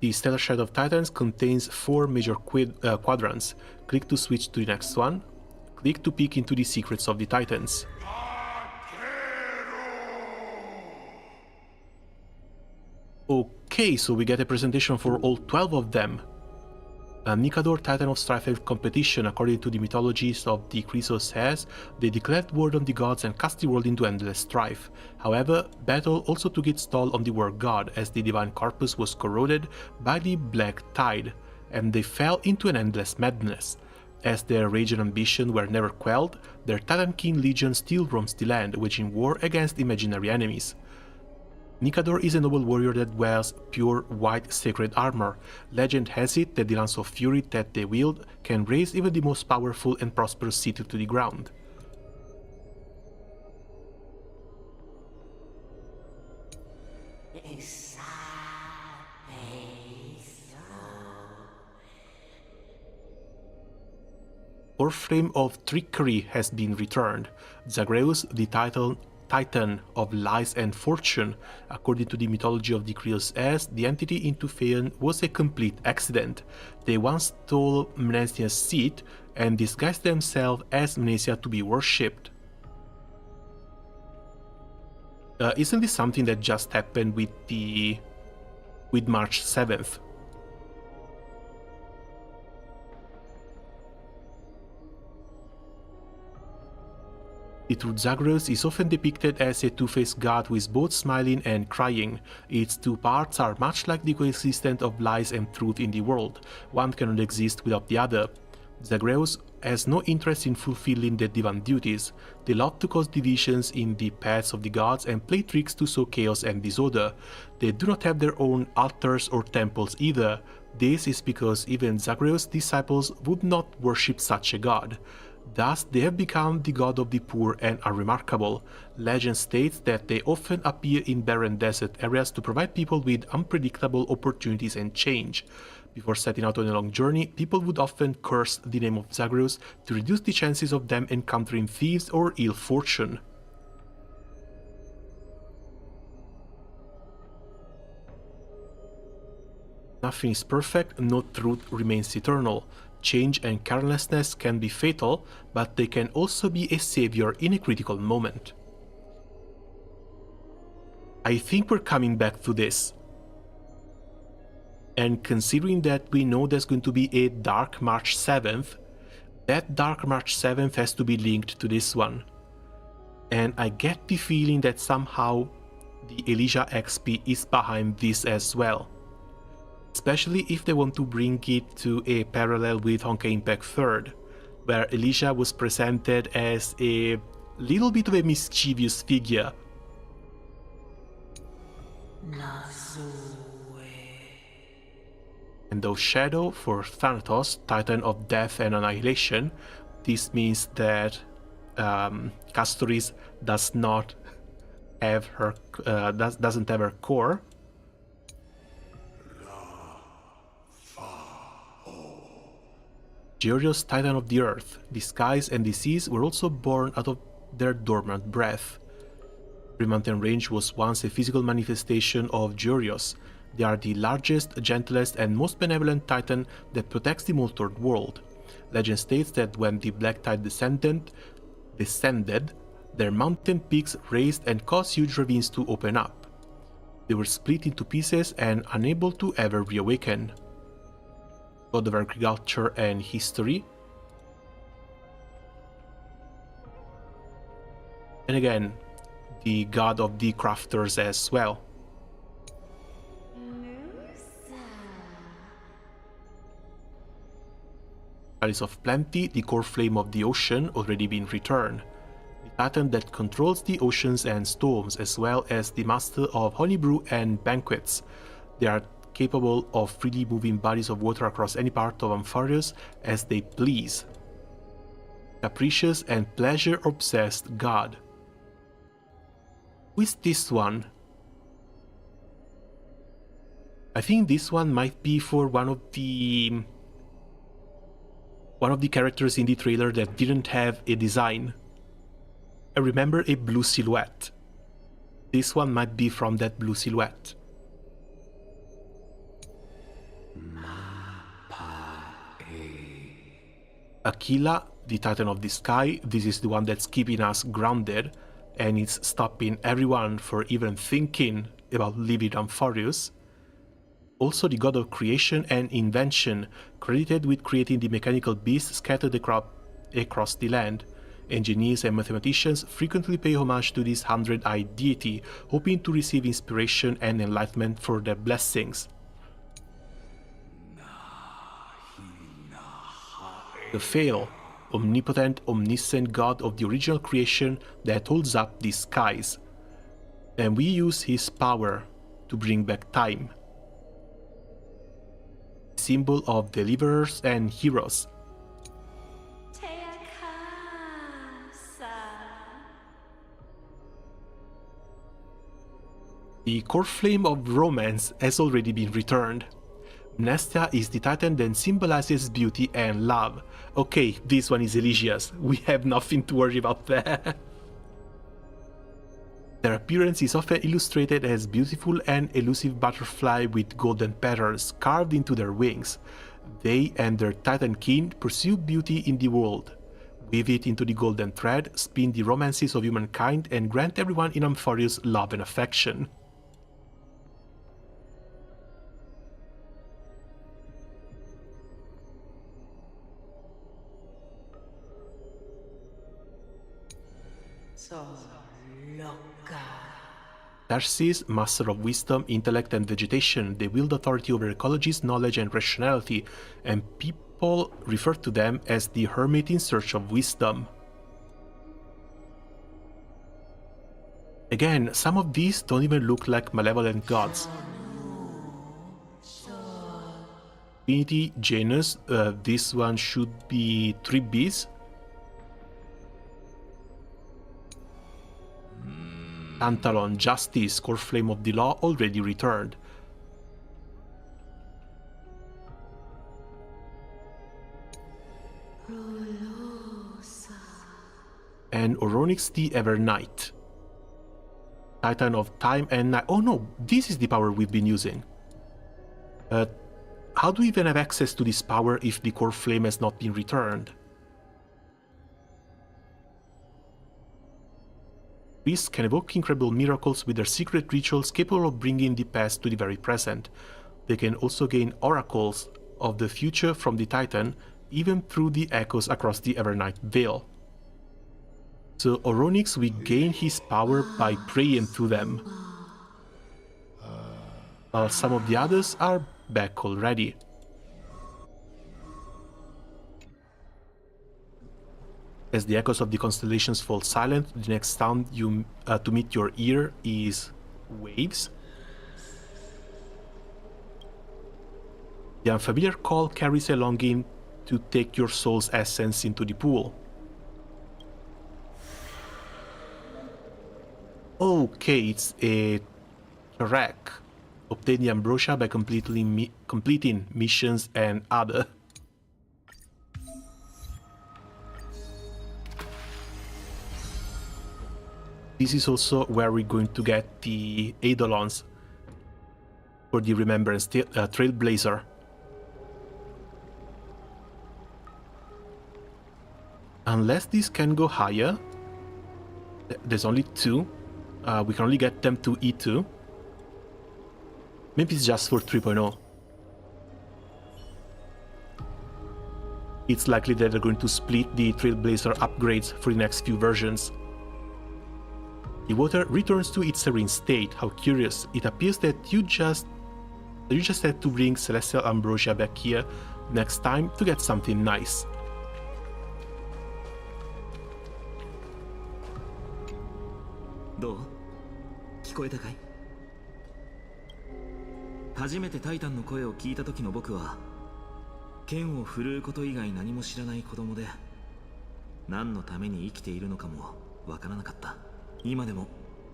S1: The Stellar Shadow of Titans contains 4 major quadrants. Click to switch to the next one. Click to peek into the secrets of the Titans. Okay, so we get a presentation for all 12 of them. Nikador, Titan of Strife competition, according to the mythologies of the Chrysos, says they declared war on the gods and cast the world into endless strife. However, battle also took its toll on the war god, as the divine corpus was corroded by the black tide, and they fell into an endless madness. As their rage and ambition were never quelled, their Titan King Legion still roams the land, waging war against imaginary enemies. Nikador is a noble warrior that wears pure white sacred armor. Legend has it that the lance of fury that they wield can raze even the most powerful and prosperous city to the ground. Orphrame of Trickery has been returned. Zagreus, the Titan of Lies and Fortune, according to the mythology of the Chrysos, as the entity into Phaeon was a complete accident. They once stole Mnesia's seat and disguised themselves as Mnesia to be worshipped. Isn't this something that just happened with March 7th? The true Zagreus is often depicted as a two-faced god who is both smiling and crying. Its two parts are much like the coexistence of lies and truth in the world. One cannot exist without the other. Zagreus has no interest in fulfilling their divine duties. They love to cause divisions in the paths of the gods and play tricks to sow chaos and disorder. They do not have their own altars or temples either. This is because even Zagreus' disciples would not worship such a god. Thus, they have become the god of the poor and are remarkable. Legend states that they often appear in barren desert areas to provide people with unpredictable opportunities and change. Before setting out on a long journey, people would often curse the name of Zagreus to reduce the chances of them encountering thieves or ill fortune. Nothing is perfect, no truth remains eternal. Change and carelessness can be fatal, but they can also be a savior in a critical moment. I think we're coming back to this. And considering that we know there's going to be a Dark March 7th, that Dark March 7th has to be linked to this one. And I get the feeling that somehow the Elysia XP is behind this as well. Especially if they want to bring it to a parallel with Honkai Impact 3rd, where Elysia was presented as a little bit of a mischievous figure. And though Shadow for Thanatos, Titan of Death and Annihilation, this means that Castoris doesn't have her core. Georios, Titan of the Earth, the skies and the seas were also born out of their dormant breath. Green Mountain Range was once a physical manifestation of Georios. They are the largest, gentlest, and most benevolent Titan that protects the Moltered world. Legend states that when the Black Tide descended, their mountain peaks raised and caused huge ravines to open up. They were split into pieces and unable to ever reawaken. God of Agriculture and History. And again, the god of the crafters as well. Chalice of Plenty, the core flame of the ocean, already been returned. The Titan that controls the oceans and storms, as well as the master of honeybrew and banquets. They are capable of freely moving bodies of water across any part of Ampharius as they please. Capricious and pleasure-obsessed god. Who is this one? I think this one might be for one of the characters in the trailer that didn't have a design. I remember a blue silhouette. This one might be from that blue silhouette. Aquila, the Titan of the Sky, this is the one that's keeping us grounded, and it's stopping everyone from even thinking about leaving Ampharius. Also the god of creation and invention, credited with creating the mechanical beasts scattered across the land. Engineers and mathematicians frequently pay homage to this 100-eyed deity, hoping to receive inspiration and enlightenment for their blessings. The Fail, omnipotent, omniscient god of the original creation that holds up the skies. And we use his power to bring back time. Symbol of deliverers and heroes. The core flame of romance has already been returned. Mnestia is the Titan that symbolizes beauty and love. Okay, this one is Elysia's. We have nothing to worry about there. Their appearance is often illustrated as beautiful and elusive butterfly with golden petals carved into their wings. They and their Titan kin pursue beauty in the world, weave it into the golden thread, spin the romances of humankind, and grant everyone in Ampharius love and affection. Tarsis, master of wisdom, intellect, and vegetation, they wield authority over ecologies, knowledge, and rationality, and people refer to them as the hermit in search of wisdom. Again, some of these don't even look like malevolent gods. Divinity, Janus, this one should be 3 Bs. Tantalon, Justice, Core Flame of the Law already returned. And Oronix the Evernight. Titan of Time and Night. Oh no, this is the power we've been using. How do we even have access to this power if the Core Flame has not been returned? Priests can evoke incredible miracles with their secret rituals capable of bringing the past to the very present. They can also gain oracles of the future from the Titan, even through the echoes across the Evernight Veil. So Oronix, we gain his power by praying to them, while some of the others are back already. As the echoes of the constellations fall silent, the next sound to meet your ear is waves. The unfamiliar call carries a longing to take your soul's essence into the pool. Okay, it's a track. Obtain the ambrosia by completing missions and other. This is also where we're going to get the Eidolons for the Remembrance Trailblazer. Unless this can go higher, there's only 2. We can only get them to E2. Maybe it's just for 3.0. It's likely that they're going to split the Trailblazer upgrades for the next few versions. The water returns to its serene state. How curious. It appears that you just had to bring Celestial Ambrosia back here next time to get something nice.
S15: Do? 聞こえたかい？初めてタイタンの声を聞いた時の僕は剣を振るうこと以外何も知らない子供で何のために生きているのかもわからなかった。今でも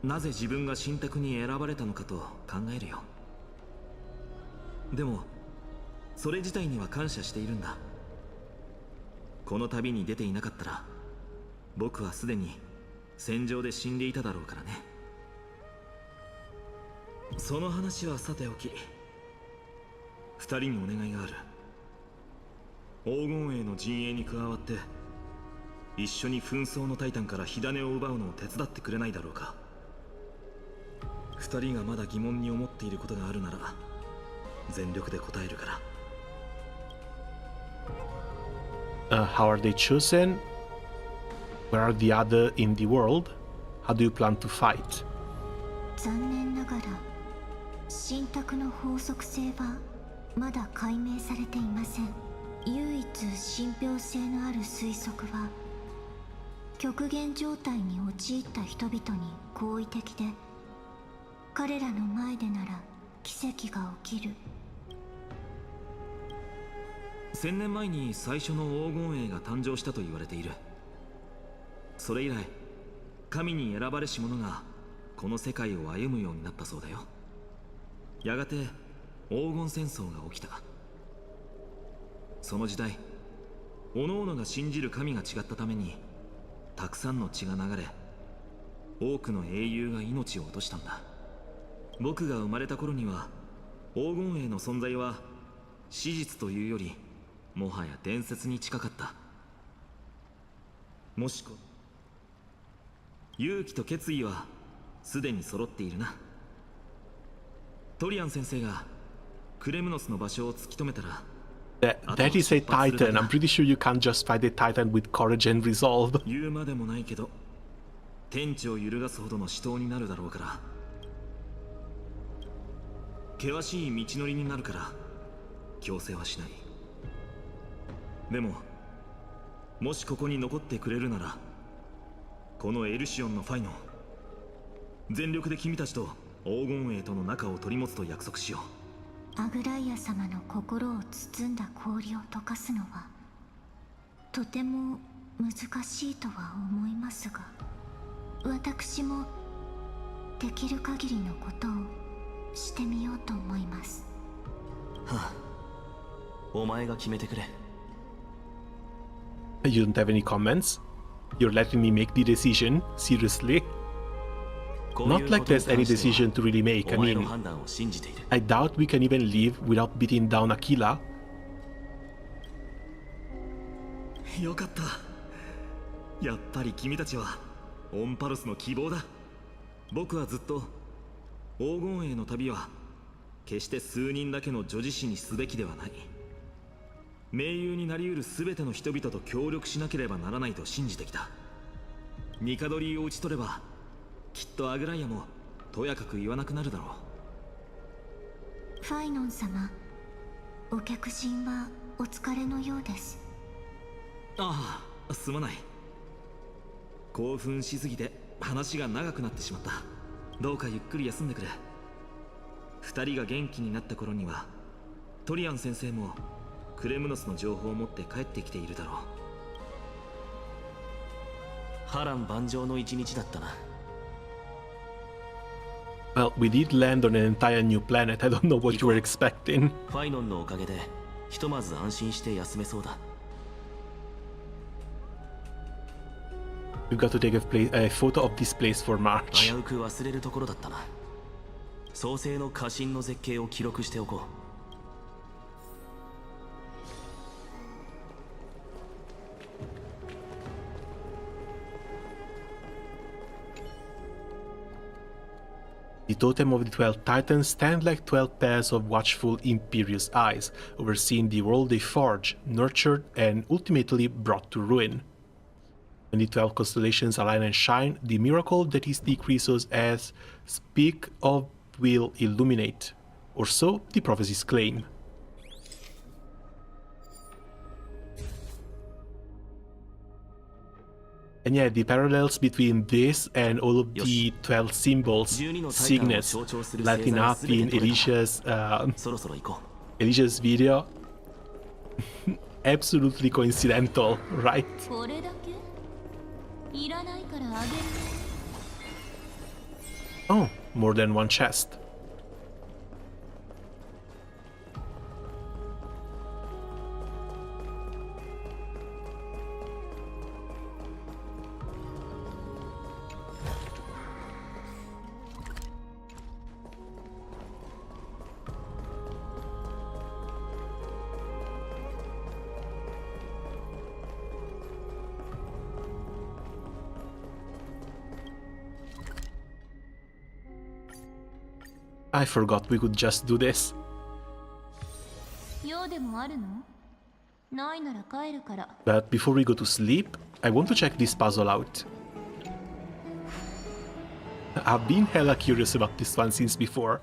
S15: なぜ自分が神託に選ばれたのかと考えるよ。でもそれ自体には感謝しているんだ。この旅に出ていなかったら僕はすでに戦場で死んでいただろうからね。その話はさておき、二人にお願いがある。黄金衛の陣営に加わって一緒に紛争のタイタンから火種を奪うのを手伝ってくれないだろうか。二人がまだ疑問に思っていることがあるなら全力で答えるから。
S1: How are they chosen? Where are the other in the world? How do you plan to fight?
S5: 残念ながら神託の法則性はまだ解明されていません。唯一信憑性のある推測は極限状態に陥った人々に好意的で、彼らの前でなら奇跡が起きる。
S15: 1000年前に最初の黄金衛が誕生したと言われている。それ以来神に選ばれし者がこの世界を歩むようになったそうだよ。やがて黄金戦争が起きた。その時代各々が信じる神が違ったためにたくさんの血が流れ、多くの英雄が命を落としたんだ。僕が生まれた頃には黄金衛の存在は史実というよりもはや伝説に近かった。もしこ勇気と決意はすでに揃っているな。トリアン先生がクレムノスの場所を突き止めたら、
S1: That is a Titan. I'm pretty sure you can't just fight a Titan with courage and resolve.
S15: 言うまでもないけど天地を揺るがすほどの死闘になるだろうから、険しい道のりになるから強制はしない。でももしここに残ってくれるなら、このエルシオンのファイノ全力で君たちと黄金衛との仲を取り持つと約束しよう。
S5: アグライア様の心を包んだ氷を溶かすのはとても難しいとは思いますが、私も
S2: できる限りのことをしてみようと思います。
S6: はあ、お前が決めてくれ。
S1: You don't have any comments? You're letting me make the decision? Seriously? Not like there's any decision to really make. I mean, I doubt we can even live without beating down Aquila.
S15: よかった。やっぱり君たちはオンパルスの希望だ。僕はずっと黄金栄の旅は決して数人だけの女子誌にすべきではない。盟友になりうる全ての人々と協力しなければならないと信じてきた。ニカドリーを討ち取ればきっとアグライアもとやかく言わなくなるだろ
S2: う。ファイノン様、お客人はお疲れのようです。
S15: ああ、すまない。興奮しすぎて話が長くなってしまった。どうかゆっくり休んでくれ。二人が元気になった頃にはトリアン先生もクレムノスの情報を持って帰ってきているだろう。
S6: 波乱万丈の一日だったな。
S1: Well, we did land on an entire new planet. I don't know what you were expecting.
S6: ファイノンのおかげでひとまず安心して休めそうだ。
S1: We've got to take a photo of this place for March.
S6: 危うく忘れるところだったな。創世の家臣の絶景を記録しておこう。
S1: The totem of the 12 titans stand like 12 pairs of watchful, imperious eyes, overseeing the world they forged, nurtured, and ultimately brought to ruin. When the 12 constellations align and shine, the miracle that is the Chrysos as speak of will illuminate, or so the prophecies claim. And yeah, the parallels between this and all of the 12 symbols, signets, lighting up in Alicia's video, absolutely coincidental, right? Oh, more than one chest. I forgot we could just do this. But before we go to sleep, I want to check this puzzle out. I've been hella curious about this one since before.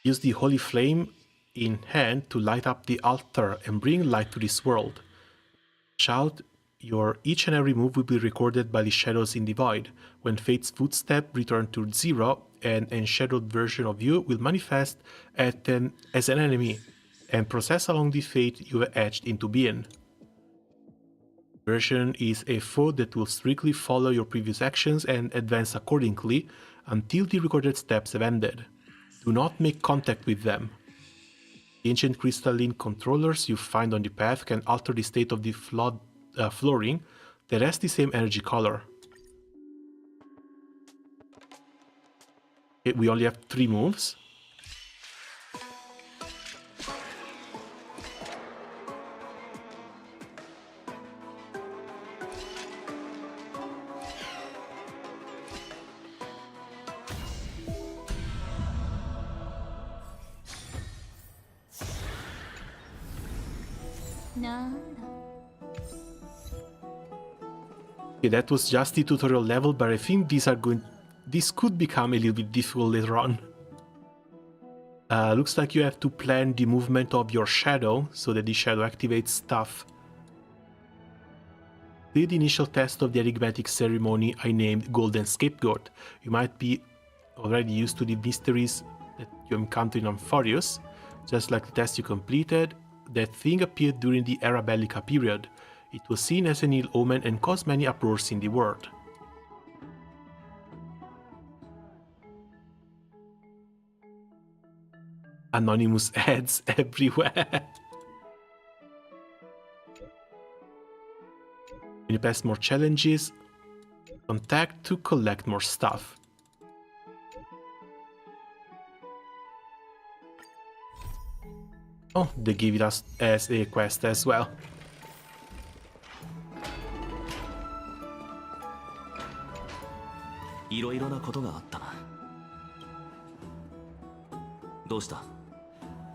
S1: Use the holy flame in hand to light up the altar and bring light to this world. Shout, your each and every move will be recorded by the shadows in the void. When Fate's footstep return to zero, an enshadowed version of you will manifest as an enemy and process along the fate you have etched into being. Version is a foe that will strictly follow your previous actions and advance accordingly until the recorded steps have ended. Do not make contact with them. The ancient crystalline controllers you find on the path can alter the state of the flooring that has the same energy color. Okay, we only have 3 moves. Okay, that was just the tutorial level, but I think this could become a little bit difficult later on. Looks like you have to plan the movement of your shadow so that the shadow activates stuff. Clear the initial test of the enigmatic ceremony I named Golden Scapegoat. You might be already used to the mysteries that you encounter in Amphorius. Just like the test you completed, that thing appeared during the Era Bellica period. It was seen as an ill omen and caused many uproars in the world. Anonymous ads everywhere. When you pass more challenges, contact to collect more stuff. Oh, they give it us as a quest as well.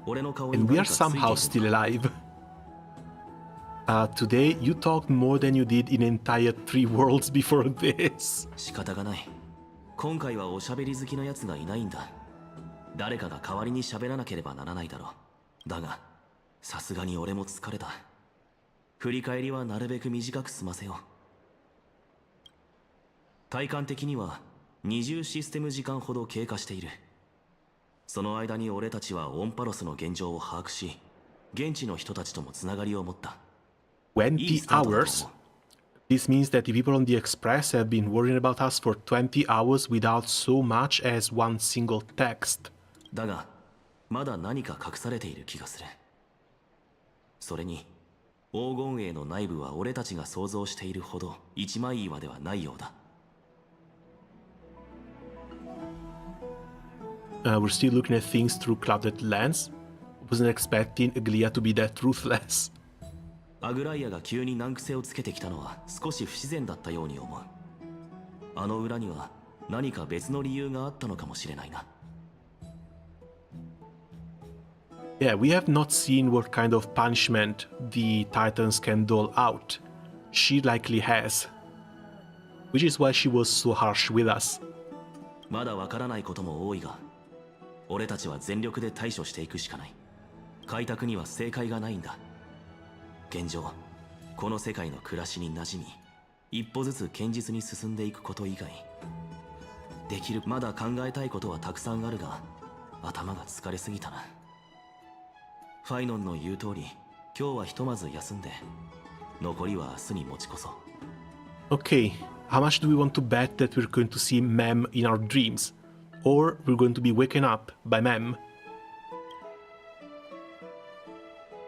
S6: And
S1: we are somehow still alive. Today you talked more than you did in entire 3 worlds before this.
S6: 仕方がない。今回はおしゃべり好きのやつがいないんだ。誰かが代わりに喋らなければならないだろう。だが、さすがに俺も疲れた。振り返りはなるべく短く済ませよう。体感的には20システム時間ほど経過している。その間に俺たちはオンパロスの現状を把握し、現地の人たちともつながりを持った。
S1: 20 hours? This means that the people on the Express have been worrying about us for 20 hours without so much as one single text.
S6: だが、まだ何か隠されている気がする。それに、黄金栄の内部は俺たちが想像しているほど一枚岩ではないようだ。
S1: We're still looking at things through clouded lens. Wasn't expecting Aglia to be that ruthless.
S6: アグライアが急に難癖をつけてきたのは少し不自然だったように思う。あの裏には何か別の理由があったのかもしれないな。
S1: Yeah, we have not seen what kind of punishment the Titans can dole out. She likely has. Which is why she was so harsh with us.
S6: まだわからないことも多いが、俺たちは全力で対処していくしかない。開拓には正解がないんだ。現状、この世界の暮らしに馴染み、一歩ずつ堅実に進んでいくこと以外、できる。まだ考えたいことはたくさんあるが、頭が疲れすぎたな。ファイノンの言う通り、今日はひとまず休んで、残りは明日に持ち越そう。
S1: Okay, how much do we want to bet that we're going to see Mem in our dreams? Or we're going to be waken up by Mem?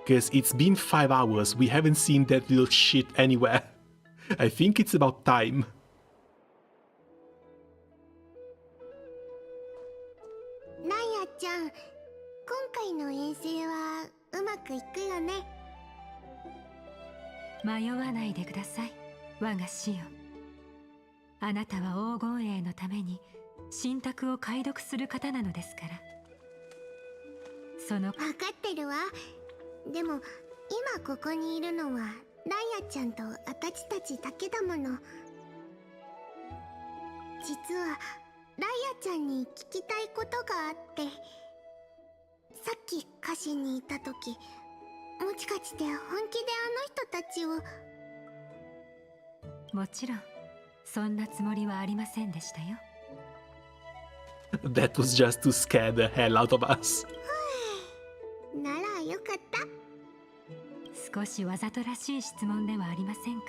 S1: Because it's been 5 hours, we haven't seen that little shit anywhere. I think it's about time.
S5: ナイアちゃん、今回の遠征はうまくいくよね。
S14: 迷わないでください、我が師よ。あなたは黄金栄のために神託を解読する方なのですから。その
S5: 分かってるわ。でも今ここにいるのはライアちゃんと私たちだけだもの。実はライアちゃんに聞きたいことがあって、さっき歌詞にいた時、もしかして本気であの人たちを。
S14: もちろんそんなつもりはありませんでしたよ。
S1: That was just to scare the hell out of us.
S5: ならよかった。
S14: 少しわざとらしい質問ではありませんか。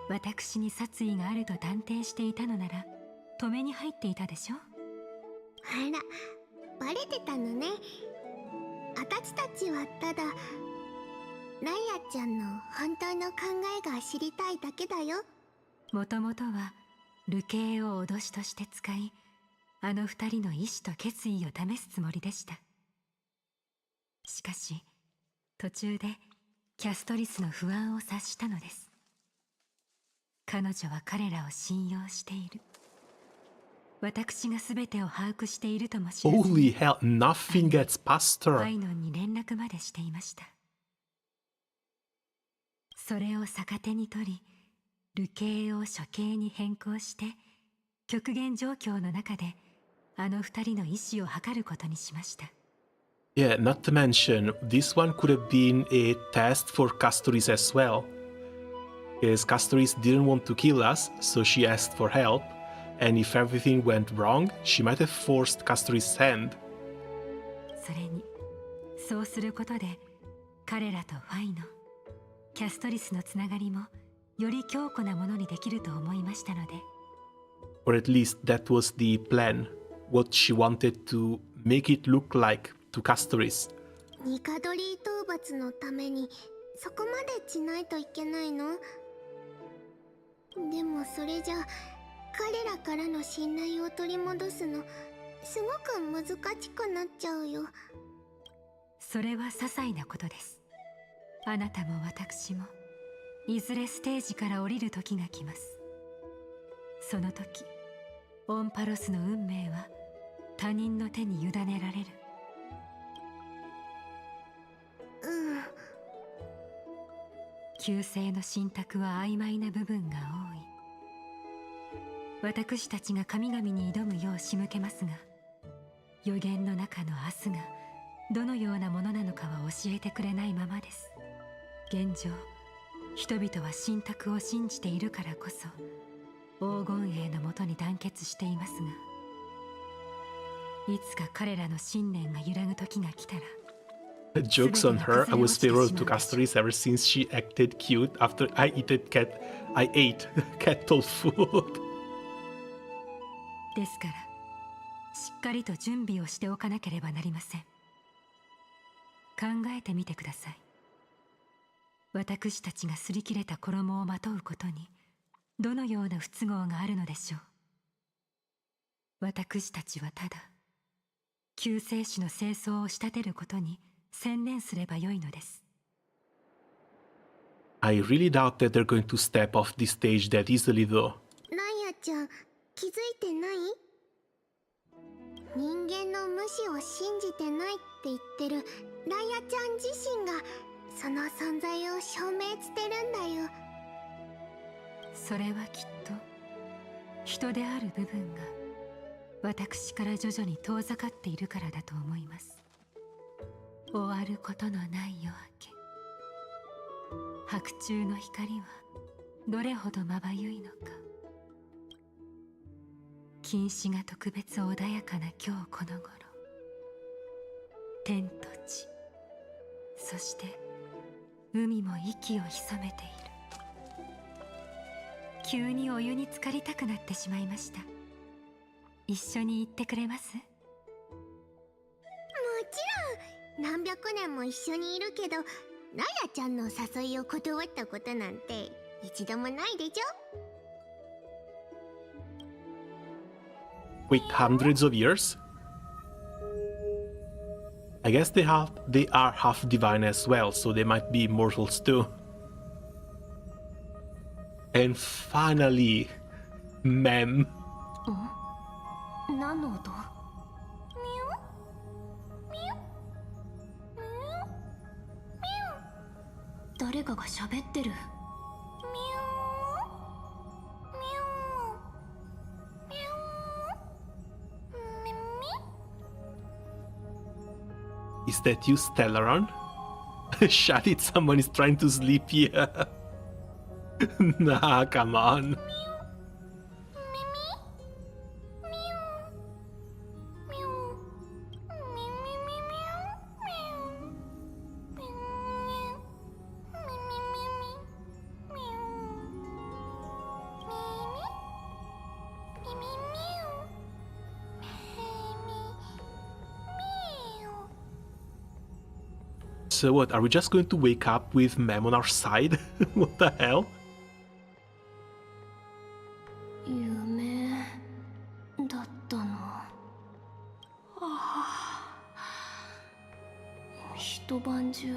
S14: 私に殺意があると断定していたのなら止めに入っていたでしょ。
S5: あら、バレてたのね。私たちはただライアちゃんの本当の考えが知りたいだけだよ。
S14: もともとは流刑を脅しとして使い、あの二人の意志と決意を試すつもりでした。しかし途中でキャストリスの不安を察したのです。彼女は彼らを信用している。私が全てを把握しているとも知らずに
S1: Holy hell, nothing gets past
S14: フ
S1: her.
S14: ァイノンに連絡までしていました。それを逆手に取り、流刑を処刑に変更して極限状況の中であの二人の意志を測ることにしました。
S1: Yeah, not to mention, this one could have been a test for Castoris as well. Because Castoris didn't want to kill us, so she asked for help, and if everything went wrong, she might have forced Castoris' hand.
S14: それにそうすることで彼らとファイノン、キャストリスのつながりもより強固なものにできると思いましたので。
S1: Or at least that was the plan, what she wanted to make it look like to Castoris.
S11: ニカドリー討伐のためにそこまでしないといけないの？でもそれじゃ彼らからの信頼を取り戻すのすごく難しくなっちゃうよ。
S14: それは些細なことです。あなたも私もいずれステージから降りる時が来ます。その時オンパロスの運命は他人の手に委ねられる。旧世の信託は曖昧な部分が多い。私たちが神々に挑むよう仕向けますが、予言の中の明日がどのようなものなのかは教えてくれないままです。現状、人々は信託を信じているからこそ黄金栄のもとに団結していますが、いつか彼らの信念が揺らぐ時が来たら、
S1: Jokes on her. I was favorable to Castoris ever since she acted cute after I ate cat food.
S14: ですからしっかりと準備をしておかなければなりません。考えてみてください。私たちが擦り切れた衣をまとうことにどのような不都合があるのでしょう。私たちはただ救世主の清掃を仕立てることに専念すればよいのです。
S1: I really doubt that they're going to step off this stage that easily though.
S11: ライアちゃん気づいてない？人間の無視を信じてないって言ってるライアちゃん自身がその存在を証明してるんだよ。
S14: それはきっと人である部分が私から徐々に遠ざかっているからだと思います。終わることのない夜明け、白昼の光はどれほどまばゆいのか。禁止が特別穏やかな今日この頃、天と地、そして海も息を潜めている。急にお湯に浸かりたくなってしまいました。一緒に行ってくれます？
S11: もちろん。何百年も一緒にいるけどライアちゃんの誘いを断ったことなんて一度もないでしょ。
S1: Wait, hundreds of years? I guess they are half divine as well, so they might be immortals too. And finally, Mem.
S7: 何の音？誰かが喋ってる。
S1: Is that you, Stellaron? Shut it, someone is trying to sleep here. Nah, come on. So what, are we just going to wake up with Mem on our side? What the hell?
S7: 夢だったの。一晩中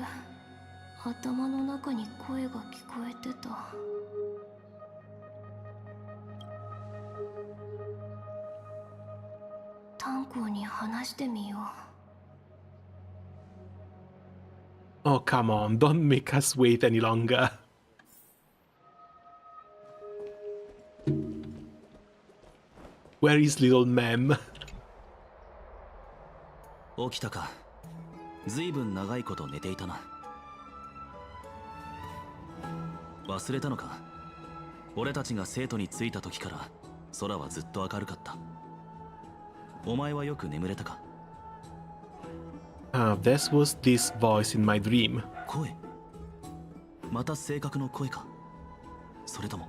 S7: 頭の中に声が聞こえてた。炭鉱に話してみよう。
S1: Oh, come on, don't make us wait any longer. Where is little Mem?
S6: 起きたか。ずいぶん長いこと寝ていたな。忘れたのか。俺たちが生徒に着いた時から空はずっと明るかった。お前はよく眠れたか。
S1: This was this voice in my dream.
S6: 声？また性格の声か。それとも。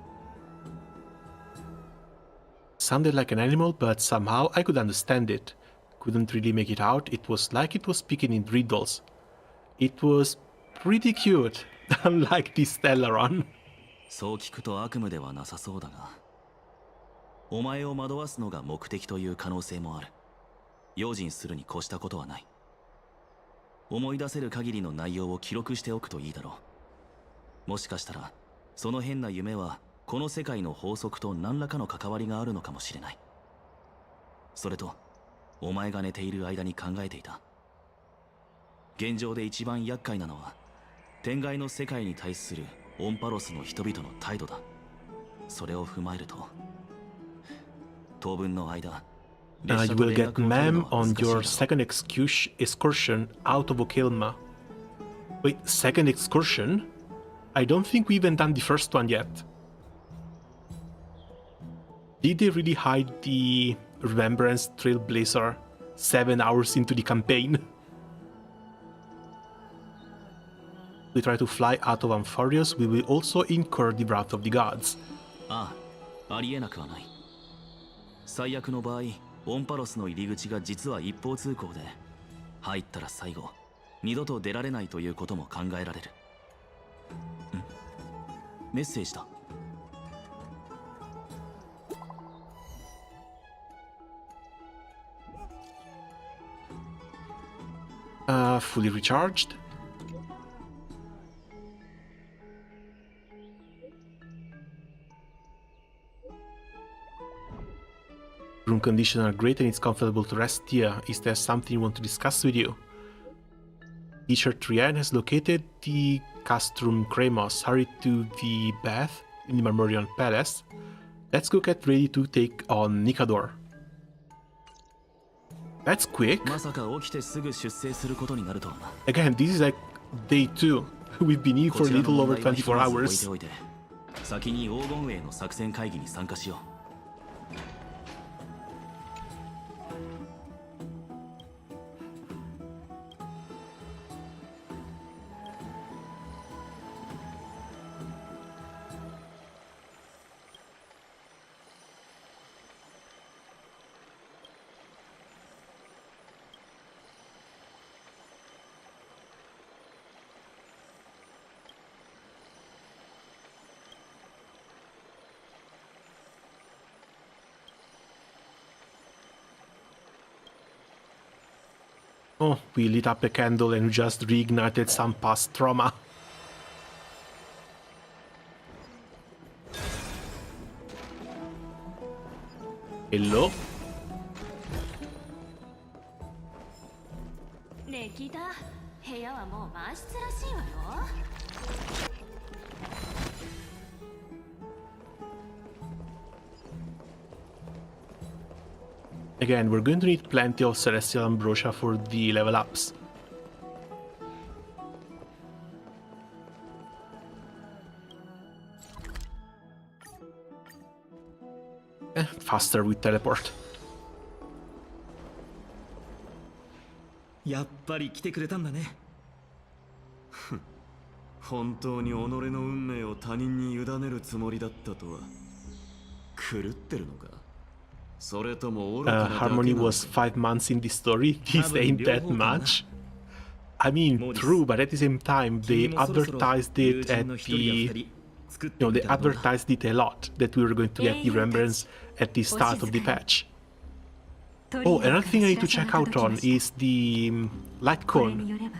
S1: Sounded like an animal, but somehow I could understand it. couldn't really make it out. It was like it was speaking in riddles. It was pretty cute, unlike the Stellaron.
S6: そう聞くと悪夢ではなさそうだが、お前を惑わすのが目的という可能性もある。用心するに越したことはない。思い出せる限りの内容を記録しておくといいだろう。もしかしたらその変な夢はこの世界の法則と何らかの関わりがあるのかもしれない。それとお前が寝ている間に考えていた。現状で一番厄介なのは天外の世界に対するオンパロスの人々の態度だ。それを踏まえると当分の間、
S1: You will get ma'am on your second excursion out of Okelma. Wait, second excursion? I don't think we even done the first one yet. Did they really hide the Remembrance Trailblazer 7 hours into the campaign? We try to fly out of Amphorius, we will also incur the wrath of the gods.
S6: ああ、ありえなくはない。最悪の場合、オンパロスの入り口が実は一方通行で、入ったら最後、二度と出られないということも考えられる。メッセージだ。
S1: Fully recharged. Room conditions are great and it's comfortable to rest here. Is there something you want to discuss with you? Teacher Trian has located the Castrum Cremos. Hurry to the bath in the Marmorian Palace. Let's go get ready to take on Nikador. That's quick. Again, this is like day 2. We've been here for a little over 24 hours.
S6: 先に黄金衛の作戦会議に参加しよう。
S1: Oh, we lit up a candle and just reignited some past trauma. Hello?
S3: ねえ聞いた？部屋はもう満室らしいわよ。
S1: Again, we're going to need plenty of Celestial Ambrosia for the level ups. Faster with teleport.
S15: やっぱり来てくれたんだね。
S4: 本当に己の運命を他人に委ねるつもりだったとは。狂ってるのか。それとも愚かなだけなのか。
S1: Harmony was 5 months in the story. This ain't that much. I mean, true, but at the same time, they advertised it at the... No, they advertised it a lot, that we were going to get the Remembrance at the start of the patch. Oh, another thing I need to check out on is the light cone.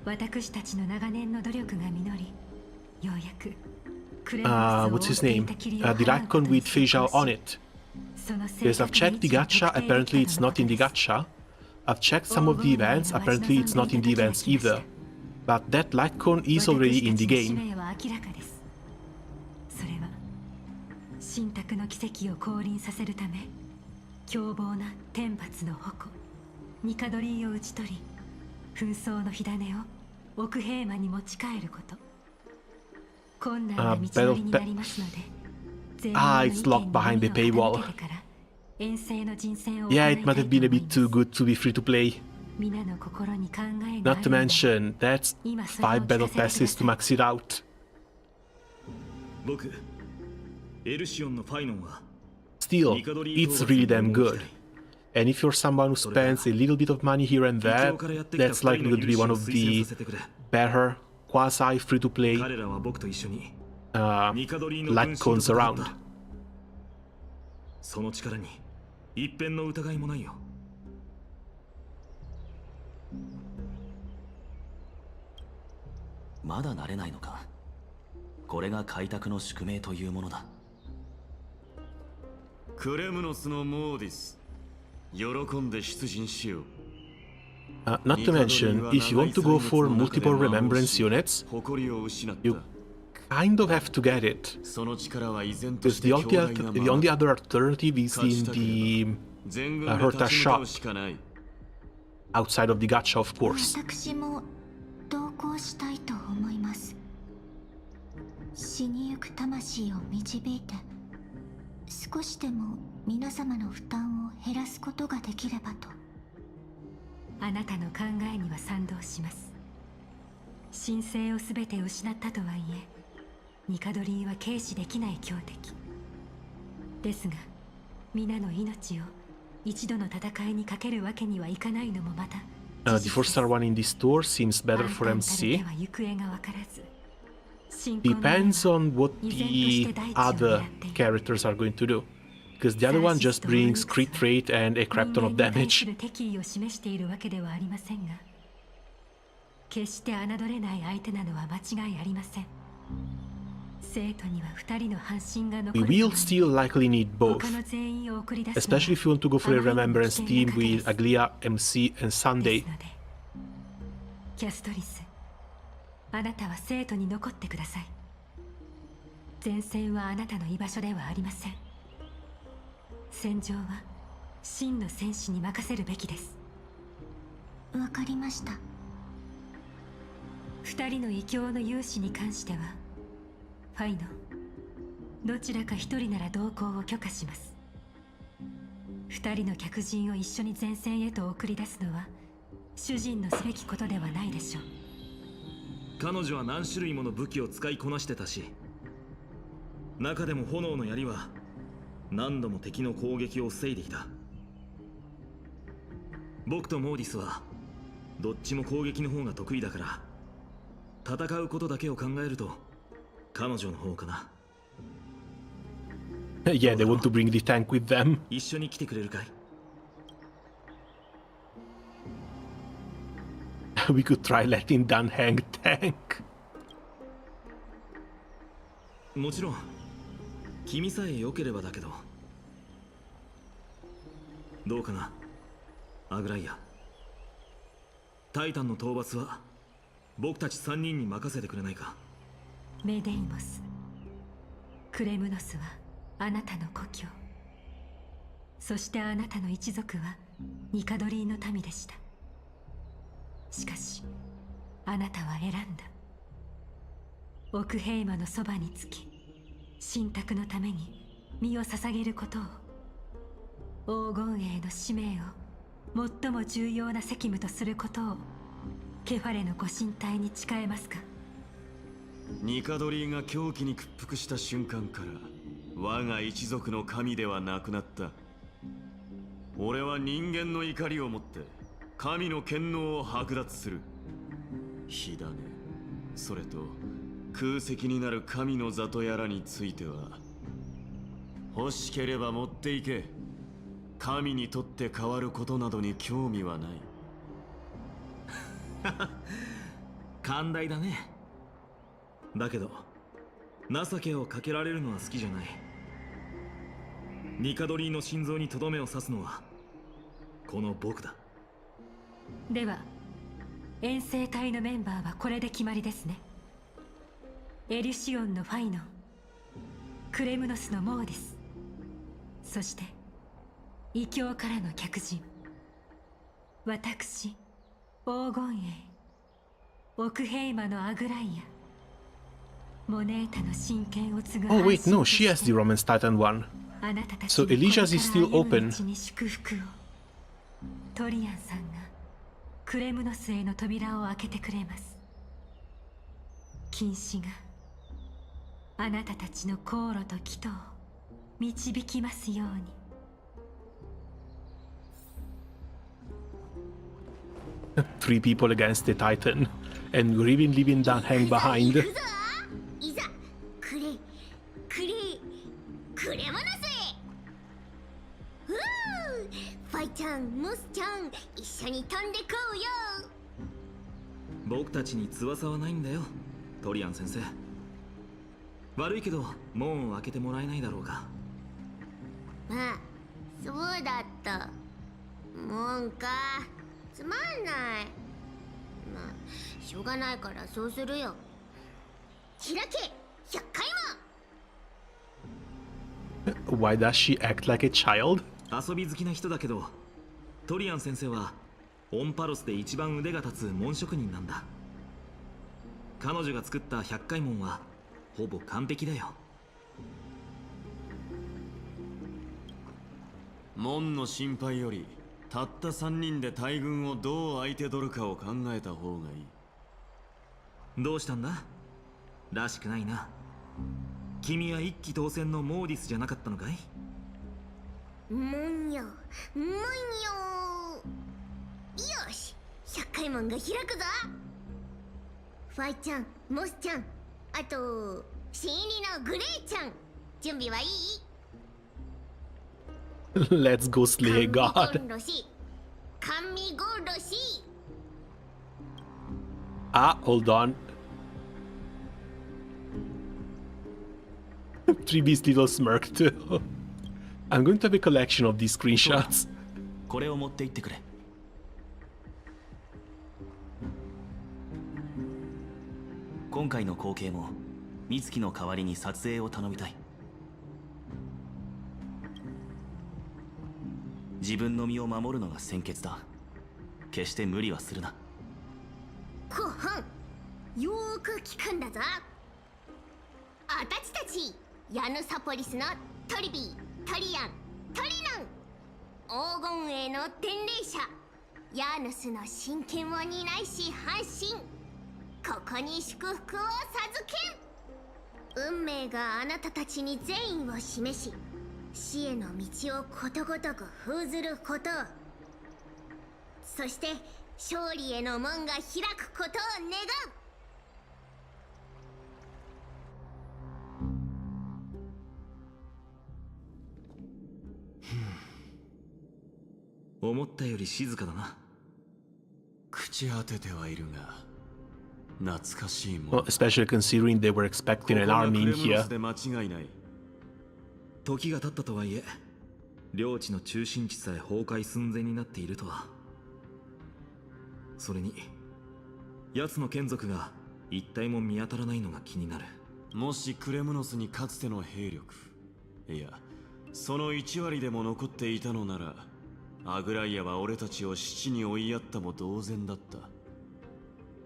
S1: What's his name? The light cone with Feijao on it. Because I've checked the gacha, apparently it's not in the gacha. I've checked some of the events, apparently it's not in the events either. But that light cone is already in the game.
S14: 神託の奇跡を降臨させるため凶暴な天罰の矛ニカドリーを討ち取り紛争の火種を奥平間に持ち帰ること困難な道のりになりますので
S1: it's locked behind the paywall. Yeah, it might have been a bit too good to be free to play. Not to mention, that's 5 battle passes to max it out. Still, it's really damn good. And if you're someone who spends a little bit of money here and there, that's likely going to be one of the better quasi free-to-play Litecoins around.
S15: その力に一片の疑いもないよ。
S6: まだ慣れないのか。これが開拓の宿命というものだ。
S4: クレムノスのモーディス、喜んで出陣しよう。
S1: Not to mention, if you want to go for multiple remembrance units, you kind of have to get it. Because the only other alternative is in the Herta shop. Outside of the gacha, of course.
S11: 私も同行したいと思います。死にゆく魂を導いて、少しでも皆様の負担を減らすことができればと。
S14: あなたの考えには賛同します。神聖を全て失ったとはいえ、ニカドリーは軽視できない強敵ですが、皆の命を一度の戦いにかけるわけにはいかないのもまた。
S1: The 4-star one in this store seems better for MC. Depends on what the other characters are going to do. Because the other one just brings crit rate and a crap ton of damage.
S14: 決して侮れない相手なのは間違いありません。生徒には2人の半身が残る。
S1: We will still likely need both, especially if you want to go for a remembrance team with Aglia, MC, and Sunday.
S14: キャストリス、あなたは生徒に残ってください。前線はあなたの居場所ではありません。戦場は真の戦士に任せるべきです。
S11: わかりました。
S14: 2人の異教の勇士に関してはファイノ、どちらか1人なら同行を許可します。2人の客人を一緒に前線へと送り出すのは主人のすべきことではないでしょう。
S15: 彼女は何種類もの武器を使いこなしてたし、中でも炎の槍は何度も敵の攻撃を防いできた。僕とモーディスはどっちも攻撃の方が得意だから、戦うことだけを考えると彼女の方かな。
S1: Yeah, they want to bring the tank with them.
S15: 一緒に来てくれるかい？
S1: We could try letting Dan hang tank.
S15: もちろん君さえ良ければだけど。どうかな、アグライア。タイタンの討伐は僕たち3人に任せてくれないか。
S14: メデイモス、クレムノスはあなたの故郷、そしてあなたの一族はニカドリーの民でした。しかしあなたは選んだ。奥平魔のそばにつき、神託のために身を捧げることを、黄金栄の使命を最も重要な責務とすることをケファレのご神体に誓えますか？
S4: ニカドリーが狂気に屈服した瞬間から我が一族の神ではなくなった。俺は人間の怒りをもって神の権能を剥奪する。火種、それと空席になる神の座とやらについては欲しければ持っていけ。神にとって変わることなどに興味はない。
S15: 寛大だね。だけど情けをかけられるのは好きじゃない。ニカドリーの心臓にとどめを刺すのはこの僕だ。
S14: では遠征隊のメンバーはこれで決まりですね。エリュシオンのファイノン、クレムノスのモーディス、そして異教からの客人、私黄金栄、奥平魔のアグライア、モネータの真剣を継ぐ。
S1: Oh wait, no, she has the Romance Titan one. So Elijah's is still open.
S14: トリアンさんがクレムノスへの扉を開けてくれます。禁止があなたたちの航路と帰途を導きますように。
S1: 3 people against the Titan, and we're even leaving Dan hang behind.
S5: いざクレモノスへ。ファイちゃん、モスちゃん、一緒に飛んでこうよ。
S15: 僕たちに翼はないんだよ、トリアン先生。悪いけど門を開けてもらえないだろうか。
S5: まあそうだった。門か、つまんない。まあしょうがないからそうするよ。開け100回も。
S1: Why does she act like a child?
S15: 遊び好きな人だけど、トリアン先生はオンパロスで一番腕が立つ門職人なんだ。彼女が作った100回門はほぼ完璧だよ。
S4: 門の心配よりたった3人で大軍をどう相手取るかを考えた方がいい。
S15: どうしたんだ？らしくないな。君は一騎当選のモーディスじゃなかったのかい？
S5: 門よ。よし、100回門が開くぞ。ファイちゃん、モスちゃん、あと新入りのグレイちゃん、準備はいい
S1: ？Let's go slay a god.
S5: 甘味ゴロシ。
S1: Hold on. 3B's little smirk too. I'm going to have a collection of these screenshots.
S13: これを持って行ってくれ。今回の光景も美月の代わりに撮影を頼みたい。自分の身を守るのが先決だ。決して無理はするな。
S5: 後半よーく聞くんだぞ。あたちたちヤヌサポリスのトリビー、トリアン、トリナン、黄金栄の伝令者ヤーヌスの親権を担いし半身、ここに祝福を授けん。運命があなたたちに善意を示し、死への道をことごとく封ずること、そして勝利への門が開くことを願
S15: う。思ったより静かだな。
S4: 朽ち果ててはいるが懐かしいもん。
S1: Well, especially considering they were expecting an army in here.
S4: で間違いない。
S15: 時が経ったとはいえ、領地の中心地さえ崩壊寸前になっているとは。それに奴の眷属が一体も見当たらないのが気になる。
S4: もしクレムノスにかつての兵力、いやその1割でも残っていたのなら、アグライアは俺たちを死地に追いやったも同然だった。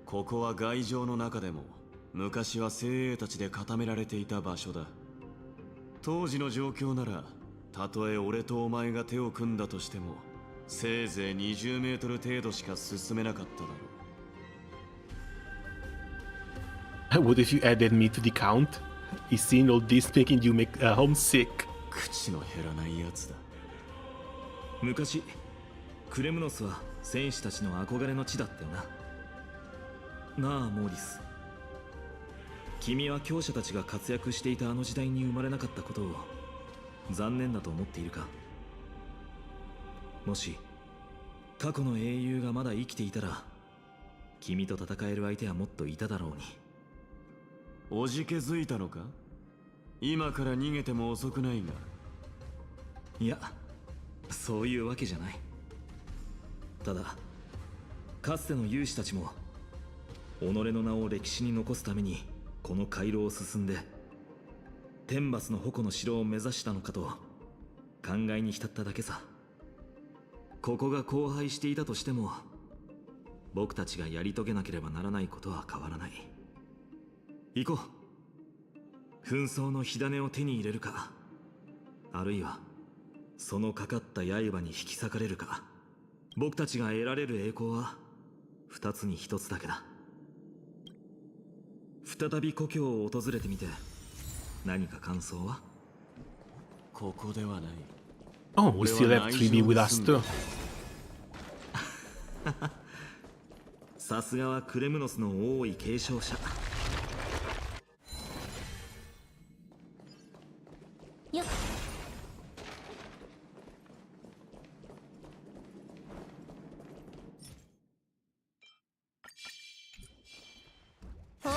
S4: ここは外城の中でも昔は精鋭たちで固められていた場所だ。当時の状況なら、たとえ俺とお前が手を組んだとしてもせいぜい20メートル程度しか進めなかっただろう。
S1: What if you added me to the count? Is seeing all this making you homesick?
S4: 口の減らないやつだ。
S15: 昔クレムノスは戦士たちの憧れの地だったよな。なあモーディス、君は強者たちが活躍していたあの時代に生まれなかったことを残念だと思っているか？もし過去の英雄がまだ生きていたら、君と戦える相手はもっといただろうに。
S4: おじけづいたのか？今から逃げても遅くないが。
S15: いや、そういうわけじゃない。ただかつての勇士たちも己の名を歴史に残すためにこの回廊を進んで天罰の矛の城を目指したのかと考えに浸っただけさ。ここが荒廃していたとしても、僕たちがやり遂げなければならないことは変わらない。行こう。紛争の火種を手に入れるか、あるいはそのかかった刃に引き裂かれるか。僕たちが得られる栄光は二つに一つだけだ。再び故郷を訪れてみて何か感想は？
S4: ここではない。
S1: Oh, we still have 3B with us too.
S15: さすがはクレムノスの王位継承者。
S11: よっ。ほら、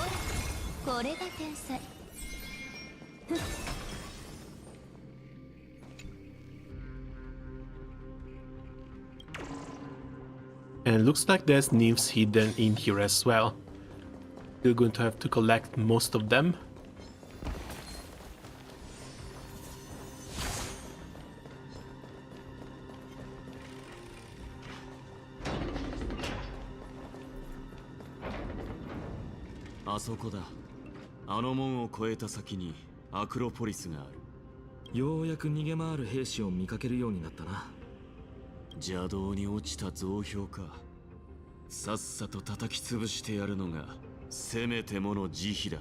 S11: これが天才。
S1: And looks like there's nymphs hidden in here as well. You're going to have to collect most of them.
S4: Ah, そこだ。あの門を越えた先にアクロポリスがある。
S15: ようやく逃げ回る兵士を見かけるようになったな。
S4: 邪道に落ちた増票か。さっさと叩き潰してやるのがせめてもの慈悲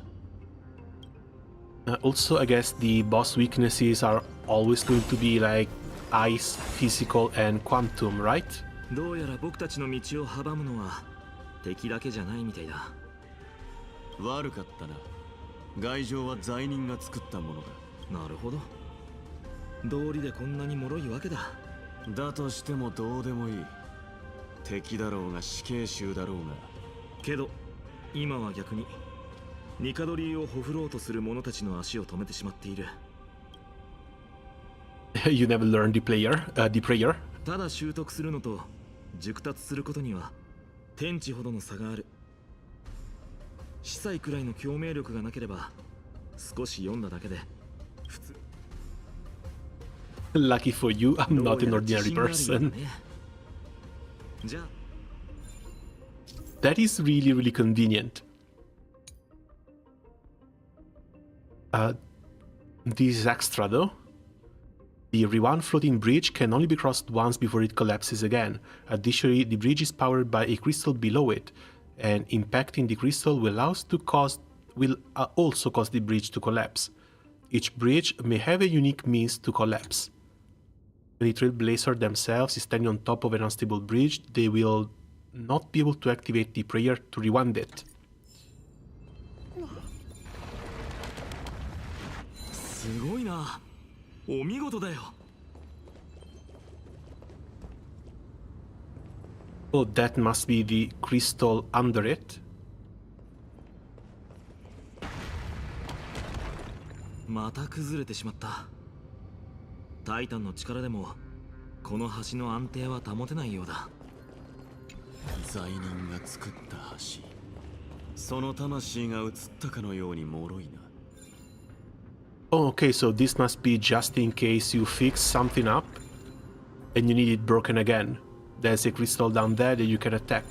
S4: だ。
S1: Also, I guess the boss weaknesses are always going to be like ice, physical, and quantum, right?
S15: どうやら僕たちの道を阻むのは敵だけじゃないみたいだ。
S4: 悪かったな。外情は罪人が作ったものだ。
S15: なるほど。道理でこんなに脆いわけだ。
S4: だとしてもどうでもいい。敵だろうが死刑囚だろうが。
S15: けど今は逆にニカドリーをほふろうとする者たちの足を止めてしまっている。
S1: You never learn the prayer.
S15: ただ習得するのと熟達することには天地ほどの差がある。司祭くらいの共鳴力がなければ少し読んだだけで普通。
S1: Lucky for you, I'm not an ordinary person. That is really, really convenient. This is extra though. The Riwan floating bridge can only be crossed once before it collapses again. Additionally, the bridge is powered by a crystal below it, and impacting the crystal will also cause the bridge to collapse. Each bridge may have a unique means to collapse. When the Trailblazer themselves is standing on top of an unstable bridge, they will not be able to activate the prayer to rewind it.
S15: すごいな。お見事だよ。
S1: Oh, that must be the crystal under it.
S15: また崩れてしまった。タイタンの力でもこの橋の安定は保てないようだ。
S4: 罪人が作った橋。その魂が移ったかのように脆いな。
S1: Oh, okay, so this must be just in case you fix something up and you need it broken again. There's a crystal down there that you can attack.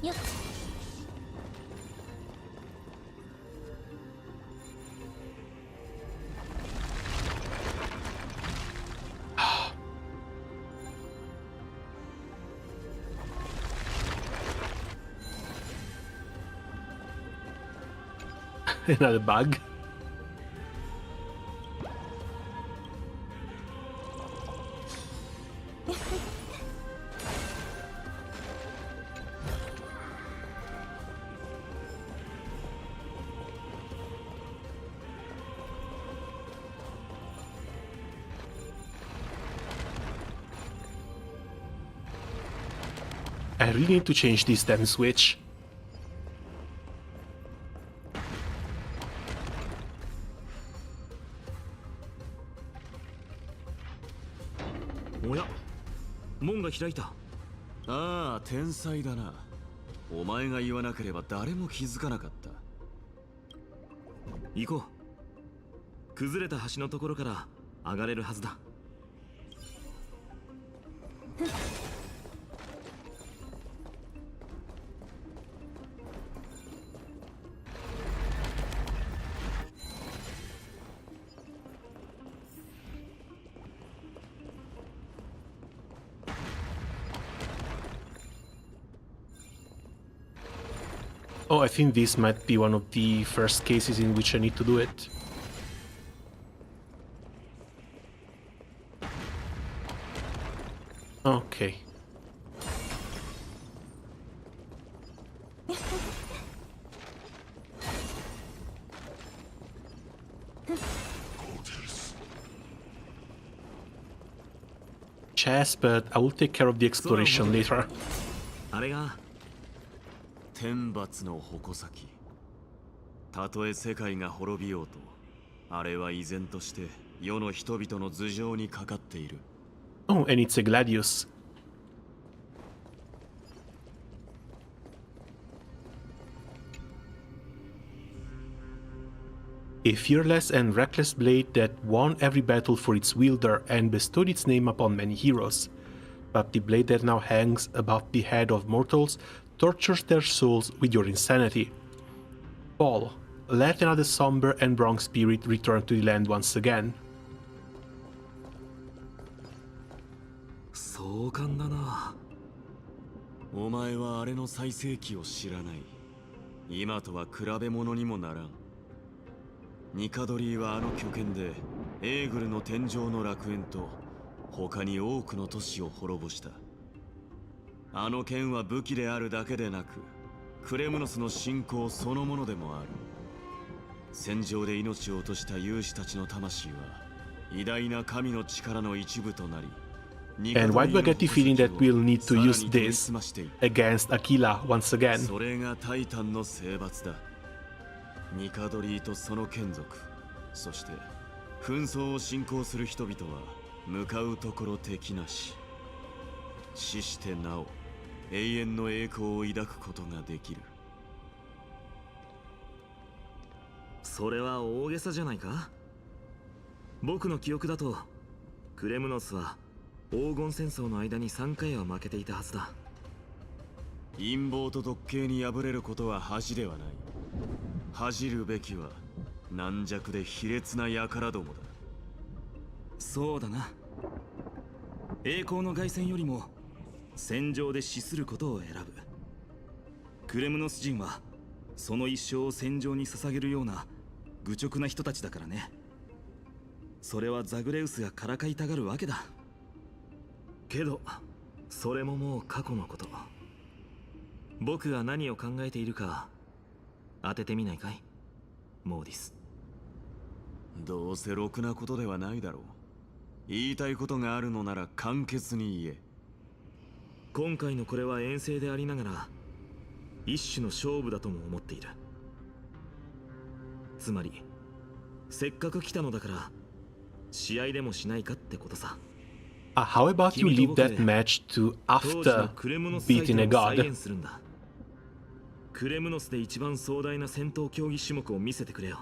S11: Yep.
S1: Another bug. I really need to change this damn switch.
S15: おや、門が開いた。
S4: ああ、天才だな。お前が言わなければ誰も気づかなかった。
S15: 行こう。崩れた橋のところから上がれるはずだ。
S1: Oh, I think this might be one of the first cases in which I need to do it. Okay. Chess, but I will take care of the exploration later.
S6: あれが天罰の矛先。たとえ世界が滅びようと、あれは依然として世の人々の頭上にかかっている。
S1: Oh, and it's a gladius. A fearless and reckless blade that won every battle for its wielder and bestowed its name upon many heroes. But the blade that now hangs above the head of mortals tortures their souls with your insanity. Paul, let another somber and wrong spirit return to the land once again.
S6: 壮観だな。お前はあれの最盛期を知らない。今とは比べ物にもならん。ニカドリーはあの巨剣でエーグルの天上の楽園と他に多くの都市を滅ぼした。あの剣は武器であるだけでなくクレムノスの信仰そのものでもある。戦場で命を落とした勇士たちの魂は偉大な神の力の一部となり、
S1: And why do I get the feeling that we'll need to use this against Aquila once again?
S6: それがタイタンの征伐だ。ニカドリーとその眷属、そして紛争を信仰する人々は向かうところ敵なし。死してなお永遠の栄光を抱くことができる。
S15: それは大げさじゃないか。僕の記憶だとクレムノスは黄金戦争の間に3回は負けていたはずだ。
S6: 陰謀と毒計に敗れることは恥ではない。恥じるべきは軟弱で卑劣な輩どもだ。
S15: そうだな。栄光の凱旋よりも戦場で死することを選ぶ。クレムノス人はその一生を戦場に捧げるような愚直な人たちだからね。それはザグレウスがからかいたがるわけだ。けどそれももう過去のこと。僕が何を考えているか当ててみないかい、モーディス。
S6: どうせろくなことではないだろう。言いたいことがあるのなら簡潔に言え。
S15: 今回のこれは遠征でありながら一種の勝負だとも思っている。つまりせっかく来たのだから試合でもしないかってことさ。
S1: How about you leave that match to after beating a god?
S15: クレムノスで一番壮大な戦闘競技種目を見せてくれよ。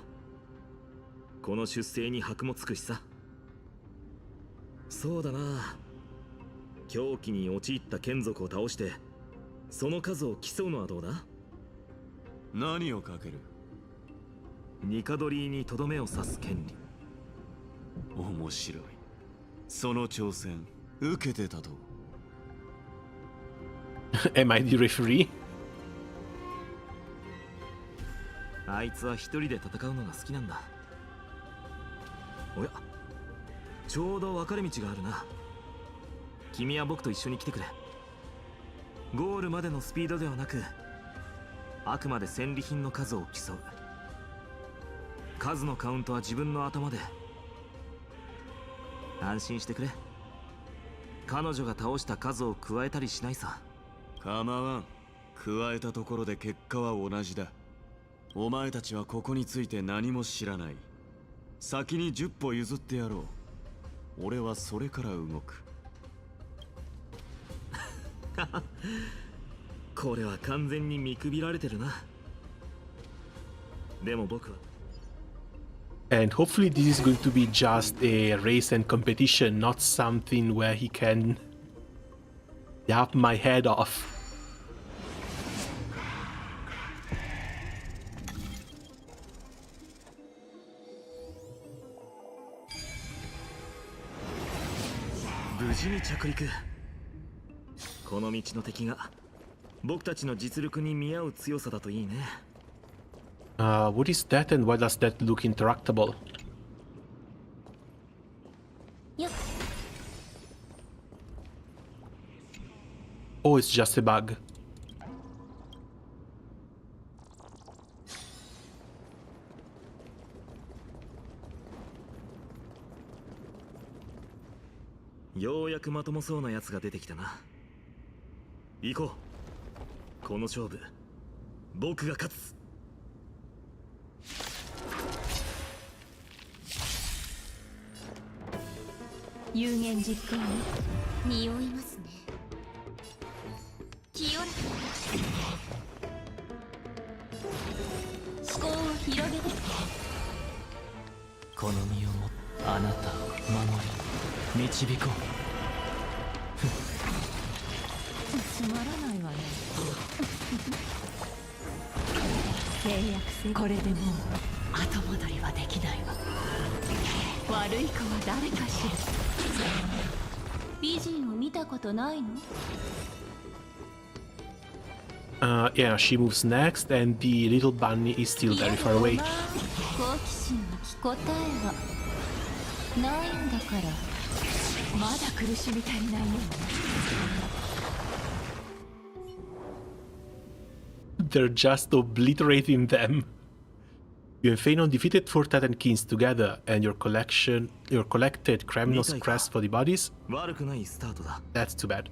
S15: この出征に箔もつくしさ。そうだな。狂気に陥った眷属を倒してその数を競うのはどうだ？
S6: 何をかける？
S15: ニカドリーにとどめを刺す権利。
S6: 面白い。その挑戦受けてたと。
S1: Am I the referee?
S15: あいつは一人で戦うのが好きなんだ。おや、ちょうど分かれ道があるな。君は僕と一緒に来てくれ。ゴールまでのスピードではなく、あくまで戦利品の数を競う。数のカウントは自分の頭で。安心してくれ。彼女が倒した数を加えたりしないさ。
S6: 構わん。加えたところで結果は同じだ。お前たちはここについて何も知らない。先に10歩譲ってやろう。俺はそれから動く。
S15: これは完全に見くびられてるな。でも僕は
S1: And hopefully this is going to be just a race and competition, not something where he can yap my head off.
S15: 僕たちの実力に見合う強さだといいね。
S1: What is that and why does that look interactable? Oh, it's just a bug.
S15: ようやくまともそうなやつが出てきたな。行こう。この勝負、僕が勝つ。
S2: 有言実行ね。匂いますね。清らか思考を広げて。
S8: この身をもあなたを守り導こう。
S2: つまらないわね。契約せこれでもう後戻りはできないわ。悪い子は誰かしら。美人を見たことないの？
S1: Yeah, she moves next, and the little bunny is still very far away.
S2: 好奇心の答えはないんだから。まだ苦しみ足りないよ。
S1: They're just obliterating them. You and Feynor defeated 4 Titan Kings together, and your collected criminals crest for the bodies. That's too bad.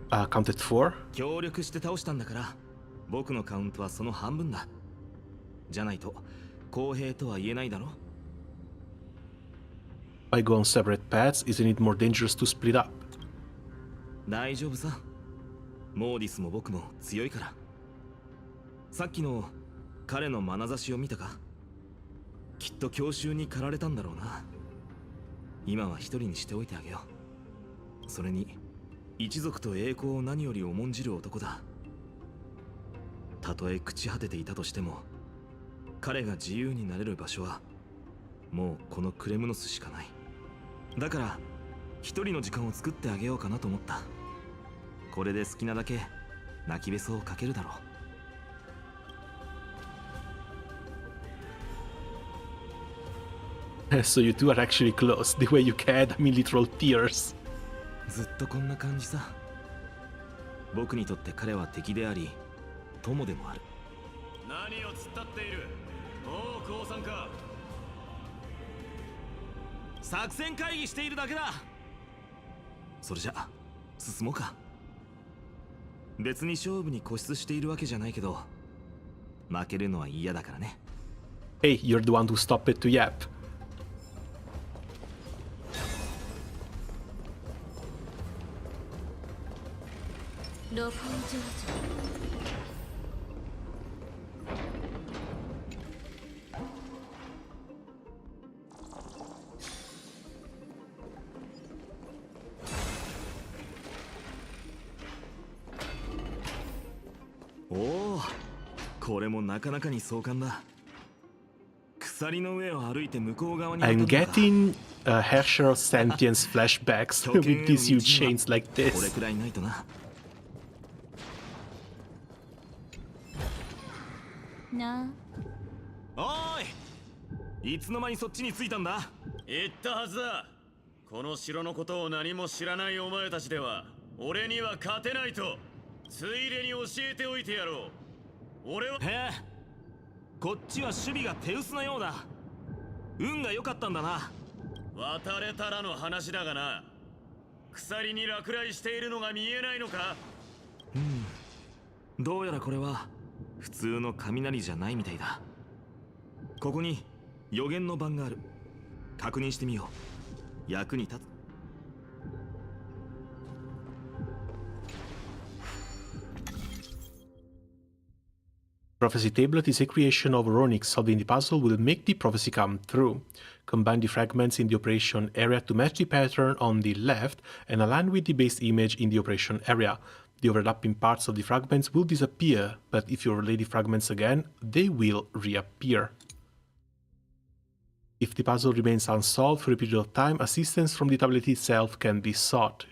S1: Counted 4.
S15: 協力して倒したんだから、僕のカウントはその半分だ。じゃないと公平とは言えないだろ。
S1: Why go on separate paths? Isn't it more dangerous to split up?
S15: 大丈夫さ。モーディスも僕も強いから。さっきの彼の眼差しを見たか？きっと強襲に駆られたんだろうな。今は一人にしておいてあげよう。それに一族と栄光を何より重んじる男だ。たとえ朽ち果てていたとしても、彼が自由になれる場所はもうこのクレムノスしかない。だから一人の時間を作ってあげようかなと思った。これで好きなだけ泣きべそをかけるだろ
S1: う。So you two are actually close. The way you cared, I mean literal tears.
S15: ずっとこんな感じさ。僕にとって彼は敵であり友でもある。
S18: 何を突っ立っている？もう降参か。
S15: 作戦会議しているだけだ。それじゃ進もうか。別に勝負に固執しているわけじゃないけど、負けるのは嫌だからね。
S1: Hey, you're the one who stopped it to yap.
S2: 六条
S15: おお、これもなかなかに壮観だ。鎖の上を歩いて向こう側に。
S1: I'm getting Herta sentience flashbacks with these huge chains like this.
S15: これくらいないとな。
S2: な
S15: おーい、いつの間にそっちに着いたんだ？
S18: 言ったはずだ。この城のことを何も知らないお前たちでは俺には勝てないとついでに教えておいてやろう。俺は。
S15: へえ、こっちは守備が手薄なようだ。運が良かったんだな。
S18: 渡れたらの話だがな。鎖に落雷しているのが見えないのか？
S15: どうやらこれは普通の雷じゃないみたいだ。ここに予言の板がある。確認してみよう。役に立つ。
S1: Prophecy tablet is a creation of Ronix. Solving the puzzle will make the prophecy come true. Combine the fragments in the operation area to match the pattern on the left and align with the base image in the operation area. The overlapping parts of the fragments will disappear, but if you overlay the fragments again, they will reappear. If the puzzle remains unsolved for a period of time, assistance from the tablet itself can be sought.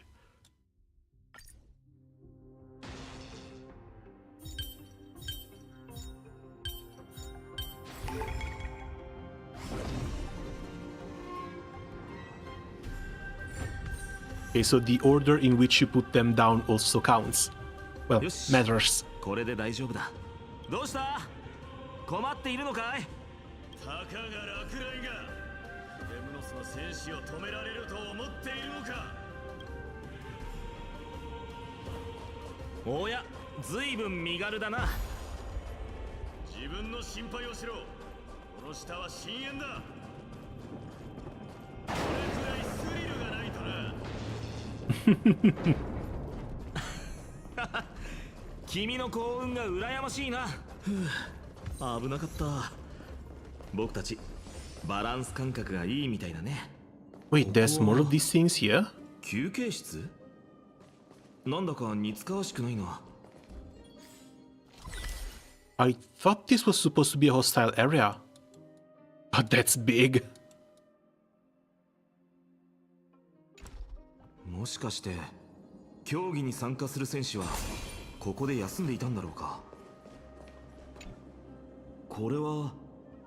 S1: Okay, so the order in which you put them down also counts. Well, matters.
S15: これで大丈夫だ。どうした？困っているのかい？
S18: たかが落雷がレムノスの戦士を止められると思っているのか。
S15: おや、ずいぶん身軽だな。
S18: 自分の心配をしろ。この下は深淵だ。これくらいスリルがないとな。
S15: 君の幸運が羨ましいな。危なかった。僕たちバランス感覚がいいみたいだね。
S1: Wait, there's more of these things here?
S15: 休憩室？なんだか似つかわしくないな。
S1: I thought this was supposed to be a hostile area. But that's big.
S15: もしかして競技に参加する選手はここで休んでいたんだろうか。これは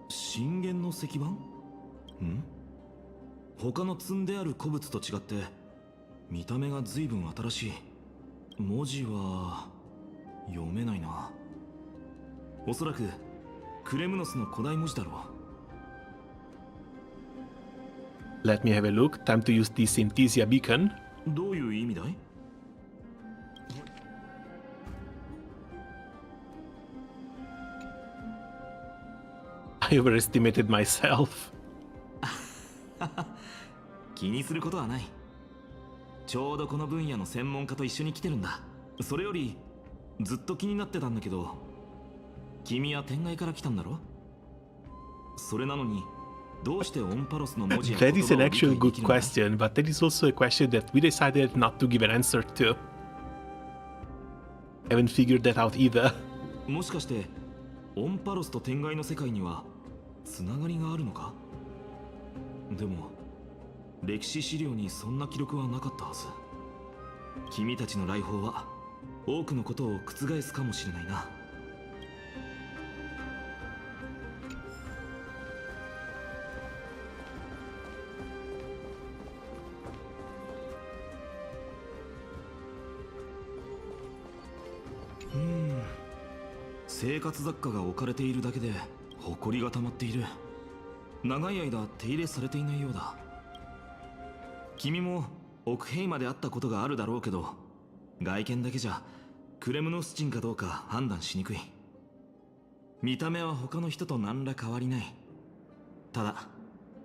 S15: 震源の石板？ん？他の積んである古物と違って見た目が随分新しい。文字は読めないな。おそらくクレムノスの古代文字だろ
S1: う。Let me have a look. Time to use the Synthesia beacon.
S15: どういう意味だい
S1: ？I overestimated myself.
S15: 気にすることはない。ちょうどこの分野の専門家と一緒に来てるんだ。それよりずっと気になってたんだけど、君は天外から来たんだろ？それなのにどうしてオンパロスの文字や言葉を
S1: That is an
S15: 理解
S1: actual
S15: で
S1: good
S15: きるんだ？
S1: question, but that is also a question that we decided not to give an answer to. Haven't figured that out either.
S15: もしかしてオンパロスと天外の世界にはつながりがあるのか？でも歴史資料にそんな記録はなかったはず。君たちの来訪は多くのことを覆すかもしれないな。生活雑貨が置かれているだけで埃が溜まっている。長い間手入れされていないようだ。君もオクヘイまで会ったことがあるだろうけど、外見だけじゃクレムノス人かどうか判断しにくい。見た目は他の人と何ら変わりない。ただ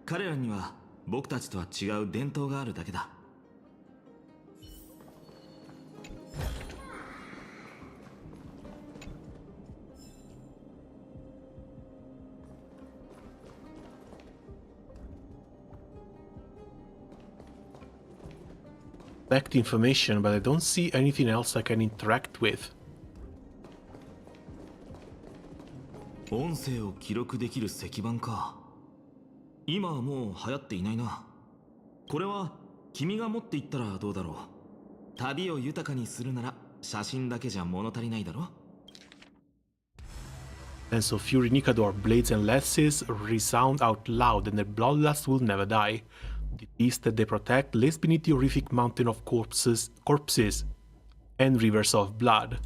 S15: 彼らには僕たちとは違う伝統があるだけだ。
S1: Collect information, but I don't see anything else I can interact with.
S15: 音声を記録できる石板か。今はもう流行っていないな。これは君が持っていったらどうだろう。旅を豊かにするなら写真だけじゃ物足りないだろ。
S1: And so Fury Nicador, blades and lances resound out loud, and their bloodlust will never die. The beast that they protect lives beneath the horrific mountain of corpses and rivers of blood.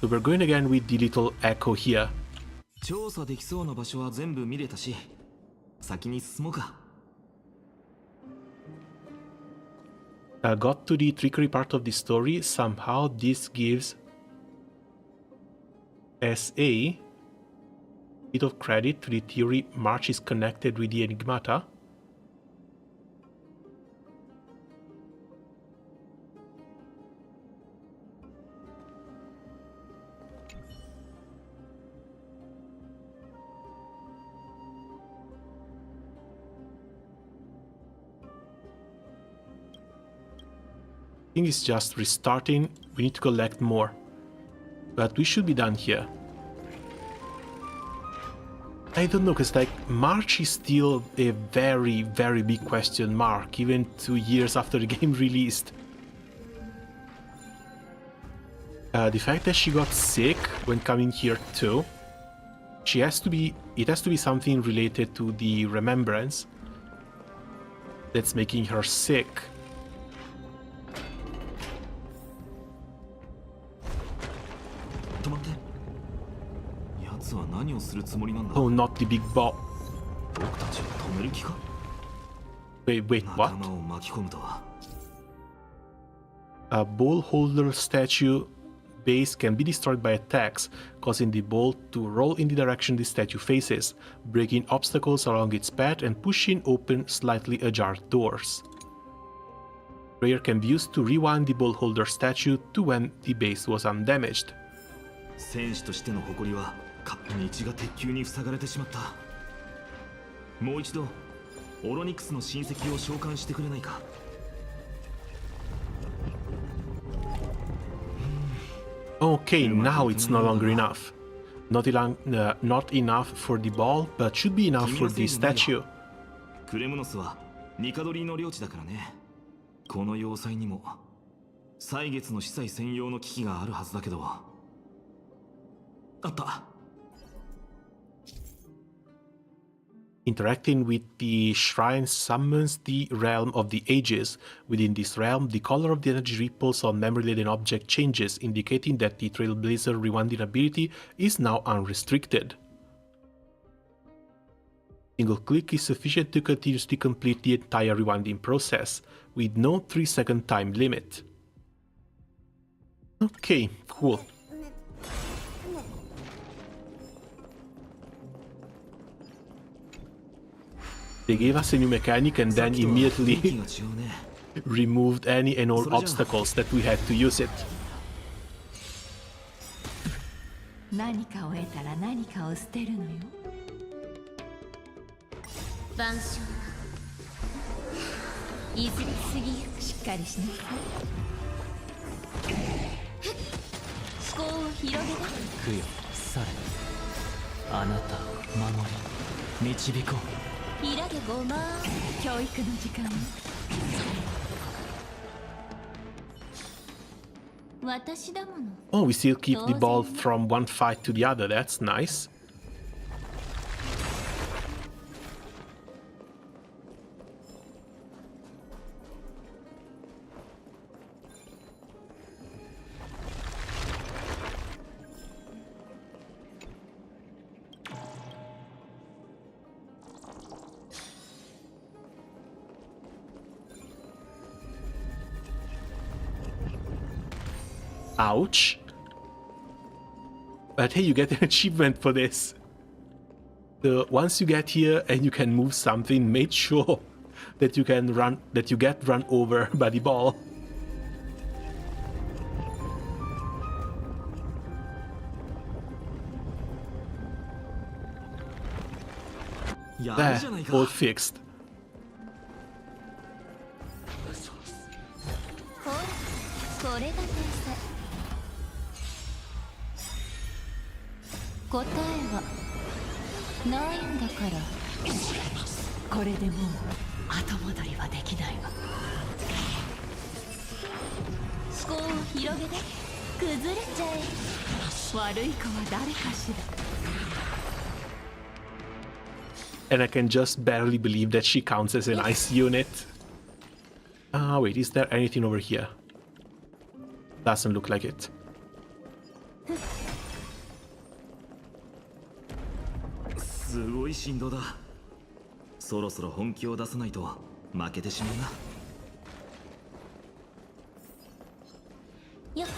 S1: So we're going again with the little echo here.
S15: 調査できそうな場所は全部見れたし、先に進もうか。
S1: Got to the trickery part of the story. Somehow this gives SA bit of credit to the theory March is connected with the Enigmata. I think it's just restarting. We need to collect more. But we should be done here. I don't know, because like March is still a very, very big question mark, even 2 years after the game released. The fact that she got sick when coming here too. It has to be something related to the remembrance that's making her sick.
S15: は何をするつもりなんだ。
S1: Oh, not the big ball.
S15: 僕たちを止める気か。
S1: Wait, what?
S15: 仲間を巻き込むとは。
S1: A ball holder statue base can be destroyed by attacks, causing the ball to roll in the direction the statue faces, breaking obstacles along its path and pushing open slightly ajar doors. Prayer can be used to rewind the ball holder statue to when the base was undamaged.
S15: 戦士としての誇りは道が鉄球に塞がれてしまった。もう一度オロニクスの親戚を召喚してくれないか。
S1: Okay, now it's no longer enough. Not enough for the ball, but should be enough for the statue.
S15: クレムノスはニカドリーの領地だからね。この要塞にも歳月の司祭専用の機器があるはずだけど。あった。
S1: Interacting with the shrine summons the realm of the ages. Within this realm, the color of the energy ripples on memory-laden object changes, indicating that the Trailblazer rewinding ability is now unrestricted. Single click is sufficient to continuously complete the entire rewinding process, with no 3-second time limit. Okay, cool. They gave us a new mechanic and then immediately removed any and all obstacles that we had to use it.
S2: 何かを得たら何かを捨てるのよ。
S3: 晩鐘いずれ過ぎゆく。しっかりしなさい。思考を広げて。
S8: 供養され、あなたを守り導こう。
S3: ひらげごま教育の時間。私だもの。
S1: Oh, we still keep the ball from one fight to the other. That's nice. Ouch. But hey, you get an achievement for this. So once you get here and you can move something, make sure that you get run over by the ball. There, all fixed.
S3: これが天才。答えはないんだから。
S2: これでもう後戻りはできないわ。
S3: 思考を広げて崩れちゃえ。悪い子は誰かしら。
S1: And I can just barely believe that she counts as an ice unit. Ah, wait, is there anything over here? Doesn't look like it.
S15: すごい振動だ。そろそろ本気を出さないと負けてしまうな。
S3: よっ。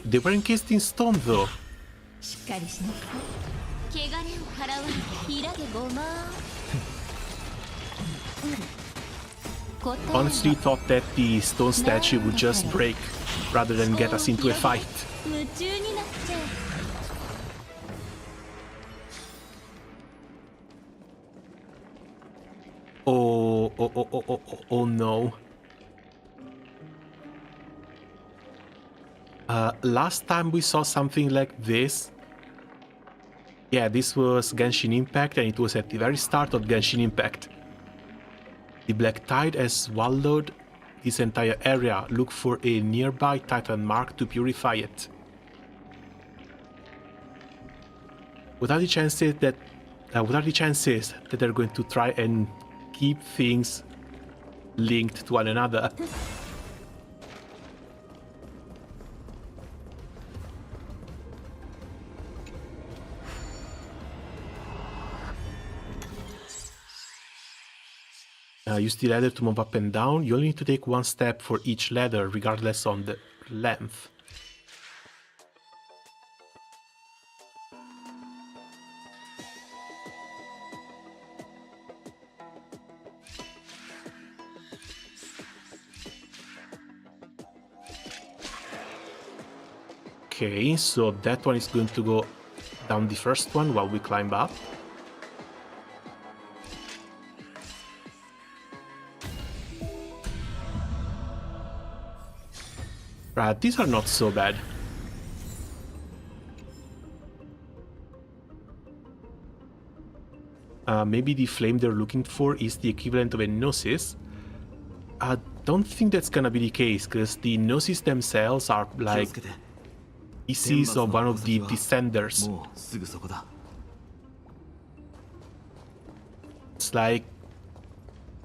S1: They were encased in stone, though.
S3: しっかりしなさい。汚れを払わない。ひらげごま。
S1: Honestly thought that the stone statue would just break rather than get us into a fight.
S3: 夢中になっちゃう。
S1: Oh no. Last time we saw something like this. Yeah, this was Genshin Impact, and it was at the very start of Genshin Impact. The Black Tide has swallowed this entire area. Look for a nearby Titan mark to purify it. What are the chances that they're going to try and keep things linked to one another? Use the ladder to move up and down. You only need to take one step for each ladder, regardless on the length. Okay, so that one is going to go down the first one while we climb up. Right, these are not so bad. Maybe the flame they're looking for is the equivalent of a Gnosis. I don't think that's gonna be the case, because the Gnosis themselves are like pieces of one of the Descenders. It's like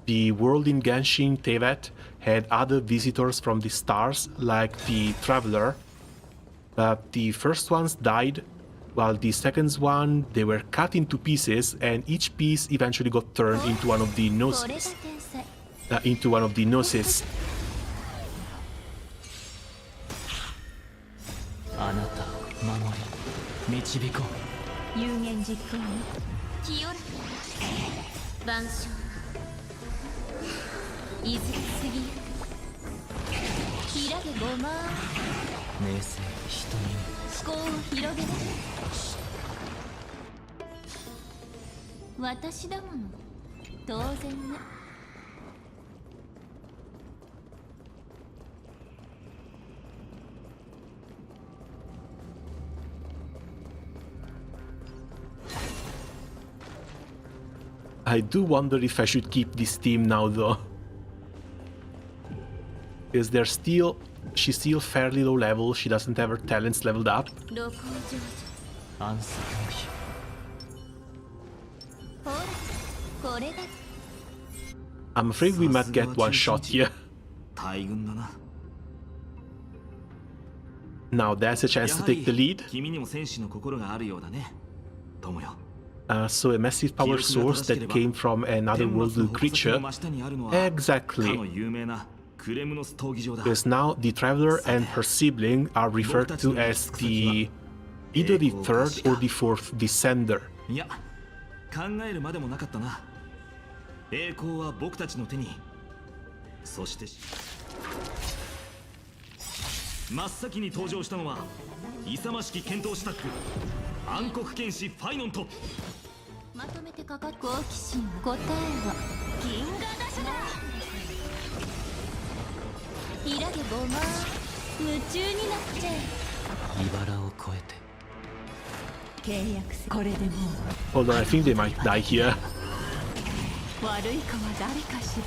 S1: the world in Genshin Tevat had other visitors from the stars, like the Traveler, but the first ones died, while the second one, they were cut into pieces, and each piece eventually got turned into one of the Gnosis. I do wonder if I should keep this team now, though. Because she's still fairly low level, she doesn't have her talents leveled up. I'm afraid we might get one shot here. Now there's a chance to take the lead. So a massive power source that came from another worldly creature. Exactly. Because now the Traveler and her sibling are referred to as either the third or the fourth Descender.
S15: 真っ先に登場したのは勇ましき剣闘士タッグ暗黒剣士ファイノンと
S2: まとめてかかっ好奇心答えは銀河打者だイラゲゴマ夢中になっちゃえ
S8: 茨を越えて
S2: 契約すこれでも
S1: Hold on, I think they might die here.
S2: 悪い子は誰かし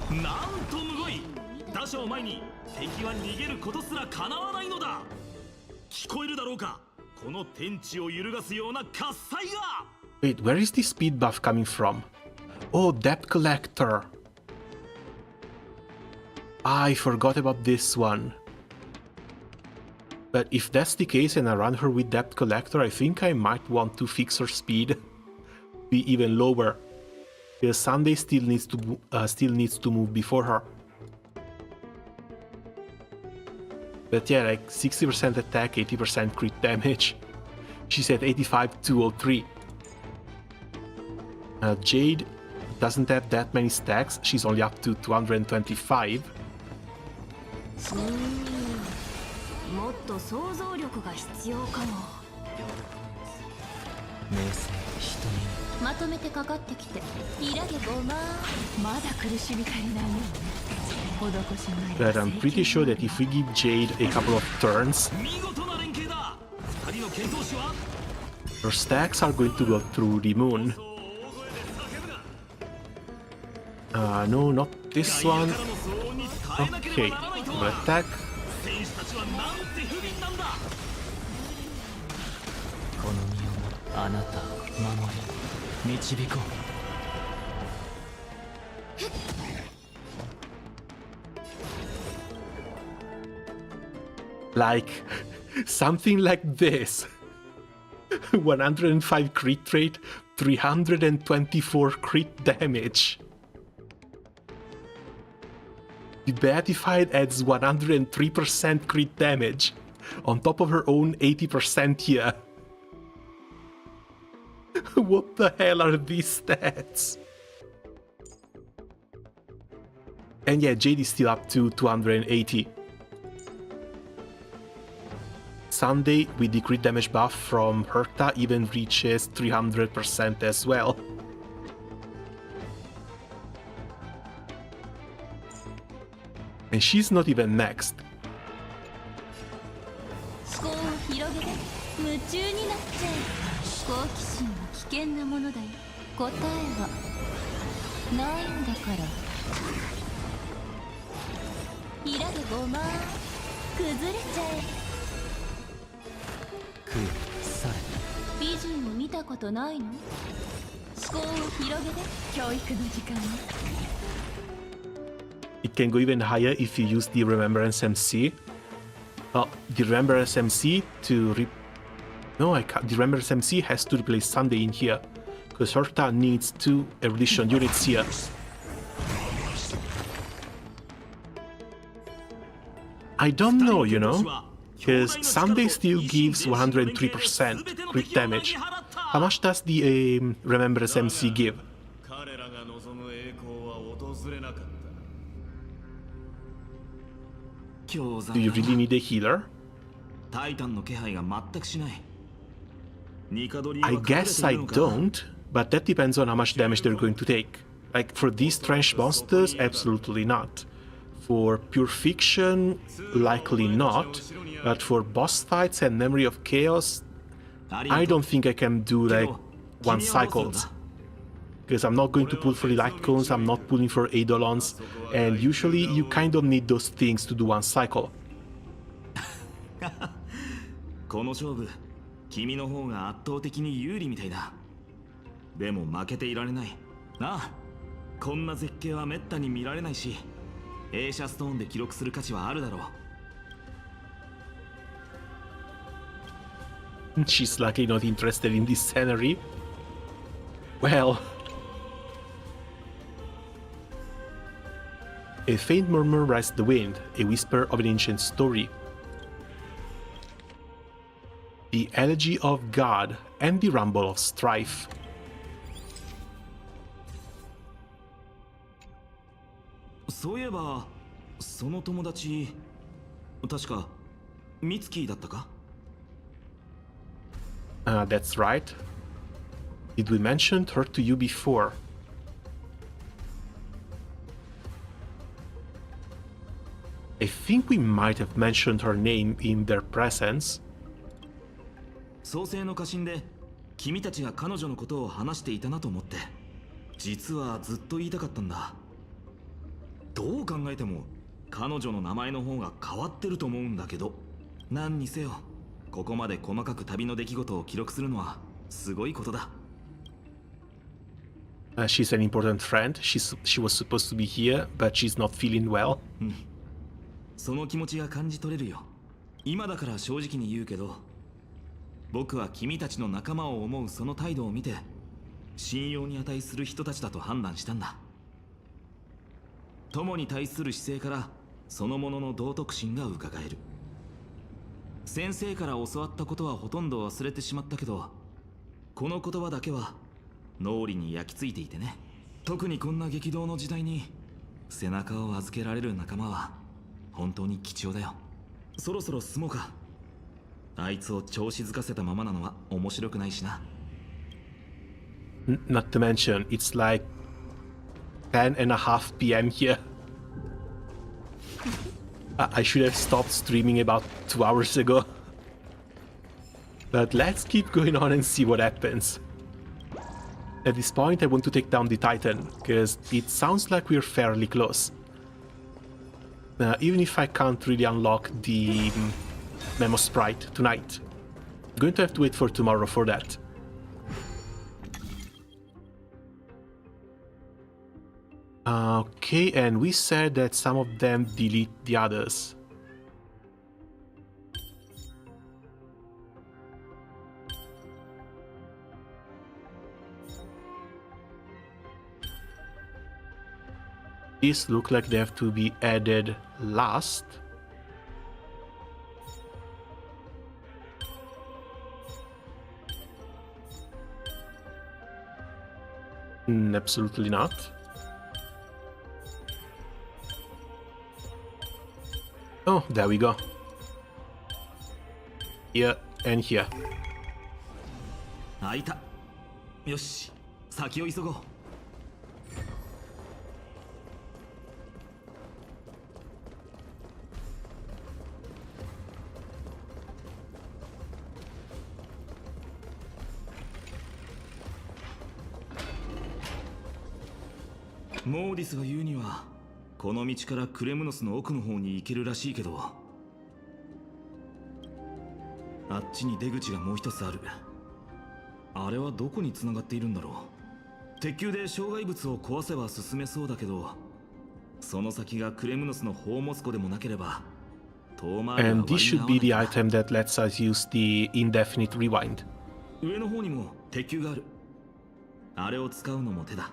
S2: ら
S15: なんとむごい打者を前に敵は逃げることすら叶わないのだ聞こえるだろうかこの天地を揺るがすような喝采が
S1: Wait, where is the speed buff coming from? Oh, Debt Collector. I forgot about this one. But if that's the case and I run her with Debt Collector, I think I might want to fix her speed. Be even lower. Because Sunday still needs to move before her. But yeah, like 60% attack, 80% crit damage. She's at 85-203. Jade doesn't have that many stacks, she's only up to 225.
S2: もっと想像力が必要かもまとめてかかってきてイラゲゴマまだ苦しみ足りないよね
S1: But I'm pretty sure that if we give Jade a couple of turns, her stacks are going to go through the moon. No, not this one. Okay, double attack. Like, something like this. 105 crit rate, 324 crit damage. The Beatified adds 103% crit damage on top of her own 80% here. What the hell are these stats? And yeah, Jade is still up to 280. Sunday with the crit damage buff from Herta even reaches 300% as well. And she's not even next.
S2: 思考を広げて夢中になっちゃえ。好奇心は危険なものだよ。答えはないんだから。イラでごま崩れちゃえ。美人を見たことないの？思考を広げて教育の時間ね。
S1: It can go even higher if you use the Remembrance MC. Oh, the Remembrance MC to No, I can't. The Remembrance MC has to replace Sunday in here, because Herta needs 2 erudition units here. I don't know, you know, because Sunday still gives 103% crit damage. How much does the Remembrance MC give? Do you really need a healer? I guess I don't, but that depends on how much damage they're going to take. Like, for these trench monsters, absolutely not. For Pure Fiction, likely not. But for boss fights and Memory of Chaos, I don't think I can do, like, 1 cycles. Because I'm not going to pull for the light cones, I'm not pulling for Eidolons, and usually you kind of need those things to do 1 cycle.
S15: この勝負、君の方が圧倒的に有利みたいだ。でも負けていられない。なあ、こんな絶景はめったに見られないし、映写ストーンで記録する価値はあるだろう。
S1: She's luckily not interested in this scenery. Well... A faint murmur rises the wind, a whisper of an ancient story. The elegy of God and the rumble of strife.
S15: そういえば、その友達、確かミツキーだったか?
S1: That's right. Did we mention her to you before? I think we might have mentioned her name in their presence.
S15: 創世の家臣で君たちが彼女のことを話していたなと思って、実はずっと言いたかったんだ。どう考えても彼女の名前の方が変わってると思うんだけど、何にせよここまで細かく旅の出来事を記録するのはすごいことだ。
S1: She's an important friend. She was supposed to be here, but she's not feeling well.
S15: その気持ちが感じ取れるよ。今だから正直に言うけど、僕は君たちの仲間を思うその態度を見て、信用に値する人たちだと判断したんだ。友に対する姿勢からそのものの道徳心がうかがえる。先生から教わったことはほとんど忘れてしまったけど、この言葉だけは脳裏に焼き付いていてね。特にこんな激動の時代に背中を預けられる仲間は本当に貴重だよ。そろそろ進もうか。あいつを調子づかせたままなのは面白くないしな。
S1: Not to mention, it's like 10:30 p.m. here. I should have stopped streaming about 2 hours ago. But let's keep going on and see what happens. At this point I want to take down the Titan, because it sounds like we're fairly close. Even if I can't really unlock the Memo Sprite tonight. I'm going to have to wait for tomorrow for that. Okay, and we said that some of them delete the others. These look like they have to be added last. Absolutely not. Oh, there we go. Here and here.
S15: 開いた。よし、先を急ごう。モーディスが言うにはこの道からクレムノスの奥の方に行けるらしいけど、あっちに出口がもう一つある。あれはどこに繋がっているんだろう。鉄球で障害物を壊せば進めそうだけど、その先がクレムノスの宝物庫でもなければ遠回りは
S1: And this should be the item that lets us use the indefinite rewind.
S15: 上の方にも鉄球がある。あれを使うのも手だ。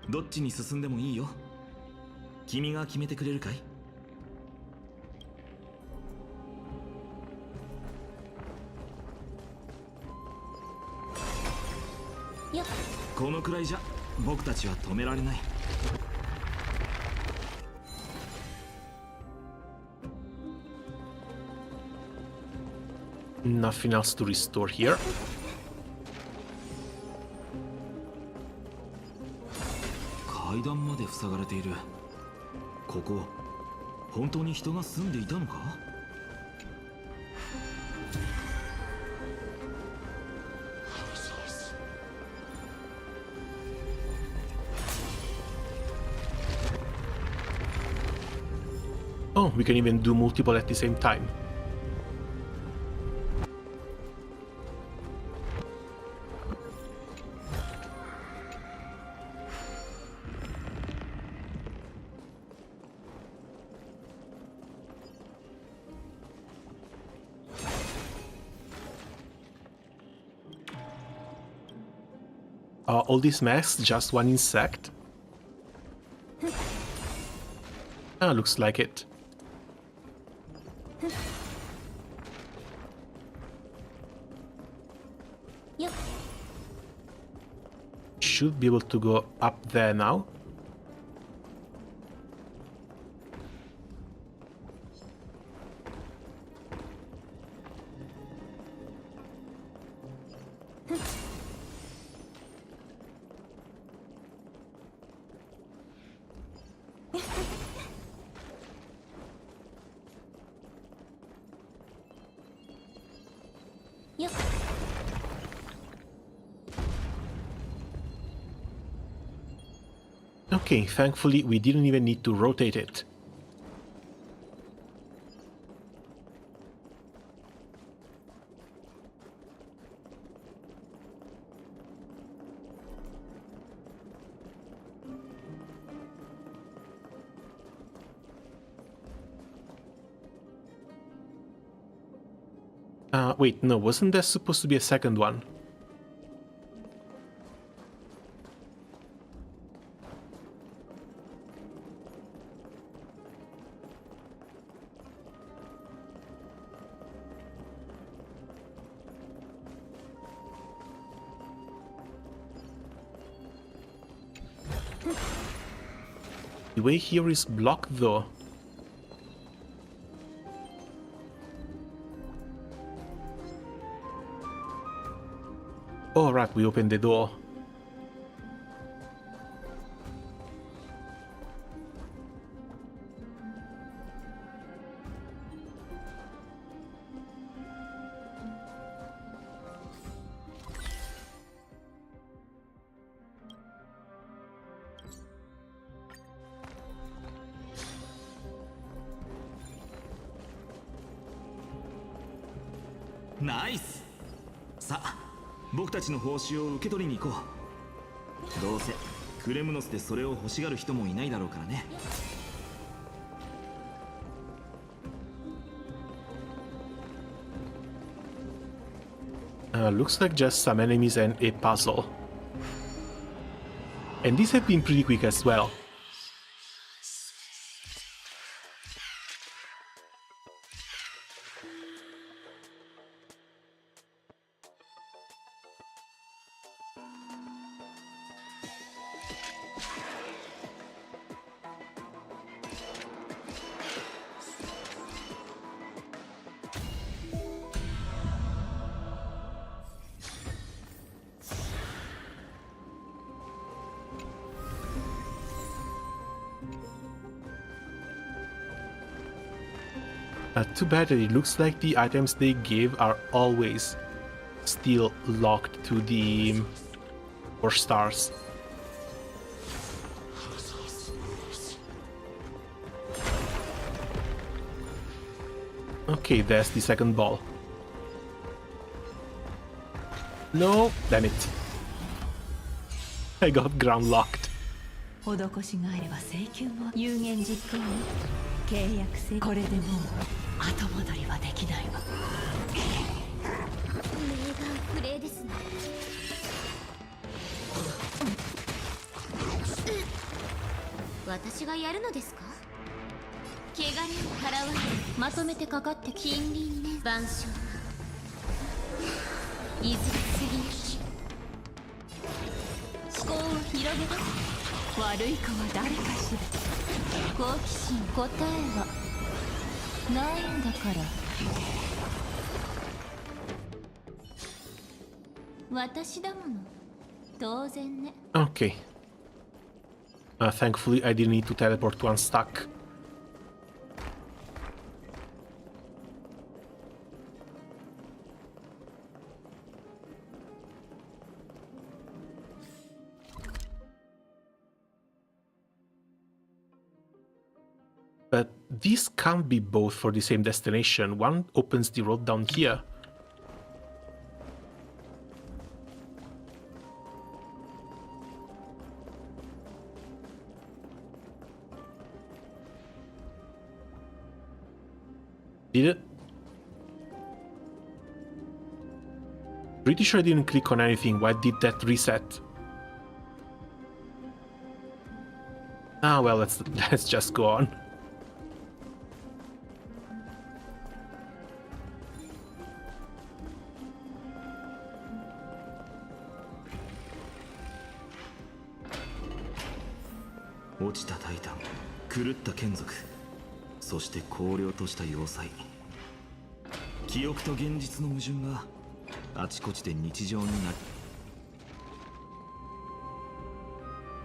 S15: どっちに進んでもいいよ。君が決めてくれるかい？このくらいじゃ僕たちは止められない。
S1: Nothing else to restore here.
S15: 階段まで塞がれている。ここ本当に人が住んでいたのか
S1: ？Oh, we can even do multiple at the same time. All these masks, just one insect? Ah, looks like it. Should be able to go up there now. Okay, thankfully we didn't even need to rotate it. Wait, no, wasn't there supposed to be a second one? The way here is blocked though. Oh right, we opened the door.
S15: ナイス。さあ、僕たちの報酬を受け取りに行こう。どうせクレムノスでそれを欲しがる人もいないだろうからね。
S1: Looks like just some enemies and a puzzle. And these have been pretty quick as well. Too bad that it looks like the items they give are always still locked to the 4 stars. Okay, there's the second ball. No, damn it. I got ground locked.
S14: 施しがあれば請求も有言実行よ。契約せこれでもう後戻りはできないわ。
S7: 名眼不霊ですね。私がやるのですか？汚れを払われまとめてかかって近隣ね万象いずれ次思考を広げて
S14: 悪い子は誰かしら。
S7: 好奇心答えはないんだから私だもの当然ね。
S1: Okay. Thankfully I didn't need to teleport to unstuck. But these can't be both for the same destination. One opens the road down here. Did it? Pretty sure I didn't click on anything. Why did that reset? Ah, well, let's just go on.
S6: 「落ちたタイタン、狂った眷属、そして荒涼とした要塞。記憶と現実の矛盾があちこちで日常になる。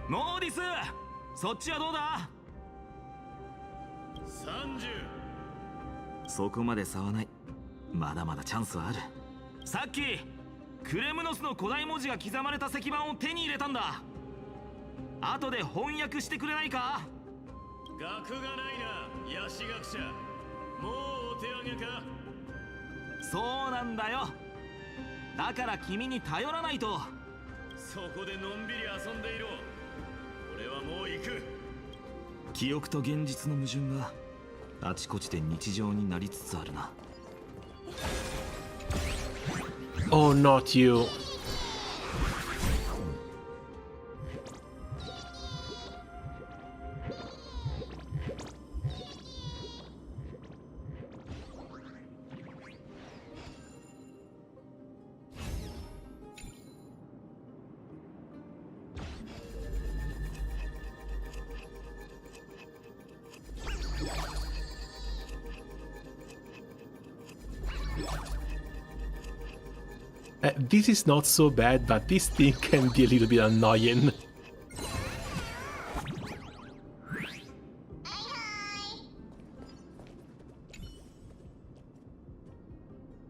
S6: モーディス、そっちはどうだ？
S18: 30。
S6: そこまで差はない。まだまだチャンスはある。さっきクレムノスの古代文字が刻まれた石板を手に入れたんだ。後で翻訳してくれないか？
S18: 学がないな、ヤシ学者。もうお手上げか？
S6: そうなんだよ。だから君に頼らないと。
S18: そこでのんびり遊んでいろ。俺はもう行く。
S6: 記憶と現実の矛盾があちこちで日常になりつつあるな。
S1: Oh, not you. This is not so bad, but this thing can be a little bit annoying.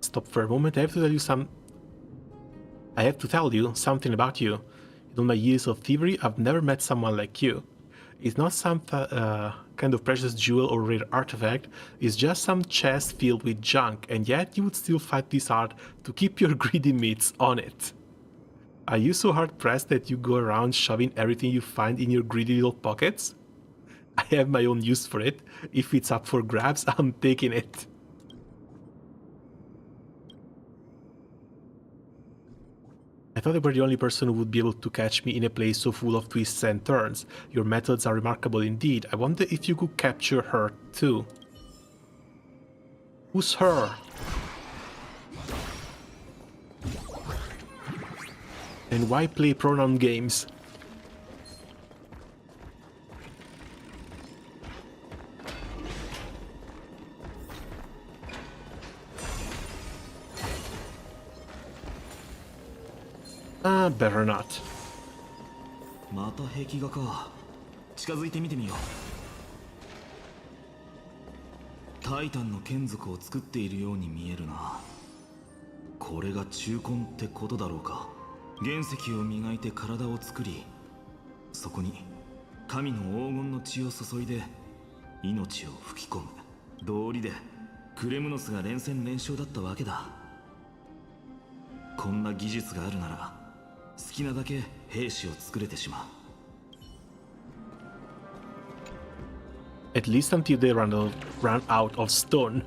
S1: Stop for a moment. I have to tell you something about you. In all my years of thievery, I've never met someone like you. It's not some kind of precious jewel or rare artifact, it's just some chest filled with junk, and yet you would still fight this hard to keep your greedy mitts on it. Are you so hard-pressed that you go around shoving everything you find in your greedy little pockets? I have my own use for it. If it's up for grabs, I'm taking it. I thought I were the only person who would be able to catch me in a place so full of twists and turns. Your methods are remarkable indeed. I wonder if you could capture her too. Who's her? And why play pronoun games? Better not.
S6: また壁画か。近づいてみてみよう。
S15: タイタンの眷属を作っているように見えるな。これが中根ってことだろうか。原石を磨いて体を作り、そこに神の黄金の血を注いで命を吹き込む。道理でクレムノスが連戦連勝だったわけだ。こんな技術があるなら好きなだけ兵士を作れてしまう。
S1: At least until they run out of stone.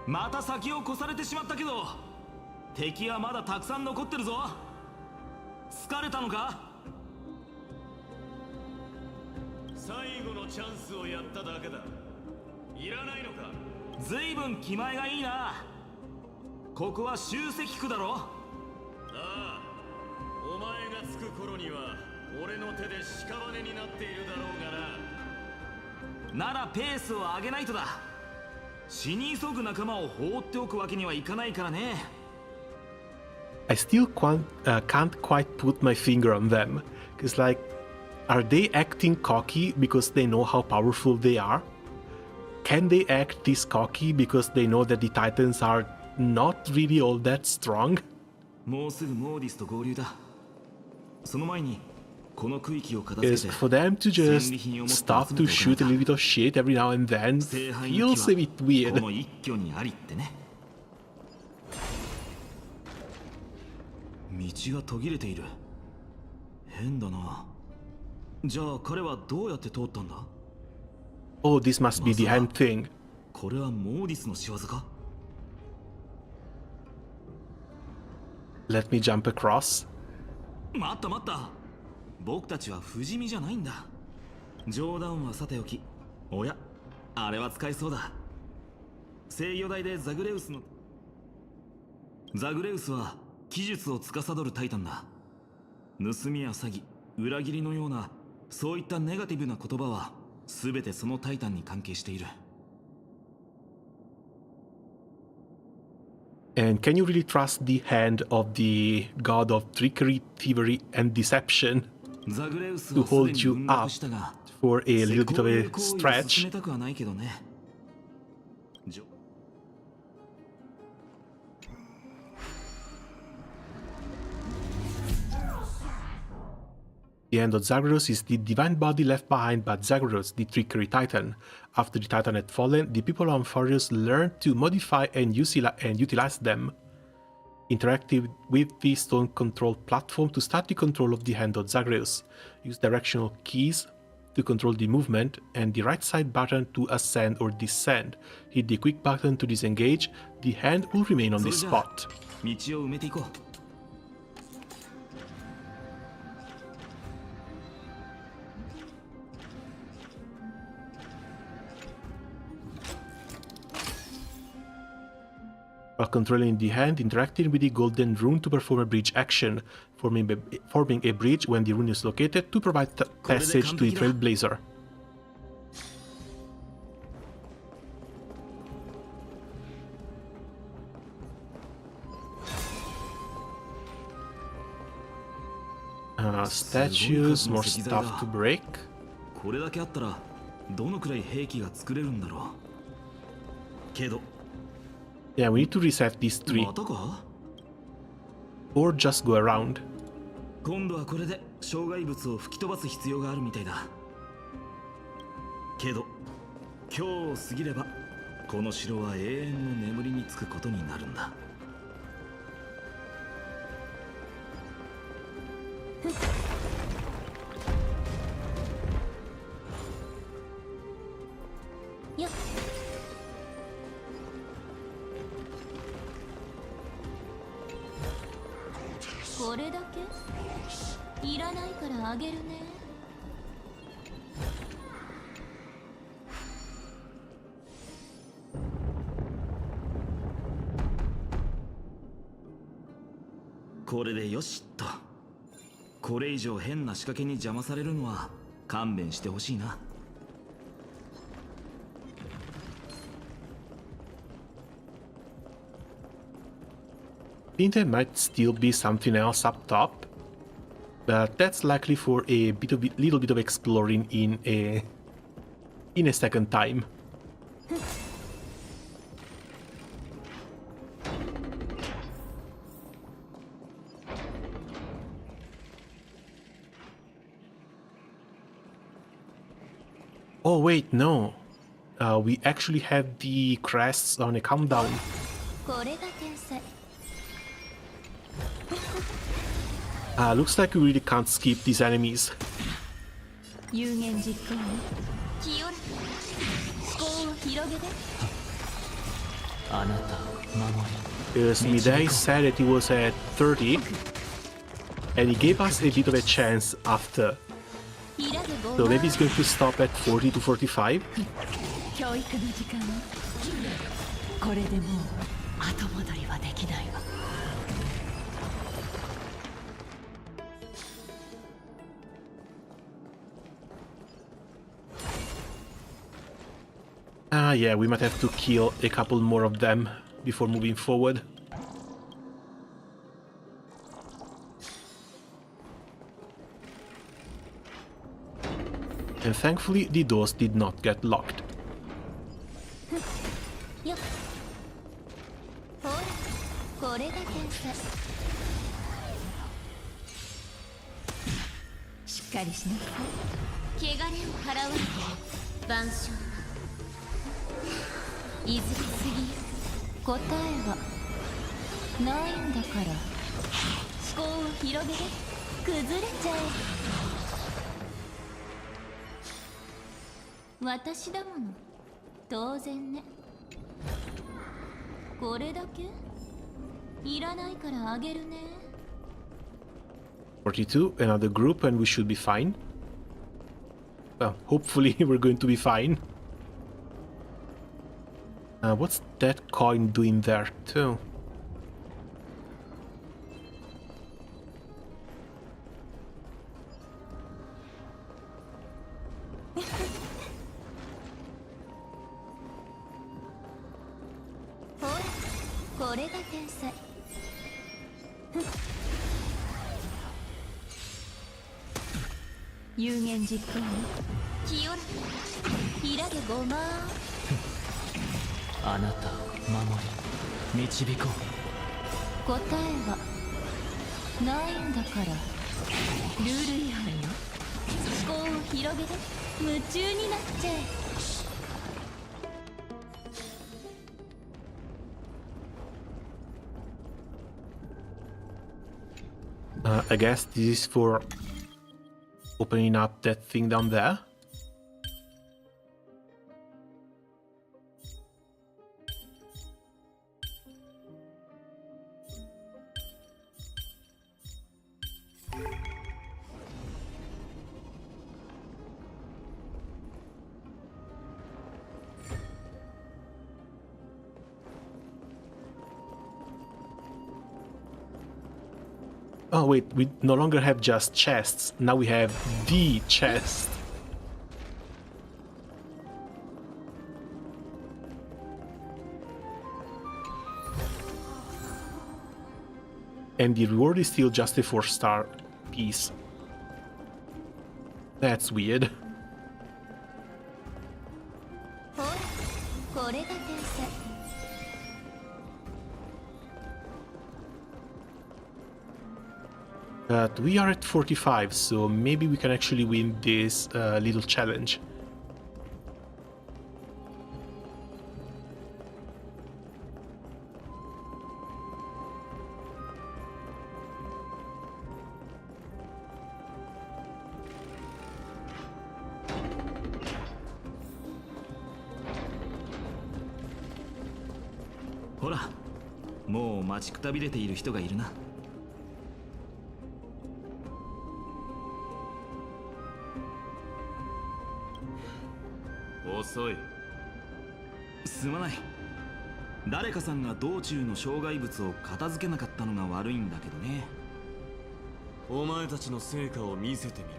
S15: また先を越されてしまったけど、敵はまだたくさん残ってるぞ。疲れたのか？
S18: 最後のチャンスをやっただけだ。いらないのか？
S15: ずいぶん気前がいいな。ここは集積区だろ。
S18: ああ、お前が着く頃には俺の手で屍になっているだろうがな。
S15: ならペースを上げないとだ。死に急ぐ仲間を放っておくわけにはいかないからね。
S1: I still can't quite put my finger on them. Because, like, are they acting cocky because they know how powerful they are? Can they act this cocky because they know that the Titans are not really all that strong?
S15: もうすぐモーディスと合流だ。その前にこの区域を片付けて
S1: Is for them to just stop to shoot a little bit of shit every now and then feels a bit weird.
S15: この一挙にありってね。道が途切れている。変だな。じゃあ彼はどうやって通ったんだ？
S1: Oh, this must be the hand thing.
S15: これはモーディスの仕業か？
S1: Let me jump across.
S15: 待った待った。僕たちは不死身じゃないんだ。冗談はさておき。おや、あれは使えそうだ。制御台でザグレウスは技術を司るタイタンだ。盗みや詐欺、裏切りのようなそういったネガティブな言葉は全てそのタイタンに関係している。
S1: And can you really trust the hand of the god of trickery, thievery, and deception to hold you up for a little bit of a stretch? The hand of Zagreus is the divine body left behind by Zagreus, the trickery titan. After the titan had fallen, the people on Farius learned to modify and utilize them. Interactive with the stone control platform to start the control of the hand of Zagreus. Use directional keys to control the movement and the right side button to ascend or descend. Hit the quick button to disengage. The hand will remain on the spot.
S15: 道を埋めていこう。
S1: While controlling the hand, interacting with the golden rune to perform a bridge action, forming a bridge when the rune is located to provide passage to the Trailblazer. Statues, more stuff to break.
S15: これだけあったらどのくらい兵器が作れるんだろう。けど
S1: Yeah, we need to reset these three. Or just go around.
S15: 今度はこれで障害物を吹き飛ばす必要があるみたいだ。けど今日を過ぎればこの城は永遠の眠りにつくことになるんだ。
S11: よっ。
S2: これだけ？いらないからあげるね。
S15: これでよしっと。これ以上変な仕掛けに邪魔されるのは勘弁してほしいな。
S1: I think there might still be something else up top, but that's likely for a little bit of exploring in a second time. Oh wait, no. We actually have the crests on a countdown. Looks like we really can't skip these enemies. Because Midday said that he was at 30, and he gave us a bit of a chance after. So maybe he's going to stop at 40 to 45. Yeah, we might have to kill a couple more of them before moving forward. And thankfully, the doors did not get locked. "42, another group, and we should be fine." Well, hopefully we're going to be fine. What's that coin doing there too? I guess this is for opening up that thing down there. Oh wait, we no longer have just chests, now we have the chest. And the reward is still just a 4-star piece. That's weird. But we are at 45, so maybe we can actually win this little challenge.
S15: Hora, もう待ちくたびれている人がいるな。遅い。すまない。誰かさんが道中の障害物を片付けなかったのが悪いんだけどね。
S18: お前たちの成果を見せてみろ。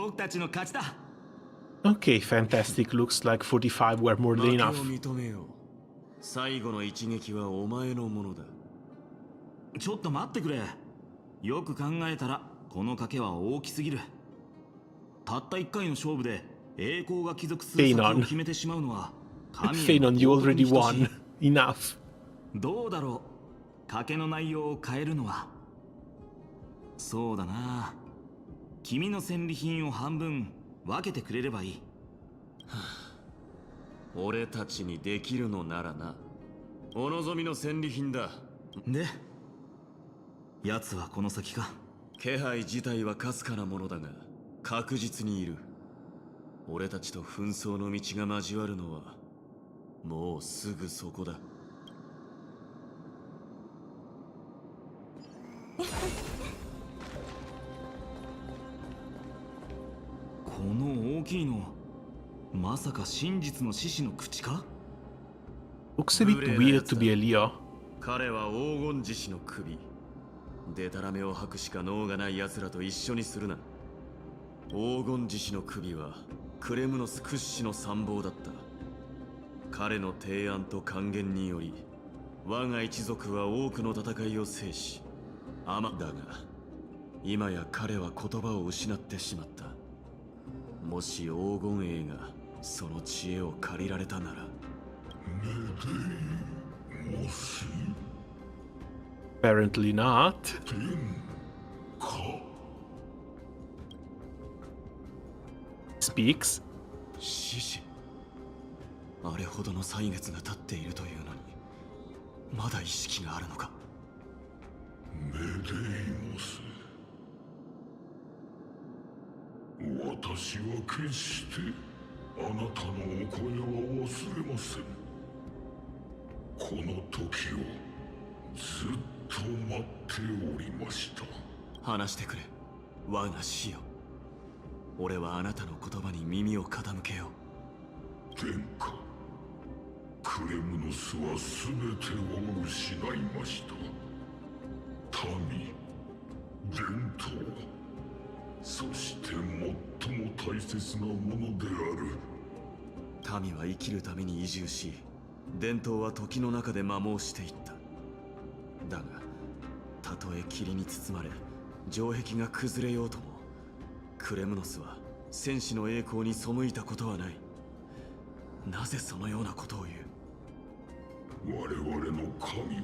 S15: 僕たちの勝ちだ。
S1: Okay, fantastic. Looks like 45 were more than enough.
S18: 認めよう。最後の一撃はお前のものだ。
S15: ちょっと待ってくれ。よく考えたらこの賭けは大きすぎる。たった1回の勝負で栄光が帰属する先を決めてしまうのは神への
S1: Phenon, you already won. Enough.
S15: どうだろう。賭けの内容を変えるのは。そうだな。君の戦利品を半分分けてくれればいい。
S18: 俺たちにできるのならな。お望みの戦利品だ。
S15: で、奴はこの先か。
S18: 気配自体はかすかなものだが確実にいる。俺たちと紛争の道が交わるのはもうすぐそこだ。
S15: この大きいの、まさか真実の獅子の口か？
S1: Looks a bit weird to be a Leo.
S18: 彼は黄金獅子の首。デタラメを吐くしか能がない奴らと一緒にするな。黄金獅子の首はクレムノス屈指の参謀だった。彼の提案と還元により我が一族は多くの戦いを制し、だが今や彼は言葉を失ってしまった。もし黄金衛がその知恵を借りられたなら。
S1: Apparently not. Speaks.
S18: 獅子。あれほどの歳月が経っているというのにまだ意識があるのか。
S20: メデイモス、私は決してあなたのお声は忘れません。この時をずっと待っておりました。
S18: 話してくれ、我が師よ。俺はあなたの言葉に耳を傾けよう。
S20: 殿下、クレムノスは全てを失いました。民、伝統、そして最も大切なものである。
S18: 民は生きるために移住し、伝統は時の中で摩耗していった。だがたとえ霧に包まれ城壁が崩れようとも、クレムノスは戦士の栄光に背いたことはない。なぜそのようなことを言う。
S20: 我々の神は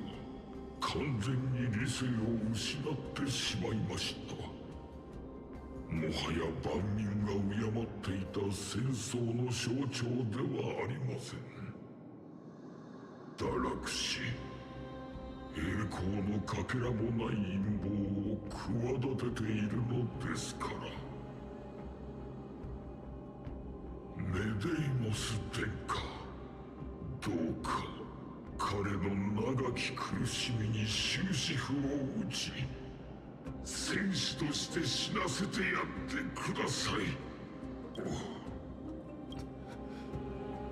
S20: 完全に理性を失ってしまいました。もはや万民が敬っていた戦争の象徴ではありません。堕落し栄光のかけらもない陰謀を企てているのですから。メデイモス殿下、どうか彼の長き苦しみに終止符を打ち、戦士として死なせてやってください。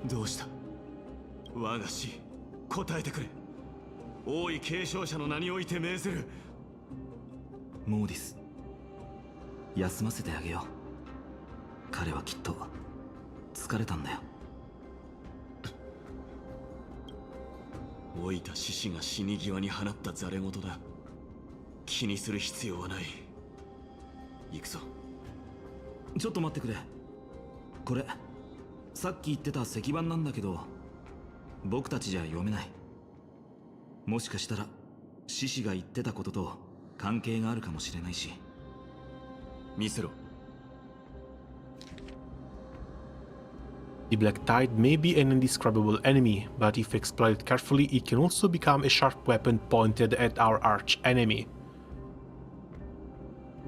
S18: どうした我が師、答えてくれ。王位継承者の名において命ずる。
S15: モーディス、休ませてあげよう。彼はきっと疲れたんだよ。
S18: 老いた獅子が死に際に放ったざれ言だ。気にする必要はない。行くぞ。
S15: ちょっと待ってくれ。これさっき言ってた石板なんだけど、僕たちじゃ読めない。もしかしたら獅子が言ってたことと関係があるかもしれないし。
S18: 見せろ。
S1: The Black Tide may be an indescribable enemy, but if exploited carefully, it can also become a sharp weapon pointed at our arch-enemy.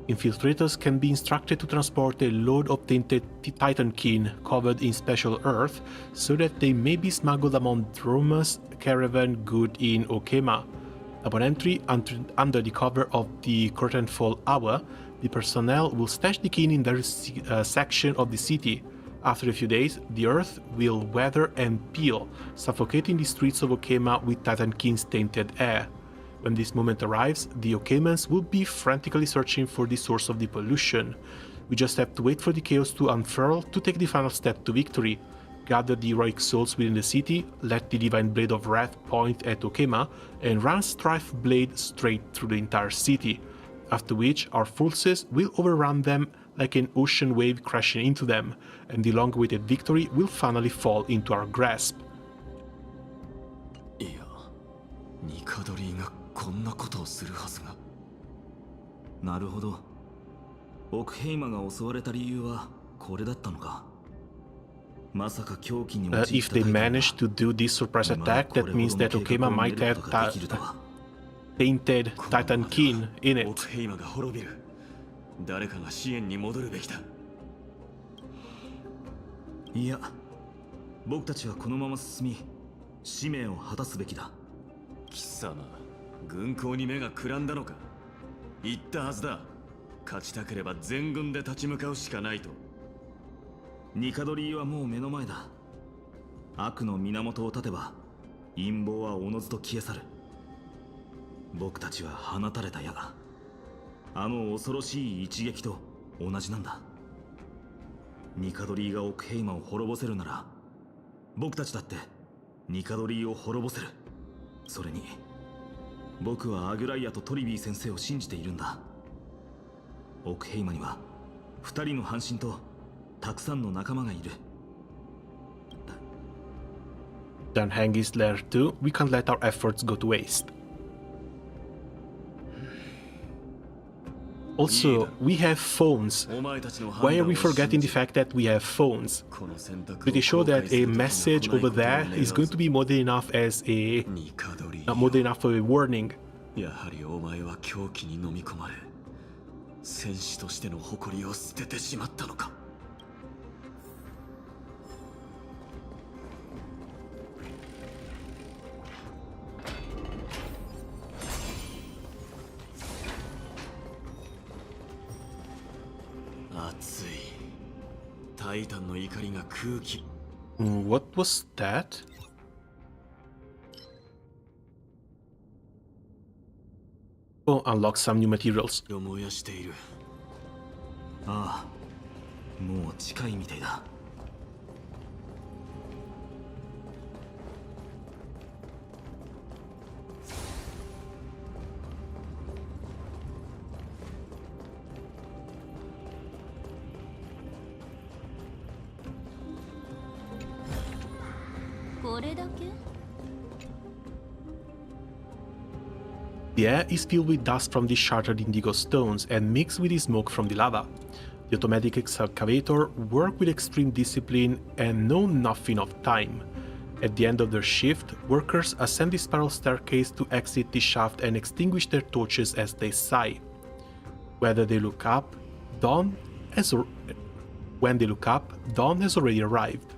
S1: Infiltrators can be instructed to transport a load of tainted titankin covered in special earth, so that they may be smuggled among Droma's caravan good in Okema. Upon entry under the cover of the curtainfall hour, the personnel will stash the kin in their section of the city. After a few days, the earth will weather and peel, suffocating the streets of Okema with Titankin's tainted air. When this moment arrives, the Okemans will be frantically searching for the source of the pollution. We just have to wait for the chaos to unfurl to take the final step to victory. Gather the heroic souls within the city, let the divine blade of wrath point at Okema, and run Strife Blade straight through the entire city, after which our forces will overrun them like an ocean wave crashing into them, and the long-awaited victory will finally fall into our grasp.
S18: いや、ニカドリがこんなことをするはずが。
S15: なるほど。オクヘイマが襲われた理由はこれだったのか。まさか狂気に陥った
S1: If they manage to do this surprise attack, that means that Okema might have tainted Titan Kin in it.
S18: オクヘイマが滅びる。誰かが支援に戻るべきだ。
S15: いや、僕たちはこのまま進み、使命を果たすべきだ。
S18: 貴様、軍港に目がくらんだのか。言ったはずだ。勝ちたければ全軍で立ち向かうしかないと。
S15: ニカドリーはもう目の前だ。悪の源を断てば陰謀はおのずと消え去る。僕たちは放たれた矢があの恐ろしい一撃と同じなんだ。ニカドリーがオクヘイマを滅ぼせるなら、僕たちだってニカドリーを滅ぼせる。それに僕はアグライアとトリビー先生を信じているんだ。オクヘイマには2人の半身とたくさんの仲間がいる。
S1: Don't hang his lair too. We can't let our efforts go to waste. Also, we have phones. Why are we forgetting the fact that we have phones? Pretty sure that a message over there is going to be more than enough as a more than enough of a warning.
S18: やはりお前は狂気に飲み込まれ、戦士としての誇りを捨ててしまったのか。熱い。タイタンの怒りが空気。
S1: What was that? Oh, unlock some new materials.
S18: 燃やしている。
S15: ああ、もう近いみたいだ。
S2: これだけ?
S1: The air is filled with dust from the shattered indigo stones and mixed with the smoke from the lava. The automatic excavator work with extreme discipline and know nothing of time. At the end of their shift, workers ascend the spiral staircase to exit the shaft and extinguish their torches as they sigh. When they look up, dawn has already arrived.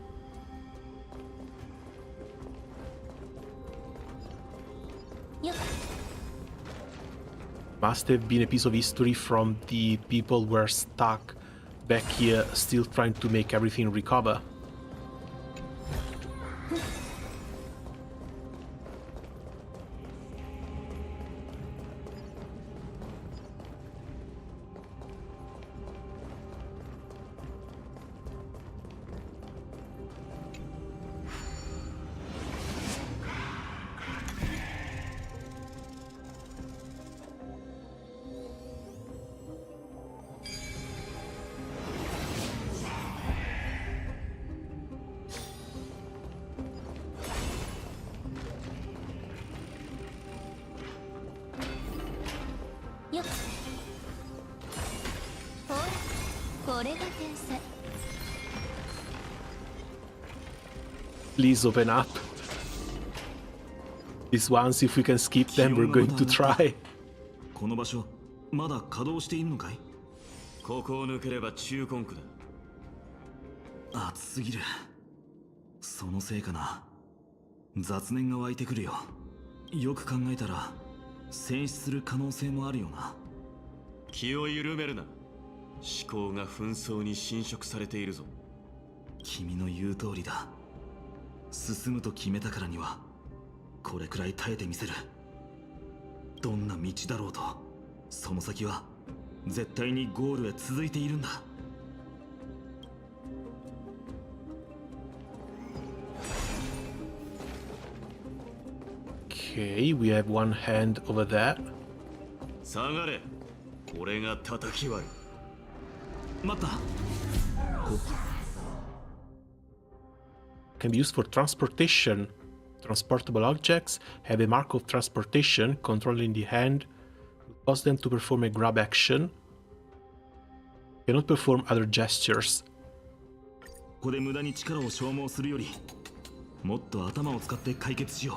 S1: Must have been a piece of history from the people who were stuck back here, still trying to make everything recover. Please open up. These ones, if we can skip them, we're going to try.
S15: この場所、まだ稼働しているのかい？
S18: ここを抜ければ中根区だ。
S15: 暑すぎる。そのせいかな。雑念が湧いてくるよ。よく考えたら戦死する可能性もあるよな。
S18: 気を緩めるな。思考が紛争に侵食されているぞ。
S15: 君の言う通りだ。進むと決めたからにはこれくらい耐えてみせる。どんな道だろうとその先は絶対にゴールへ続いているんだ。
S1: Okay, we have one hand over there.
S18: 下がれ。俺が叩き割る。
S15: 待った。
S1: Can be used for transportation. Transportable objects have a mark of transportation. Controlling the hand will cause them to perform a grab action. Cannot perform other gestures.
S15: ここで無駄に力を消耗するより、もっと頭を使って解決しよう。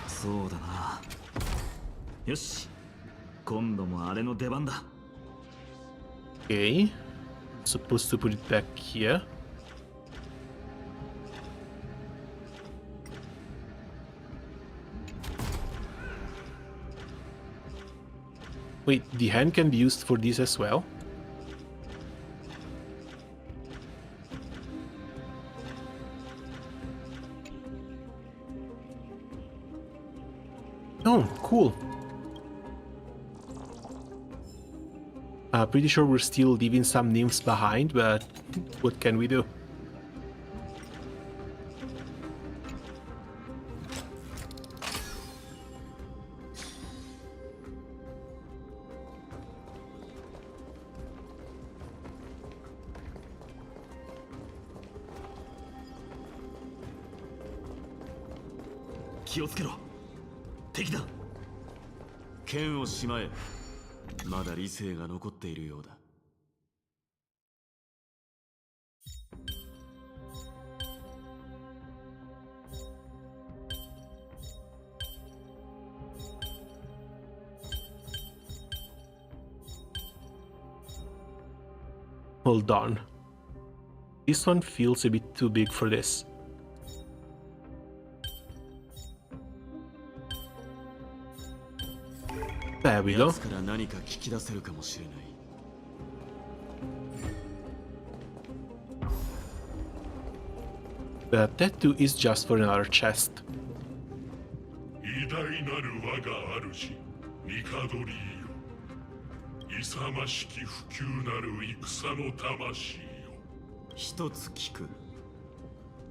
S15: そうだな。よし。今度もあれの出番だ。
S1: Okay. Supposed to put it back here. Wait, the hand can be used for this as well? Oh, cool. Pretty sure we're still leaving some nymphs behind, but what can we do?
S18: Take 剣をしまえ。まだ理性が残っているようだ。
S1: Hold on. This one feels a bit too big for this. There we go. The tattoo is just for another chest.
S20: 偉大なる我が主、帝よ。勇ましき不朽なる戦の魂よ。
S18: 一つ聞く。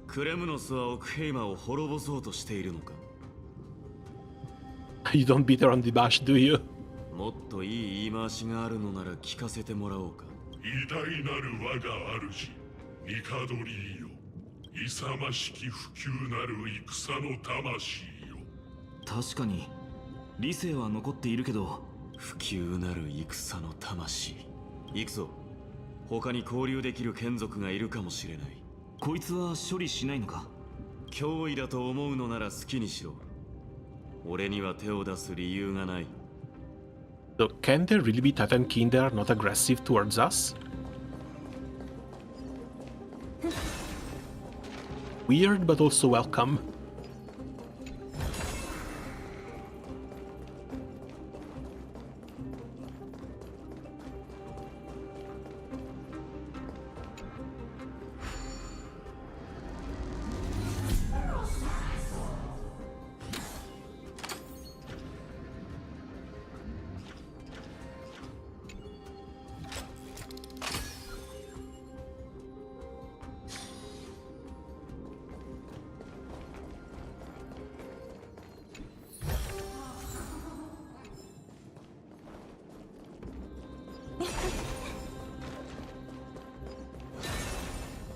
S18: クレムノスはオクヘイマを滅ぼそうとしているのか？
S1: You don't beat around the bush, do you?
S18: もっといい言い回しがあるのなら聞かせてもらおうか。
S20: 偉大なる我が主、帝よ。勇ましき不朽なる戦の魂よ。
S15: 確かに理性は残っているけど、
S18: 不朽なる戦の魂。行くぞ。他に交流できる眷属がいるかもしれない。
S15: こいつは処理しないのか？
S18: 脅威だと思うのなら好きにしろ。俺には手を出す理由がない。
S1: So can there really be Titan King that are not aggressive towards us? Weird but also welcome.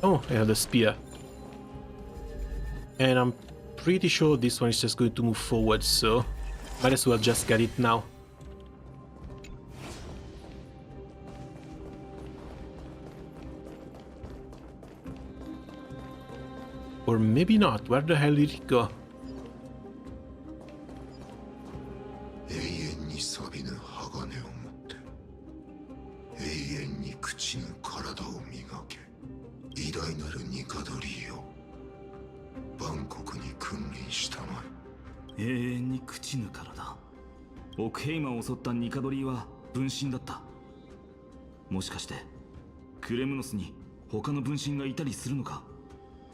S1: Oh, I have the spear. And I'm pretty sure this one is just going to move forward, so might as well just get it now. Or maybe not. Where the hell did it go?
S16: 永遠に錆びぬ鋼を持って永遠に朽ちぬ体を磨け。偉大なるニカドリよ。万国に君臨したま
S15: え。永遠に朽ちぬ体。オクヘイマを襲ったニカドリは分身だった。もしかしてクレムノスに他の分身がいたりするのか？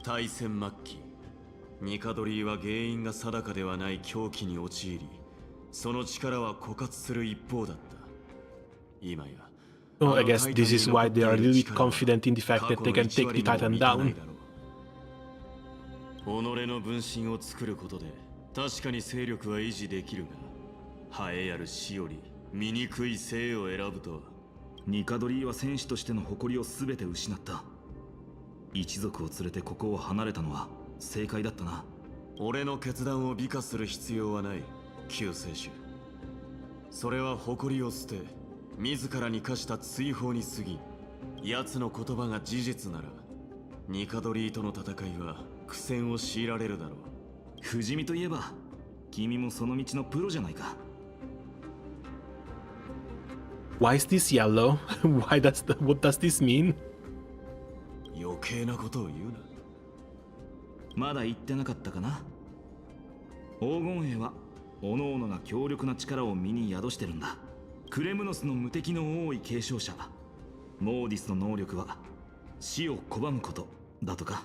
S18: 大戦末期、ニカドリは原因が定かではない狂気に陥り、その力は枯渇する一方だった。今や
S1: Oh, I guess this is why they are a little bit confident in the fact that they can take the Titan down.
S18: 己の分身を作ることで確かに勢力は維持できるが、栄えある死より醜い生を選ぶとは。
S15: ニカドリーは戦士としての誇りを全て失った。一族を連れてここを離れたのは正解だったな。
S18: 俺の決断を美化する必要はない、救世主。それは誇りを捨て、自らに課した追放に過ぎ。奴の言葉が事実なら、ニカドリーとの戦いは苦戦を強いられるだろう。
S15: 不死身といえば、君もその道のプロじゃないか。
S1: Why is this yellow? What does this mean?
S18: 余計なことを言うな。
S15: まだ言ってなかったかな。黄金兵は各々が強力な力を身に宿してるんだ。クレムノスの無敵の多い継承者、モーディスの能力は死を拒むことだとか。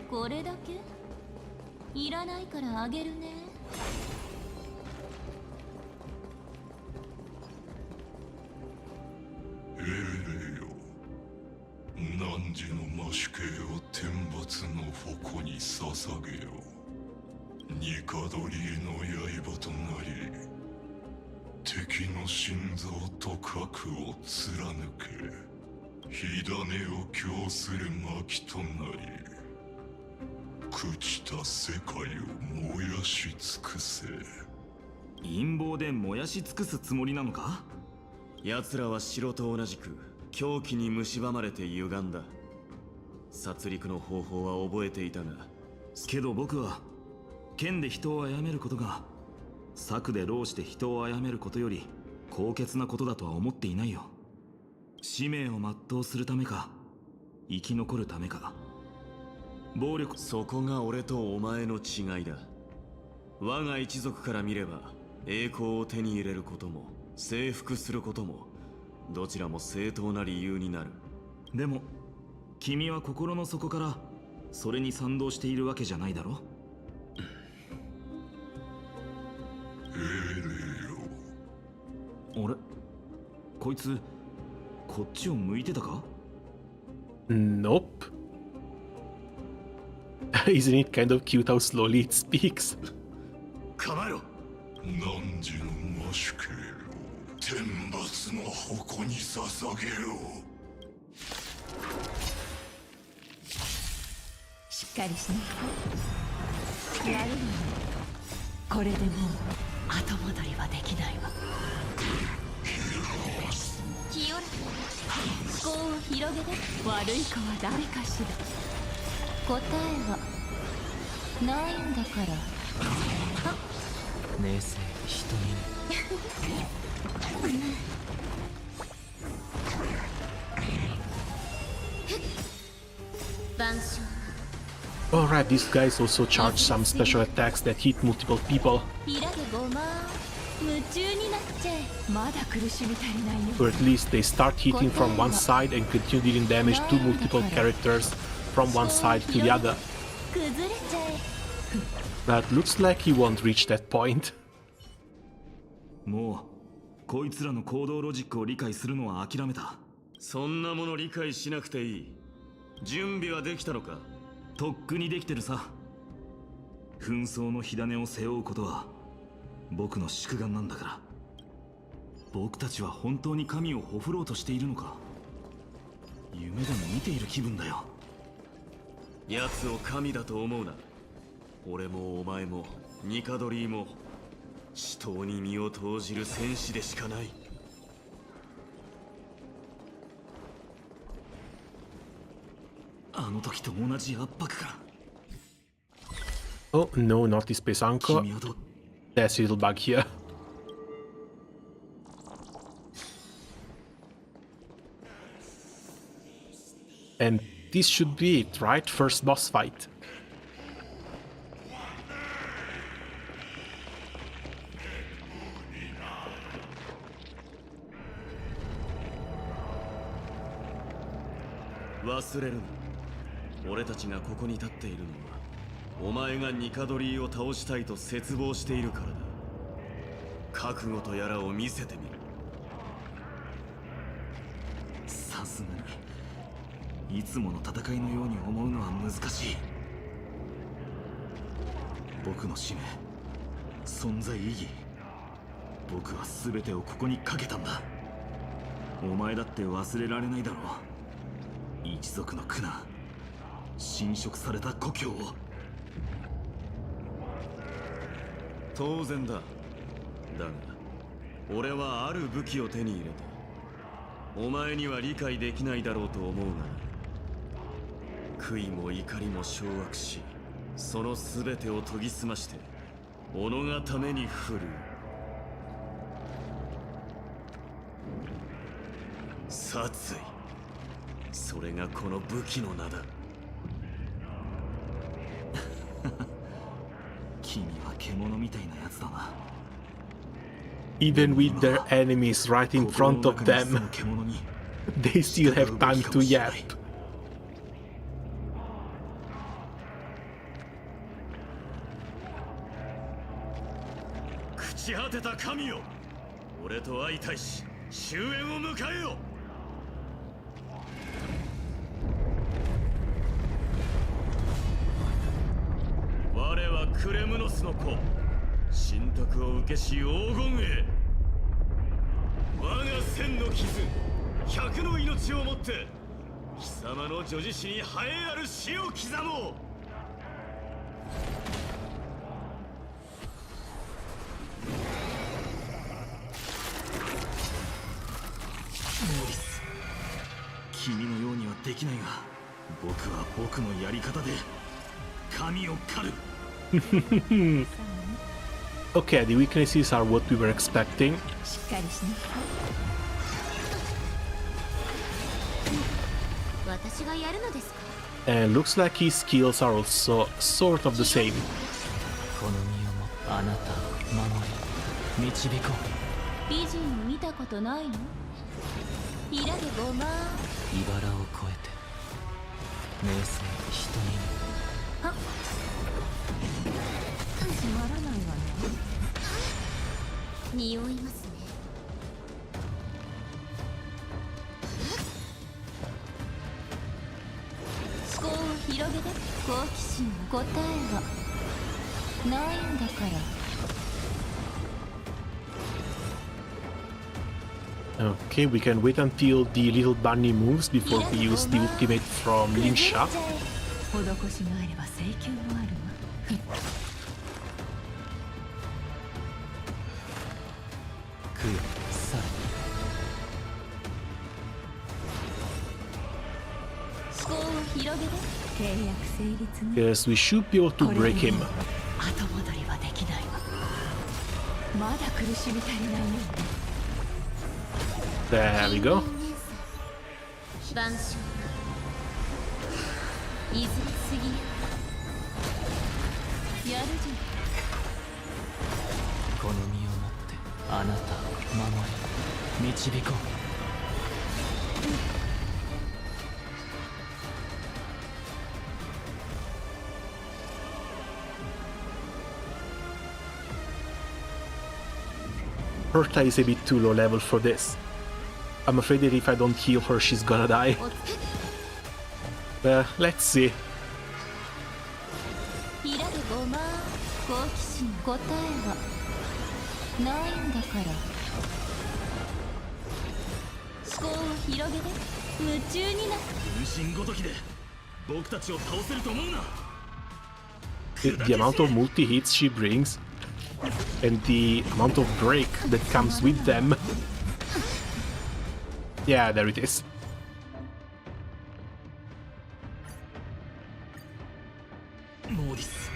S2: これだけいらないからあげるね。
S16: 汝の魔主系を天罰の矛に捧げよ。ニカドリーの刃となり、敵の心臓と核を貫け。火種を供する薪となり、朽ちた世界を燃やし尽くせ。
S15: 陰謀で燃やし尽くすつもりなのか。
S18: 奴らは城と同じく狂気に蝕まれて歪んだ。殺戮の方法は覚えていたが、
S15: けど僕は剣で人を殺めることが策で浪して人を殺めることより高潔なことだとは思っていないよ。使命を全うするためか、生き残るためか。暴力。
S18: そこが俺とお前の違いだ。我が一族から見れば、栄光を手に入れることも征服することもどちらも正当な理由になる。
S15: でも君は心の底からそれに賛同しているわけじゃないだろ。あれ、こいつこっちを向いてたか？
S1: Nope. Isn't it kind of cute how slowly it speaks?
S18: 構えろ。
S16: 汝の魔主系を天罰の矛に捧げよ。
S14: しっかりしなさい。やるのよ。これでもう後戻りはできないわ。
S2: 清らか思考を広げて。
S14: 悪い子は誰かしら。
S2: 答えはないんだから。
S8: 冷静人
S2: 晩鐘。
S1: Alright, these guys also charge some special attacks that hit multiple people.
S2: 開けごま夢中になっちゃえ。
S14: まだ苦しみ足りないよ。
S1: Or at least they start hitting from one side and continue dealing damage to multiple characters from one side to the other.
S2: 崩れちゃえ。
S1: But looks like he won't reach that point.
S15: もうこいつらの行動ロジックを理解するのは諦めた。
S18: そんなもの理解しなくていい。準備はできたのか？
S15: とっくにできてるさ。紛争の火種を背負うことは僕の宿願なんだから。僕たちは本当に神をほふろうとしているのか。夢でも見ている気分だよ。
S18: 奴を神だと思うな。俺もお前もニカドリーも死闘に身を投じる戦士でしかない。
S15: あの時と同じ圧迫感。
S1: Oh no, not this space anchor. There's a little bug here. And this should be it, right? First boss fight.
S18: Wasureるな。俺たちがここに立っているのは、お前がニカドリーを倒したいと切望しているからだ。覚悟とやらを見せてみる。
S15: すがにいつもの戦いのように思うのは難しい。僕の使命、存在意義、僕は全てをここにかけたんだ。お前だって忘れられないだろう。一族の苦難、侵食された故郷を。
S18: 当然だ。だが俺はある武器を手に入れた。お前には理解できないだろうと思うが、悔いも怒りも掌握し、その全てを研ぎ澄まして己がために振るう。殺意、それがこの武器の名だ。
S15: 君は獣みたいなやつだな。
S1: Even with their enemies right in front of them, they still have time to yap.
S18: 朽ち果てた神よ、俺と相対し終焉を迎えよ。我はクレムノスの子、神託を受けし黄金へ。我が千の傷、百の命をもって貴様の女子史に栄えある死を刻もう。
S15: モーリス、君のようにはできないが、僕は僕のやり方で神を狩る。
S1: Okay, the weaknesses are what we were expecting.
S2: しっかりしな。私がやるのですか。
S1: And looks like his skills are also sort of the same.
S8: この身をもあなたを守り導こう。
S2: 美人を見たことないの？イラでごま。
S8: 茨を越えて名声人に。
S2: はっ。つまらないわね。匂いますね。思考を広げて。好奇心の答えはないんだから。
S1: Okay, we can wait until the little bunny moves before we use the ultimate from Linsha.
S14: 施しがあれば請求もあるわ。
S8: 供養さ
S2: 思考を広げて。
S14: 契約成立ね。
S1: Yes, we should be able to break him.
S14: 後戻りはできないわ。まだ苦しみ足りないね。
S1: There we go.
S2: 晩鐘いずれ過ぎやるじゃん。
S8: この身をもってあなたを守り導こう。
S1: Herta is a bit too low level for this. I'm afraid that if I don't heal her, she's gonna die. Let's see.
S2: イラでごま。好奇心答えはないんだから。思考を広げて。夢中にな。
S15: 分身ごときで僕たちを倒せると思うな。
S1: The amount of multi-hits she brings and the amount of break that comes with them. Yeah, there it is.
S15: モーリス、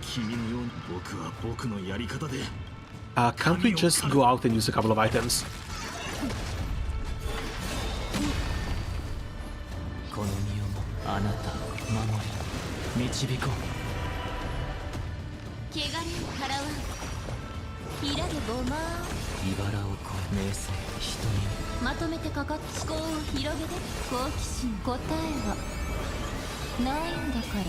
S15: 君のように僕は僕のやり方で。
S1: Can't we just go out and use a couple of items?
S8: この身をもあなたを守り導こう。
S2: 汚れを払わん。イラでごま。
S8: 茨を越え名声人に。
S2: まとめてかかって。思考を広げて。好奇心答えはないんだから。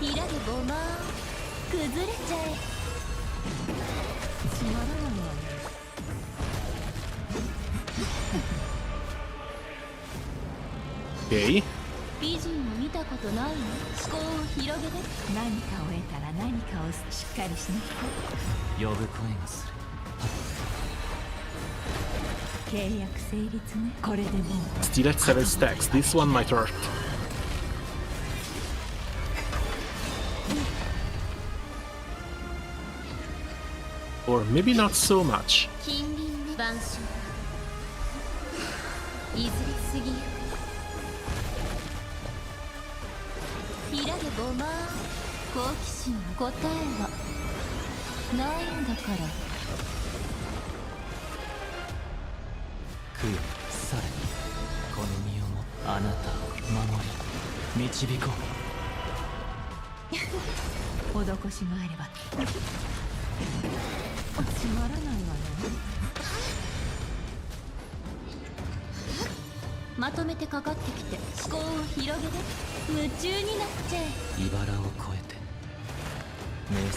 S2: イラでごま。崩れちゃえ。つまらないわね。
S1: Okay.
S3: 美人を見たことないの？思考を広げて。
S14: 何かを得たら何かをしっかりしなさい。呼ぶ声がする。契約成立ね。これでもう
S1: Still at 7 stacks. This one might hurt. Or maybe not so much.
S3: 近隣の晩鐘。いずれ過ぎゆく。開けごま好奇心の答えはないんだから。
S8: 食うされこの身をもあなたを守り導こう。
S14: 施しがあればつまらないわね。
S3: まとめてかかってきて思考を広げて夢中になっちゃえ。
S8: 茨を越えて名声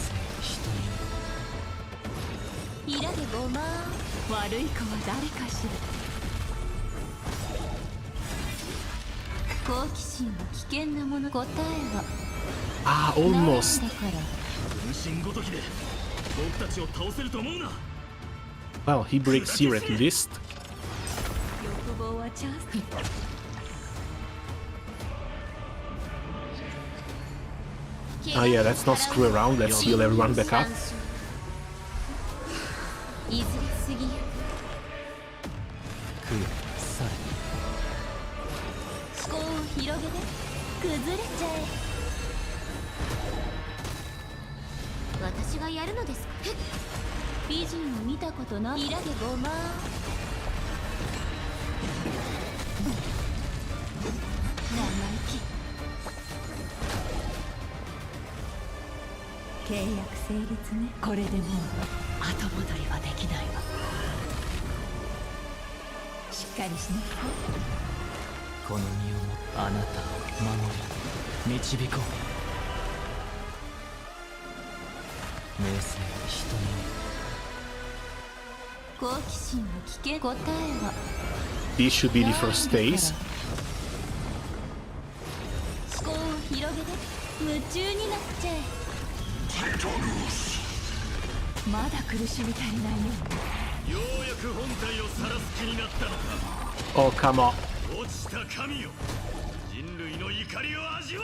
S8: 人に
S3: 開けごま
S14: 悪い子は誰かし
S3: ら。好奇心は危険なもの。答えは
S1: almost.
S3: ないんだから。
S15: 分身ごときで僕たちを倒せると思うな。
S1: Well, he breaks here at least.
S14: 欲望はチャンス。
S1: Yeah, let's not screw around. Let's heal everyone back up.
S3: いずれ過ぎゆく。
S8: 食うされ
S3: 思考を広げて崩れちゃえ。私がやるのですか？美人を見たことない。開けごま生意気。
S14: 契約成立ね。これでもう後戻りはできないわ。しっかりしなさい。
S8: この身をもあなたを守り導こう。名声人に
S3: 好奇心の危険。答えは
S1: These should be the first days.
S3: 思考を広げて夢中になっちゃえ。
S14: まだ苦しみ足りないよ。
S15: ようやく本体を晒す気になったのか。
S1: Oh, come on.
S15: 落ちた神よ、人類の怒りを味わ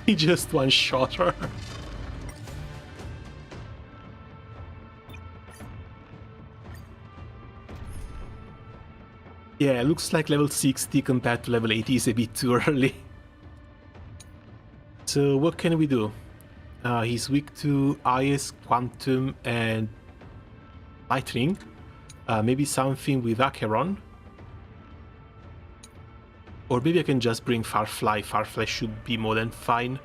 S1: He
S15: え。
S1: just one shot her. Yeah, looks like level 60 compared to level 80 is a bit too early. So what can we do? He's weak to ice, quantum, and lightning. Maybe something with Acheron. Or maybe I can just bring Farfly. Farfly should be more than fine.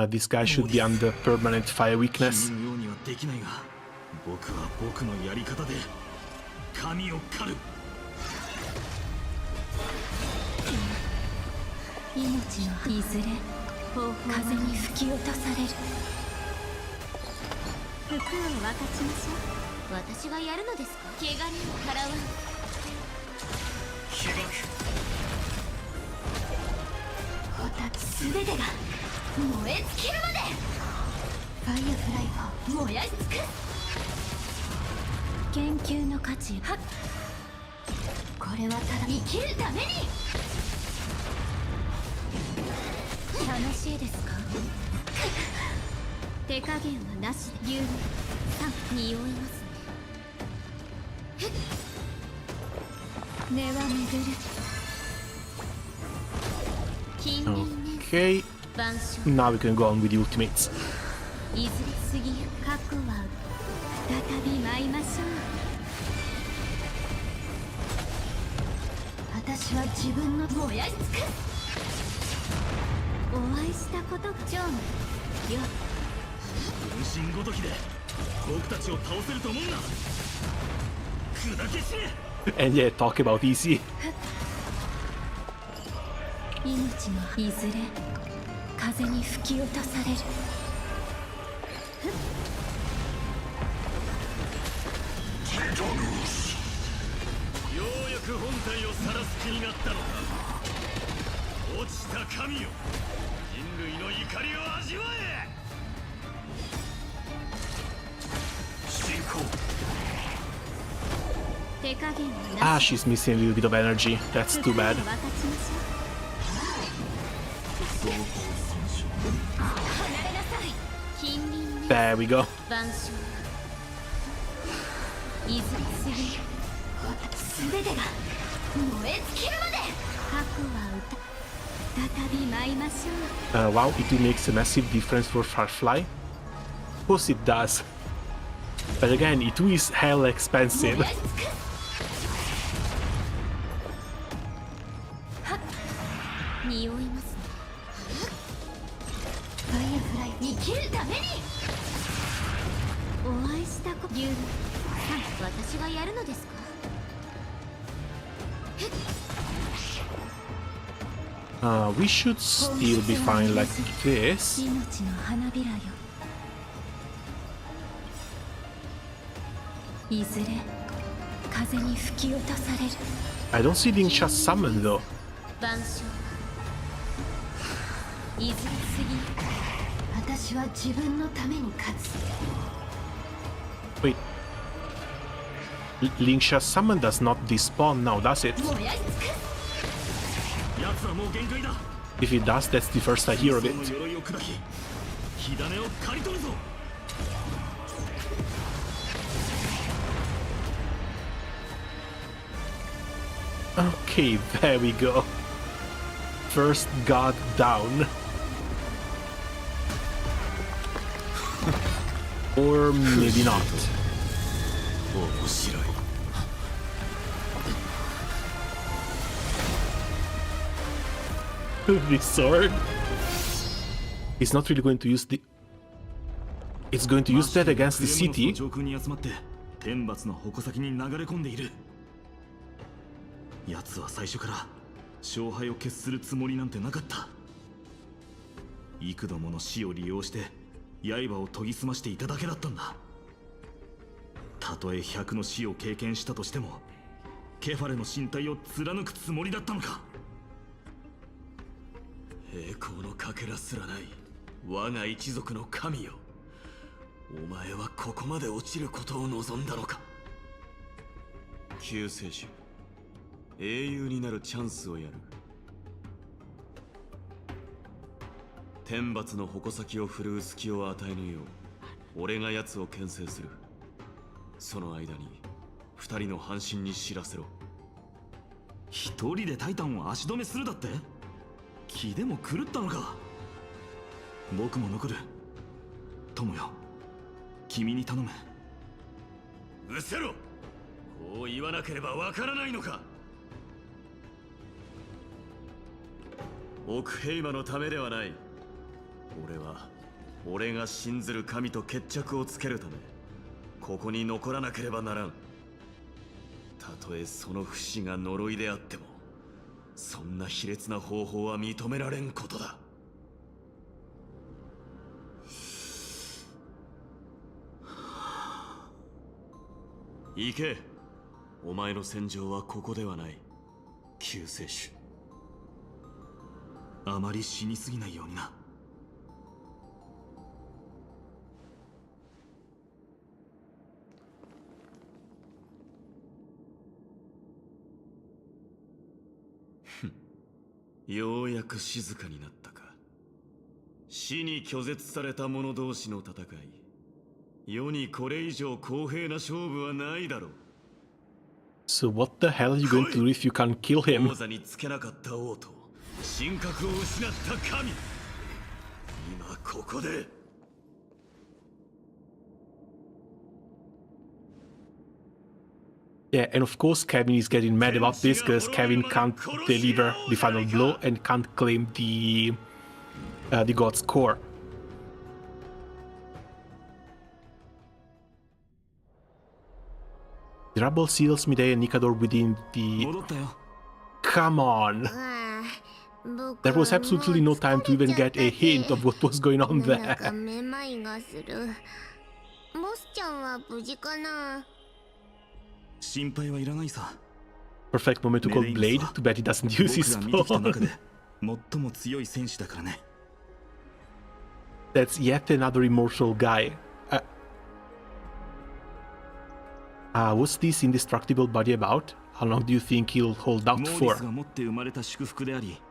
S1: This guy should be under permanent fire weakness.
S15: 僕は僕のやり方で神を狩る。
S3: 命のいずれ風に吹き落とされる。服を分かちましょう。私がやるのですか？怪我人を払わん。
S15: 被爆。
S3: すべてが燃え尽きるまで。ファイアフライを燃やし尽くす。研究の価値。はっ。これはただ生きるために。楽しいですか？手加減はなしで。牛乳さん匂いますね。根は巡る。近隣ね。
S1: Okay, now we can go on with the ultimates.
S3: いずれ過ぎゆく過去は再び舞いましょう。私は自分の燃やし尽くす。お会いしたことがジョンよ。
S15: 分身ごときで僕たちを倒せると思うな。砕け死ね。
S1: And yeah, talk about easy.
S3: 命のいずれ
S2: 風に吹き落とされる。
S9: ようやく本体を晒す気になったのか。落ちた神よ、人類の怒りを味わえ。進行。
S1: Ah, she's missing a little bit of energy. That's too bad. There we go. Wow, it makes a massive difference for Firefly. Of course it does. But again, it is hell expensive. We should still be fine like this. I don't see Lingsha summon though. Wait. Lingsha's summon does not despawn now, does it? If it does, that's the first I hear of it. Okay, there we go. First god down. Or maybe not. This sword? It's not really going to use the... It's going to use that against the city.
S15: 奴は最初から勝敗を決するつもりなんてなかった。幾度もの死を利用して刃を研ぎ澄ましていただけだったんだ。たとえ100の死を経験したとしてもケファレの身体を貫くつもりだったのか。
S4: 栄光のかけらすらない我が一族の神よ、お前はここまで落ちることを望んだのか。救世主、英雄になるチャンスをやる。天罰の矛先を振るう隙を与えぬよう俺が奴を牽制する。その間に二人の半身に知らせろ。
S15: 一人でタイタンを足止めするだって？気でも狂ったのか。僕も残る。友よ、君に頼む。
S4: うせろ。こう言わなければわからないのか。奥平魔のためではない。俺が信ずる神と決着をつけるためここに残らなければならん。たとえその不死が呪いであってもそんな卑劣な方法は認められんことだ。行け。お前の戦場はここではない。救世主、
S15: あまり死にすぎないようにな。
S4: ようやく静かになったか。死に拒絶された者同士の戦い、世にこれ以上公平な勝負はないだろう。
S1: So what the hell are you going to do if you can't kill him?
S4: 王座につけなかった王と神格を失った神、今ここで。
S1: Yeah, and of course Kevin is getting mad about this because Kevin can't deliver the final blow and can't claim the god's core. The Rubble seals Midday and Nikador within the... Come on! There was absolutely no time to even get a hint of what was going on
S5: なんか
S1: there.
S5: めまいがする。ボスちゃんは無事かな。
S15: 心配はいらないさ。
S1: Perfect moment to call Blade. Too bad he doesn't use his
S15: 僕が見てきた中
S1: phone.
S15: で最も強い戦士だからね。
S1: That's yet another immortal guy. What's this indestructible body about? How long do you think he'll hold out
S15: モーリ
S1: for?
S15: スが持って生まれた祝福であり、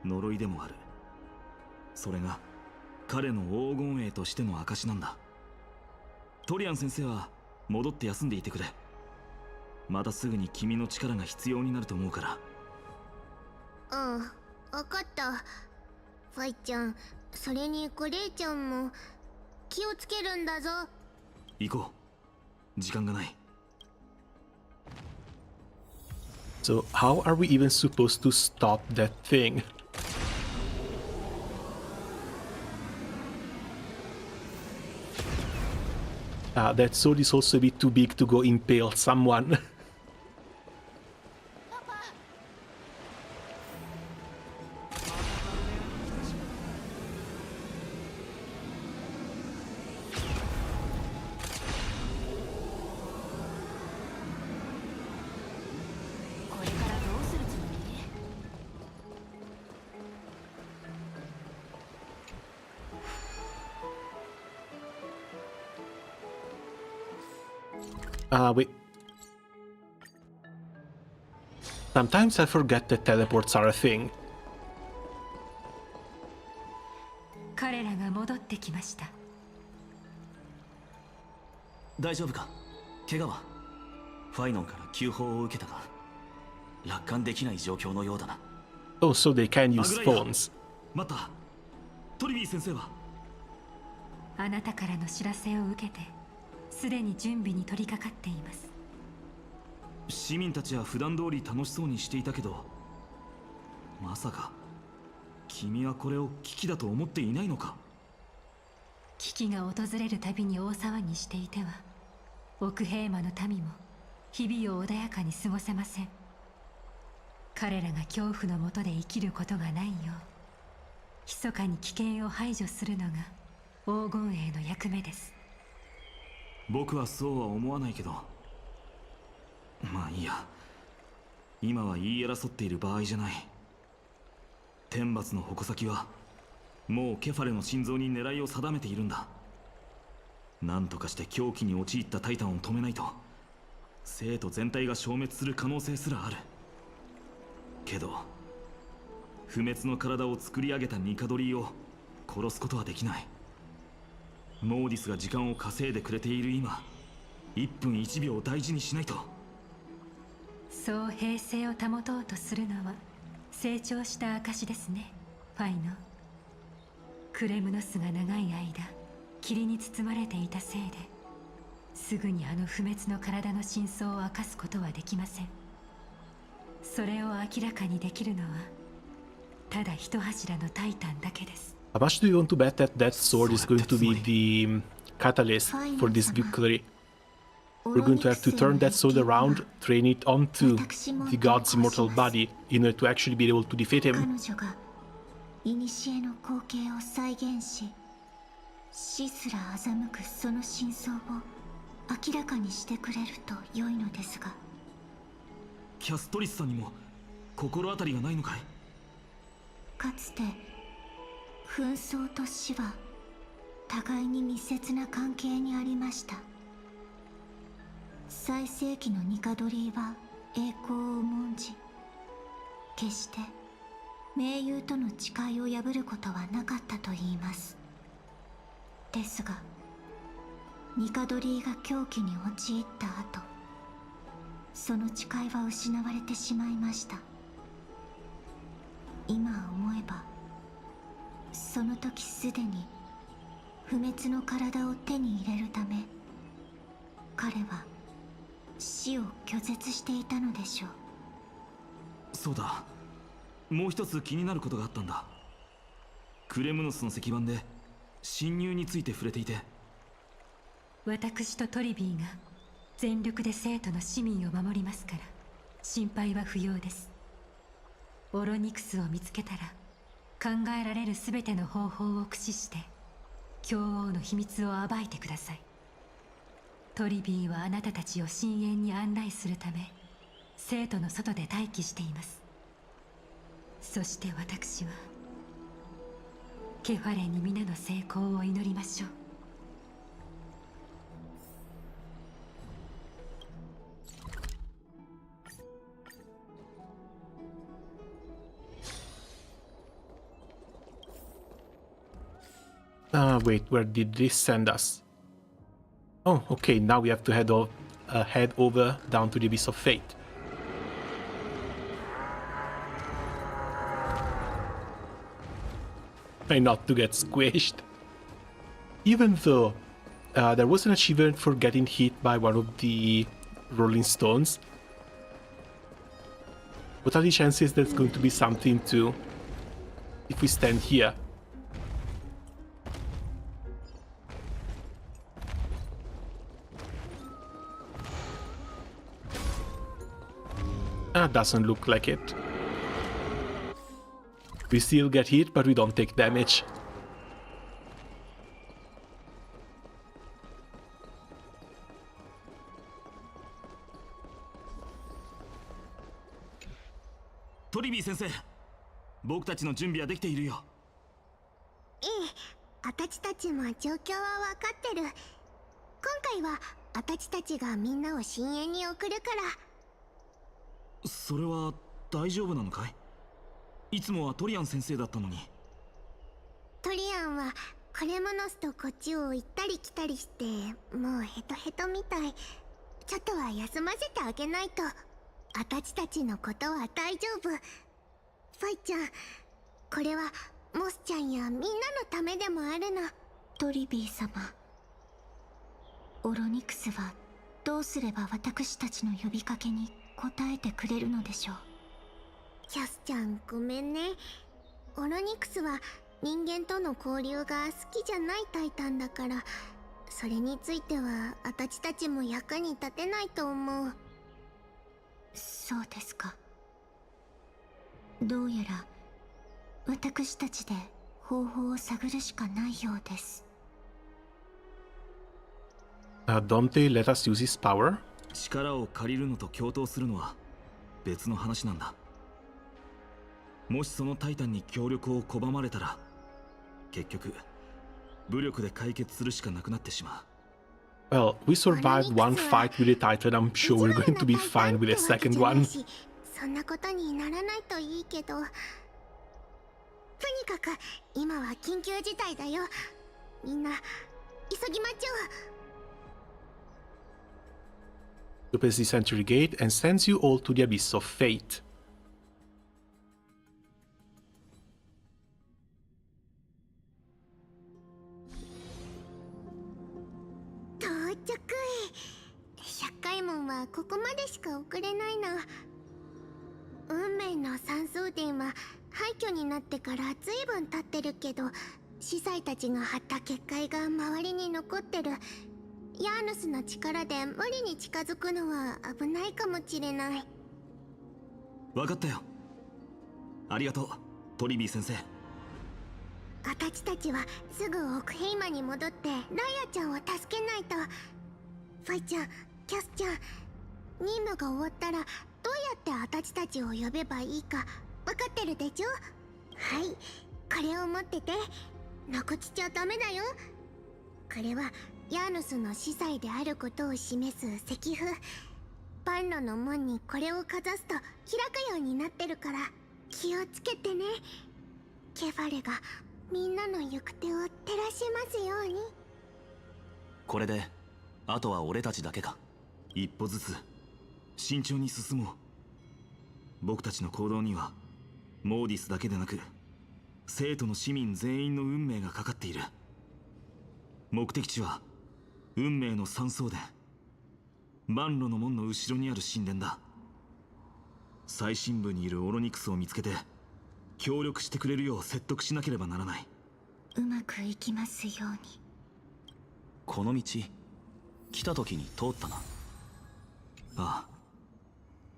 S15: 呪いでもある。それが彼の黄金栄としての証なんだ。トリアン先生は戻って休んでいてくれ。またすぐに君の力が必要になると思うから。
S5: うん、わかった。ファイちゃん、それにグレイちゃんも気をつけるんだぞ。
S15: 行こう。時間がない。
S1: So how are we even supposed to stop that thing? That sword is also a bit too big to go impale someone. Wait. Sometimes I forget that teleports are a thing.
S14: 彼らが戻ってきました。
S6: 大丈夫か？怪我は？ファイノンから急報を受けたが、楽観できない状況のようだな。
S1: Oh, so they can use phones.
S15: 待った。トリビー先生は？
S14: あなたからの知らせを受けて、すでに準備に取り掛かっています。
S15: 市民たちは普段通り楽しそうにしていたけど、まさか君はこれを危機だと思っていないのか？
S14: 危機が訪れるたびに大騒ぎしていては、奥平魔の民も日々を穏やかに過ごせません。彼らが恐怖の下で生きることがないよう、密かに危険を排除するのが黄金栄の役目です。
S15: 僕はそうは思わないけど、まあいいや。今は言い争っている場合じゃない。天罰の矛先はもうケファレの心臓に狙いを定めているんだ。何とかして狂気に陥ったタイタンを止めないと、生徒全体が消滅する可能性すらある。けど不滅の体を作り上げたニカドリーを殺すことはできない。モーディスが時間を稼いでくれている今、1分1秒を大事にしないと。
S14: そう平静を保とうとするのは成長した証ですね、ファイノ。クレムノスが長い間霧に包まれていたせいで、すぐにあの不滅の体の真相を明かすことはできません。それを明らかにできるのはただ一柱のタイタンだけです。
S1: How much do you want to bet that that sword is going to be the catalyst for this victory? We're going to have to turn that sword around, train it onto the god's immortal body in order to actually be able to defeat him.
S11: 彼女が古の光景を再現し、死すら欺くその真相を明らかにしてくれると良いのですが。
S15: キャストリスさんにも心当たりがないのかい？
S11: かつて紛争と死は互いに密接な関係にありました。最盛期のニカドリーは栄光を重んじ、決して盟友との誓いを破ることはなかったと言います。ですがニカドリーが狂気に陥った後、その誓いは失われてしまいました。今思えばその時すでに不滅の体を手に入れるため、彼は死を拒絶していたのでしょう。
S15: そうだ、もう一つ気になることがあったんだ。クレムノスの石板で侵入について触れていて、
S14: 私とトリビーが全力で生徒の市民を守りますから心配は不要です。オロニクスを見つけたら考えられる全ての方法を駆使して教王の秘密を暴いてください。トリビーはあなたたちを深淵に案内するため聖都の外で待機しています。そして私はケファレに皆の成功を祈りましょう。
S1: Wait, where did this send us? Oh, okay, now we have to head over down to the Abyss of Fate. Try not to get squished. Even though there was an achievement for getting hit by one of the rolling stones. What are the chances there's going to be something to if we stand here? Doesn't look like it. We still get hit, but we don't take damage.
S15: Toribi 先生、僕たちの準備はできているよ。
S5: ええ、あたちたちも状況は分かってる。今回はあたちたちがみんなを深淵に送るから。
S15: それは大丈夫なのかい？いつもはトリアン先生だったのに。
S5: トリアンはクレモノスとこっちを行ったり来たりしてもうヘトヘトみたい。ちょっとは休ませてあげないと。あたちたちのことは大丈夫。ファイちゃん、これはモスちゃんやみんなのためでもあるの。
S11: トリビー様、オロニクスはどうすれば私たちの呼びかけに応えてくれるのでしょう。
S5: キャスちゃん、ごめんね。オロニクスは人間との交流が好きじゃないタイタンだから、それについてはあたちたちも役に立てないと思う。
S11: そうですか。どうやら私たちで方法を探るしかないようです。
S1: Don't they let us use his power?
S15: 力を借りるのと共闘するのは別の話なんだ。もしそのタイタンに協力を拒まれたら、結局武力で解決するしかなくなってしまう。
S1: Well, we survived one fight with the Titan. I'm sure we're going to be fine with the second one.
S5: そんなことにならないといいけど、とにかく今は緊急事態だよ。みんな急ぎましょう。
S1: Opens the Century Gate and sends you all to the Abyss of Fate.
S5: 到着。100回門はここまでしか送れないな。運命の三層殿は廃墟になってから随分経ってるけど、司祭たちが張った結界が周りに残ってる。ヤーヌスの力で無理に近づくのは危ないかもしれない。
S15: 分かったよ。ありがとう、トリビー先生。
S5: あたちたちはすぐオクヘイマに戻ってライアちゃんを助けないと。ファイちゃん、キャスちゃん、任務が終わったらどうやってあたちたちを呼べばいいか分かってるでしょ。はい、これを持ってて。なくちゃダメだよ。これはヤーヌスの司祭であることを示す石符。パンロの門にこれをかざすと開くようになってるから、気をつけてね。ケファレがみんなの行く手を照らしますように。
S6: これであとは俺たちだけか。
S15: 一歩ずつ慎重に進もう。僕たちの行動にはモーディスだけでなく生徒の市民全員の運命がかかっている。目的地は運命の三層殿、万路の門の後ろにある神殿だ。最深部にいるオロニクスを見つけて協力してくれるよう説得しなければならない。
S11: うまくいきますように。
S6: この道来た時に通ったな。
S15: あ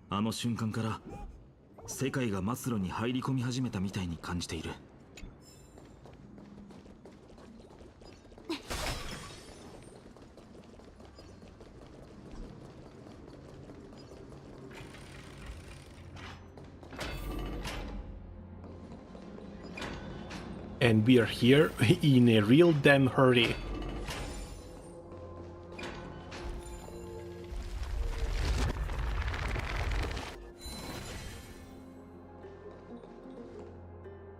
S15: あ、あの瞬間から世界が末路に入り込み始めたみたいに感じている。
S1: And we are here in a real damn hurry.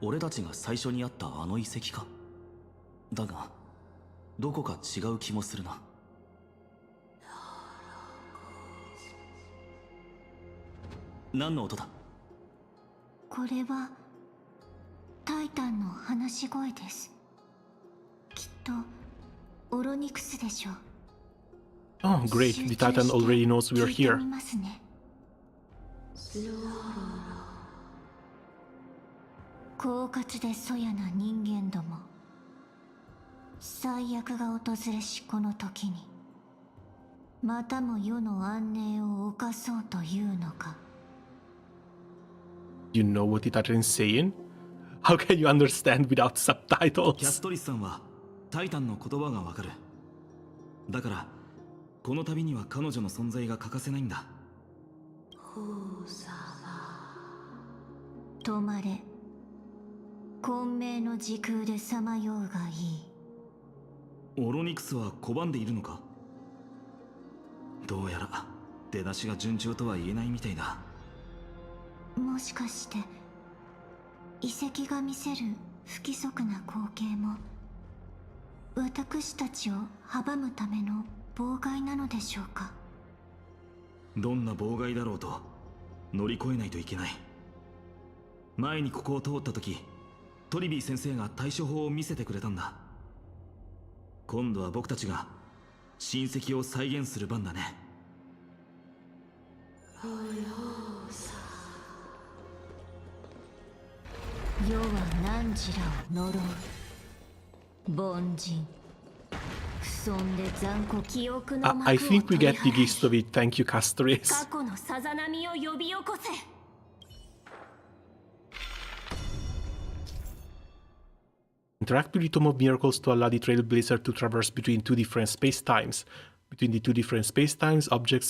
S6: 俺たちが最初に会ったあの遺跡か。だがどこか違う気もするな。何の音だ。
S11: これはタイタンの話し声です。きっとオロニクスでしょう。
S1: Oh, great. The Titan already knows we are here.
S11: 聞いてみますね。狡猾でそやな人間ども。最悪が訪れしこの時に、またも世の安寧を犯そうというのか。
S1: You know what the Titan is saying? How can you understand without
S15: キャ
S1: subtitles?
S15: ストリスさんはタイタンの言葉がわかる。だからこの旅には彼女の存在が欠かせないんだ。
S11: 止まれ。混迷の時空でさまようがいい。
S15: オロニクスは拒んでいるのか。どうやら出だしが順調とは言えないみたいだ。
S11: もしかして遺跡が見せる不規則な光景も私たちを阻むための妨害なのでしょうか。
S15: どんな妨害だろうと乗り越えないといけない。前にここを通った時、トリビー先生が対処法を見せてくれたんだ。今度は僕たちが親戚を再現する番だね。
S11: 世は汝らを呪う。凡人。不遜で残酷。記憶の幕を
S1: I think we
S11: 取り
S1: get the
S11: 払え。
S1: gist of it. Thank you, Castores.
S11: 過去のさざ波を呼び起こせ。
S1: Interact with the Tome of Miracles to allow the Trailblazer to traverse between two different spacetimes. Between the two different spacetimes, objects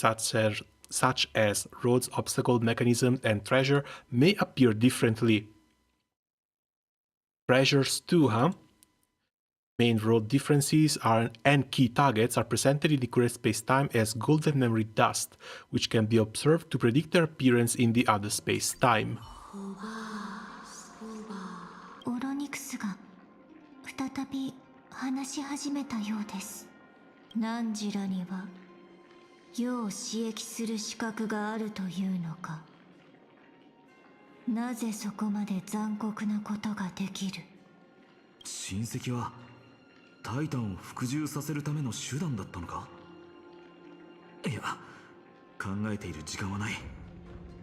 S1: such as roads, obstacle mechanisms, and treasure may appear differently. Treasures too, huh? Main road differences and key targets are presented in the current spacetime as golden memory dust, which can be observed to predict their appearance in the other spacetime.
S11: オロニクスが再び話し始めたようです。汝らには世を刺激する資格があるというのか。なぜそこまで残酷なことができる。
S15: 親戚はタイタンを服従させるための手段だったのか。いや、考えている時間はない。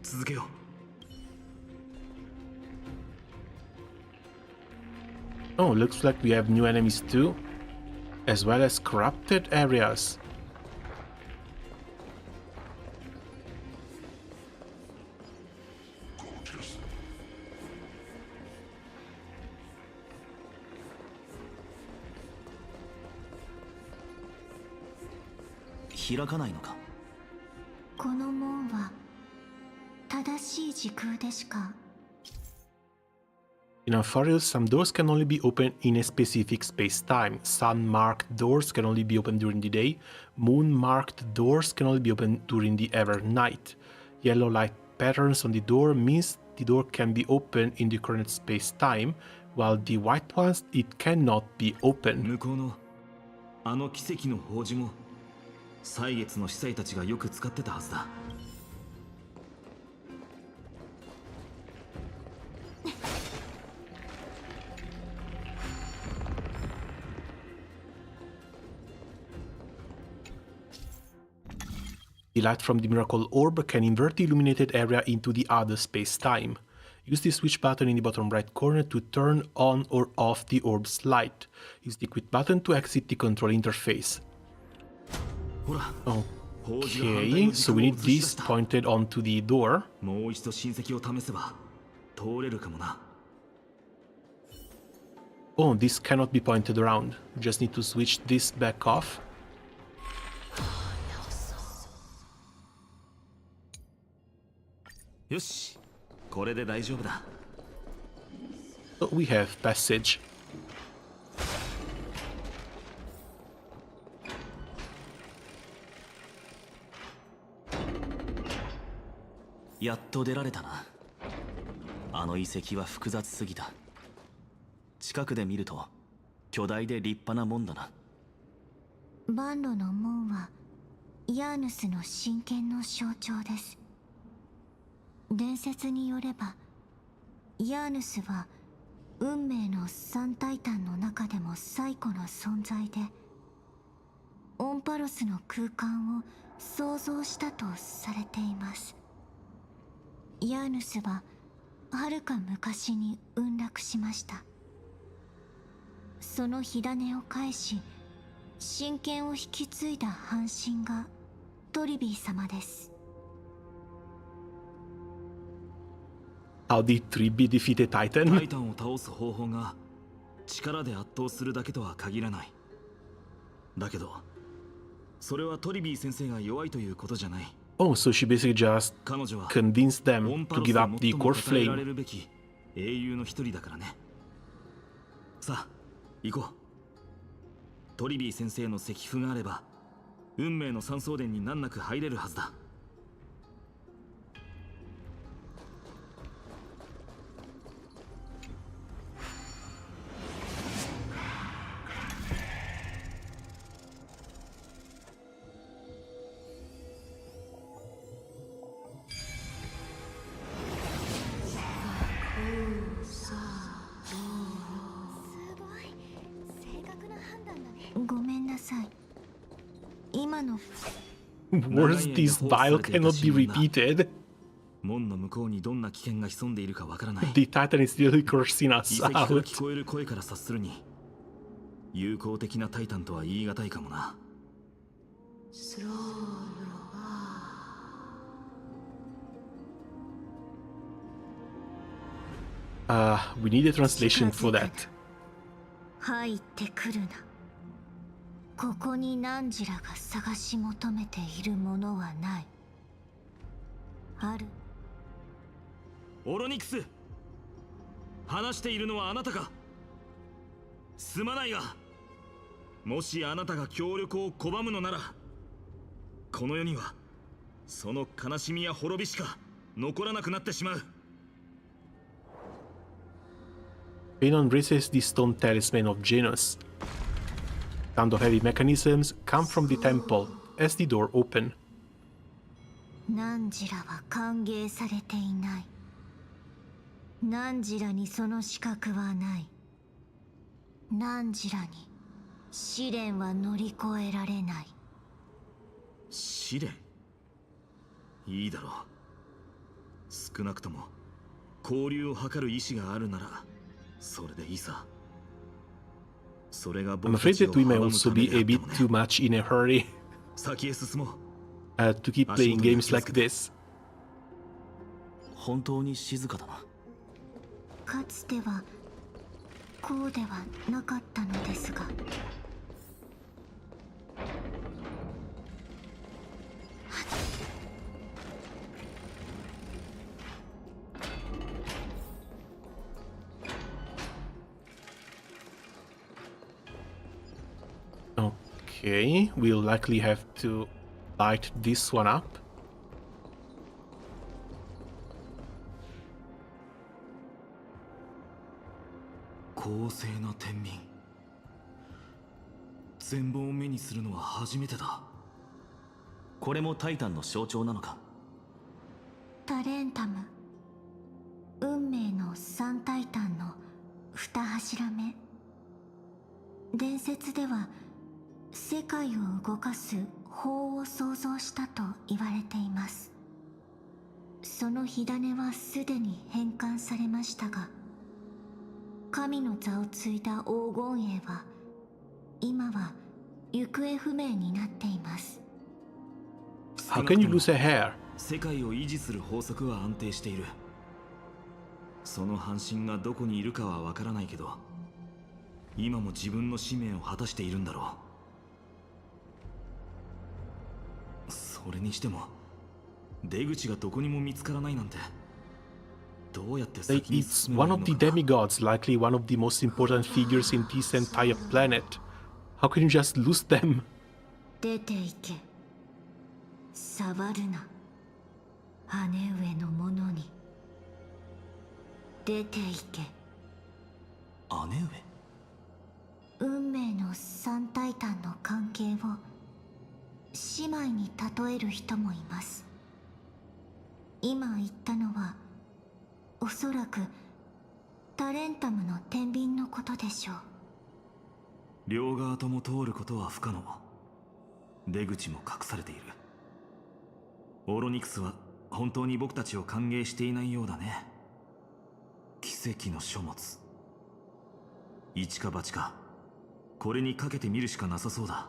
S15: 続けよう。
S1: Oh, looks like we have new enemies too, as well as corrupted areas.
S6: 開かないのか。
S11: この門は正しい時空でしか。
S1: In Ampharos, some doors can only be opened in a specific space-time. Sun-marked doors can only be opened during the day. Moon-marked doors can only be opened during the ever night. Yellow light patterns on the door means the door can be opened in the current space-time, while the white ones, it cannot be opened.
S15: 向こうのあの奇跡の宝珠も歳月の司祭たちがよく使ってたはずだ。
S1: The light from the miracle orb can invert the illuminated area into the other space-time. Use the switch button in the bottom right corner to turn on or off the orb's light. Use the quit button to exit the control interface. Oh, Okay, so we need this pointed onto the door.
S15: もう一度親戚を試せば通れるかもな。
S1: Oh, this cannot be pointed around. We just need to switch this back off.
S15: よし、これで大丈夫だ。
S1: So we have passage.
S6: やっと出られたな。あの遺跡は複雑すぎた。近くで見ると巨大で立派な門だな。
S11: 万路の門はヤーヌスの神権の象徴です。伝説によればヤーヌスは運命の三タイタンの中でも最古の存在で、オンパロスの空間を創造したとされています。ヤーヌスははるか昔に墜落しました。その火種を返し神権を引き継いだ半身がトリビー様です。
S1: How did 3B defeat a Titan?
S15: タイタンを倒す方法が力で圧倒するだけとは限らない。だけどそれはトリビー先生が弱いということじゃない。
S1: Oh, so she basically just
S15: 彼女は
S1: convinced them to give up the core
S15: 最も称えられ
S1: flame.
S15: るべき英雄の一人だからね。さあ行こう。トリビー先生の石符があれば運命の三層殿に難なく入れるはずだ。
S11: ごめんなさい。今の
S1: Worse, this dial cannot be repeated.
S15: 門の向こうにどんな危険が潜んでいるかわからない。
S1: The Titan is still cursing
S15: 遺
S1: us
S15: 跡から
S1: out.
S15: 聞こえる声から察するに友好的なタイタンとは言い難いかもな。
S1: We need a translation for that.
S11: 入ってくるな。ここに汝らが探し求めているものはない。ある。
S15: オロニクス、話しているのはあなたか。すまないが、もしあなたが協力を拒むのなら、この世にはその悲しみや滅びしか残らなくなってしまう。
S1: Venom raises the stone talisman of Janus. Sound of heavy mechanisms come from the temple as the door open.
S11: 汝らは歓迎されていない。汝らにその資格はない。汝らに試練は乗り越えられない。
S15: 試練？いいだろう。少なくとも交流を図る意志があるならそれでいいさ。それが
S1: I'm afraid that we may also be a bit too much in a hurry
S15: 先へ進もう。
S1: to keep playing games like this.
S6: 本当に静かだな。
S11: かつてはこうではなかったのですが。
S1: Okay, we'll likely have to light this one up.
S15: 公正な天秤。全貌を目にするのは初めてだ。
S6: これもタイタンの象徴なのか。
S11: タレンタム、運命の三タイタンの二柱目。伝説では世界を動かす法を創造したと言われています。その火種はすでに変換されましたが、神の座を継いだ黄金栄は今は行方不明になっています。
S1: How can you lose a hair?
S15: 世界を維持する法則は安定している。その半身がどこにいるかはわからないけど、今も自分の使命を果たしているんだろう。それにしても出口がどこにも見つからないなんて、どうやって先に
S1: It's
S15: 進めばい
S1: one
S15: い
S1: of
S15: の
S1: the
S15: かな。
S1: demigods, likely one of the most important figures in this entire planet. How can you just lose them?
S2: 出て行け。触るな。姉上のものに。出て行け。
S6: 姉上？
S11: 運命の三タイタンの関係を姉妹に例える人もいます。今言ったのはおそらくタレンタムの天秤のことでしょう。
S15: 両側とも通ることは不可能。出口も隠されている。オロニクスは本当に僕たちを歓迎していないようだね。奇跡の書物。一か八か、これにかけてみるしかなさそうだ。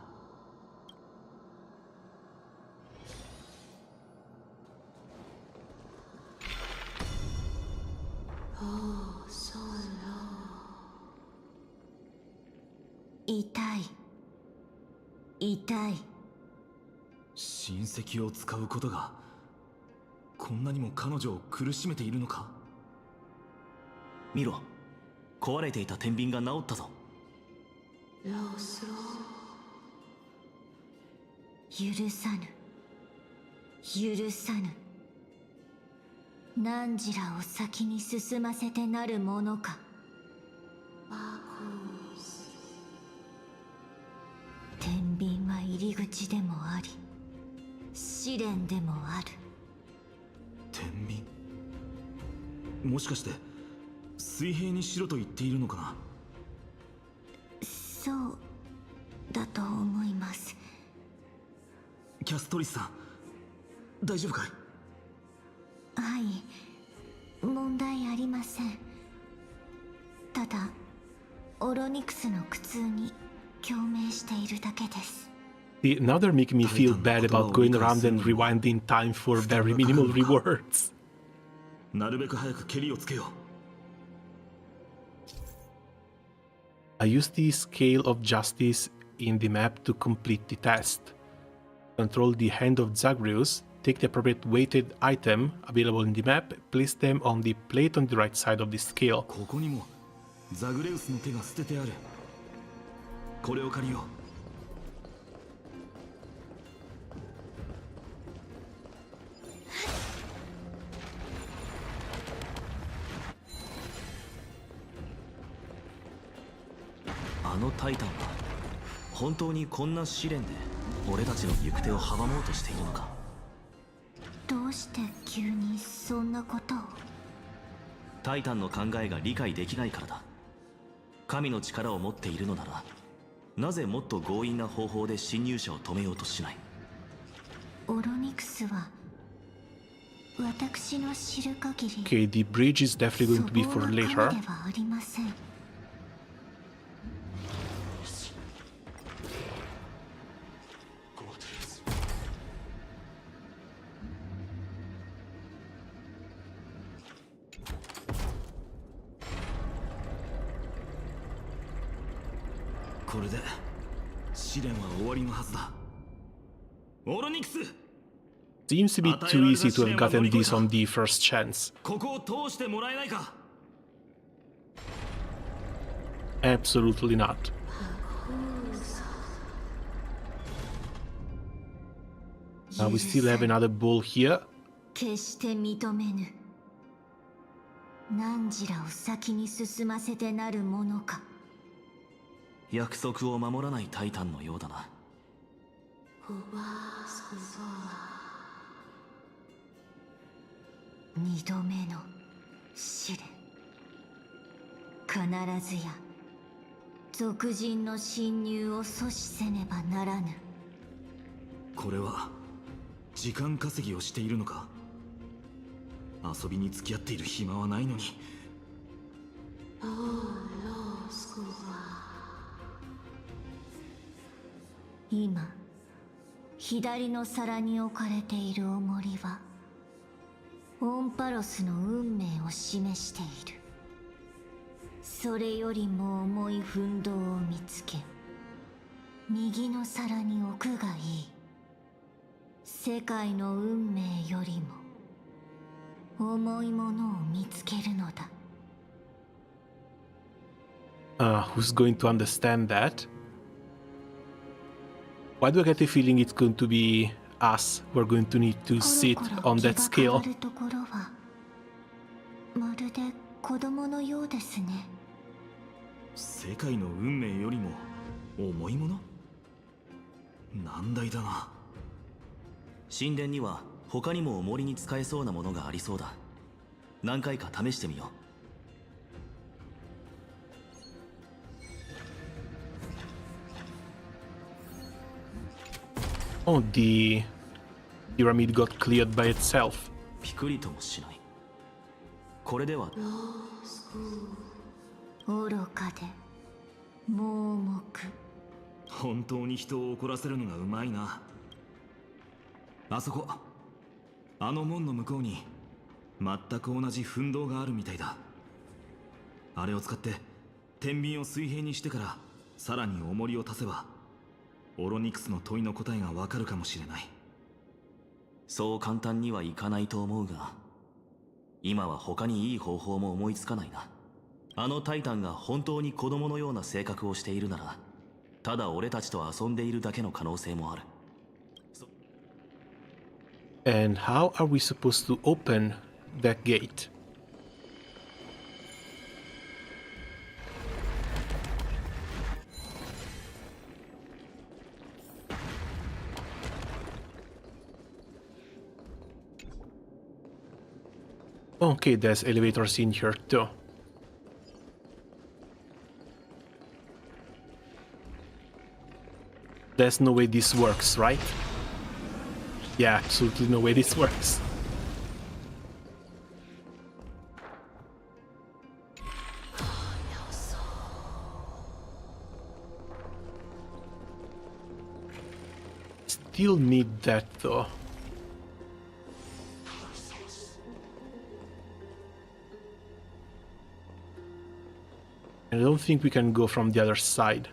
S2: 痛い。痛い。
S15: 親戚を使うことがこんなにも彼女を苦しめているのか。
S6: 見ろ、壊れていた天秤が治ったぞ。
S2: 許さぬ。許さぬ。汝らを先に進ませてなるものか。天秤は入り口でもあり、試練でもある。
S15: 天秤、もしかして水平にしろと言っているのかな。
S2: そうだと思います。
S15: キャストリスさん、大丈夫かい？
S11: はい、問題ありません。ただオロニクスの苦痛に共鳴しているだけです。
S1: Now they're making me feel bad about going around and rewinding time for very minimal rewards.
S15: なるべく早くケリをつけよう。
S1: I use the scale of justice in the map to complete the test. Control the hand of Zagreus, take the appropriate weighted item available in the map, place them on the plate on the right side of the scale.
S15: ここにもザグレウスの手が捨ててある。これを借りよう。
S6: あのタイタンは本当にこんな試練で俺たちの行く手を阻もうとしているのか。
S11: どうして急にそんなことを。
S6: タイタンの考えが理解できないからだ。神の力を持っているのなら、なぜもっと強引な方法で侵入者を止めようとしない。
S11: オロニクスは私の知る限り
S1: Okay, the bridge is definitely going to be for
S11: 粗暴な
S1: later.
S11: 神ではありません。
S15: これで試練は終わりのはずだ。オロニクス、
S1: Seems to be too easy to have gotten this on the first chance.
S15: ここを通してもらえないか。
S1: Absolutely not. Now we still have another bull here.
S2: 決して認めぬ。汝らを先に進ませてなるものか。
S6: 約束を守らないタイタンのようだな。
S2: 二度目の試練。必ずや俗人の侵入を阻止せねばならぬ。
S15: これは時間稼ぎをしているのか。遊びに付き合っている暇はないのに。
S2: 今
S11: 左の皿に置かれている重りはオンパロスの運命を示している。それよりも重い奮闘を見つけ、右の皿に置くがいい。世界の運命よりも重いものを見つけるのだ。
S1: Who's going to understand that? Why do I get the feeling it's going to be us who are going to need to sit on that scale?
S11: ところはまるで子供のようですね。
S15: 世界の運命よりも重いもの？難題だな。
S6: 神殿には他にも重りに使えそうなものがありそうだ。何回か試してみよう。
S1: Oh, the pyramid got cleared by itself.
S6: ピクリともしない。これでは
S11: 愚かで盲目。
S15: 本当に人を怒らせるのがうまいな。あそこ、あの門の向こうに全く同じ奮闘があるみたいだ。あれを使って天秤を水平にしてからさらに重りを足せばオロニクスの問いの答えがわかるかもしれない。
S6: そう簡単にはいかないと思うが、今は他にいい方法も思いつかないな。あのタイタンが本当に子供のような性格をしているなら、ただ俺たちと遊んでいるだけの可能性もある。
S1: And how are we supposed to open that gate? Okay, there's elevators in here too. There's no way this works, right? Yeah, absolutely no way this works. Still need that though. I don't think we can go from the other side.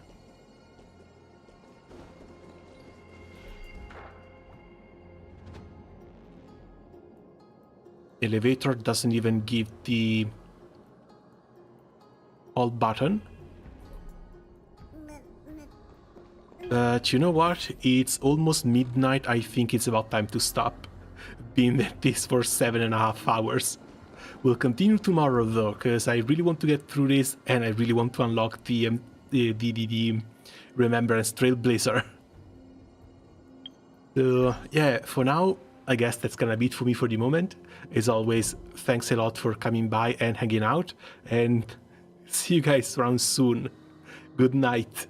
S1: Elevator doesn't even give the alt button. But you know what? It's almost midnight. I think it's about time to stop. Been at this for 7.5 hours. We'll continue tomorrow though, because I really want to get through this and I really want to unlock the Remembrance Trailblazer. So yeah, for now, I guess that's gonna be it for me for the moment. As always, thanks a lot for coming by and hanging out, and see you guys around soon. Good night.